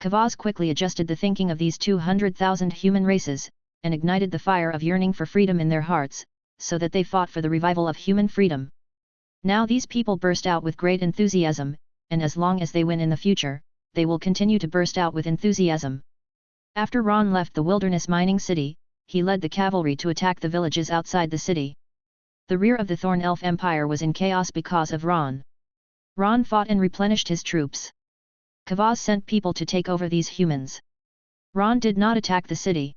Kavaz quickly adjusted the thinking of these 200,000 human races, and ignited the fire of yearning for freedom in their hearts, so that they fought for the revival of human freedom. Now these people burst out with great enthusiasm, and as long as they win in the future, they will continue to burst out with enthusiasm. After Ron left the wilderness mining city, he led the cavalry to attack the villages outside the city. The rear of the Thorn Elf Empire was in chaos because of Ron. Ron fought and replenished his troops. Kavaz sent people to take over these humans. Ron did not attack the city.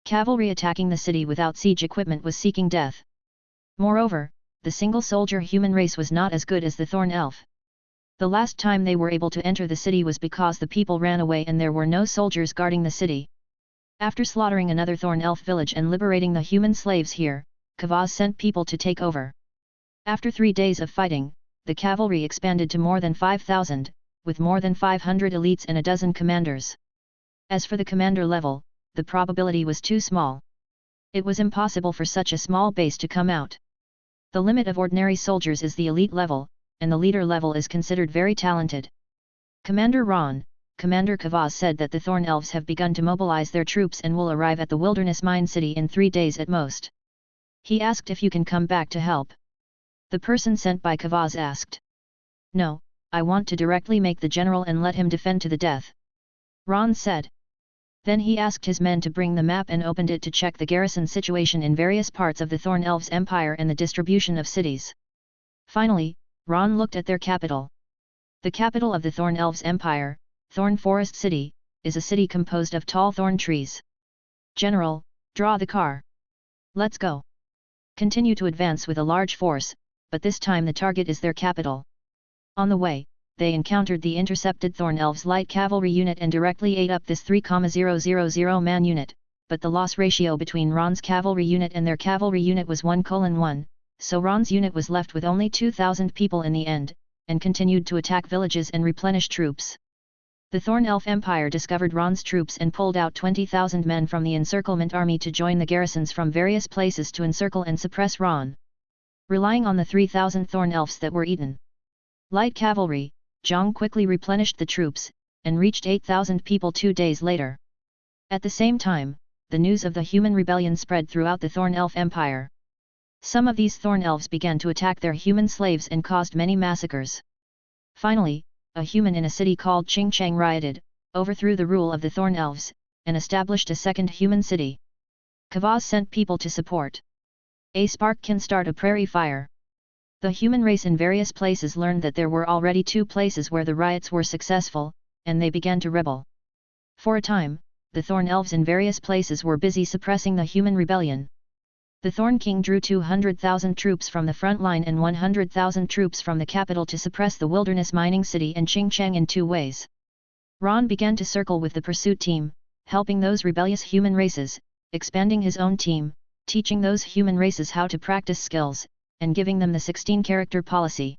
Cavalry attacking the city without siege equipment was seeking death. Moreover, the single-soldier human race was not as good as the Thorn Elf. The last time they were able to enter the city was because the people ran away and there were no soldiers guarding the city. After slaughtering another Thorn Elf village and liberating the human slaves here, Kavaz sent people to take over. After 3 days of fighting, the cavalry expanded to more than 5,000, with more than 500 elites and a dozen commanders. As for the commander level, the probability was too small. It was impossible for such a small base to come out. The limit of ordinary soldiers is the elite level, and the leader level is considered very talented. Commander Ron, Commander Kavaz said that the Thorn Elves have begun to mobilize their troops and will arrive at the Wilderness Mine City in 3 days at most. He asked if you can come back to help. The person sent by Kavaz asked. No, I want to directly make the general and let him defend to the death. Ron said. Then he asked his men to bring the map and opened it to check the garrison situation in various parts of the Thorn Elves Empire and the distribution of cities. Finally, Ron looked at their capital. The capital of the Thorn Elves Empire, Thorn Forest City, is a city composed of tall thorn trees. General, draw the car. Let's go. Continue to advance with a large force, but this time the target is their capital. On the way, they encountered the intercepted Thorn Elves light cavalry unit and directly ate up this 3,000 man unit, but the loss ratio between Ron's cavalry unit and their cavalry unit was 1:1, so Ron's unit was left with only 2,000 people in the end, and continued to attack villages and replenish troops. The Thorn Elf Empire discovered Ron's troops and pulled out 20,000 men from the encirclement army to join the garrisons from various places to encircle and suppress Ron. Relying on the 3,000 Thorn Elves that were eaten light cavalry, Zhang quickly replenished the troops, and reached 8,000 people 2 days later. At the same time, the news of the human rebellion spread throughout the Thorn Elf Empire. Some of these Thorn Elves began to attack their human slaves and caused many massacres. Finally, a human in a city called Qingchang rioted, overthrew the rule of the Thorn Elves, and established a second human city. Kavaz sent people to support. A spark can start a prairie fire. The human race in various places learned that there were already 2 places where the riots were successful, and they began to rebel. For a time, the Thorn Elves in various places were busy suppressing the human rebellion. The Thorn King drew 200,000 troops from the front line and 100,000 troops from the capital to suppress the wilderness mining city and Qingchang in 2 ways. Ron began to circle with the pursuit team, helping those rebellious human races, expanding his own team, teaching those human races how to practice skills, and giving them the 16-character policy.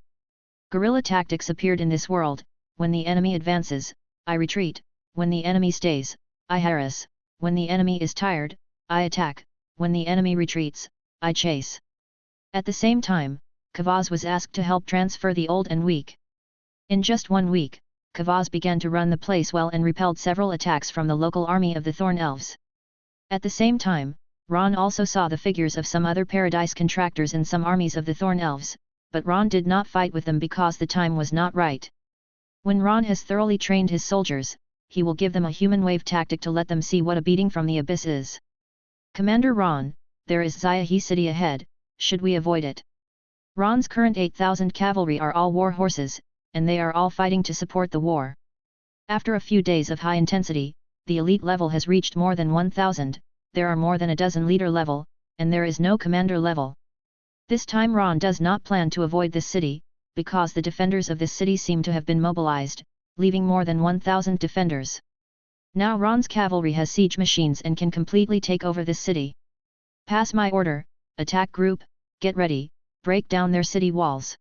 Guerrilla tactics appeared in this world: when the enemy advances, I retreat; when the enemy stays, I harass; when the enemy is tired, I attack; when the enemy retreats, I chase. At the same time, Kavaz was asked to help transfer the old and weak. In just 1 week, Kavaz began to run the place well and repelled several attacks from the local army of the Thorn Elves. At the same time, Ron also saw the figures of some other paradise contractors in some armies of the Thorn Elves, but Ron did not fight with them because the time was not right. When Ron has thoroughly trained his soldiers, he will give them a human wave tactic to let them see what a beating from the abyss is. Commander Ron, there is Ziahe City ahead, should we avoid it? Ron's current 8,000 cavalry are all war horses, and they are all fighting to support the war. After a few days of high intensity, the elite level has reached more than 1,000, there are more than a dozen leader level, and there is no commander level. This time Ron does not plan to avoid this city, because the defenders of this city seem to have been mobilized, leaving more than 1,000 defenders. Now Ron's cavalry has siege machines and can completely take over this city. Pass my order, attack group, get ready, break down their city walls.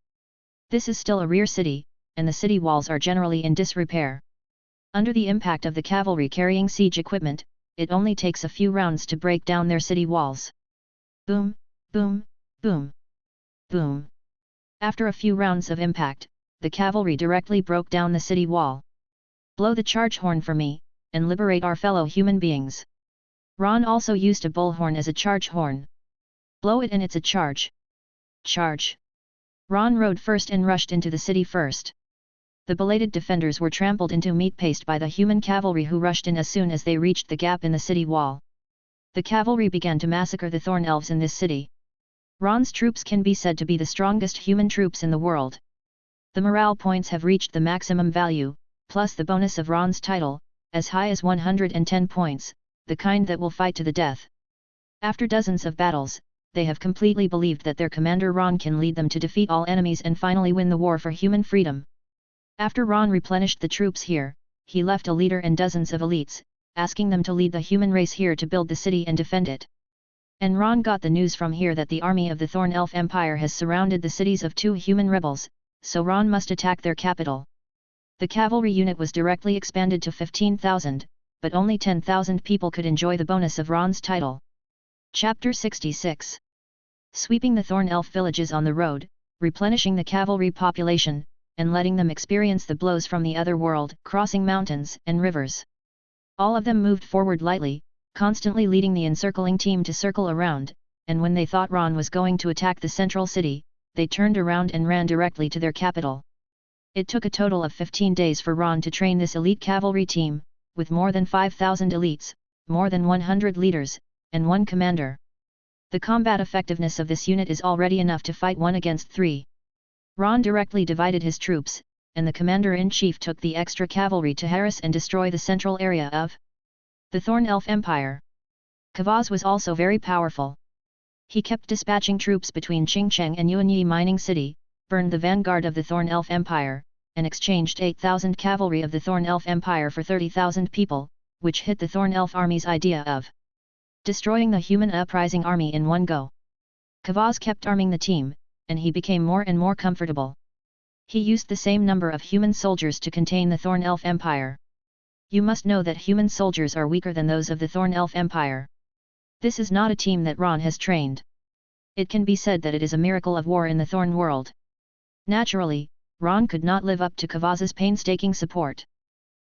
This is still a rear city, and the city walls are generally in disrepair. Under the impact of the cavalry carrying siege equipment, it only takes a few rounds to break down their city walls. Boom, boom, boom, boom. After a few rounds of impact, the cavalry directly broke down the city wall. Blow the charge horn for me, and liberate our fellow human beings. Ron also used a bullhorn as a charge horn. Blow it and it's a charge. Charge. Ron rode first and rushed into the city first. The belated defenders were trampled into meat paste by the human cavalry who rushed in as soon as they reached the gap in the city wall. The cavalry began to massacre the Thorn Elves in this city. Ron's troops can be said to be the strongest human troops in the world. The morale points have reached the maximum value, plus the bonus of Ron's title, as high as 110 points, the kind that will fight to the death. After dozens of battles, they have completely believed that their commander Ron can lead them to defeat all enemies and finally win the war for human freedom. After Ron replenished the troops here, he left a leader and dozens of elites, asking them to lead the human race here to build the city and defend it. And Ron got the news from here that the army of the Thorn Elf Empire has surrounded the cities of 2 human rebels, so Ron must attack their capital. The cavalry unit was directly expanded to 15,000, but only 10,000 people could enjoy the bonus of Ron's title. Chapter 66. Sweeping the Thorn Elf villages on the road, replenishing the cavalry population, and letting them experience the blows from the other world, crossing mountains and rivers. All of them moved forward lightly, constantly leading the encircling team to circle around, and when they thought Ron was going to attack the central city, they turned around and ran directly to their capital. It took a total of 15 days for Ron to train this elite cavalry team, with more than 5,000 elites, more than 100 leaders, and 1 commander. The combat effectiveness of this unit is already enough to fight 1 against 3. Ron directly divided his troops, and the commander-in-chief took the extra cavalry to harass and destroy the central area of the Thorn Elf Empire. Kavaz was also very powerful. He kept dispatching troops between Qingcheng and Yuanyi Mining City, burned the vanguard of the Thorn Elf Empire, and exchanged 8,000 cavalry of the Thorn Elf Empire for 30,000 people, which hit the Thorn Elf army's idea of destroying the human uprising army in one go. Kavaz kept arming the team, and he became more and more comfortable. He used the same number of human soldiers to contain the Thorn Elf Empire. You must know that human soldiers are weaker than those of the Thorn Elf Empire. This is not a team that Ron has trained. It can be said that it is a miracle of war in the Thorn world. Naturally, Ron could not live up to Kavaz's painstaking support.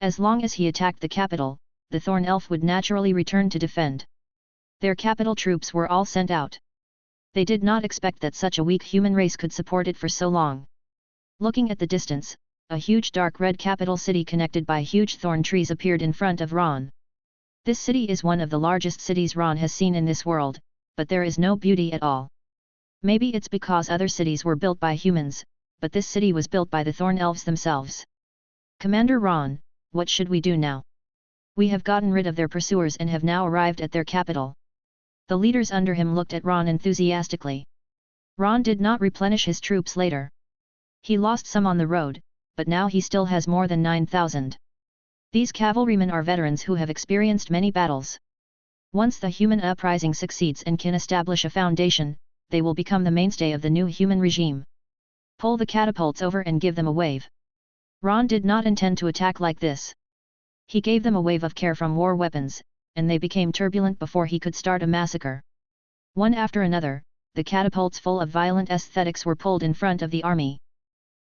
As long as he attacked the capital, the Thorn Elf would naturally return to defend. Their capital troops were all sent out. They did not expect that such a weak human race could support it for so long. Looking at the distance, a huge dark red capital city connected by huge thorn trees appeared in front of Ron. This city is one of the largest cities Ron has seen in this world, but there is no beauty at all. Maybe it's because other cities were built by humans, but this city was built by the Thorn Elves themselves. Commander Ron, what should we do now? We have gotten rid of their pursuers and have now arrived at their capital. The leaders under him looked at Ron enthusiastically. Ron did not replenish his troops later. He lost some on the road, but now he still has more than 9,000. These cavalrymen are veterans who have experienced many battles. Once the human uprising succeeds and can establish a foundation, they will become the mainstay of the new human regime. Pull the catapults over and give them a wave. Ron did not intend to attack like this. He gave them a wave of care from war weapons, and they became turbulent before he could start a massacre. One after another, the catapults full of violent aesthetics were pulled in front of the army.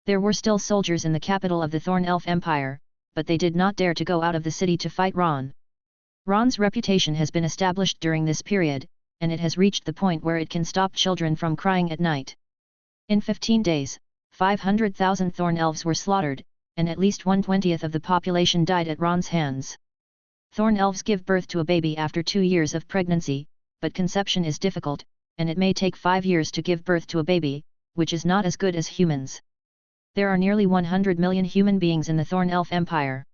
There were still soldiers in the capital of the Thorn Elf Empire, but they did not dare to go out of the city to fight Ron. Ron's reputation has been established during this period, and it has reached the point where it can stop children from crying at night. In 15 days, 500,000 Thorn Elves were slaughtered, and at least 1/20 of the population died at Ron's hands. Thorn Elves give birth to a baby after 2 years of pregnancy, but conception is difficult, and it may take 5 years to give birth to a baby, which is not as good as humans. There are nearly 100 million human beings in the Thorn Elf Empire.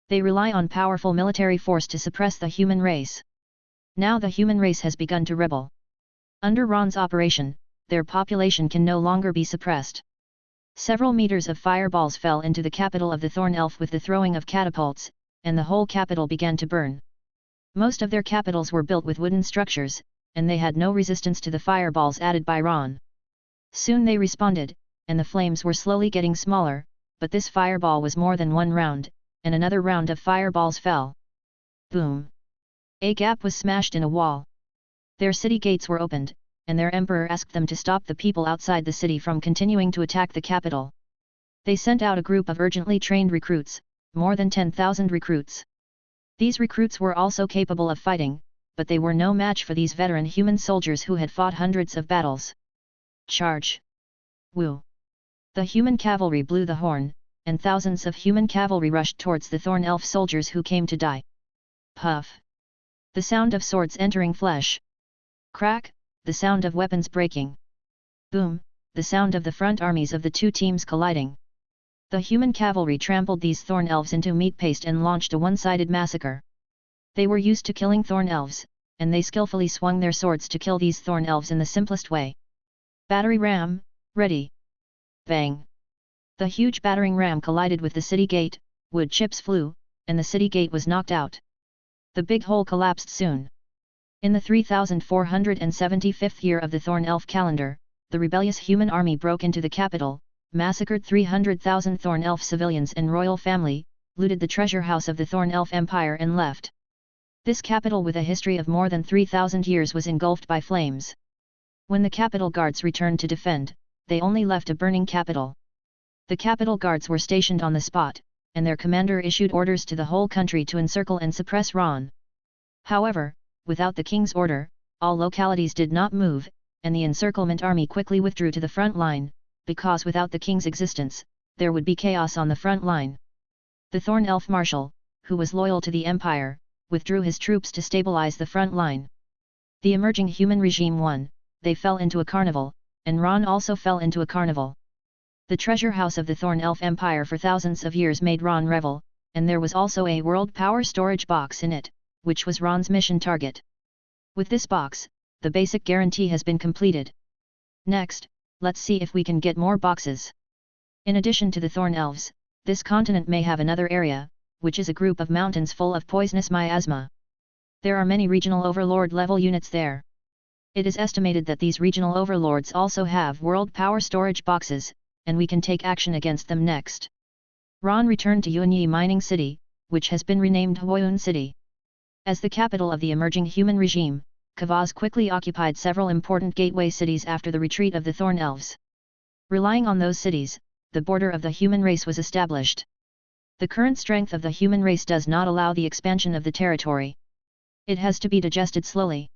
They rely on powerful military force to suppress the human race. Now the human race has begun to rebel. Under Ron's operation, their population can no longer be suppressed. Several meters of fireballs fell into the capital of the Thorn Elf with the throwing of catapults, and the whole capital began to burn. Most of their capitals were built with wooden structures, and they had no resistance to the fireballs added by Ron. Soon they responded, and the flames were slowly getting smaller, but this fireball was more than one round, and another round of fireballs fell. Boom! A gap was smashed in a wall. Their city gates were opened, and their emperor asked them to stop the people outside the city from continuing to attack the capital. They sent out a group of urgently trained recruits, more than 10,000 recruits. These recruits were also capable of fighting, but they were no match for these veteran human soldiers who had fought hundreds of battles. Charge! Woo! The human cavalry blew the horn, and thousands of human cavalry rushed towards the Thorn Elf soldiers who came to die. Puff! The sound of swords entering flesh. Crack! The sound of weapons breaking. Boom! The sound of the front armies of the two teams colliding. The human cavalry trampled these Thorn Elves into meat paste and launched a one-sided massacre. They were used to killing Thorn Elves, and they skillfully swung their swords to kill these Thorn Elves in the simplest way. Battery ram, ready! Bang! The huge battering ram collided with the city gate, wood chips flew, and the city gate was knocked out. The big hole collapsed soon. In the 3475th year of the Thorn Elf calendar, the rebellious human army broke into the capital, massacred 300,000 Thorn Elf civilians and royal family, looted the treasure house of the Thorn Elf Empire and left. This capital with a history of more than 3,000 years was engulfed by flames. When the capital guards returned to defend, they only left a burning capital. The capital guards were stationed on the spot, and their commander issued orders to the whole country to encircle and suppress Ron. However, without the king's order, all localities did not move, and the encirclement army quickly withdrew to the front line, because without the king's existence, there would be chaos on the front line. The Thorn Elf Marshal, who was loyal to the Empire, withdrew his troops to stabilize the front line. The emerging human regime won, they fell into a carnival, and Ron also fell into a carnival. The treasure house of the Thorn Elf Empire for thousands of years made Ron revel, and there was also a world power storage box in it, which was Ron's mission target. With this box, the basic guarantee has been completed. Next, let's see if we can get more boxes. In addition to the Thorn Elves, this continent may have another area, which is a group of mountains full of poisonous miasma. There are many regional overlord level units there. It is estimated that these regional overlords also have world power storage boxes, and we can take action against them next. Ron returned to Yunyi Mining City, which has been renamed Huoyun City. As the capital of the emerging human regime, Kavaz quickly occupied several important gateway cities after the retreat of the Thorn Elves. Relying on those cities, the border of the human race was established. The current strength of the human race does not allow the expansion of the territory. It has to be digested slowly.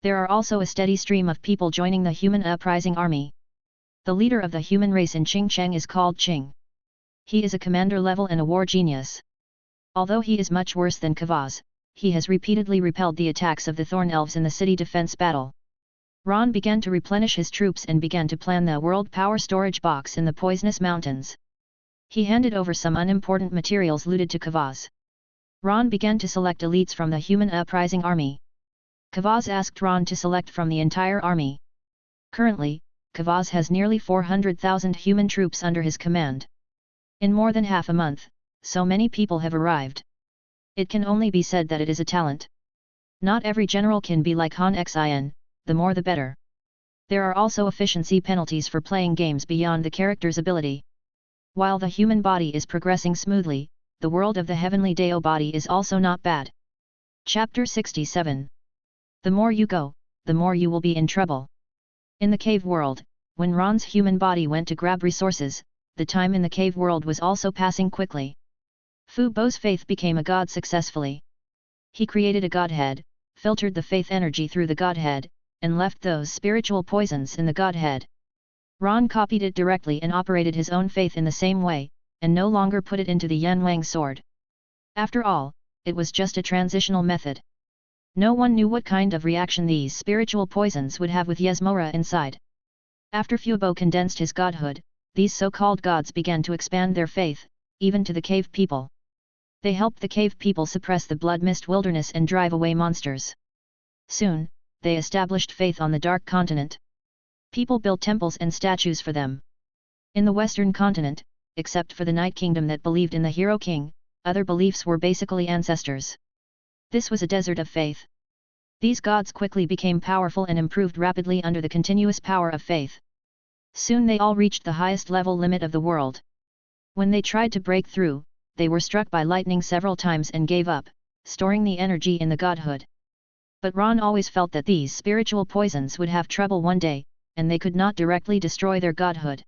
There are also a steady stream of people joining the human uprising army. The leader of the human race in Qingcheng is called Qing. He is a commander level and a war genius. Although he is much worse than Kavaz, he has repeatedly repelled the attacks of the Thorn Elves in the city defense battle. Ron began to replenish his troops and began to plan the world power storage box in the poisonous mountains. He handed over some unimportant materials looted to Kavaz. Ron began to select elites from the human uprising army. Kavaz asked Ron to select from the entire army. Currently, Kavaz has nearly 400,000 human troops under his command. In more than half a month, so many people have arrived. It can only be said that it is a talent. Not every general can be like Han Xin, the more the better. There are also efficiency penalties for playing games beyond the character's ability. While the human body is progressing smoothly, the world of the heavenly Dao body is also not bad. Chapter 67. The more you go, the more you will be in trouble. In the cave world, when Ron's human body went to grab resources, the time in the cave world was also passing quickly. Fu Bo's faith became a god successfully. He created a godhead, filtered the faith energy through the godhead, and left those spiritual poisons in the godhead. Ron copied it directly and operated his own faith in the same way, and no longer put it into the Yanwang sword. After all, it was just a transitional method. No one knew what kind of reaction these spiritual poisons would have with Yesmora inside. After Fu Bo condensed his godhood, these so-called gods began to expand their faith, even to the cave people. They helped the cave people suppress the blood mist wilderness and drive away monsters. Soon, they established faith on the Dark Continent. People built temples and statues for them. In the Western Continent, except for the Night Kingdom that believed in the Hero King, other beliefs were basically ancestors. This was a desert of faith. These gods quickly became powerful and improved rapidly under the continuous power of faith. Soon they all reached the highest level limit of the world. When they tried to break through, they were struck by lightning several times and gave up, storing the energy in the godhood. But Ron always felt that these spiritual poisons would have trouble one day, and they could not directly destroy their godhood.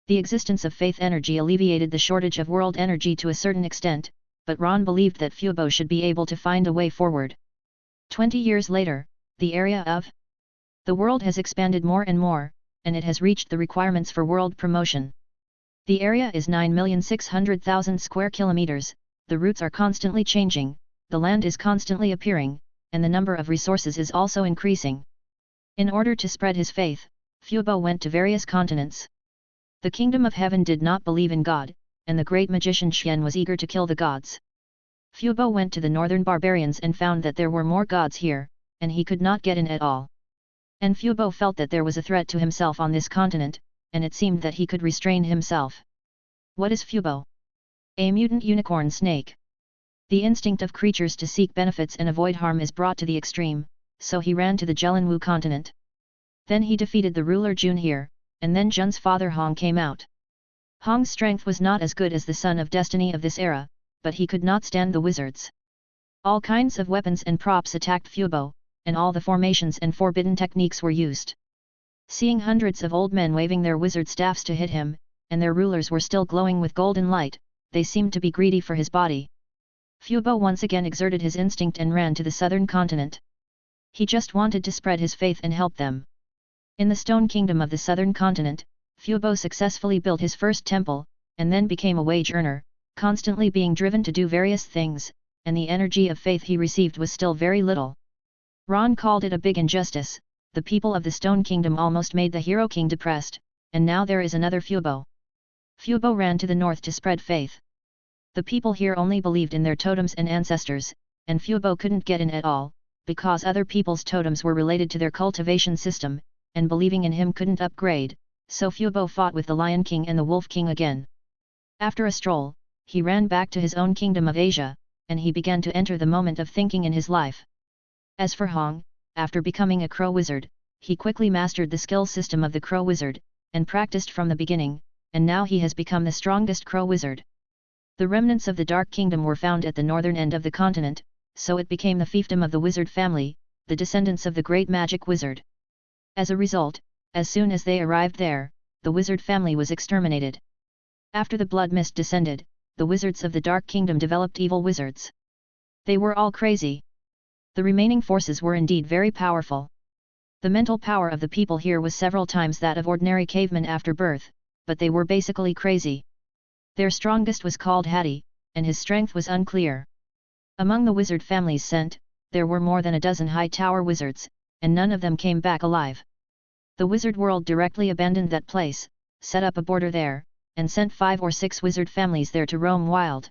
The existence of faith energy alleviated the shortage of world energy to a certain extent, but Ron believed that Fu Bo should be able to find a way forward. 20 years later, the area of the world has expanded more and more, and it has reached the requirements for world promotion. The area is 9,600,000 square kilometers, the routes are constantly changing, the land is constantly appearing, and the number of resources is also increasing. In order to spread his faith, Fu Bo went to various continents. The kingdom of heaven did not believe in God, and the great magician Xian was eager to kill the gods. Fu Bo went to the northern barbarians and found that there were more gods here, and he could not get in at all. And Fu Bo felt that there was a threat to himself on this continent, and it seemed that he could restrain himself. What is Fu Bo? A mutant unicorn snake. The instinct of creatures to seek benefits and avoid harm is brought to the extreme, so he ran to the Jelinwu continent. Then he defeated the ruler Jun here, and then Jun's father Hong came out. Hong's strength was not as good as the Son of Destiny of this era, but he could not stand the wizards. All kinds of weapons and props attacked Fubo, and all the formations and forbidden techniques were used. Seeing hundreds of old men waving their wizard staffs to hit him, and their rulers were still glowing with golden light, they seemed to be greedy for his body. Fubo once again exerted his instinct and ran to the southern continent. He just wanted to spread his faith and help them. In the Stone Kingdom of the southern continent, Fubo successfully built his first temple, and then became a wage earner, constantly being driven to do various things, and the energy of faith he received was still very little. Ron called it a big injustice. The people of the Stone Kingdom almost made the Hero King depressed, and now there is another Fubo. Fubo ran to the north to spread faith. The people here only believed in their totems and ancestors, and Fubo couldn't get in at all, because other people's totems were related to their cultivation system, and believing in him couldn't upgrade, so Fubo fought with the Lion King and the Wolf King again. After a stroll, he ran back to his own kingdom of Asia, and he began to enter the moment of thinking in his life. As for Hong, after becoming a crow wizard, he quickly mastered the skill system of the crow wizard, and practiced from the beginning, and now he has become the strongest crow wizard. The remnants of the Dark Kingdom were found at the northern end of the continent, so it became the fiefdom of the wizard family, the descendants of the great magic wizard. As a result, as soon as they arrived there, the wizard family was exterminated. After the blood mist descended, the wizards of the Dark Kingdom developed evil wizards. They were all crazy. The remaining forces were indeed very powerful. The mental power of the people here was several times that of ordinary cavemen after birth, but they were basically crazy. Their strongest was called Hattie, and his strength was unclear. Among the wizard families sent, there were more than a dozen high tower wizards, and none of them came back alive. The wizard world directly abandoned that place, set up a border there, and sent 5 or 6 wizard families there to roam wild.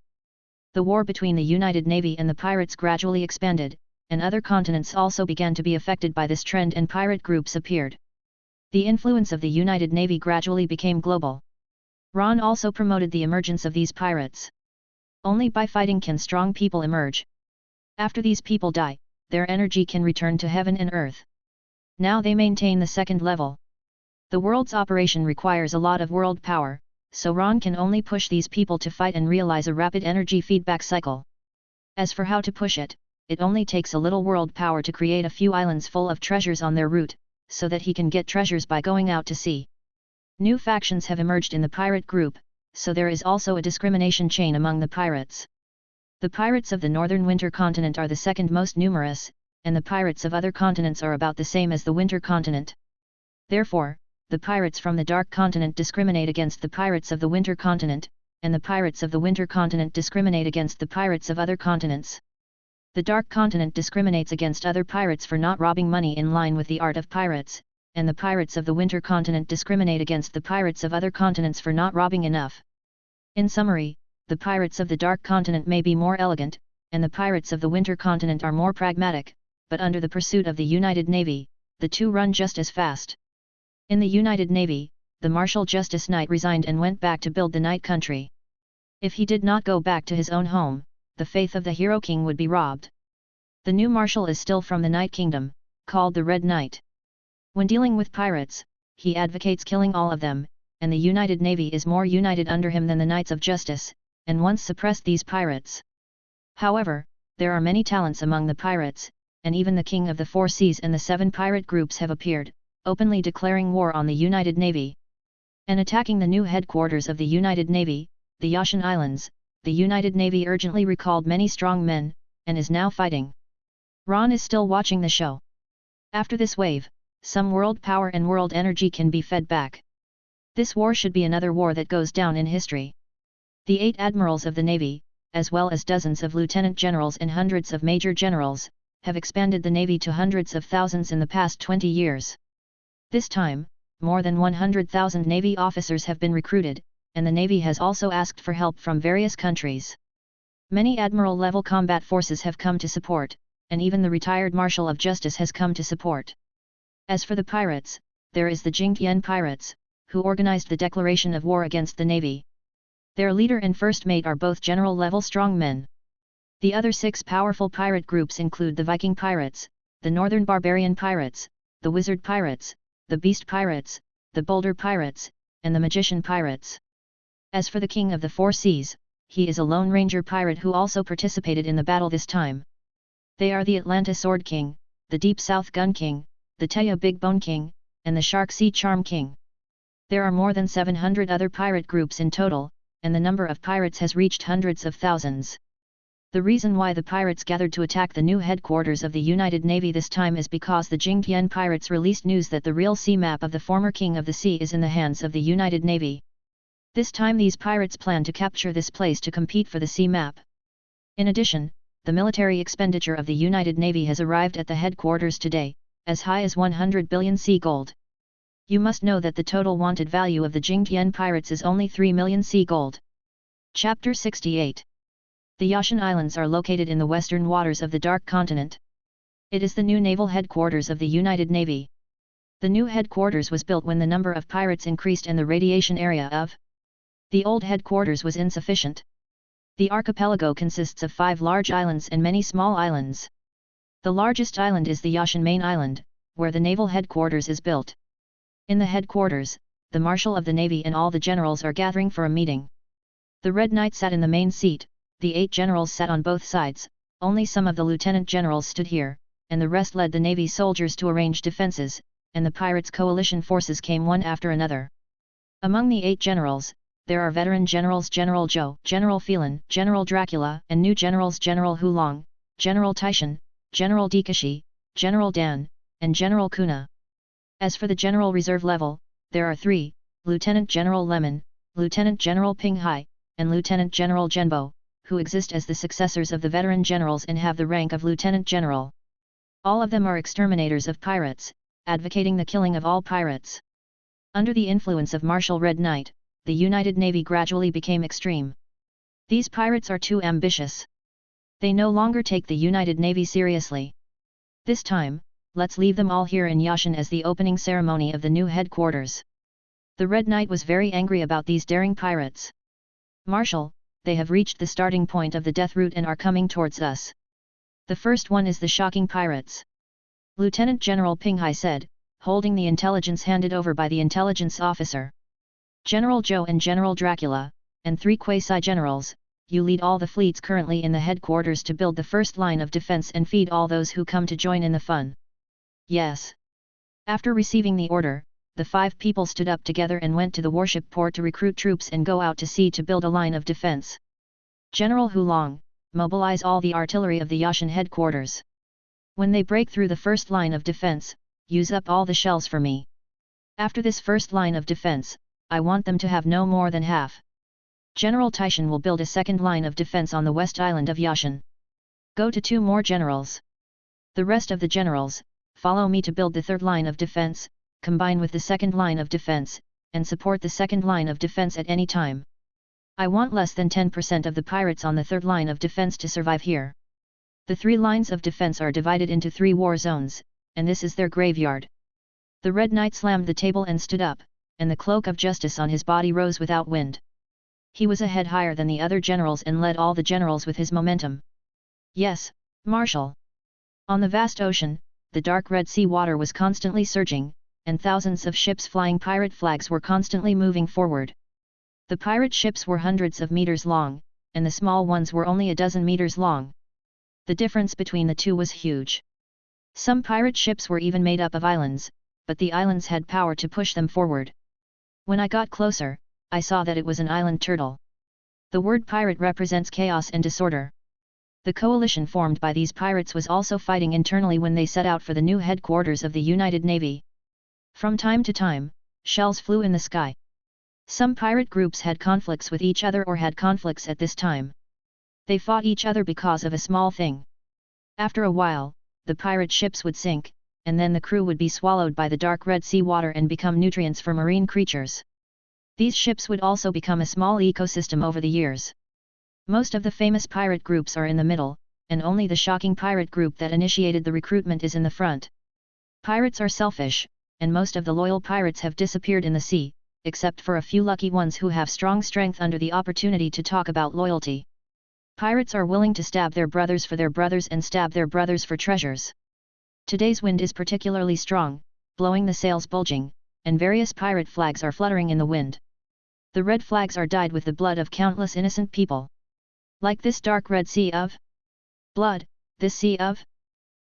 The war between the United Navy and the pirates gradually expanded, and other continents also began to be affected by this trend and pirate groups appeared. The influence of the United Navy gradually became global. Ron also promoted the emergence of these pirates. Only by fighting can strong people emerge. After these people die, their energy can return to heaven and earth. Now they maintain the second level. The world's operation requires a lot of world power, so Ron can only push these people to fight and realize a rapid energy feedback cycle. As for how to push it, it only takes a little world power to create a few islands full of treasures on their route, so that he can get treasures by going out to sea. New factions have emerged in the pirate group, so there is also a discrimination chain among the pirates. The pirates of the northern winter continent are the second most numerous, and the pirates of other continents are about the same as the winter continent. Therefore, the pirates from the dark continent discriminate against the pirates of the winter continent, and the pirates of the winter continent discriminate against the pirates of other continents. The Dark Continent discriminates against other pirates for not robbing money in line with the art of pirates, and the pirates of the Winter Continent discriminate against the pirates of other continents for not robbing enough. In summary, the pirates of the Dark Continent may be more elegant, and the pirates of the Winter Continent are more pragmatic, but under the pursuit of the United Navy, the two run just as fast. In the United Navy, the Marshal Justice Knight resigned and went back to build the Night Country. If he did not go back to his own home, the faith of the Hero King would be robbed. The new Marshal is still from the Night Kingdom, called the Red Knight. When dealing with pirates, he advocates killing all of them, and the United Navy is more united under him than the Knights of Justice, and once suppressed these pirates. However, there are many talents among the pirates, and even the King of the Four Seas and the 7 pirate groups have appeared, openly declaring war on the United Navy. And attacking the new headquarters of the United Navy, the Yashan Islands, the United Navy urgently recalled many strong men, and is now fighting. Ron is still watching the show. After this wave, some world power and world energy can be fed back. This war should be another war that goes down in history. The 8 admirals of the Navy, as well as dozens of lieutenant generals and hundreds of major generals, have expanded the Navy to hundreds of thousands in the past 20 years. This time, more than 100,000 Navy officers have been recruited, and the Navy has also asked for help from various countries. Many admiral-level combat forces have come to support, and even the retired Marshal of Justice has come to support. As for the pirates, there is the Jingtian Pirates, who organized the declaration of war against the Navy. Their leader and first mate are both general-level strongmen. The other 6 powerful pirate groups include the Viking pirates, the Northern Barbarian pirates, the Wizard pirates, the Beast pirates, the Boulder pirates, and the Magician pirates. As for the King of the Four Seas, he is a Lone Ranger pirate who also participated in the battle this time. They are the Atlanta Sword King, the Deep South Gun King, the Teya Big Bone King, and the Shark Sea Charm King. There are more than 700 other pirate groups in total, and the number of pirates has reached hundreds of thousands. The reason why the pirates gathered to attack the new headquarters of the United Navy this time is because the Jingtian pirates released news that the real sea map of the former King of the Sea is in the hands of the United Navy. This time these pirates plan to capture this place to compete for the sea map. In addition, the military expenditure of the United Navy has arrived at the headquarters today, as high as 100 billion sea gold. You must know that the total wanted value of the Jingtian pirates is only 3 million sea gold. Chapter 68. The Yashan Islands are located in the western waters of the Dark Continent. It is the new naval headquarters of the United Navy. The new headquarters was built when the number of pirates increased and the radiation area of the old headquarters was insufficient. The archipelago consists of 5 large islands and many small islands. The largest island is the Yashan main island, where the naval headquarters is built. In the headquarters, the Marshal of the Navy and all the generals are gathering for a meeting. The Red Knight sat in the main seat, the 8 generals sat on both sides, only some of the lieutenant generals stood here, and the rest led the Navy soldiers to arrange defenses, and the pirates' coalition forces came one after another. Among the 8 generals, there are veteran generals General Zhou, General Phelan, General Dracula, and new generals General Hulong, General Taishan, General Dikashi, General Dan, and General Kuna. As for the general reserve level, there are 3, Lieutenant General Lemon, Lieutenant General Ping Hai, and Lieutenant General Zhenbo, who exist as the successors of the veteran generals and have the rank of Lieutenant General. All of them are exterminators of pirates, advocating the killing of all pirates. Under the influence of Marshal Red Knight, the United Navy gradually became extreme. These pirates are too ambitious. They no longer take the United Navy seriously. This time, let's leave them all here in Yashan as the opening ceremony of the new headquarters. The Red Knight was very angry about these daring pirates. Marshal, they have reached the starting point of the death route and are coming towards us. The first one is the shocking pirates. Lieutenant General Ping Hai said, holding the intelligence handed over by the intelligence officer. General Zhou and General Dracula, and 3 quasi-generals, you lead all the fleets currently in the headquarters to build the first line of defense and feed all those who come to join in the fun. Yes. After receiving the order, the 5 people stood up together and went to the warship port to recruit troops and go out to sea to build a line of defense. General Hulong, mobilize all the artillery of the Yashan headquarters. When they break through the first line of defense, use up all the shells for me. After this first line of defense, I want them to have no more than half. General Taishan will build a second line of defense on the west island of Yashan. Go to 2 more generals. The rest of the generals, follow me to build the third line of defense, combine with the second line of defense, and support the second line of defense at any time. I want less than 10% of the pirates on the third line of defense to survive here. The 3 lines of defense are divided into 3 war zones, and this is their graveyard. The Red Knight slammed the table and stood up, and the cloak of justice on his body rose without wind. He was a head higher than the other generals and led all the generals with his momentum. Yes, Marshal. On the vast ocean, the dark red sea water was constantly surging, and thousands of ships flying pirate flags were constantly moving forward. The pirate ships were hundreds of meters long, and the small ones were only a dozen meters long. The difference between the two was huge. Some pirate ships were even made up of islands, but the islands had power to push them forward. When I got closer, I saw that it was an island turtle. The word pirate represents chaos and disorder. The coalition formed by these pirates was also fighting internally when they set out for the new headquarters of the United Navy. From time to time, shells flew in the sky. Some pirate groups had conflicts with each other or had conflicts at this time. They fought each other because of a small thing. After a while, the pirate ships would sink, and then the crew would be swallowed by the dark red sea water and become nutrients for marine creatures. These ships would also become a small ecosystem over the years. Most of the famous pirate groups are in the middle, and only the shocking pirate group that initiated the recruitment is in the front. Pirates are selfish, and most of the loyal pirates have disappeared in the sea, except for a few lucky ones who have strong strength under the opportunity to talk about loyalty. Pirates are willing to stab their brothers for their brothers and stab their brothers for treasures. Today's wind is particularly strong, blowing the sails bulging, and various pirate flags are fluttering in the wind. The red flags are dyed with the blood of countless innocent people. Like this dark red sea of blood, this sea of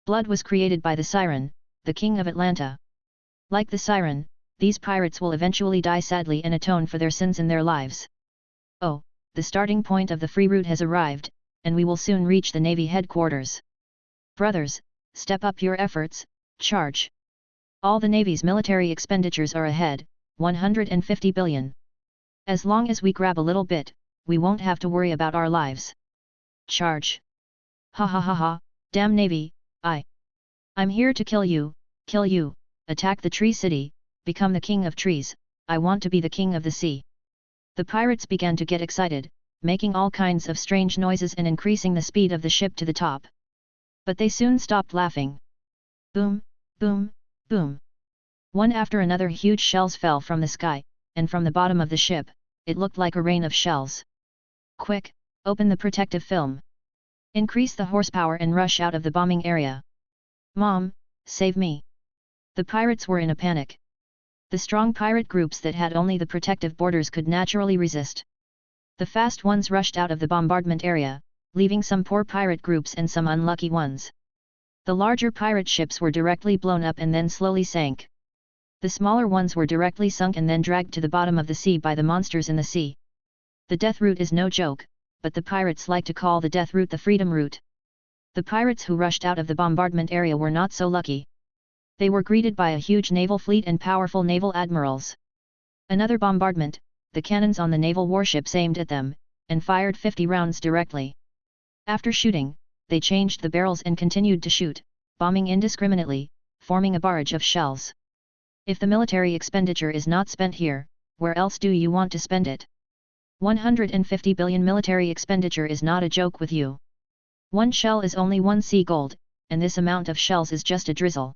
blood was created by the Siren, the king of Atlanta. Like the Siren, these pirates will eventually die sadly and atone for their sins in their lives. Oh, the starting point of the free route has arrived, and we will soon reach the Navy headquarters. Brothers, step up your efforts, charge. All the Navy's military expenditures are ahead, 150 billion. As long as we grab a little bit, we won't have to worry about our lives. Charge. Ha ha ha ha, damn Navy, I'm here to kill you, attack the tree city, become the king of trees, I want to be the king of the sea. The pirates began to get excited, making all kinds of strange noises and increasing the speed of the ship to the top. But they soon stopped laughing. Boom, boom, boom. One after another huge shells fell from the sky, and from the bottom of the ship, it looked like a rain of shells. Quick, open the protective film. Increase the horsepower and rush out of the bombing area. Mom, save me. The pirates were in a panic. The strong pirate groups that had only the protective borders could naturally resist. The fast ones rushed out of the bombardment area, leaving some poor pirate groups and some unlucky ones. The larger pirate ships were directly blown up and then slowly sank. The smaller ones were directly sunk and then dragged to the bottom of the sea by the monsters in the sea. The death route is no joke, but the pirates like to call the death route the freedom route. The pirates who rushed out of the bombardment area were not so lucky. They were greeted by a huge naval fleet and powerful naval admirals. Another bombardment, the cannons on the naval warships aimed at them, and fired 50 rounds directly. After shooting, they changed the barrels and continued to shoot, bombing indiscriminately, forming a barrage of shells. If the military expenditure is not spent here, where else do you want to spend it? 150 billion military expenditure is not a joke with you. One shell is only 1 sea gold, and this amount of shells is just a drizzle.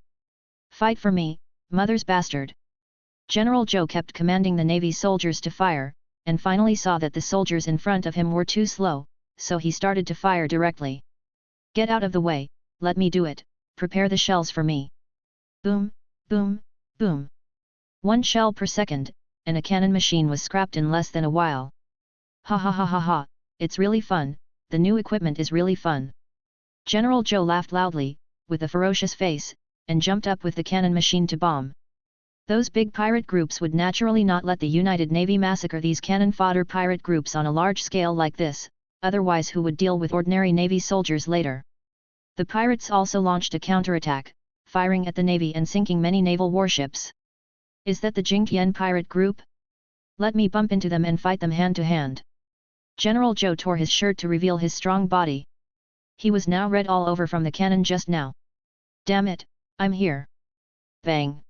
Fight for me, mother's bastard. General Joe kept commanding the Navy soldiers to fire, and finally saw that the soldiers in front of him were too slow, so he started to fire directly. Get out of the way, let me do it, prepare the shells for me. Boom, boom, boom. 1 shell per second, and a cannon machine was scrapped in less than a while. Ha ha ha ha ha, it's really fun, the new equipment is really fun. General Joe laughed loudly, with a ferocious face, and jumped up with the cannon machine to bomb. Those big pirate groups would naturally not let the United Navy massacre these cannon fodder pirate groups on a large scale like this, otherwise who would deal with ordinary Navy soldiers later? The pirates also launched a counterattack, firing at the Navy and sinking many naval warships. Is that the Jingtian pirate group? Let me bump into them and fight them hand to hand. General Joe tore his shirt to reveal his strong body. He was now red all over from the cannon just now. Damn it, I'm here. Bang!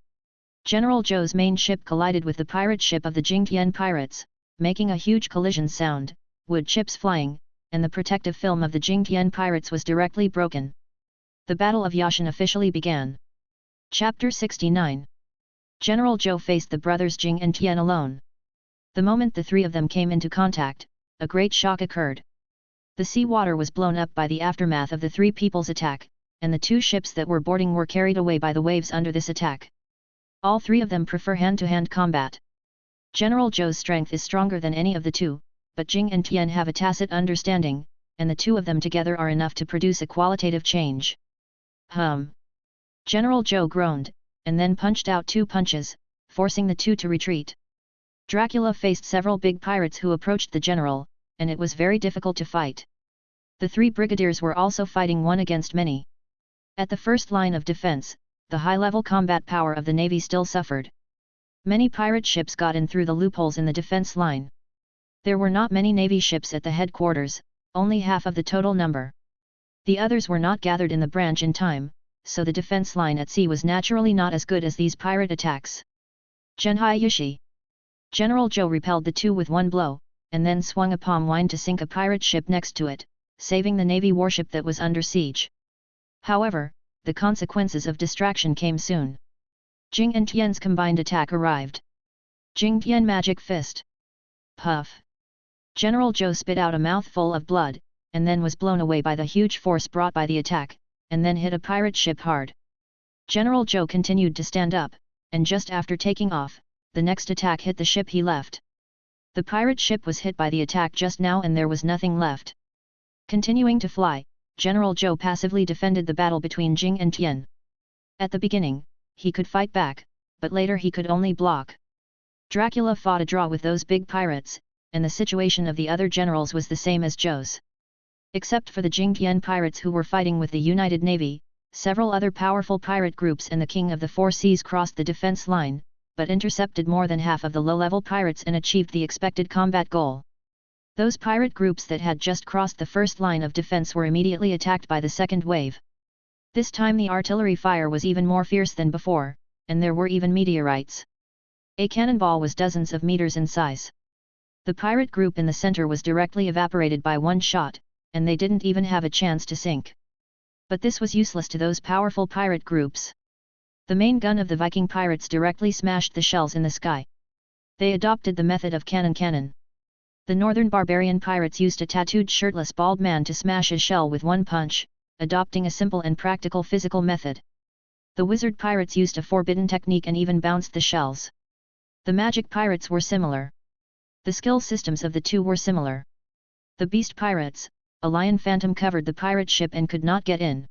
General Joe's main ship collided with the pirate ship of the Jingtian pirates, making a huge collision sound, wood chips flying, and the protective film of the Jingtian pirates was directly broken. The Battle of Yashan officially began. Chapter 69. General Joe faced the brothers Jing and Tian alone. The moment the three of them came into contact, a great shock occurred. The sea water was blown up by the aftermath of the three people's attack, and the 2 ships that were boarding were carried away by the waves under this attack. All 3 of them prefer hand-to-hand combat. General Joe's strength is stronger than any of the 2, but Jing and Tian have a tacit understanding, and the 2 of them together are enough to produce a qualitative change. General Joe groaned, and then punched out 2 punches, forcing the 2 to retreat. Dracula faced several big pirates who approached the general, and it was very difficult to fight. The 3 brigadiers were also fighting one against many. At the first line of defense, the high-level combat power of the Navy still suffered. Many pirate ships got in through the loopholes in the defense line. There were not many Navy ships at the headquarters, only half of the total number. The others were not gathered in the branch in time, so the defense line at sea was naturally not as good as these pirate attacks. Genhai Yushi. General Joe repelled the 2 with 1 blow, and then swung a palm wine to sink a pirate ship next to it, saving the Navy warship that was under siege. However, the consequences of distraction came soon. Jing and Tian's combined attack arrived. Jing Tian Magic Fist. Puff. General Joe spit out a mouthful of blood, and then was blown away by the huge force brought by the attack, and then hit a pirate ship hard. General Zhou continued to stand up, and just after taking off, the next attack hit the ship he left. The pirate ship was hit by the attack just now and there was nothing left. Continuing to fly, General Zhou passively defended the battle between Jing and Tian. At the beginning, he could fight back, but later he could only block. Dracula fought a draw with those big pirates, and the situation of the other generals was the same as Zhou's. Except for the Jing-Tian pirates who were fighting with the United Navy, several other powerful pirate groups and the King of the Four Seas crossed the defense line, but intercepted more than half of the low-level pirates and achieved the expected combat goal. Those pirate groups that had just crossed the first line of defense were immediately attacked by the second wave. This time the artillery fire was even more fierce than before, and there were even meteorites. A cannonball was dozens of meters in size. The pirate group in the center was directly evaporated by one shot, and they didn't even have a chance to sink. But this was useless to those powerful pirate groups. The main gun of the Viking pirates directly smashed the shells in the sky. They adopted the method of cannon. The northern barbarian pirates used a tattooed shirtless bald man to smash a shell with one punch, adopting a simple and practical physical method. The wizard pirates used a forbidden technique and even bounced the shells. The magic pirates were similar. The skill systems of the two were similar. The beast pirates, a lion phantom covered the pirate ship and could not get in.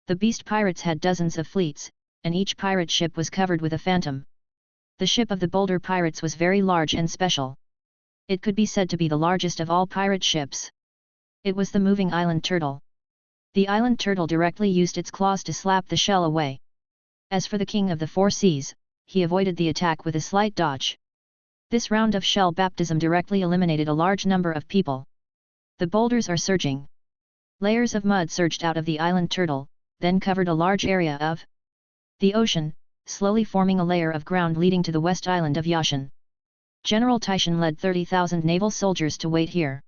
The beast pirates had dozens of fleets, and each pirate ship was covered with a phantom. The ship of the boulder pirates was very large and special. It could be said to be the largest of all pirate ships. It was the moving island turtle. The island turtle directly used its claws to slap the shell away. As for the King of the Four Seas, he avoided the attack with a slight dodge. This round of shell baptism directly eliminated a large number of people. The boulders are surging. Layers of mud surged out of the island turtle, then covered a large area of the ocean, slowly forming a layer of ground leading to the west island of Yashan. General Titian led 30,000 naval soldiers to wait here.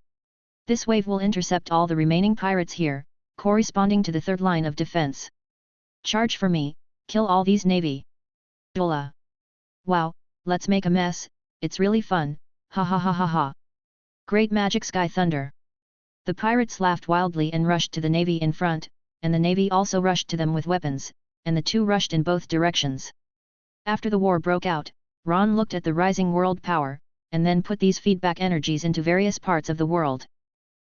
This wave will intercept all the remaining pirates here, corresponding to the third line of defense. Charge for me, kill all these navy. Dola. Wow, let's make a mess, it's really fun, ha ha ha ha ha. Great magic sky thunder. The pirates laughed wildly and rushed to the navy in front, and the navy also rushed to them with weapons, and the two rushed in both directions. After the war broke out, Ron looked at the rising world power, and then put these feedback energies into various parts of the world.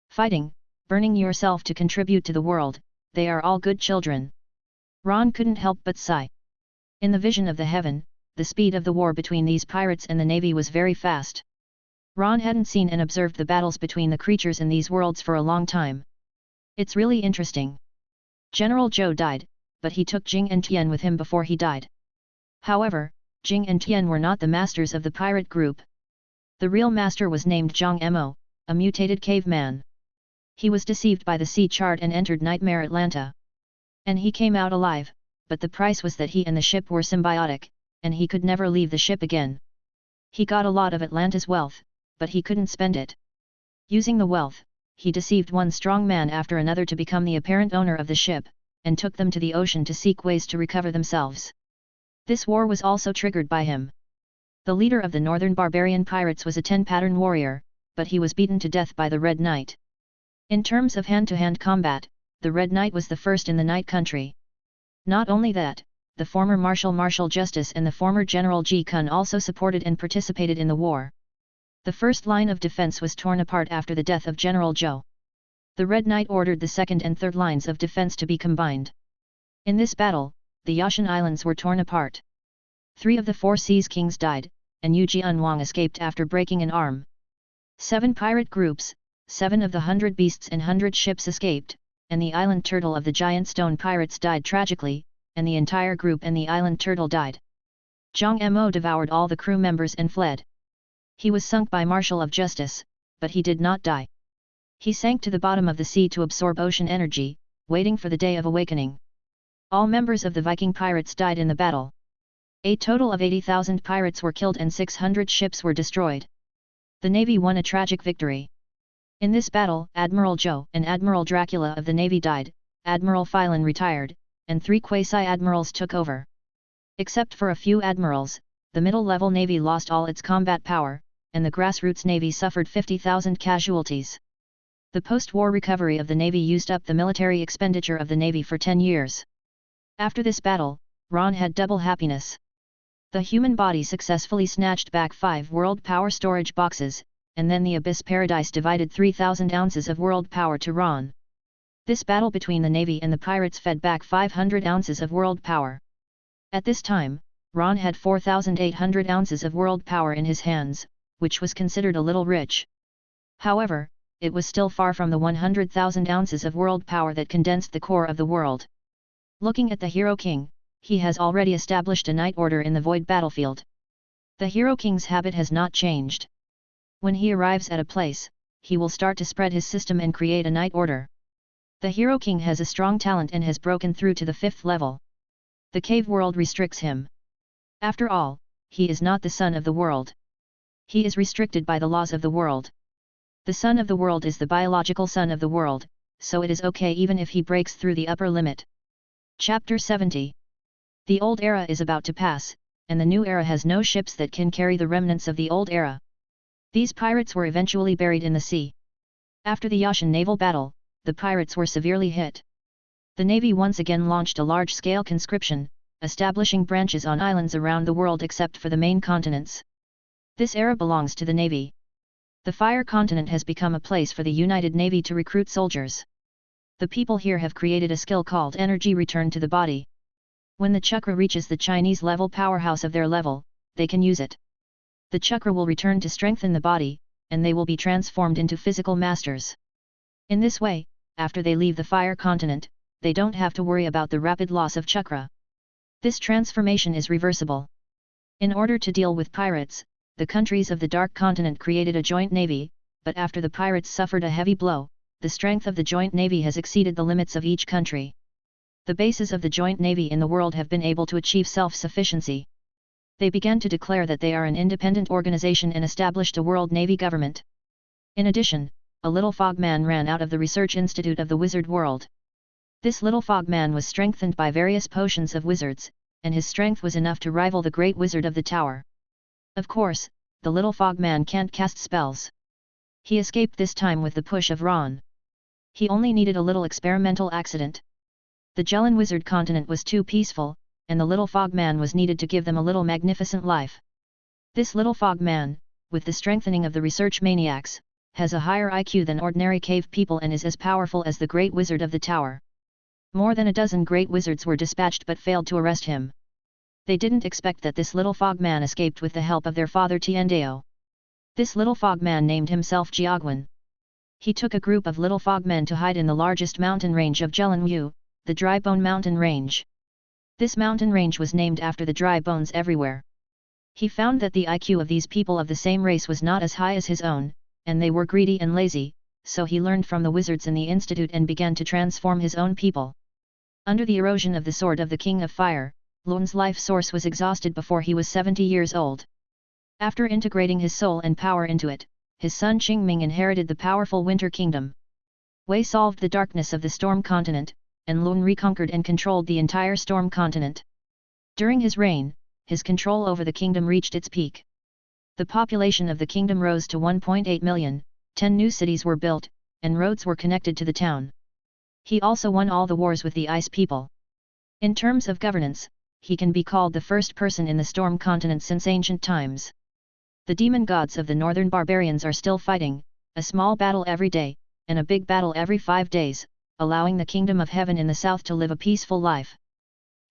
Fighting, burning yourself to contribute to the world, they are all good children. Ron couldn't help but sigh. In the vision of the heaven, the speed of the war between these pirates and the navy was very fast. Ron hadn't seen and observed the battles between the creatures in these worlds for a long time. It's really interesting. General Zhou died, but he took Jing and Tian with him before he died. However, Jing and Tian were not the masters of the pirate group. The real master was named Zhang Mo, a mutated caveman. He was deceived by the sea chart and entered Nightmare Atlanta. And he came out alive, but the price was that he and the ship were symbiotic, and he could never leave the ship again. He got a lot of Atlanta's wealth, but he couldn't spend it. Using the wealth, he deceived one strong man after another to become the apparent owner of the ship, and took them to the ocean to seek ways to recover themselves. This war was also triggered by him. The leader of the northern barbarian pirates was a 10-pattern warrior, but he was beaten to death by the Red Knight. In terms of hand-to-hand combat, the Red Knight was the first in the Night Country. Not only that, the former Marshal Justice and the former General Ji Kun also supported and participated in the war. The first line of defense was torn apart after the death of General Zhou. The Red Knight ordered the second and third lines of defense to be combined. In this battle, the Yashan Islands were torn apart. 3 of the 4 seas kings died, and Yu Jianwang escaped after breaking an arm. 7 pirate groups, 7 of the 100 beasts and 100 ships escaped, and the island turtle of the giant stone pirates died tragically, and the entire group and the island turtle died. Zhang Mo devoured all the crew members and fled. He was sunk by Marshal of Justice, but he did not die. He sank to the bottom of the sea to absorb ocean energy, waiting for the day of awakening. All members of the Viking pirates died in the battle. A total of 80,000 pirates were killed and 600 ships were destroyed. The Navy won a tragic victory. In this battle, Admiral Zhou and Admiral Dracula of the Navy died, Admiral Phylan retired, and 3 quasi-admirals took over. Except for a few admirals, the middle-level Navy lost all its combat power, and the grassroots Navy suffered 50,000 casualties. The post-war recovery of the Navy used up the military expenditure of the Navy for 10 years. After this battle, Ron had double happiness. The human body successfully snatched back 5 world power storage boxes, and then the Abyss Paradise divided 3,000 ounces of world power to Ron. This battle between the Navy and the pirates fed back 500 ounces of world power. At this time, Ron had 4,800 ounces of world power in his hands, which was considered a little rich. However, it was still far from the 100,000 ounces of world power that condensed the core of the world. Looking at the Hero King, he has already established a night order in the void battlefield. The Hero King's habit has not changed. When he arrives at a place, he will start to spread his system and create a night order. The Hero King has a strong talent and has broken through to the 5th level. The cave world restricts him. After all, he is not the son of the world. He is restricted by the laws of the world. The son of the world is the biological son of the world, so it is okay even if he breaks through the upper limit. Chapter 70. The old era is about to pass, and the new era has no ships that can carry the remnants of the old era. These pirates were eventually buried in the sea. After the Yashan naval battle, the pirates were severely hit. The Navy once again launched a large-scale conscription, establishing branches on islands around the world except for the main continents. This era belongs to the Navy. The Fire Continent has become a place for the United Navy to recruit soldiers. The people here have created a skill called energy return to the body. When the chakra reaches the Chinese level powerhouse of their level, they can use it. The chakra will return to strengthen the body, and they will be transformed into physical masters. In this way, after they leave the Fire Continent, they don't have to worry about the rapid loss of chakra. This transformation is reversible. In order to deal with pirates, the countries of the Dark Continent created a joint navy, but after the pirates suffered a heavy blow, the strength of the joint navy has exceeded the limits of each country. The bases of the joint navy in the world have been able to achieve self-sufficiency. They began to declare that they are an independent organization and established a world navy government. In addition, a little fogman ran out of the research institute of the wizard world. This little fogman was strengthened by various potions of wizards, and his strength was enough to rival the great wizard of the tower. Of course, the little fogman can't cast spells. He escaped this time with the push of Ron. He only needed a little experimental accident. The Jellan wizard continent was too peaceful, and the little fogman was needed to give them a little magnificent life. This little fogman, with the strengthening of the research maniacs, has a higher IQ than ordinary cave people and is as powerful as the great wizard of the tower. More than a dozen great wizards were dispatched but failed to arrest him. They didn't expect that this little fogman escaped with the help of their father Tiandeo. This little fogman named himself Jiagwan. He took a group of little fogmen to hide in the largest mountain range of Jelanwu, the Dry Bone Mountain Range. This mountain range was named after the dry bones everywhere. He found that the IQ of these people of the same race was not as high as his own, and they were greedy and lazy, so he learned from the wizards in the institute and began to transform his own people. Under the erosion of the sword of the King of Fire, Lun's life source was exhausted before he was 70 years old. After integrating his soul and power into it, his son Qingming inherited the powerful Winter Kingdom. Wei solved the darkness of the Storm Continent, and Lun reconquered and controlled the entire Storm Continent. During his reign, his control over the kingdom reached its peak. The population of the kingdom rose to 1.8 million, 10 new cities were built, and roads were connected to the town. He also won all the wars with the Ice People. In terms of governance, he can be called the first person in the Storm Continent since ancient times. The demon gods of the northern barbarians are still fighting, a small battle every day, and a big battle every 5 days, allowing the kingdom of heaven in the south to live a peaceful life.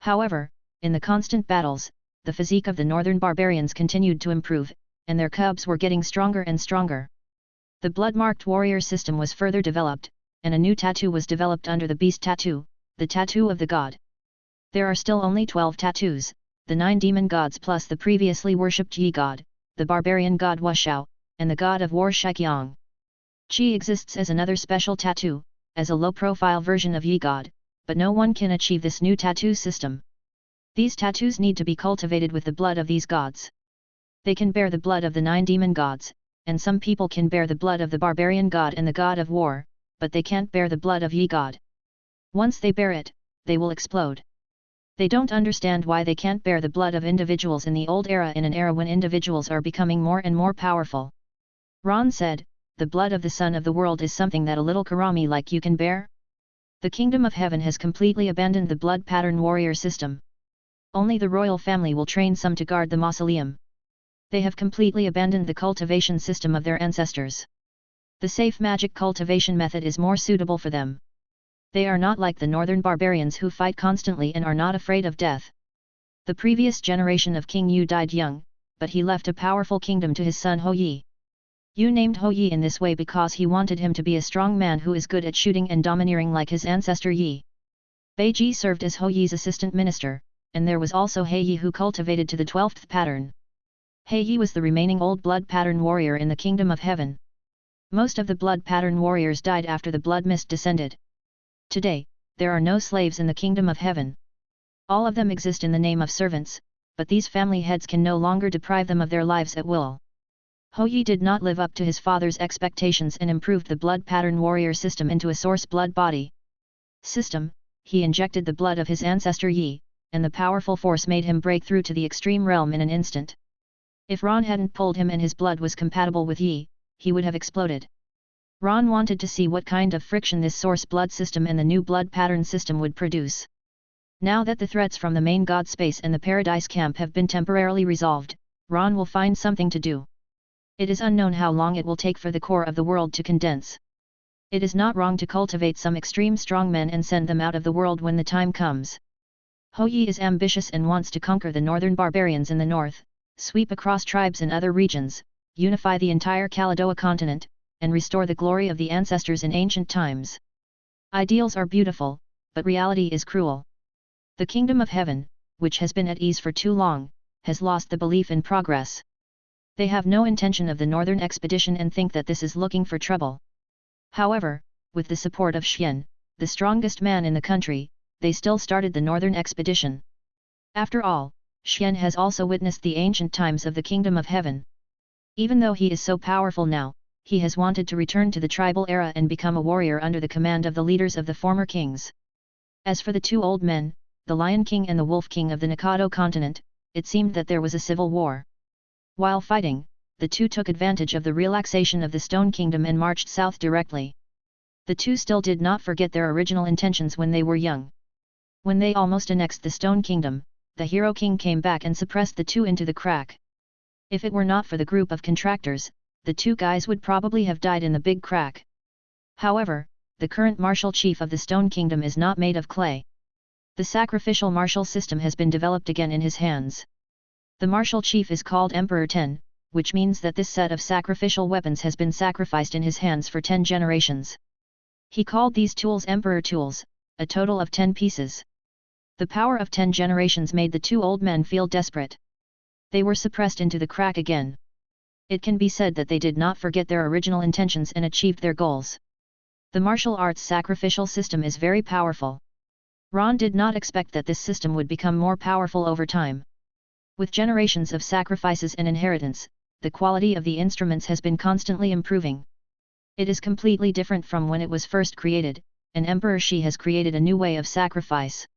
However, in the constant battles, the physique of the northern barbarians continued to improve, and their cubs were getting stronger and stronger. The blood-marked warrior system was further developed, and a new tattoo was developed under the beast tattoo, the tattoo of the god. There are still only 12 tattoos, the 9 demon gods plus the previously worshipped Yi god, the barbarian god Wushao, and the god of war Shiqiang. Qi exists as another special tattoo, as a low-profile version of Yi god, but no one can achieve this new tattoo system. These tattoos need to be cultivated with the blood of these gods. They can bear the blood of the 9 demon gods, and some people can bear the blood of the barbarian god and the god of war, but they can't bear the blood of Yi god. Once they bear it, they will explode. They don't understand why they can't bear the blood of individuals in the old era, in an era when individuals are becoming more and more powerful. Ron said, the blood of the son of the world is something that a little Karami like you can bear? The kingdom of heaven has completely abandoned the blood pattern warrior system. Only the royal family will train some to guard the mausoleum. They have completely abandoned the cultivation system of their ancestors. The safe magic cultivation method is more suitable for them. They are not like the northern barbarians who fight constantly and are not afraid of death. The previous generation of King Yu died young, but he left a powerful kingdom to his son Ho Yi. Yu named Ho Yi in this way because he wanted him to be a strong man who is good at shooting and domineering like his ancestor Yi. Beiji served as Ho Yi's assistant minister, and there was also He Yi who cultivated to the 12th pattern. He Yi was the remaining old blood pattern warrior in the kingdom of heaven. Most of the blood pattern warriors died after the blood mist descended. Today, there are no slaves in the kingdom of heaven. All of them exist in the name of servants, but these family heads can no longer deprive them of their lives at will. Ho Yi did not live up to his father's expectations and improved the blood pattern warrior system into a source blood body system. He injected the blood of his ancestor Yi, and the powerful force made him break through to the extreme realm in an instant. If Ron hadn't pulled him and his blood was compatible with Yi, he would have exploded. Ron wanted to see what kind of friction this source blood system and the new blood pattern system would produce. Now that the threats from the main god space and the paradise camp have been temporarily resolved, Ron will find something to do. It is unknown how long it will take for the core of the world to condense. It is not wrong to cultivate some extreme strong men and send them out of the world when the time comes. Ho Yi is ambitious and wants to conquer the northern barbarians in the north, sweep across tribes in other regions, unify the entire Kaladoa continent, and restore the glory of the ancestors in ancient times. Ideals are beautiful, but reality is cruel. The kingdom of heaven, which has been at ease for too long, has lost the belief in progress. They have no intention of the northern expedition and think that this is looking for trouble. However, with the support of Xian, the strongest man in the country, they still started the northern expedition. After all, Xian has also witnessed the ancient times of the kingdom of heaven. Even though he is so powerful now, he has wanted to return to the tribal era and become a warrior under the command of the leaders of the former kings. As for the two old men, the Lion King and the Wolf King of the Nakado continent, it seemed that there was a civil war. While fighting, the two took advantage of the relaxation of the Stone Kingdom and marched south directly. The two still did not forget their original intentions when they were young. When they almost annexed the Stone Kingdom, the Hero King came back and suppressed the two into the crack. If it were not for the group of contractors, the two guys would probably have died in the big crack. However, the current martial chief of the Stone Kingdom is not made of clay. The sacrificial martial system has been developed again in his hands. The martial chief is called Emperor 10, which means that this set of sacrificial weapons has been sacrificed in his hands for 10 generations. He called these tools Emperor tools, a total of 10 pieces. The power of 10 generations made the two old men feel desperate. They were suppressed into the crack again. It can be said that they did not forget their original intentions and achieved their goals. The martial arts sacrificial system is very powerful. Ron did not expect that this system would become more powerful over time. With generations of sacrifices and inheritance, the quality of the instruments has been constantly improving. It is completely different from when it was first created, and Emperor Shi has created a new way of sacrifice.